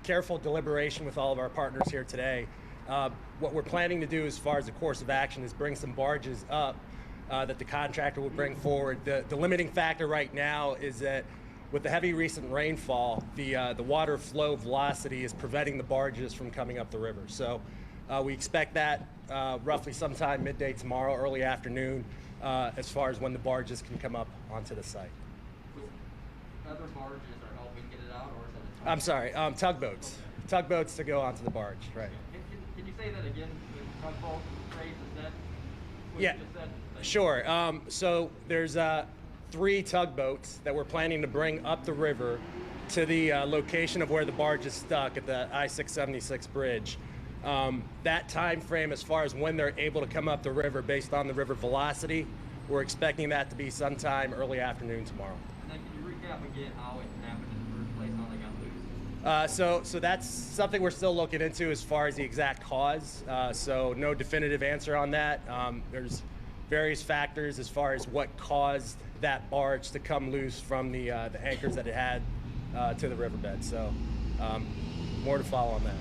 careful deliberation with all of our partners here today, what we're planning to do as far as the course of action is bring some barges up that the contractor will bring forward. The limiting factor right now is that with the heavy recent rainfall, the water flow velocity is preventing the barges from coming up the river. So we expect that roughly sometime midday tomorrow, early afternoon, as far as when the barges can come up onto the site. Other barges are helping get it out, or is it? I'm sorry, tugboats. Tugboats to go onto the barge, right. Can you say that again? The tugboat phrase, is that what Yeah, you just said? sure. So there's 3 tugboats that we're planning to bring up the river to the location of where the barge is stuck at the I-676 bridge. That time frame as far as when they're able to come up the river based on the river velocity, we're expecting that to be sometime early afternoon tomorrow. And then can you recap again how it happened in the first place, how they got loose? So that's something we're still looking into as far as the exact cause. So no definitive answer on that. There's various factors as far as what caused that barge to come loose from the anchors that it had to the riverbed. So more to follow on that.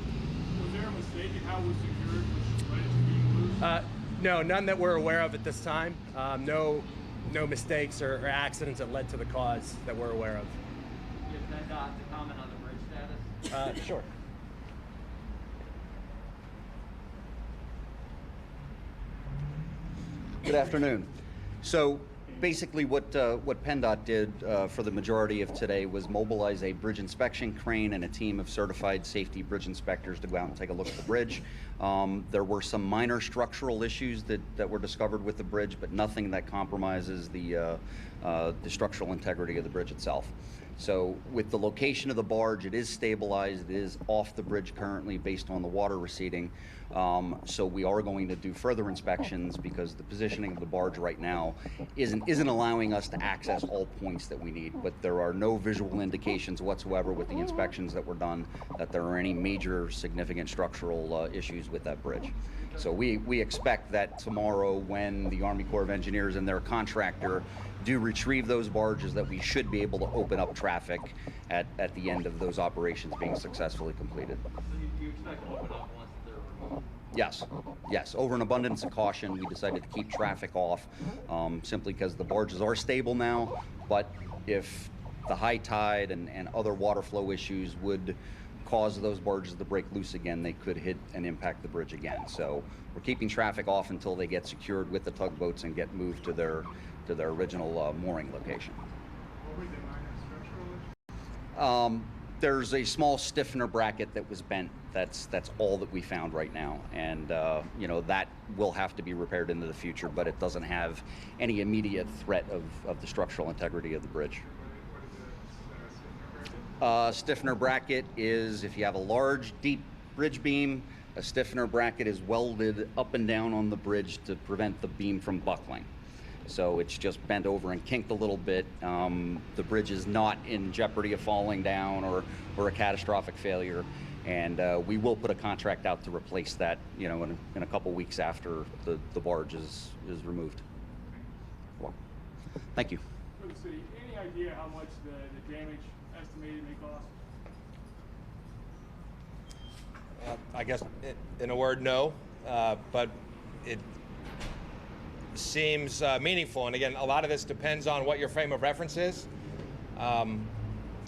Was there a mistake in how it was secured which led it to being loose? No, none that we're aware of at this time. No mistakes or accidents that led to the cause that we're aware of. You have PennDOT to comment on the bridge status? Sure. Good afternoon. So basically what PennDOT did for the majority of today was mobilize a bridge inspection crane and a team of certified safety bridge inspectors to go out and take a look at the bridge. There were some minor structural issues that were discovered with the bridge, but nothing that compromises the structural integrity of the bridge itself. So with the location of the barge, it is stabilized, it is off the bridge currently based on the water receding. So we are going to do further inspections because the positioning of the barge right now isn't allowing us to access all points that we need, but there are no visual indications whatsoever with the inspections that were done that there are any major significant structural issues with that bridge. So we expect that tomorrow when the Army Corps of Engineers and their contractor do retrieve those barges that we should be able to open up traffic at the end of those operations being successfully completed. So you expect to open up once they're removed? Yes. Over an abundance of caution, we decided to keep traffic off simply because the barges are stable now, but if the high tide and other water flow issues would cause those barges to break loose again, they could hit and impact the bridge again. So we're keeping traffic off until they get secured with the tugboats and get moved to their original mooring location. What were the minor structural issues? There's a small stiffener bracket that was bent. That's all that we found right now, and that will have to be repaired into the future, but it doesn't have any immediate threat of the structural integrity of the bridge. Stiffener bracket is if you have a large, deep bridge beam, a stiffener bracket is welded up and down on the bridge to prevent the beam from buckling. So it's just bent over and kinked a little bit. The bridge is not in jeopardy of falling down or a catastrophic failure. And we will put a contract out to replace that, in a couple weeks after the barge is removed. Well, thank you. For the city, any idea how much the damage estimated may cost? I guess in a word, no, but it seems meaningful. And again, a lot of this depends on what your frame of reference is.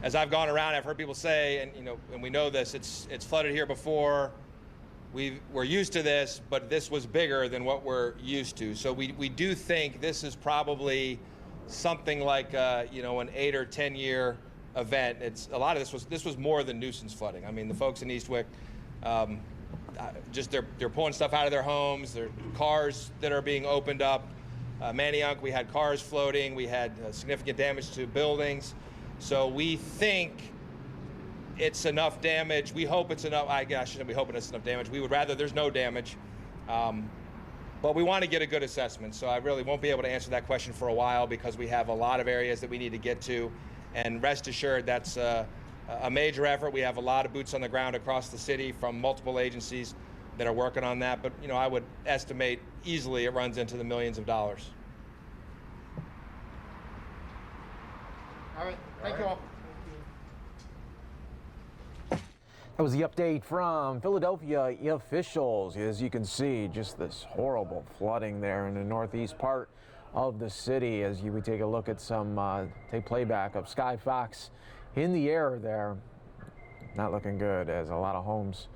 As I've gone around, I've heard people say, and we know this, it's flooded here before. We're used to this, but this was bigger than what we're used to. So we do think this is probably something like an 8 or 10 year event. A lot of this was more than nuisance flooding. I mean, the folks in Eastwick, they're pulling stuff out of their homes. There are cars that are being opened up. Manayunk, we had cars floating. We had significant damage to buildings. So we think it's enough damage. We hope it's enough. I shouldn't be hoping it's enough damage. We would rather there's no damage. But we want to get a good assessment. So I really won't be able to answer that question for a while because we have a lot of areas that we need to get to. And rest assured, that's a major effort. We have a lot of boots on the ground across the city from multiple agencies that are working on that. But I would estimate easily it runs into the millions of dollars. All right. Thank you all. That was the update from Philadelphia officials. As you can see, just this horrible flooding there in the northeast part of the city as we take a look at some take playback of Sky Fox in the air there. Not looking good, as a lot of homes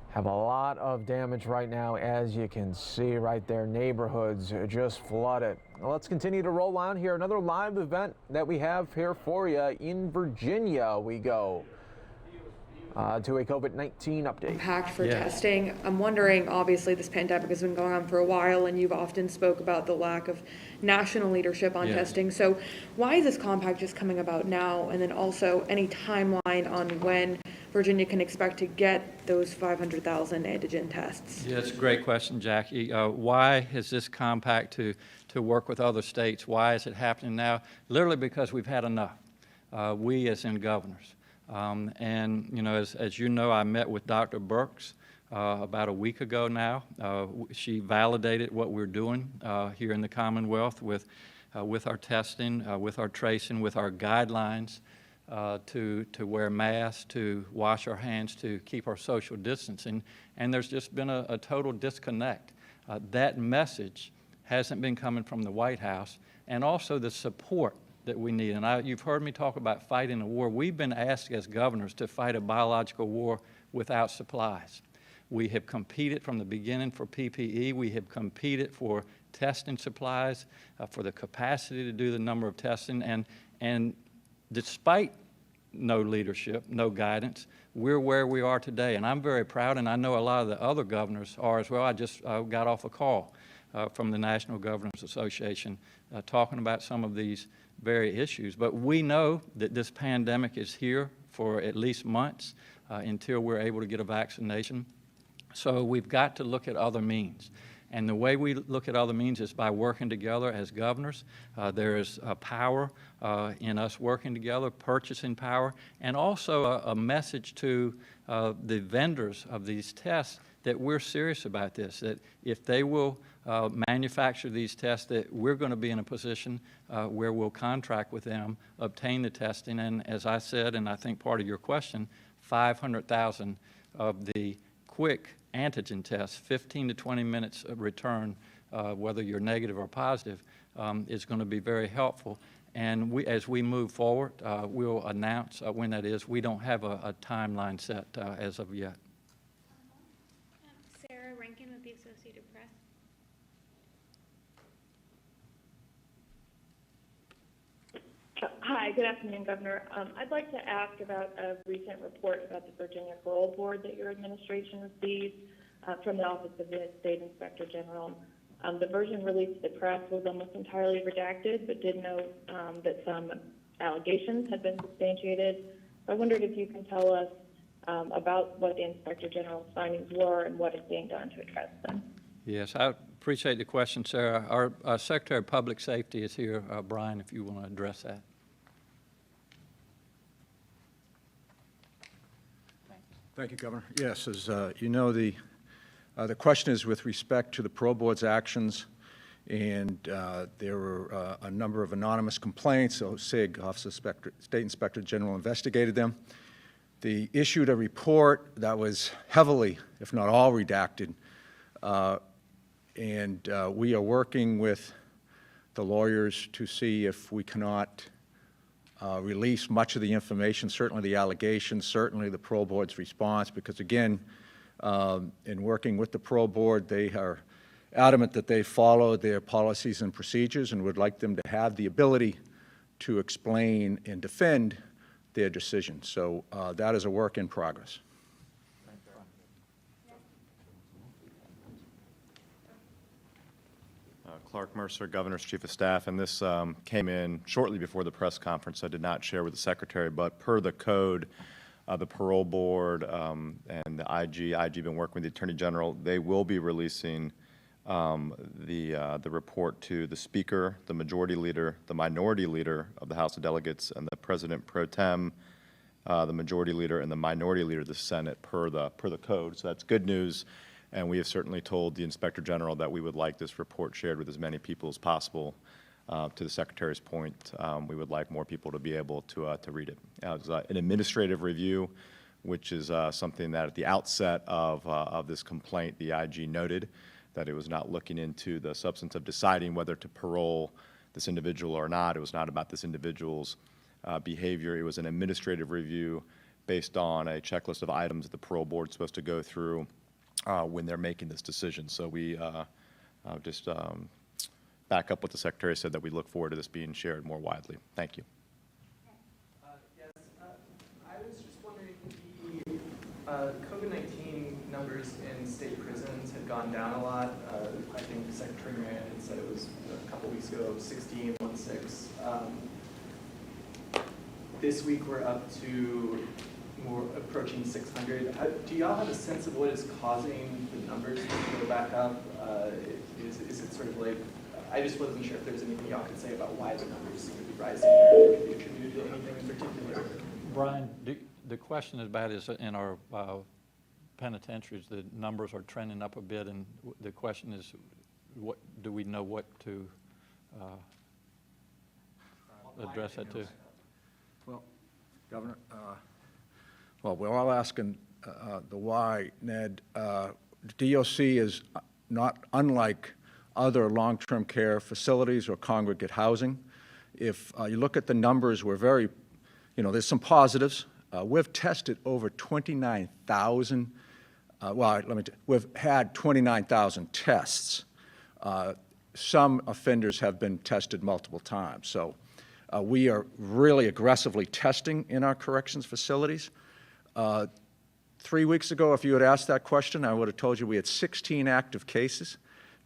have a lot of damage right now, as you can see right there. Neighborhoods just flooded. Well, let's continue to roll on here. Another live event that we have here for you. In Virginia we go to a COVID-19 update. Impact for testing. I'm wondering, obviously this pandemic has been going on for a while, and you've often spoke about the lack of national leadership on testing. So why is this compact just coming about now? And then also any timeline on when Virginia can expect to get those 500,000 antigen tests? Yeah, it's a great question, Jackie. Why is this compact to work with other states? Why is it happening now? Literally because we've had enough. We as in governors. And, you know, as you know, I met with Dr. Birx about a week ago now. She validated what we're doing here in the Commonwealth with our testing, with our tracing, with our guidelines to wear masks, to wash our hands, to keep our social distancing. And there's just been a total disconnect. That message hasn't been coming from the White House, and also the support that we need. And you've heard me talk about fighting a war. We've been asked as governors to fight a biological war without supplies. We have competed from the beginning for PPE. We have competed for testing supplies, for the capacity to do the number of testing. And despite no leadership, no guidance, we're where we are today. And I'm very proud, and I know a lot of the other governors are as well. I just got off a call from the National Governors Association talking about some of these very issues. But we know that this pandemic is here for at least months until we're able to get a vaccination. So we've got to look at other means. And the way we look at other means is by working together as governors. There is power in us working together, purchasing power, and also a message to the vendors of these tests that we're serious about this, that if they will manufacture these tests, that we're going to be in a position where we'll contract with them, obtain the testing, and as I said, and I think part of your question, 500,000 of the quick antigen tests, 15 to 20 minutes of return, whether you're negative or positive, is going to be very helpful. And as we move forward, we'll announce when that is. We don't have a timeline set as of yet. Sarah Rankin with the Associated Press. Hi, good afternoon, Governor. I'd like to ask about a recent report about the Virginia Parole Board that your administration received from the Office of the State Inspector General. The version released to the press was almost entirely redacted, but did note that some allegations had been substantiated. I wondered if you can tell us about what the Inspector General's findings were and what is being done to address them. Yes, I appreciate the question, Sarah. Our Secretary of Public Safety is here. Brian, if you want to address that. Thank you, Governor. Yes, as you know, the question is with respect to the Parole Board's actions, and there were a number of anonymous complaints. So SIG, Office of State Inspector General, investigated them. They issued a report that was heavily, if not all, redacted, and we are working with the lawyers to see if we cannot release much of the information, certainly the allegations, certainly the Parole Board's response, because again, in working with the Parole Board, they are adamant that they follow their policies and procedures and would like them to have the ability to explain and defend their decision. So that is a work in progress. Clark Mercer, Governor's Chief of Staff, and this came in shortly before the press conference. I did not share with the Secretary, but per the code, the Parole Board and the IG been working with the Attorney General. They will be releasing the report to the Speaker, the Majority Leader, the Minority Leader of the House of Delegates, and the President Pro Tem, the Majority Leader, and the Minority Leader of the Senate per the code. So that's good news. And we have certainly told the Inspector General that we would like this report shared with as many people as possible. To the Secretary's point, we would like more people to be able to read it. It's an administrative review, which is something that at the outset of this complaint, the IG noted that it was not looking into the substance of deciding whether to parole this individual or not. It was not about this individual's behavior. It was an administrative review based on a checklist of items that the parole board is supposed to go through when they're making this decision. So we just back up what the Secretary said, that we look forward to this being shared more widely. Thank you. Yes, I was just wondering, the COVID-19 numbers in state prisons had gone down a lot. I think Secretary Rand had said it was a couple weeks ago, 16. This week we're up to more approaching 600. Do y'all have a sense of what is causing the numbers to go back up? Is it sort of like, I just wasn't sure if there's anything y'all could say about why the numbers seem to be rising, or could be attributed to anything in particular. Brian, the question is about is in our penitentiaries, the numbers are trending up a bit, and the question is, what do we know what to address that to? Well, Governor, well, we're all asking the why, Ned. DOC is not unlike other long-term care facilities or congregate housing. If you look at the numbers, we're very, there's some positives. We've tested over 29,000, we've had 29,000 tests. Some offenders have been tested multiple times. So we are really aggressively testing in our corrections facilities. 3 weeks ago, if you had asked that question, I would have told you we had 16 active cases.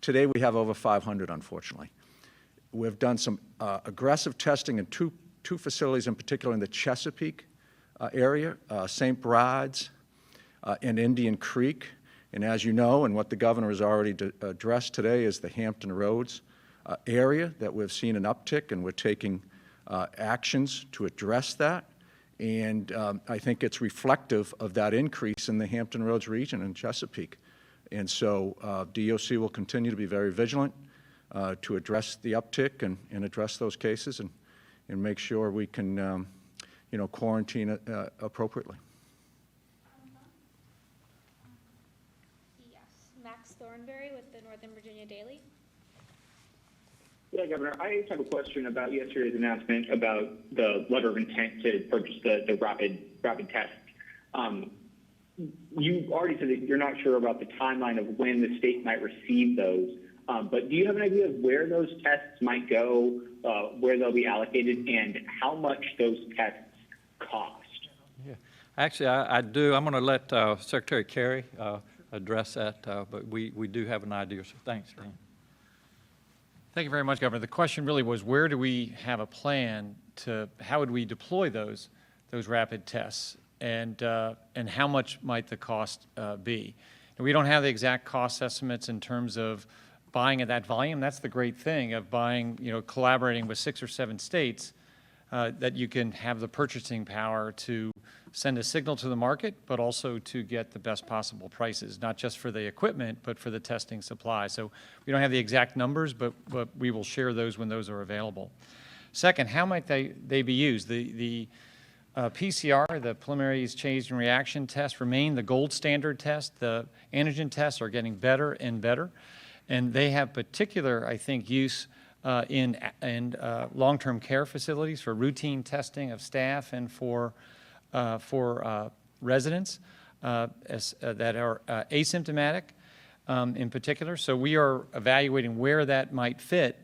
Today, we have over 500, unfortunately. We've done some aggressive testing in two facilities, in particular in the Chesapeake area, St. Bride's and Indian Creek. And as you know, and what the governor has already addressed today, is the Hampton Roads area that we've seen an uptick, and we're taking actions to address that. And I think it's reflective of that increase in the Hampton Roads region in Chesapeake. And so DOC will continue to be very vigilant to address the uptick and address those cases and make sure we can, quarantine appropriately. Yes, Max Thornberry with the Northern Virginia Daily. Yeah, Governor, I just have a question about yesterday's announcement about the letter of intent to purchase the rapid tests. You already said that you're not sure about the timeline of when the state might receive those, but do you have an idea of where those tests might go, where they'll be allocated, and how much those tests cost? Yeah. Actually, I do. I'm going to let Secretary Kerry address that, but we do have an idea, so thanks, Dan. Thank you very much, Governor. The question really was, where do we have a plan how would we deploy those rapid tests, and how much might the cost be? And we don't have the exact cost estimates in terms of buying at that volume. That's the great thing of buying, collaborating with 6 or 7 states, that you can have the purchasing power to send a signal to the market, but also to get the best possible prices, not just for the equipment, but for the testing supply. So we don't have the exact numbers, but we will share those when those are available. Second, how might they be used? The PCR, the preliminary change and reaction test, remain the gold standard test. The antigen tests are getting better and better, and they have particular, I think, use in long-term care facilities for routine testing of staff and for residents that are asymptomatic in particular. So we are evaluating where that might fit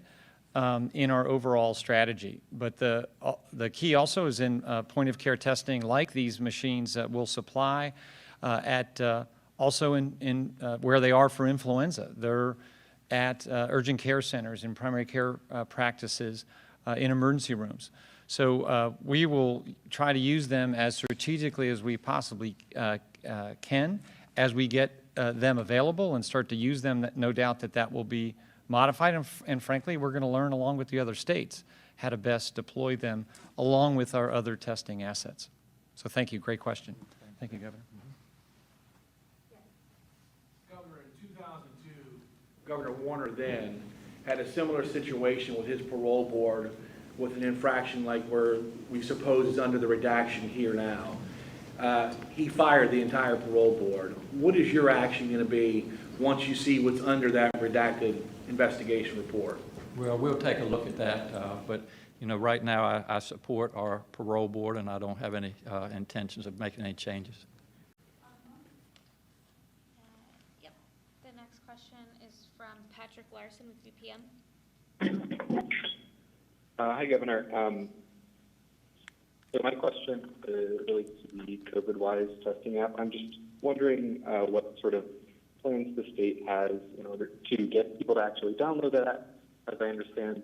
in our overall strategy. But the key also is in point-of-care testing, like these machines that we'll supply also in where they are for influenza. They're at urgent care centers, in primary care practices, in emergency rooms. So we will try to use them as strategically as we possibly can as we get them available and start to use them. No doubt that will be modified, and frankly, we're going to learn along with the other states how to best deploy them along with our other testing assets. So thank you. Great question. Thank you, Governor. Governor, in 2002, Governor Warner then had a similar situation with his parole board with an infraction like where we suppose is under the redaction here now. He fired the entire parole board. What is your action going to be once you see what's under that redacted investigation report? Well, we'll take a look at that, but you know, right now I support our parole board, and I don't have any intentions of making any changes. Yep. The next question is from Patrick Larson with UPM. Hi, Governor. So my question relates to the COVID-wise testing app. I'm just wondering what sort of plans the state has in order to get people to actually download that app. As I understand,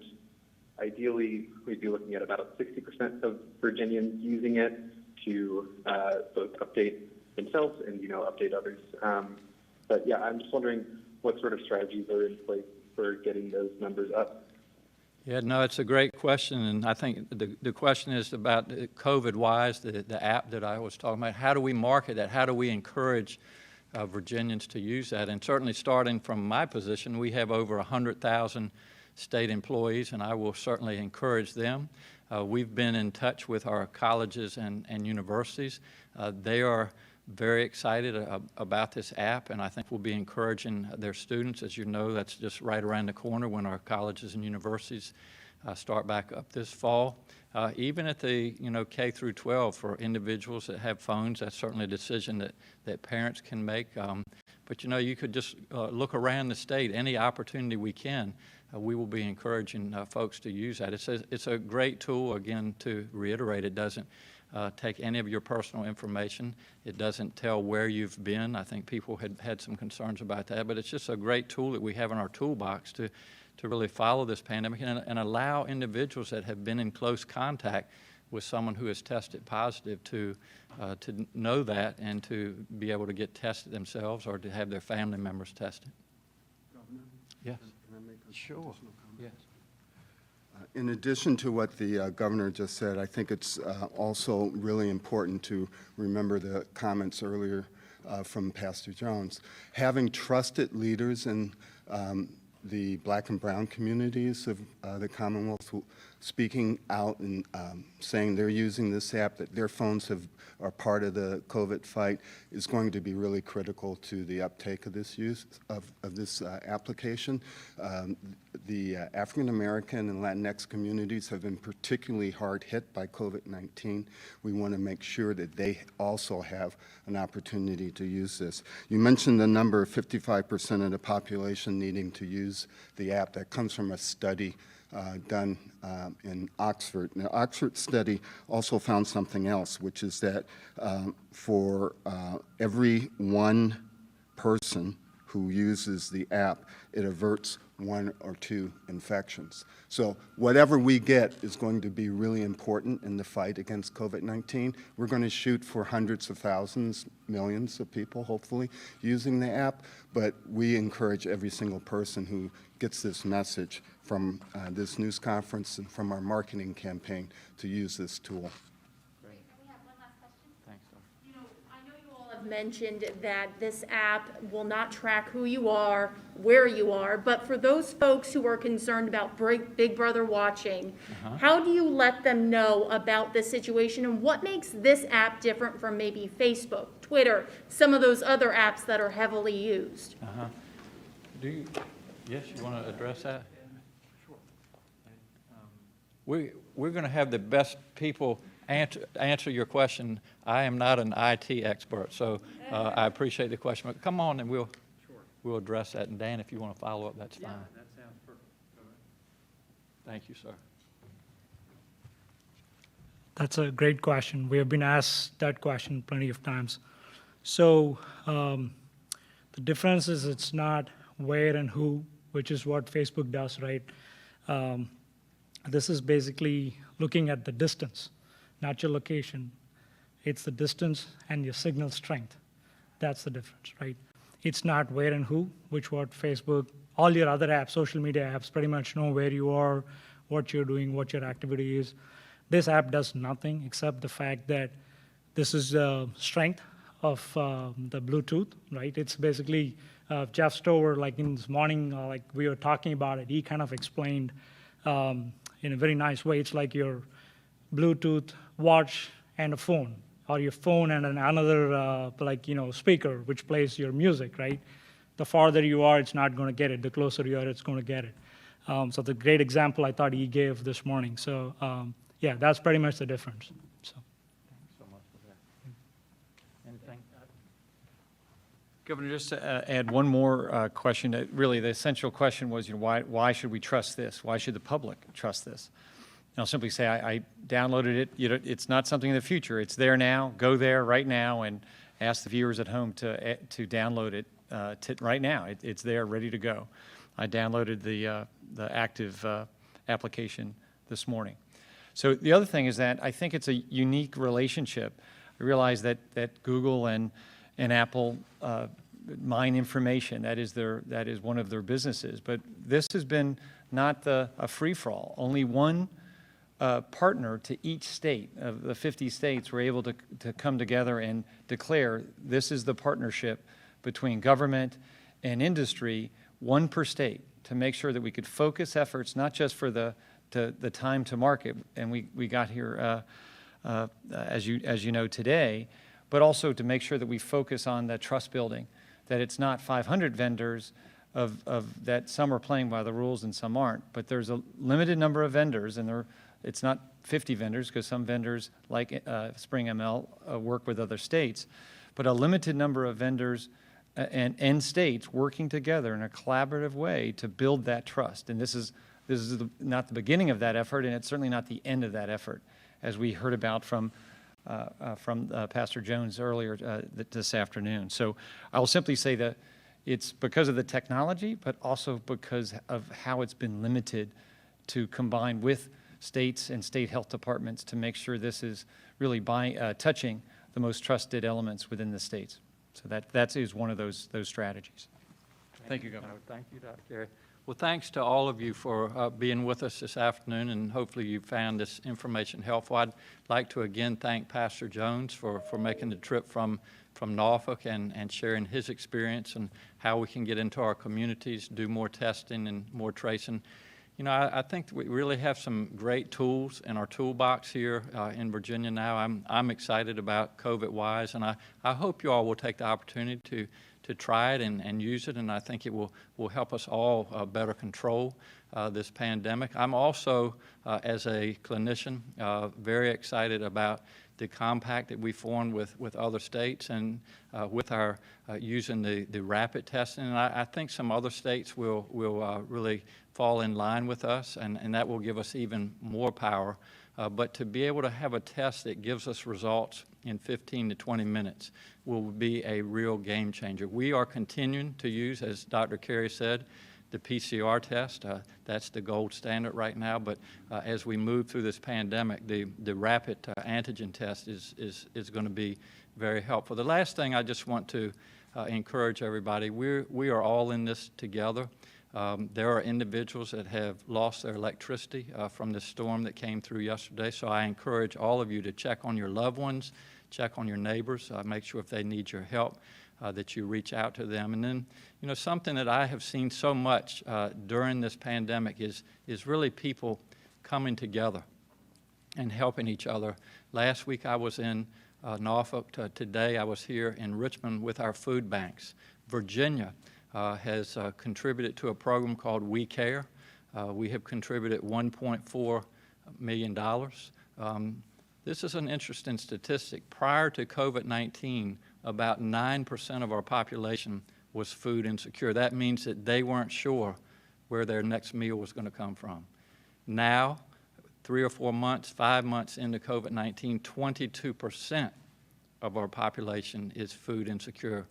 ideally, we'd be looking at about 60% of Virginians using it to both update themselves and, update others. But yeah, I'm just wondering what sort of strategies are in place for getting those numbers up. Yeah, no, it's a great question, and I think the question is about COVID-wise, the app that I was talking about. How do we market that? How do we encourage Virginians to use that? And certainly starting from my position, we have over 100,000 state employees, and I will certainly encourage them. We've been in touch with our colleges and universities. They are very excited about this app, and I think we'll be encouraging their students. As you know, that's just right around the corner when our colleges and universities start back up this fall. Even at the K through 12 for individuals that have phones, that's certainly a decision that parents can make. But you could just look around the state, any opportunity we can, we will be encouraging folks to use that. It's a great tool. Again, to reiterate, it doesn't take any of your personal information. It doesn't tell where you've been. I think people had some concerns about that, but it's just a great tool that we have in our toolbox to really follow this pandemic and allow individuals that have been in close contact with someone who has tested positive to know that and to be able to get tested themselves or to have their family members tested. Governor? Yes. Can I make a Sure. additional comment? Yes. In addition to what the governor just said, I think it's also really important to remember the comments earlier from Pastor Jones. Having trusted leaders in the black and brown communities of the Commonwealth who speaking out and saying they're using this app, that their phones are part of the COVID fight, is going to be really critical to the uptake of this use of this application. The African American and Latinx communities have been particularly hard hit by COVID-19. We want to make sure that they also have an opportunity to use this. You mentioned the number of 55% of the population needing to use the app. That comes from a study done in Oxford. Now, Oxford study also found something else, which is that for every one person who uses the app, it averts 1 or 2 infections. So whatever we get is going to be really important in the fight against COVID-19. We're going to shoot for hundreds of thousands, millions of people, hopefully, using the app, but we encourage every single person who gets this message from this news conference and from our marketing campaign to use this tool. Mentioned that this app will not track who you are, where you are, but for those folks who are concerned about Big Brother watching, how do you let them know about this situation, and what makes this app different from maybe Facebook, Twitter, some of those other apps that are heavily used? Yes, you want to address that? Sure. We're going to have the best people answer your question. I am not an IT expert, so I appreciate the question. But come on, and we'll address that. And Dan, if you want to follow up, that's fine. Yeah, that sounds perfect. Thank you, sir. That's a great question. We have been asked that question plenty of times. So the difference is it's not where and who, which is what Facebook does, right? This is basically looking at the distance, not your location. It's the distance and your signal strength. That's the difference, right? It's not where and who, which what Facebook, all your other apps, social media apps pretty much know where you are, what you're doing, what your activity is. This app does nothing except the fact that this is the strength of the Bluetooth, right? It's basically Jeff Stover, like in this morning, like we were talking about it, he kind of explained in a very nice way. It's like your Bluetooth watch and a phone, or your phone and another speaker which plays your music, right? The farther you are, it's not going to get it. The closer you are, it's going to get it. So the great example I thought he gave this morning. So yeah, that's pretty much the difference. So. Thanks so much for that. Anything? Governor, just to add one more question. Really, the essential question was, why should we trust this? Why should the public trust this? And I'll simply say I downloaded it. It's not something in the future. It's there now. Go there right now and ask the viewers at home to download it right now. It's there, ready to go. I downloaded the active application this morning. So the other thing is that I think it's a unique relationship. I realize that Google and Apple mine information. That is one of their businesses. But this has been not a free-for-all. Only one partner to each state of the 50 states were able to come together and declare this is the partnership between government and industry, one per state, to make sure that we could focus efforts not just for the time to market, and we got here as you know today, but also to make sure that we focus on the trust building, that it's not 500 vendors that some are playing by the rules and some aren't, but there's a limited number of vendors, and it's not 50 vendors because some vendors like Spring ML work with other states, but a limited number of vendors and states working together in a collaborative way to build that trust. And this is not the beginning of that effort, and it's certainly not the end of that effort, as we heard about from Pastor Jones earlier this afternoon. So I will simply say that it's because of the technology, but also because of how it's been limited to combine with states and state health departments to make sure this is really touching the most trusted elements within the states. So that is one of those strategies. Thank you, Governor. Thank you, Dr. Gary. Well, thanks to all of you for being with us this afternoon, and hopefully you found this information helpful. I'd like to again thank Pastor Jones for making the trip from Norfolk and sharing his experience and how we can get into our communities, do more testing and more tracing. I think we really have some great tools in our toolbox here in Virginia now. I'm excited about COVID-wise, and I hope you all will take the opportunity to try it and use it, and I think it will help us all better control this pandemic. I'm also, as a clinician, very excited about the compact that we formed with other states and with our using the rapid testing. And I think some other states will really fall in line with us, and that will give us even more power. But to be able to have a test that gives us results in 15 to 20 minutes will be a real game changer. We are continuing to use, as Dr. Carey said, the PCR test. That's the gold standard right now, but as we move through this pandemic, the rapid antigen test is going to be very helpful. The last thing I just want to encourage everybody, we are all in this together. There are individuals that have lost their electricity from this storm that came through yesterday, so I encourage all of you to check on your loved ones, check on your neighbors, make sure if they need your help, that you reach out to them. And then, something that I have seen so much during this pandemic is really people coming together and helping each other. Last week I was in Norfolk. Today I was here in Richmond with our food banks. Virginia has contributed to a program called We Care. We have contributed $1.4 million. This is an interesting statistic. Prior to COVID-19, about 9% of our population was food insecure. That means that they weren't sure where their next meal was going to come from. Now, 3 or 4 months, 5 months into COVID-19, 22% of our population is food insecure.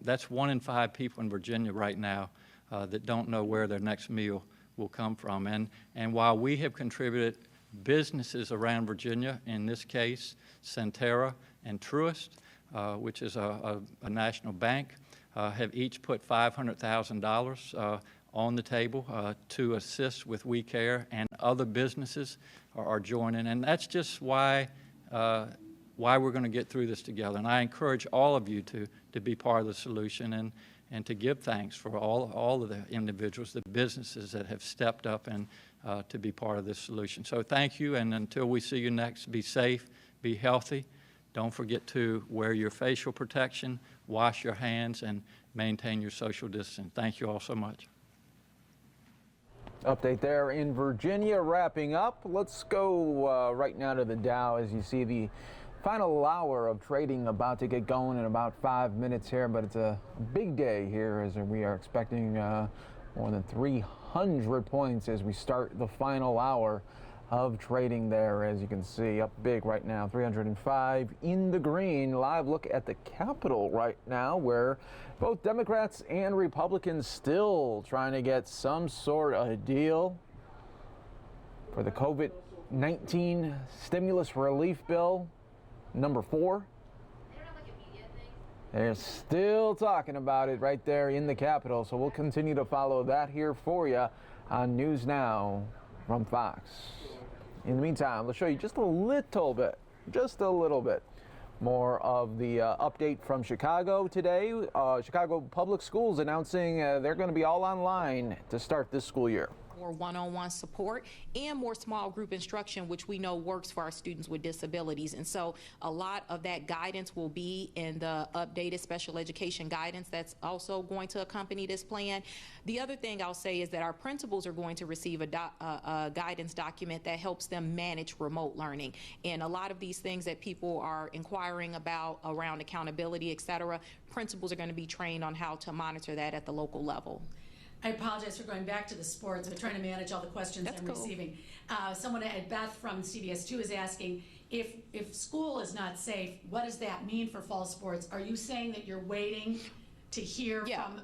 That's 1 in 5 people in Virginia right now that don't know where their next meal will come from. And while we have contributed, businesses around Virginia, in this case, Centera and Truist, which is a national bank, have each put $500,000 on the table to assist with We Care, and other businesses are joining. And that's just why we're going to get through this together. And I encourage all of you to be part of the solution and to give thanks for all of the individuals, the businesses that have stepped up and to be part of this solution. So thank you, and until we see you next, be safe, be healthy, Don't forget to wear your facial protection, wash your hands, and maintain your social distance. Thank you all so much. Update there in Virginia wrapping up. Let's go right now to the Dow as you see the final hour of trading about to get going in about 5 minutes here, but it's a big day here as we are expecting more than 300 points as we start the final hour of trading there. As you can see, up big right now, 305 in the green. Live look at the Capitol right now, where both Democrats and Republicans still trying to get some sort of a deal for the COVID-19 stimulus relief bill number 4. They're still talking about it right there in the Capitol, so we'll continue to follow that here for you on News Now from Fox. In the meantime, let's show you just a little bit more of the update from Chicago today. Chicago Public Schools announcing they're going to be all online to start this school year. More one-on-one support and more small group instruction, which we know works for our students with disabilities. And so a lot of that guidance will be in the updated special education guidance that's also going to accompany this plan. The other thing I'll say is that our principals are going to receive a guidance document that helps them manage remote learning. And a lot of these things that people are inquiring about around accountability, et cetera, principals are going to be trained on how to monitor that at the local level. I apologize for going back to the sports. I'm trying to manage all the questions I'm receiving. Someone at Beth from CBS 2 is asking, if school is not safe, what does that mean for fall sports? Are you saying that you're waiting to hear from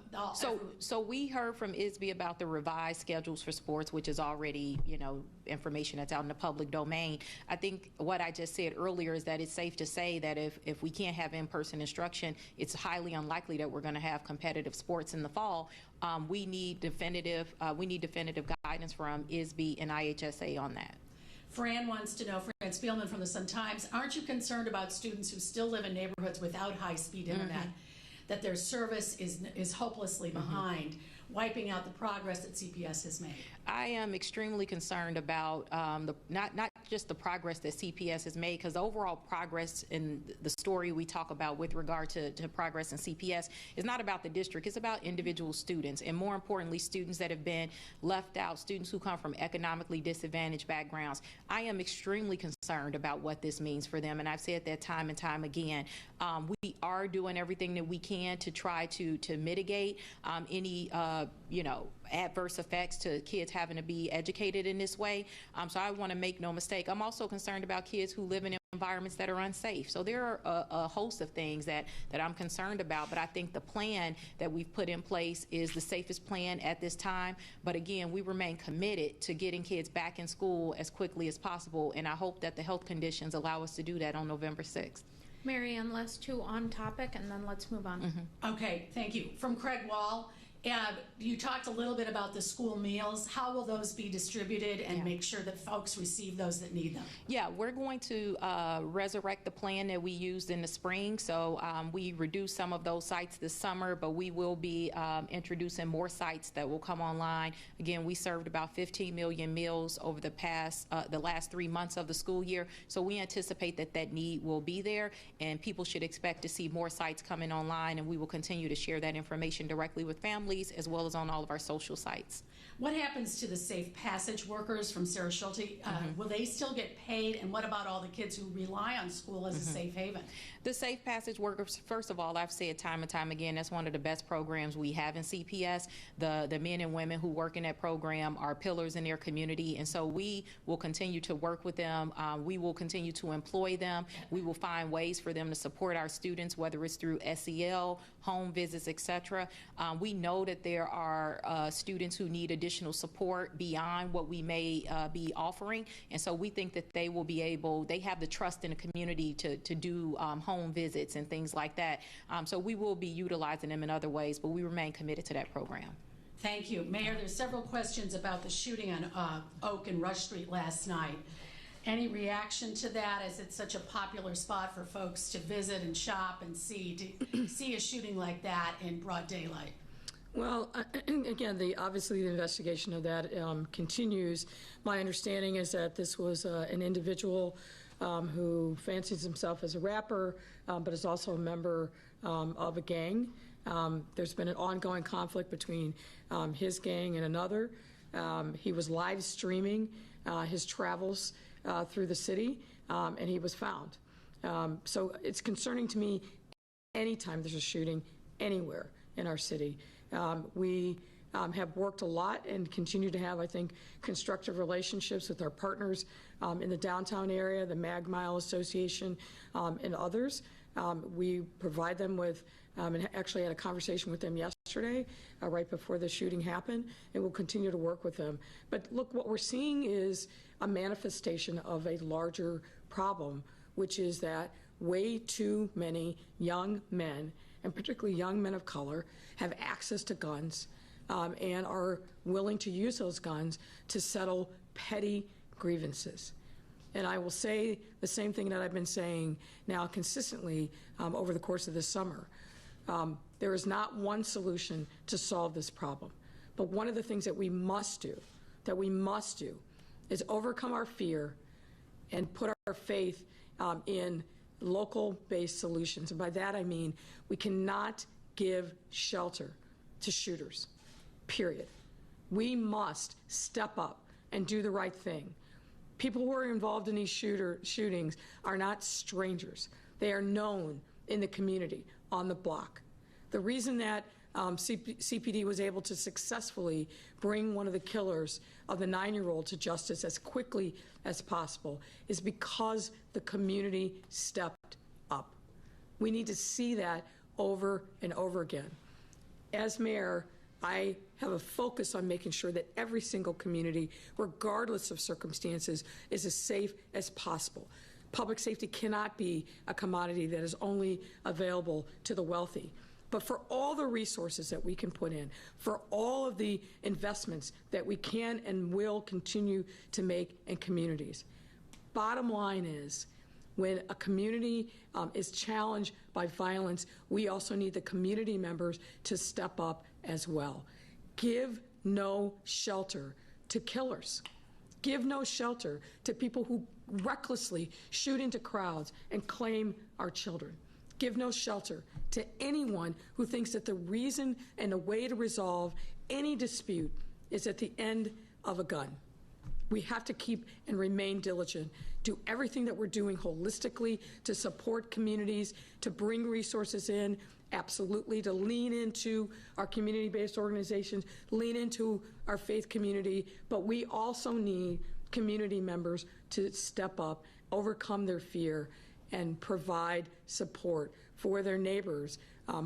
So we heard from ISB about the revised schedules for sports, which is already, information that's out in the public domain. I think what I just said earlier is that it's safe to say that if we can't have in-person instruction, it's highly unlikely that we're going to have competitive sports in the fall. We need definitive guidance from ISB and IHSA on that. Fran wants to know, Fran Spielman from the Sun-Times, aren't you concerned about students who still live in neighborhoods without high-speed internet, that their service is hopelessly behind, wiping out the progress that CPS has made? I am extremely concerned about not just the progress that CPS has made, because the overall progress in the story we talk about with regard to progress in CPS is not about the district, it's about individual students, and more importantly, students that have been left out, students who come from economically disadvantaged backgrounds. I am extremely concerned about what this means for them, and I've said that time and time again. We are doing everything that we can to try to mitigate any adverse effects to kids having to be educated in this way. So I want to make no mistake. I'm also concerned about kids who live in environments that are unsafe. So there are a host of things that I'm concerned about, but I think the plan that we've put in place is the safest plan at this time. But again, we remain committed to getting kids back in school as quickly as possible, and I hope that the health conditions allow us to do that on November 6th. Marianne, last two on topic, and then let's move on. Okay, thank you. From Craig Wall, you talked a little bit about the school meals. How will those be distributed and make sure that folks receive those that need them? Yeah, we're going to resurrect the plan that we used in the spring. So we reduced some of those sites this summer, but we will be introducing more sites that will come online. Again, we served about 15 million meals over the last 3 months of the school year. So we anticipate that need will be there, and people should expect to see more sites coming online, and we will continue to share that information directly with families as well as on all of our social sites. What happens to the safe passage workers from Sarah Schulte? Will they still get paid? And what about all the kids who rely on school as a safe haven? The safe passage workers, first of all, I've said time and time again, that's one of the best programs we have in CPS. The men and women who work in that program are pillars in their community, and so we will continue to work with them. We will continue to employ them. We will find ways for them to support our students, whether it's through SEL, home visits, etc. We know that there are students who need additional support beyond what we may be offering, and so we think that they will be able, they have the trust in the community to do home visits and things like that. So we will be utilizing them in other ways, but we remain committed to that program. Thank you. Mayor, there's several questions about the shooting on Oak and Rush Street last night. Any reaction to that, as it's such a popular spot for folks to visit and shop and see a shooting like that in broad daylight? Well, again, obviously the investigation of that continues. My understanding is that this was an individual who fancies himself as a rapper, but is also a member of a gang. There's been an ongoing conflict between his gang and another. He was live streaming his travels through the city, and he was found. So it's concerning to me anytime there's a shooting anywhere in our city. We have worked a lot and continue to have, I think, constructive relationships with our partners in the downtown area, the Mag Mile Association, and others. We provide them with, and actually had a conversation with them yesterday, right before the shooting happened, and we'll continue to work with them. But look, what we're seeing is a manifestation of a larger problem, which is that way too many young men, and particularly young men of color, have access to guns and are willing to use those guns to settle petty grievances. And I will say the same thing that I've been saying now consistently over the course of this summer. There is not one solution to solve this problem. But one of the things that we must do, is overcome our fear and put our faith in local-based solutions. And by that I mean we cannot give shelter to shooters, period. We must step up and do the right thing. People who are involved in these shootings are not strangers. They are known in the community, on the block. The reason that CPD was able to successfully bring one of the killers of the 9-year-old to justice as quickly as possible is because the community stepped up. We need to see that over and over again. As mayor, I have a focus on making sure that every single community, regardless of circumstances, is as safe as possible. Public safety cannot be a commodity that is only available to the wealthy. But for all the resources that we can put in, for all of the investments that we can and will continue to make in communities, bottom line is, when a community is challenged by violence, we also need the community members to step up as well. Give no shelter to killers. Give no shelter to people who recklessly shoot into crowds and claim our children. Give no shelter to anyone who thinks that the reason and the way to resolve any dispute is at the end of a gun. We have to keep and remain diligent, do everything that we're doing holistically to support communities, to bring resources in, absolutely, to lean into our community-based organizations, lean into our faith community, but we also need community members to step up, overcome their fear, and provide support for their neighbors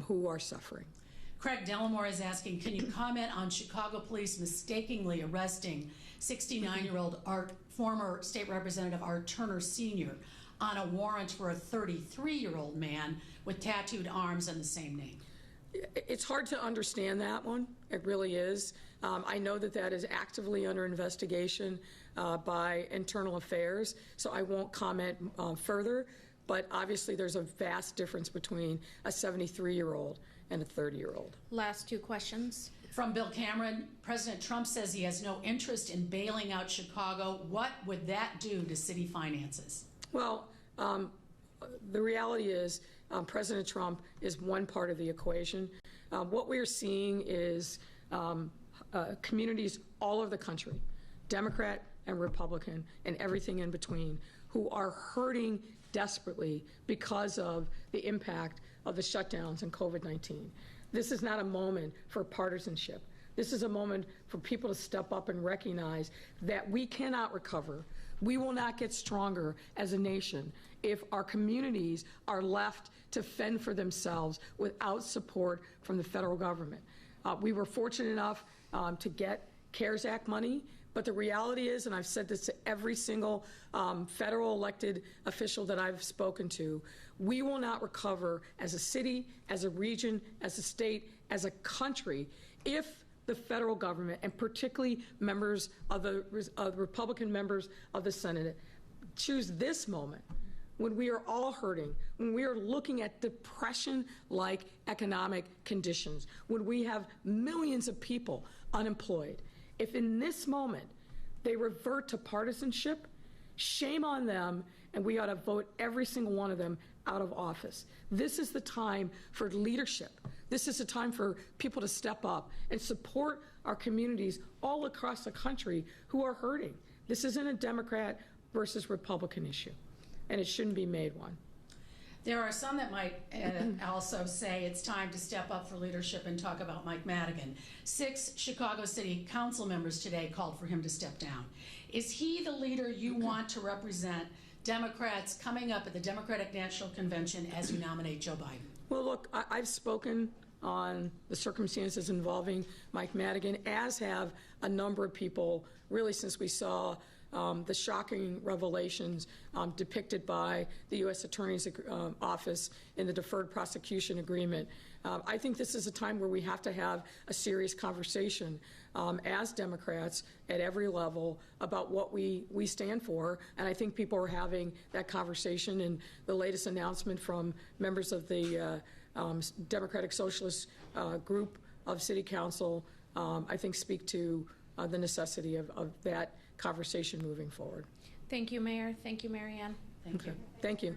who are suffering. Craig Delamore is asking, can you comment on Chicago police mistakenly arresting 69-year-old former state representative Art Turner Sr. on a warrant for a 33-year-old man with tattooed arms and the same name? It's hard to understand that one. It really is. I know that that is actively under investigation by Internal Affairs, so I won't comment further. But obviously there's a vast difference between a 73-year-old and a 30-year-old. Last two questions. From Bill Cameron, President Trump says he has no interest in bailing out Chicago. What would that do to city finances? Well, the reality is President Trump is one part of the equation. What we're seeing is communities all over the country, Democrat and Republican and everything in between, who are hurting desperately because of the impact of the shutdowns and COVID-19. This is not a moment for partisanship. This is a moment for people to step up and recognize that we cannot recover. We will not get stronger as a nation if our communities are left to fend for themselves without support from the federal government. We were fortunate enough to get CARES Act money, but the reality is, and I've said this to every single federal elected official that I've spoken to, we will not recover as a city, as a region, as a state, as a country if the federal government, and particularly members of the Republican members of the Senate, choose this moment when we are all hurting, when we are looking at depression-like economic conditions, when we have millions of people unemployed. If in this moment they revert to partisanship, Shame on them, and we ought to vote every single one of them out of office. This is the time for leadership. This is the time for people to step up and support our communities all across the country who are hurting. This isn't a Democrat versus Republican issue, and it shouldn't be made one. There are some that might also say it's time to step up for leadership and talk about Mike Madigan. 6 Chicago City Council members today called for him to step down. Is he the leader you want to represent Democrats coming up at the Democratic National Convention as you nominate Joe Biden? Well, look, I've spoken on the circumstances involving Mike Madigan, as have a number of people, really since we saw the shocking revelations depicted by the U.S. Attorney's Office in the deferred prosecution agreement. I think this is a time where we have to have a serious conversation as Democrats at every level about what we stand for, and I think people are having that conversation, and the latest announcement from members of the Democratic Socialist group of City Council, I think speak to the necessity of that conversation moving forward. Thank you, Mayor. Thank you, Marianne. Thank you. Thank you.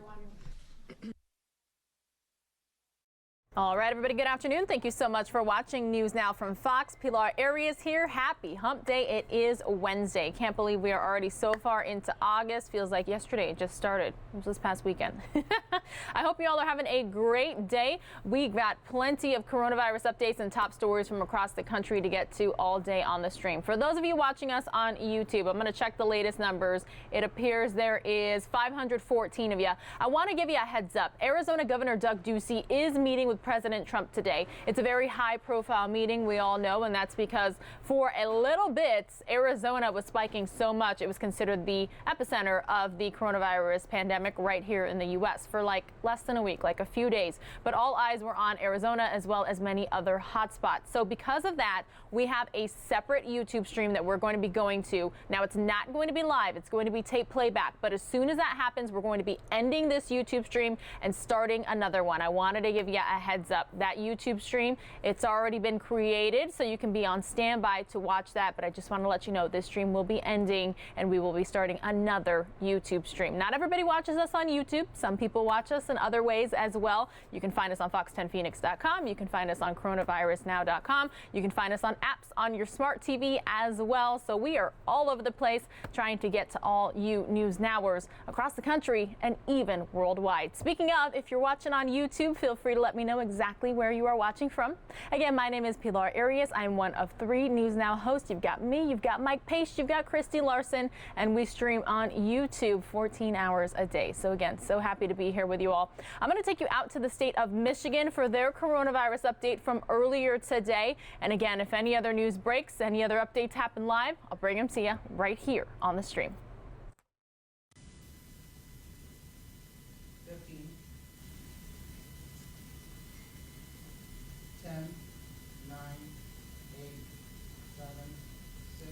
All right, everybody, good afternoon. Thank you so much for watching News Now from Fox. Pilar Arias here. Happy hump day. It is Wednesday. Can't believe we are already so far into August. Feels like yesterday it just started. It was this past weekend. I hope you all are having a great day. We got plenty of coronavirus updates and top stories from across the country to get to all day on the stream. For those of you watching us on YouTube, I'm going to check the latest numbers. It appears there is 514 of you. I want to give you a heads up. Arizona Governor Doug Ducey is meeting with President Trump today. It's a very high-profile meeting, we all know, and that's because for a little bit, Arizona was spiking so much it was considered the epicenter of the coronavirus pandemic right here in the U.S. for like less than a week, like a few days. But all eyes were on Arizona as well as many other hotspots. So because of that, we have a separate YouTube stream that we're going to be going to. Now, it's not going to be live. It's going to be tape playback. But as soon as that happens, we're going to be ending this YouTube stream and starting another one. I wanted to give you a heads up. That YouTube stream, it's already been created, so you can be on standby to watch that. But I just want to let you know this stream will be ending and we will be starting another YouTube stream. Not everybody watches us on YouTube. Some people watch us in other ways as well. You can find us on fox10phoenix.com. You can find us on coronavirusnow.com. You can find us on apps on your smart TV as well. So we are all over the place trying to get to all you News Nowers across the country and even worldwide. Speaking of, if you're watching on YouTube, feel free to let me know exactly where you are watching from. Again, my name is Pilar Arias. I'm one of 3 News Now hosts. You've got me, you've got Mike Pace, you've got Christy Larson, and we stream on YouTube 14 hours a day. So again, so happy to be here with you all. I'm going to take you out to the state of Michigan for their coronavirus update from earlier today. And again, if any other news breaks, any other updates happen live, I'll bring them to you right here on the stream. 15, 10, 9, 8, 7, 6.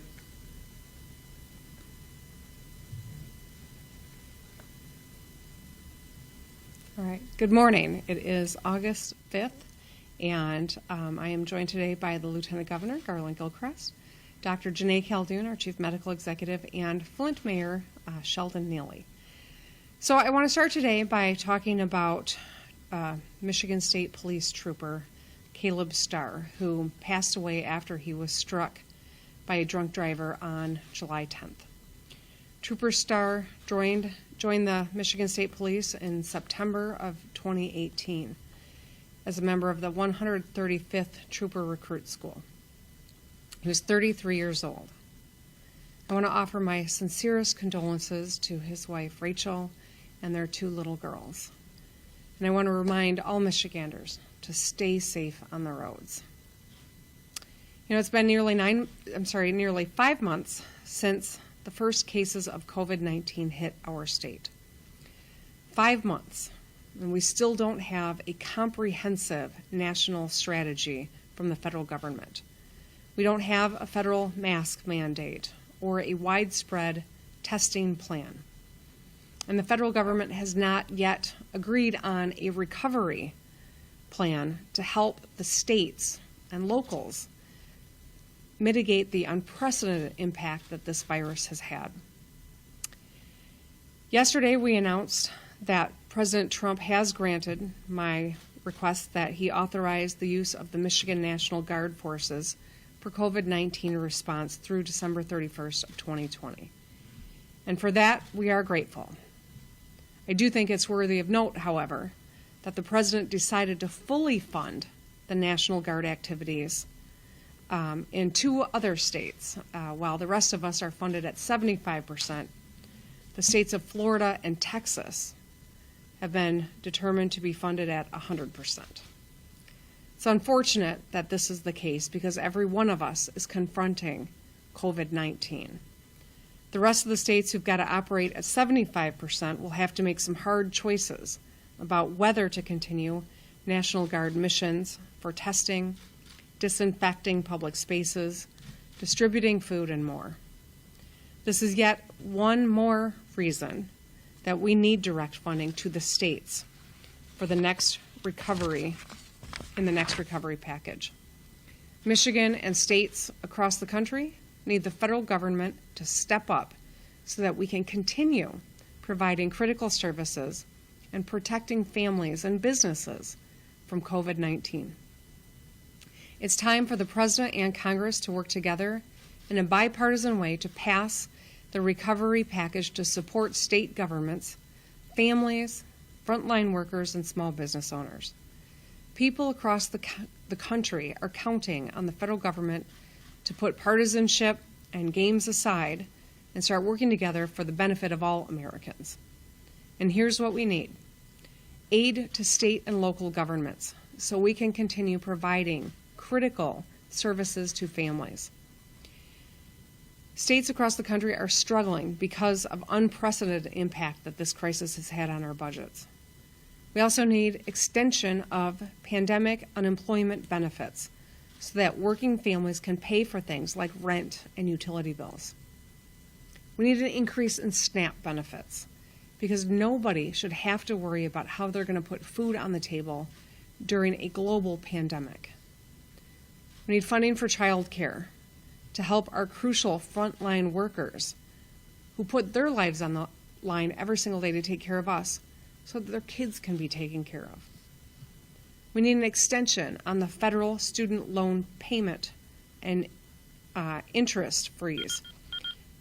All right. Good morning. It is August 5th, and I am joined today by the Lieutenant Governor, Garland Gilchrist, Dr. Janae Caldoun, our Chief Medical Executive, and Flint Mayor Sheldon Neely. So I want to start today by talking about Michigan State Police Trooper Caleb Starr, who passed away after he was struck by a drunk driver on July 10th. Trooper Starr joined the Michigan State Police in September of 2018 as a member of the 135th Trooper Recruit School. He was 33 years old. I want to offer my sincerest condolences to his wife, Rachel, and their 2 little girls. And I want to remind all Michiganders to stay safe on the roads. You know, it's been nearly 5 months since the first cases of COVID-19 hit our state. 5 months, and we still don't have a comprehensive national strategy from the federal government. We don't have a federal mask mandate or a widespread testing plan. And the federal government has not yet agreed on a recovery plan to help the states and locals mitigate the unprecedented impact that this virus has had. Yesterday, we announced that President Trump has granted my request that he authorize the use of the Michigan National Guard forces for COVID-19 response through December 31st of 2020. And for that, we are grateful. I do think it's worthy of note, however, that the President decided to fully fund the National Guard activities in 2 other states, while the rest of us are funded at 75%. The states of Florida and Texas have been determined to be funded at 100%. It's unfortunate that this is the case because every one of us is confronting COVID-19. The rest of the states who've got to operate at 75% will have to make some hard choices about whether to continue National Guard missions for testing, disinfecting public spaces, distributing food, and more. This is yet one more reason that we need direct funding to the states for the next recovery, in the next recovery package. Michigan and states across the country need the federal government to step up so that we can continue providing critical services and protecting families and businesses from COVID-19. It's time for the President and Congress to work together in a bipartisan way to pass the recovery package to support state governments, families, frontline workers, and small business owners. People across the country are counting on the federal government to put partisanship and games aside and start working together for the benefit of all Americans. And here's what we need: aid to state and local governments so we can continue providing critical services to families. States across the country are struggling because of unprecedented impact that this crisis has had on our budgets. We also need extension of pandemic unemployment benefits so that working families can pay for things like rent and utility bills. We need an increase in SNAP benefits because nobody should have to worry about how they're going to put food on the table during a global pandemic. We need funding for child care to help our crucial frontline workers who put their lives on the line every single day to take care of us so that their kids can be taken care of. We need an extension on the federal student loan payment and interest freeze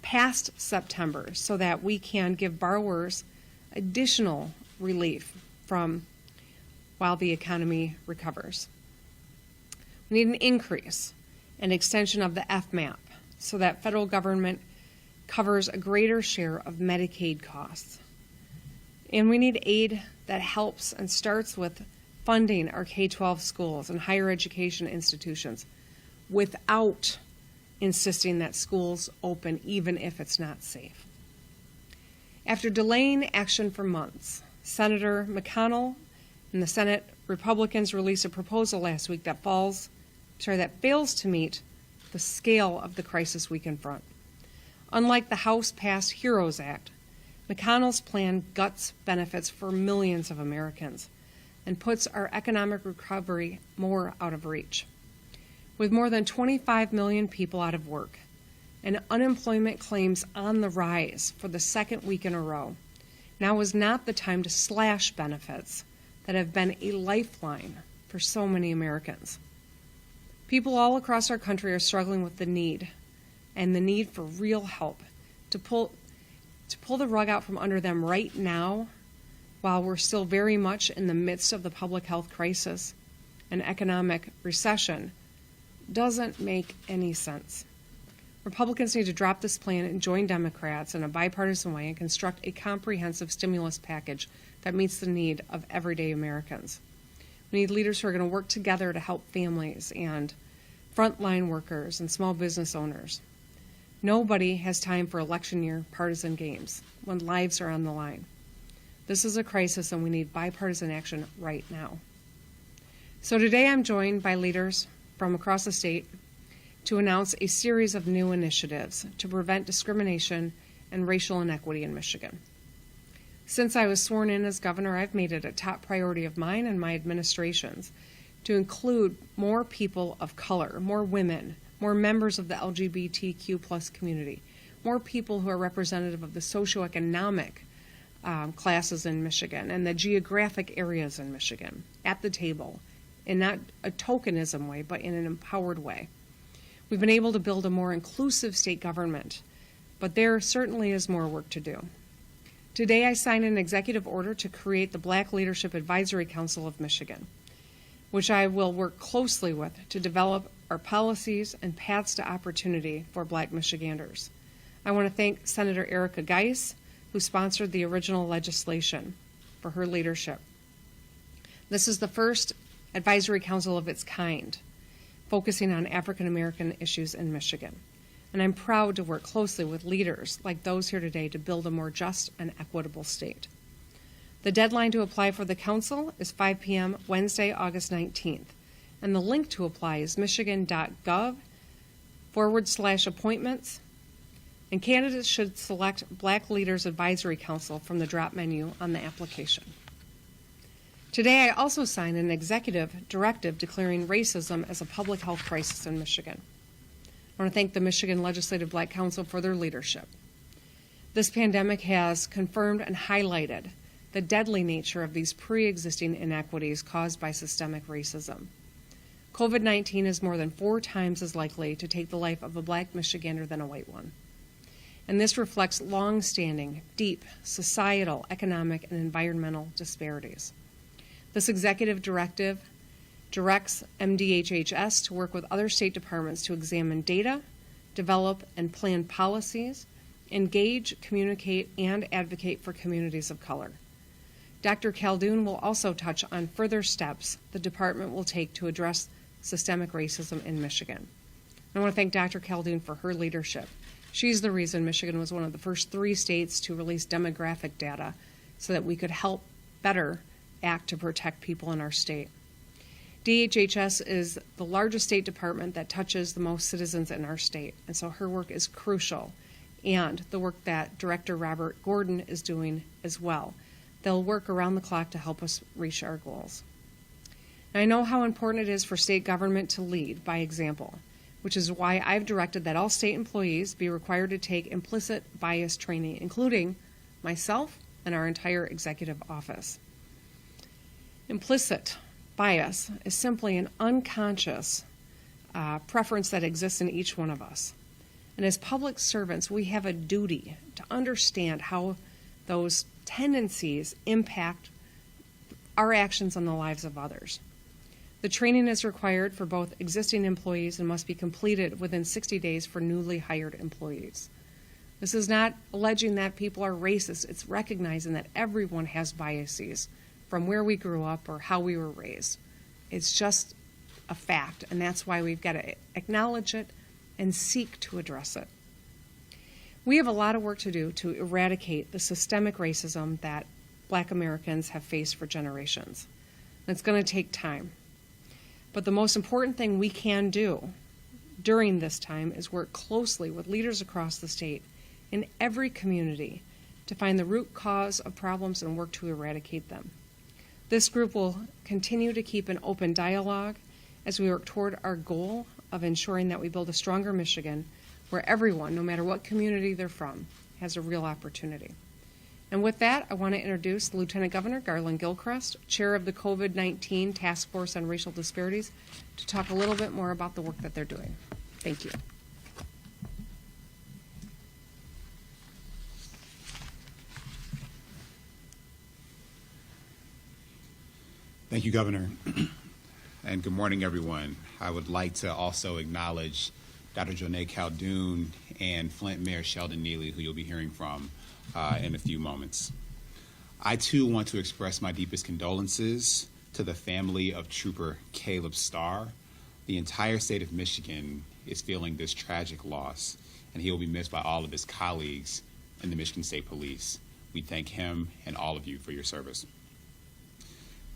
past September so that we can give borrowers additional relief from while the economy recovers. We need an increase and extension of the FMAP so that federal government covers a greater share of Medicaid costs. And we need aid that helps and starts with funding our K-12 schools and higher education institutions without insisting that schools open even if it's not safe. After delaying action for months, Senator McConnell and the Senate Republicans released a proposal last week that fails to meet the scale of the crisis we confront. Unlike the House-passed HEROES Act, McConnell's plan guts benefits for millions of Americans and puts our economic recovery more out of reach. With more than 25 million people out of work and unemployment claims on the rise for the second week in a row, now is not the time to slash benefits that have been a lifeline for so many Americans. People all across our country are struggling with the need for real help to pull the rug out from under them right now while we're still very much in the midst of the public health crisis and economic recession doesn't make any sense. Republicans need to drop this plan and join Democrats in a bipartisan way and construct a comprehensive stimulus package that meets the need of everyday Americans. We need leaders who are going to work together to help families and frontline workers and small business owners. Nobody has time for election year partisan games when lives are on the line. This is a crisis and we need bipartisan action right now. So today I'm joined by leaders from across the state to announce a series of new initiatives to prevent discrimination and racial inequity in Michigan. Since I was sworn in as governor, I've made it a top priority of mine and my administration's to include more people of color, more women, more members of the LGBTQ+ community, more people who are representative of the socioeconomic classes in Michigan and the geographic areas in Michigan at the table, in not a tokenism way, but in an empowered way. We've been able to build a more inclusive state government, but there certainly is more work to do. Today, I signed an executive order to create the Black Leadership Advisory Council of Michigan, which I will work closely with to develop our policies and paths to opportunity for Black Michiganders. I want to thank Senator Erica Geis, who sponsored the original legislation, for her leadership. This is the first advisory council of its kind, focusing on African American issues in Michigan. And I'm proud to work closely with leaders like those here today to build a more just and equitable state. The deadline to apply for the council is 5 p.m. Wednesday, August 19th. And the link to apply is michigan.gov/appointments. And candidates should select Black Leaders Advisory Council from the drop menu on the application. Today, I also signed an executive directive declaring racism as a public health crisis in Michigan. I want to thank the Michigan Legislative Black Council for their leadership. This pandemic has confirmed and highlighted the deadly nature of these pre-existing inequities caused by systemic racism. COVID-19 is more than 4 times as likely to take the life of a Black Michigander than a white one. And this reflects long-standing, deep societal, economic, and environmental disparities. This executive directive directs MDHHS to work with other state departments to examine data, develop and plan policies, engage, communicate, and advocate for communities of color. Dr. Khaldun will also touch on further steps the department will take to address systemic racism in Michigan. I want to thank Dr. Khaldun for her leadership. She's the reason Michigan was one of the first 3 states to release demographic data so that we could help better act to protect people in our state. DHHS is the largest state department that touches the most citizens in our state, and so her work is crucial, and the work that Director Robert Gordon is doing as well. They'll work around the clock to help us reach our goals. Now, I know how important it is for state government to lead by example, which is why I've directed that all state employees be required to take implicit bias training, including myself and our entire executive office. Implicit bias is simply an unconscious preference that exists in each one of us. And as public servants, we have a duty to understand how those tendencies impact our actions on the lives of others. The training is required for both existing employees and must be completed within 60 days for newly hired employees. This is not alleging that people are racist. It's recognizing that everyone has biases from where we grew up or how we were raised. It's just a fact, and that's why we've got to acknowledge it and seek to address it. We have a lot of work to do to eradicate the systemic racism that Black Americans have faced for generations. And it's going to take time. But the most important thing we can do during this time is work closely with leaders across the state in every community to find the root cause of problems and work to eradicate them. This group will continue to keep an open dialogue as we work toward our goal of ensuring that we build a stronger Michigan where everyone, no matter what community they're from, has a real opportunity. And with that, I want to introduce Lieutenant Governor Garland Gilchrist, Chair of the COVID-19 Task Force on Racial Disparities, to talk a little bit more about the work that they're doing. Thank you. Thank you, Governor. And good morning, everyone. I would like to also acknowledge Dr. Janae Khaldun and Flint Mayor Sheldon Neely, who you'll be hearing from in a few moments. I, too, want to express my deepest condolences to the family of Trooper Caleb Starr. The entire state of Michigan is feeling this tragic loss, and he will be missed by all of his colleagues in the Michigan State Police. We thank him and all of you for your service.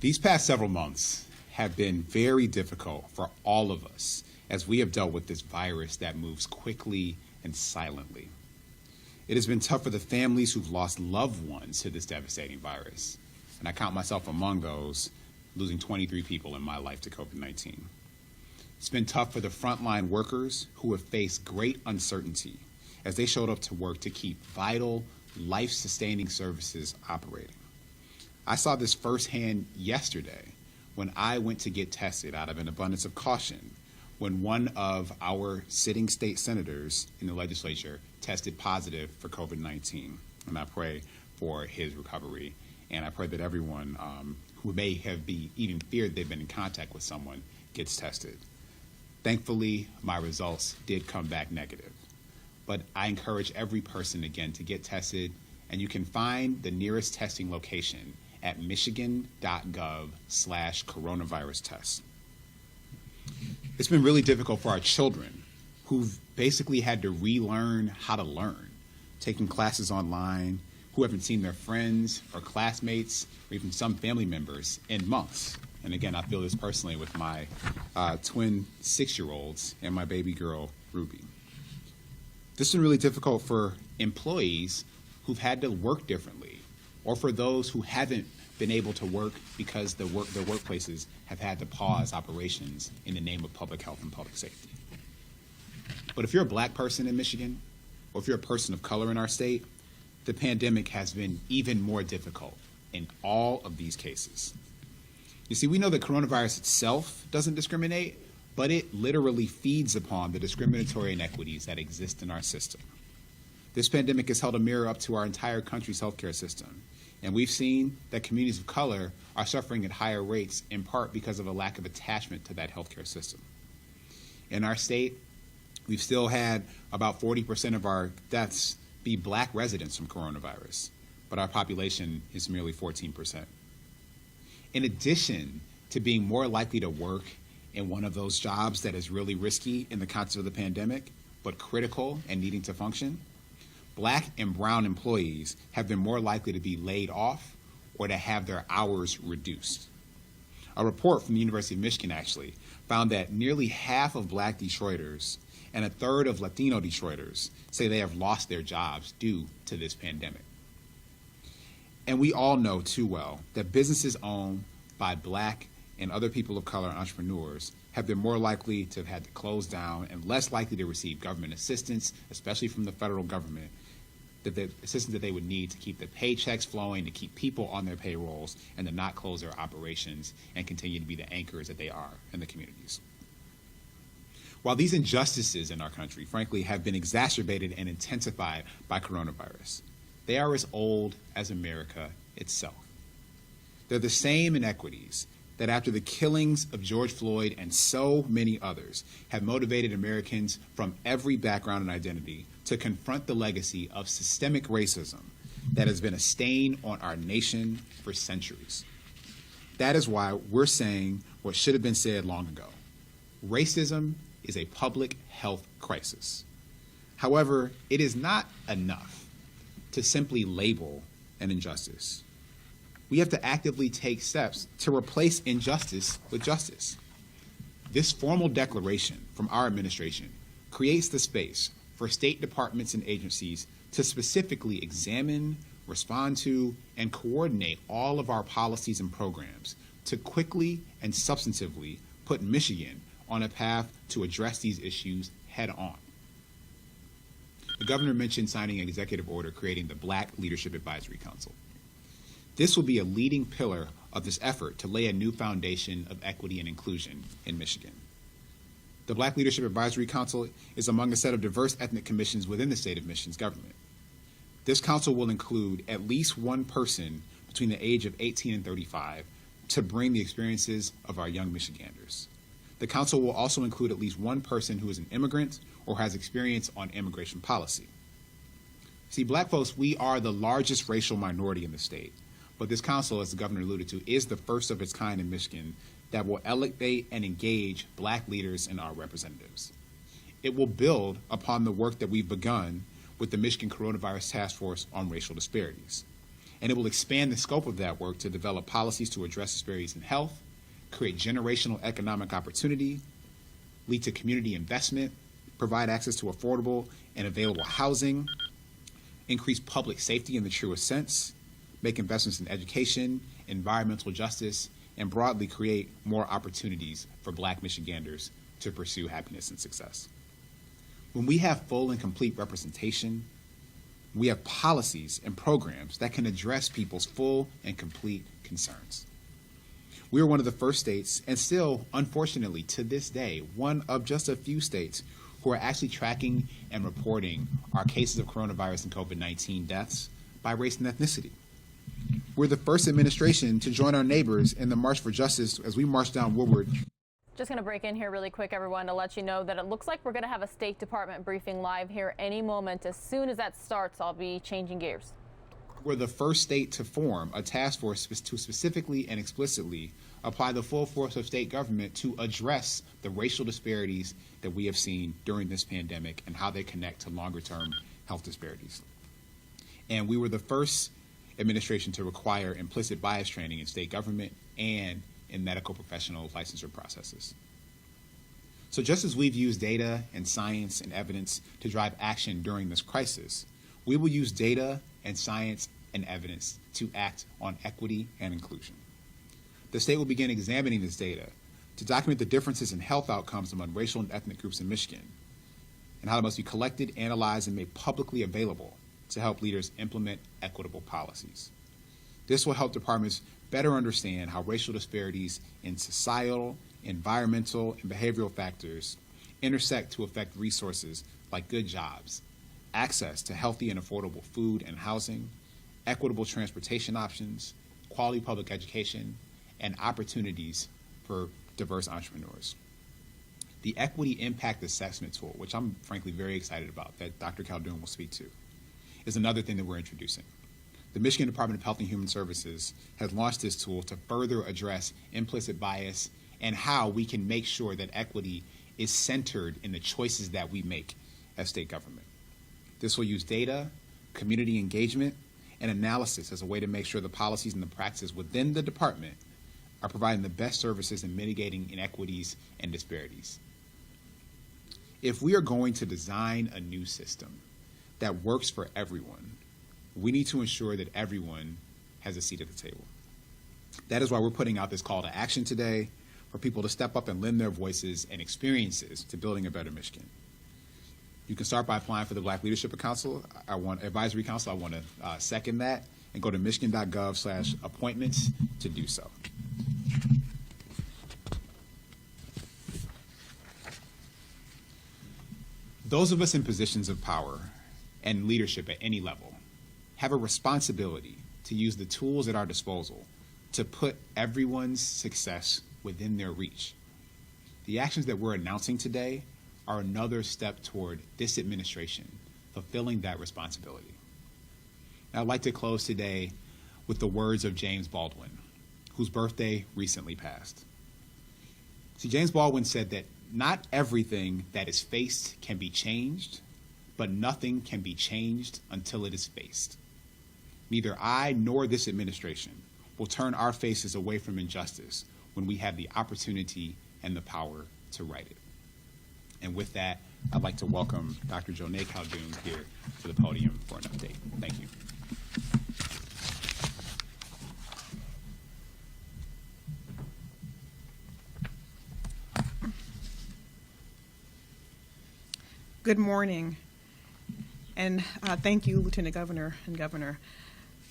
These past several months have been very difficult for all of us as we have dealt with this virus that moves quickly and silently. It has been tough for the families who've lost loved ones to this devastating virus, and I count myself among those, losing 23 people in my life to COVID-19. It's been tough for the frontline workers who have faced great uncertainty as they showed up to work to keep vital life-sustaining services operating. I saw this firsthand yesterday when I went to get tested out of an abundance of caution when one of our sitting state senators in the legislature tested positive for COVID-19. And I pray for his recovery. And I pray that everyone who may have even feared they've been in contact with someone gets tested. Thankfully, my results did come back negative. But I encourage every person, again, to get tested. And you can find the nearest testing location at michigan.gov/coronavirus test. It's been really difficult for our children who've basically had to relearn how to learn, taking classes online, who haven't seen their friends or classmates or even some family members in months. And again, I feel this personally with my twin 6-year-olds and my baby girl, Ruby. This has been really difficult for employees who've had to work differently, or for those who haven't been able to work because their workplaces have had to pause operations in the name of public health and public safety. But if you're a black person in Michigan, or if you're a person of color in our state, the pandemic has been even more difficult in all of these cases. You see, we know that coronavirus itself doesn't discriminate, but it literally feeds upon the discriminatory inequities that exist in our system. This pandemic has held a mirror up to our entire country's healthcare system, and we've seen that communities of color are suffering at higher rates in part because of a lack of attachment to that healthcare system. In our state, we've still had about 40% of our deaths be black residents from coronavirus, but our population is merely 14%. In addition to being more likely to work in one of those jobs that is really risky in the context of the pandemic, but critical and needing to function, black and brown employees have been more likely to be laid off or to have their hours reduced. A report from the University of Michigan actually found that nearly half of black Detroiters and a third of Latino Detroiters say they have lost their jobs due to this pandemic. And we all know too well that businesses owned by black and other people of color entrepreneurs have been more likely to have had to close down and less likely to receive government assistance, especially from the federal government, that the assistance that they would need to keep the paychecks flowing, to keep people on their payrolls, and to not close their operations and continue to be the anchors that they are in the communities. While these injustices in our country, frankly, have been exacerbated and intensified by coronavirus, they are as old as America itself. They're the same inequities that after the killings of George Floyd and so many others have motivated Americans from every background and identity to confront the legacy of systemic racism that has been a stain on our nation for centuries. That is why we're saying what should have been said long ago. Racism is a public health crisis. However, it is not enough to simply label an injustice. We have to actively take steps to replace injustice with justice. This formal declaration from our administration creates the space for state departments and agencies to specifically examine, respond to, and coordinate all of our policies and programs to quickly and substantively put Michigan on a path to address these issues head on. The governor mentioned signing an executive order creating the Black Leadership Advisory Council. This will be a leading pillar of this effort to lay a new foundation of equity and inclusion in Michigan. The Black Leadership Advisory Council is among a set of diverse ethnic commissions within the state of Michigan's government. This council will include at least one person between the age of 18 and 35 to bring the experiences of our young Michiganders. The council will also include at least one person who is an immigrant or has experience on immigration policy. See, black folks, we are the largest racial minority in the state, but this council, as the governor alluded to, is the first of its kind in Michigan that will elevate and engage black leaders and our representatives. It will build upon the work that we've begun with the Michigan Coronavirus Task Force on Racial Disparities. And it will expand the scope of that work to develop policies to address disparities in health, create generational economic opportunity, lead to community investment, provide access to affordable and available housing, increase public safety in the truest sense, make investments in education, environmental justice, and broadly create more opportunities for black Michiganders to pursue happiness and success. When we have full and complete representation, We have policies and programs that can address people's full and complete concerns. We are one of the first states, and still, unfortunately, to this day, one of just a few states who are actually tracking and reporting our cases of coronavirus and COVID-19 deaths by race and ethnicity. We're the first administration to join our neighbors in the March for Justice as we march down Woodward. Just going to break in here really quick, everyone, to let you know that it looks like we're going to have a State Department briefing live here any moment. As soon as that starts, I'll be changing gears. We're the first state to form a task force to specifically and explicitly apply the full force of state government to address the racial disparities that we have seen during this pandemic and how they connect to longer-term health disparities. And we were the first administration to require implicit bias training in state government and in medical professional licensure processes. So just as we've used data and science and evidence to drive action during this crisis, we will use data and science and evidence to act on equity and inclusion. The state will begin examining this data to document the differences in health outcomes among racial and ethnic groups in Michigan and how it must be collected, analyzed, and made publicly available to help leaders implement equitable policies. This will help departments better understand how racial disparities in societal, environmental, and behavioral factors intersect to affect resources like good jobs, access to healthy and affordable food and housing, equitable transportation options, quality public education, and opportunities for diverse entrepreneurs. The Equity Impact Assessment Tool, which I'm frankly very excited about, that Dr. Khaldun will speak to, is another thing that we're introducing. The Michigan Department of Health and Human Services has launched this tool to further address implicit bias and how we can make sure that equity is centered in the choices that we make as state government. This will use data, community engagement, and analysis as a way to make sure the policies and the practices within the department are providing the best services in mitigating inequities and disparities. If we are going to design a new system that works for everyone, we need to ensure that everyone has a seat at the table. That is why we're putting out this call to action today for people to step up and lend their voices and experiences to building a better Michigan. You can start by applying for the Black Leadership Council. Advisory Council. I want to second that and go to michigan.gov/appointments to do so. Those of us in positions of power and leadership at any level have a responsibility to use the tools at our disposal to put everyone's success within their reach. The actions that we're announcing today are another step toward this administration fulfilling that responsibility. Now, I'd like to close today with the words of James Baldwin, whose birthday recently passed. See, James Baldwin said that not everything that is faced can be changed, but nothing can be changed until it is faced. Neither I nor this administration will turn our faces away from injustice when we have the opportunity and the power to right it. And with that, I'd like to welcome Dr. Joné Khaldun here to the podium for an update. Thank you. Good morning, and thank you, Lieutenant Governor and Governor.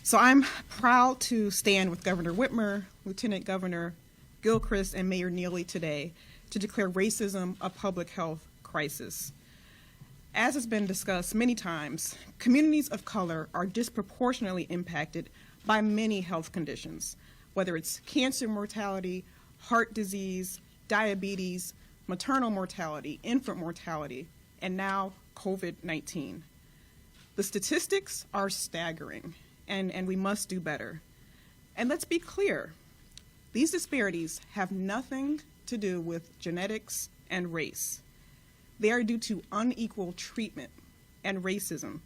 So I'm proud to stand with Governor Whitmer, Lieutenant Governor Gilchrist, and Mayor Neely today to declare racism a public health crisis. As has been discussed many times, communities of color are disproportionately impacted by many health conditions, whether it's cancer mortality, heart disease, diabetes, maternal mortality, infant mortality, and now COVID-19. The statistics are staggering, and we must do better. And let's be clear, these disparities have nothing to do with genetics and race. They are due to unequal treatment and racism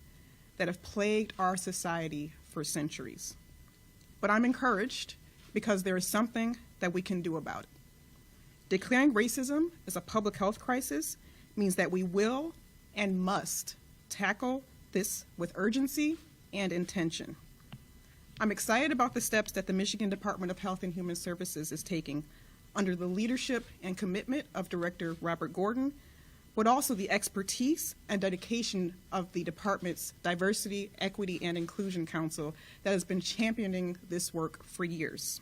that have plagued our society for centuries. But I'm encouraged because there is something that we can do about it. Declaring racism as a public health crisis means that we will and must tackle this with urgency and intention. I'm excited about the steps that the Michigan Department of Health and Human Services is taking under the leadership and commitment of Director Robert Gordon, but also the expertise and dedication of the department's Diversity, Equity, and Inclusion Council that has been championing this work for years.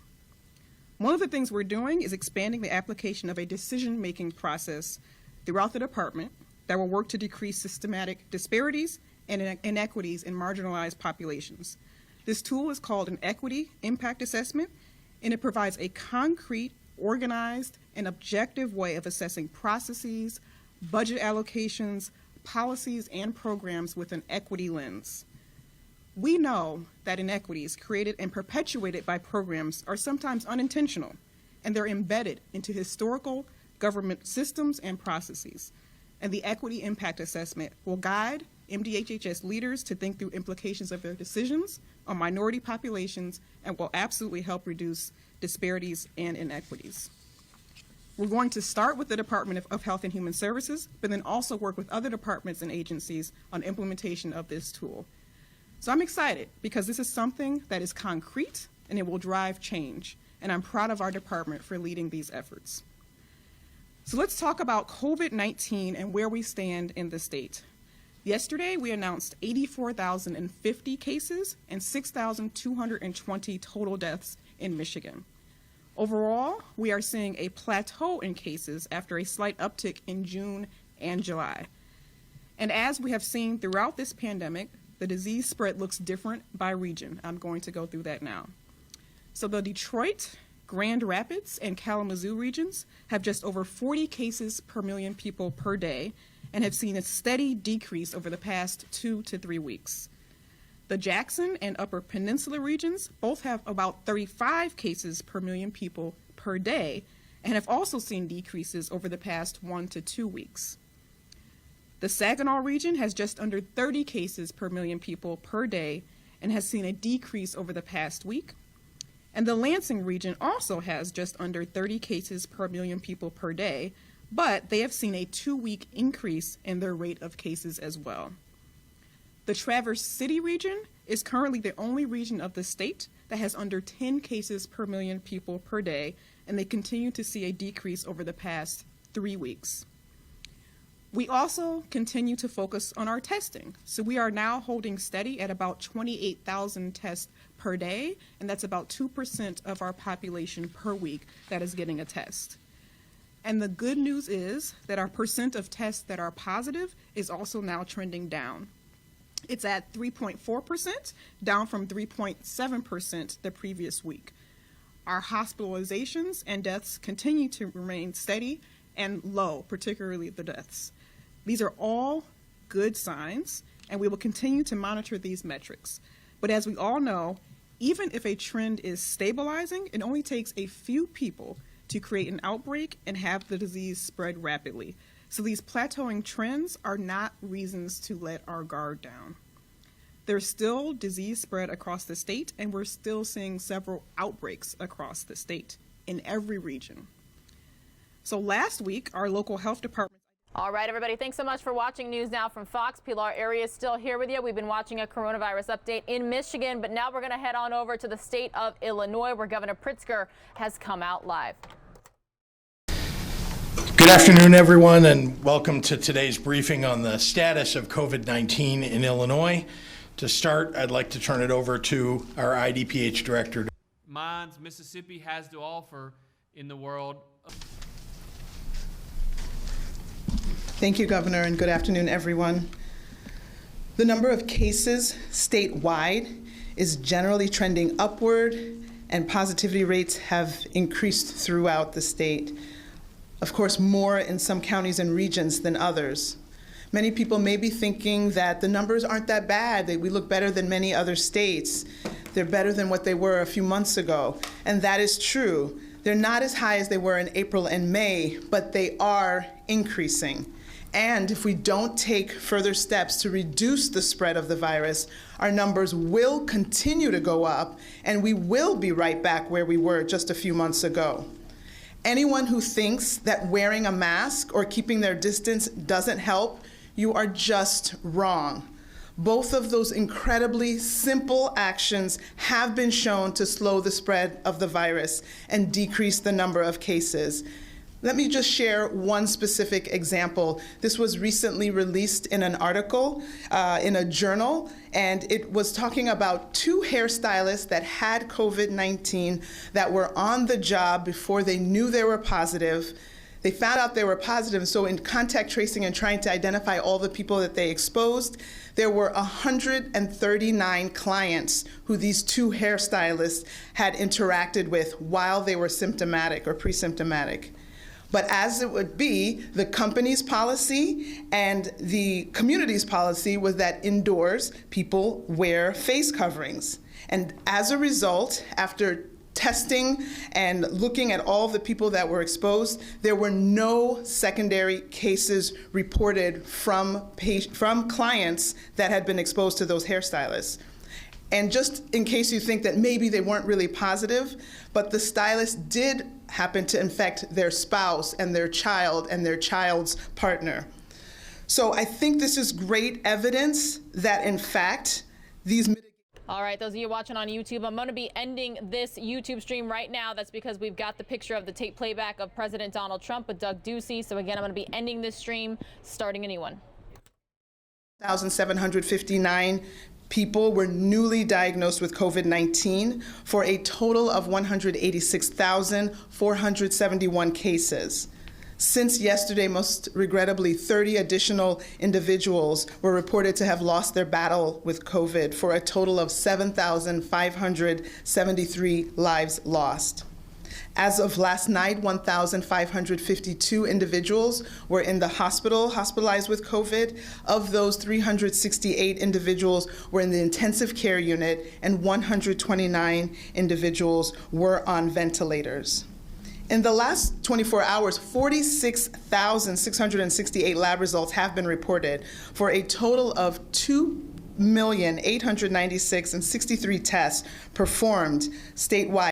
One of the things we're doing is expanding the application of a decision-making process throughout the department that will work to decrease systematic disparities and inequities in marginalized populations. This tool is called an Equity Impact Assessment, and it provides a concrete, organized, and objective way of assessing processes, budget allocations, policies, and programs with an equity lens. We know that inequities created and perpetuated by programs are sometimes unintentional, and they're embedded into historical government systems and processes. And the Equity Impact Assessment will guide MDHHS leaders to think through implications of their decisions on minority populations and will absolutely help reduce disparities and inequities. We're going to start with the Department of Health and Human Services, but then also work with other departments and agencies on implementation of this tool. So I'm excited because this is something that is concrete and it will drive change, and I'm proud of our department for leading these efforts. So let's talk about COVID-19 and where we stand in the state. Yesterday, we announced 84,050 cases and 6,220 total deaths in Michigan. Overall, we are seeing a plateau in cases after a slight uptick in June and July. And as we have seen throughout this pandemic, the disease spread looks different by region. I'm going to go through that now. So the Detroit, Grand Rapids, and Kalamazoo regions have just over 40 cases per million people per day and have seen a steady decrease over the past 2 to 3 weeks. The Jackson and Upper Peninsula regions both have about 35 cases per million people per day and have also seen decreases over the past 1 to 2 weeks. The Saginaw region has just under 30 cases per million people per day and has seen a decrease over the past week. And the Lansing region also has just under 30 cases per million people per day, but they have seen a 2-week increase in their rate of cases as well. The Traverse City region is currently the only region of the state that has under 10 cases per million people per day, and they continue to see a decrease over the past 3 weeks. We also continue to focus on our testing. So we are now holding steady at about 28,000 tests per day, and that's about 2% of our population per week that is getting a test. And the good news is that our percent of tests that are positive is also now trending down. It's at 3.4%, down from 3.7% the previous week. Our hospitalizations and deaths continue to remain steady and low, particularly the deaths. These are all good signs, and we will continue to monitor these metrics. But as we all know, even if a trend is stabilizing, it only takes a few people to create an outbreak and have the disease spread rapidly. So these plateauing trends are not reasons to let our guard down. There's still disease spread across the state, and we're still seeing several outbreaks across the state in every region. So last week, our local health department. All right, everybody, thanks so much for watching News Now from Fox. Pilar Arias still here with you. We've been watching a coronavirus update in Michigan, but now we're going to head on over to the state of Illinois, where Governor Pritzker has come out live. Good afternoon, everyone, and welcome to today's briefing on the status of COVID-19 in Illinois. To start, I'd like to turn it over to our IDPH director. Mines, Mississippi has to offer in the world. Thank you, Governor, and good afternoon, everyone. The number of cases statewide is generally trending upward, and positivity rates have increased throughout the state. Of course, more in some counties and regions than others. Many people may be thinking that the numbers aren't that bad, that we look better than many other states. They're better than what they were a few months ago, and that is true. They're not as high as they were in April and May, but they are increasing. And if we don't take further steps to reduce the spread of the virus, our numbers will continue to go up, and we will be right back where we were just a few months ago. Anyone who thinks that wearing a mask or keeping their distance doesn't help, you are just wrong. Both of those incredibly simple actions have been shown to slow the spread of the virus and decrease the number of cases. Let me just share one specific example. This was recently released in an article in a journal, and it was talking about 2 hairstylists that had COVID-19 that were on the job before they knew they were positive. They found out they were positive, and so in contact tracing and trying to identify all the people that they exposed, there were 139 clients who these 2 hairstylists had interacted with while they were symptomatic or pre-symptomatic. But as it would be, the company's policy and the community's policy was that indoors people wear face coverings. And as a result, after testing and looking at all the people that were exposed, there were no secondary cases reported from clients that had been exposed to those hairstylists. And just in case you think that maybe they weren't really positive, but the stylist did happen to infect their spouse and their child and their child's partner. So I think this is great evidence that, in fact, these all right, those of you watching on YouTube, I'm going to be ending this YouTube stream right now. That's because we've got the picture of the tape playback of President Donald Trump with Doug Ducey. So again, I'm going to be ending this stream, starting a new one. 1,759 people were newly diagnosed with COVID-19 for a total of 186,471 cases. Since yesterday, most regrettably, 30 additional individuals were reported to have lost their battle with COVID for a total of 7,573 lives lost. As of last night, 1,552 individuals were in the hospital, hospitalized with COVID. Of those, 368 individuals were in the intensive care unit, and 129 individuals were on ventilators. In the last 24 hours, 46,668 lab results have been reported for a total of 2,896,063 tests performed statewide.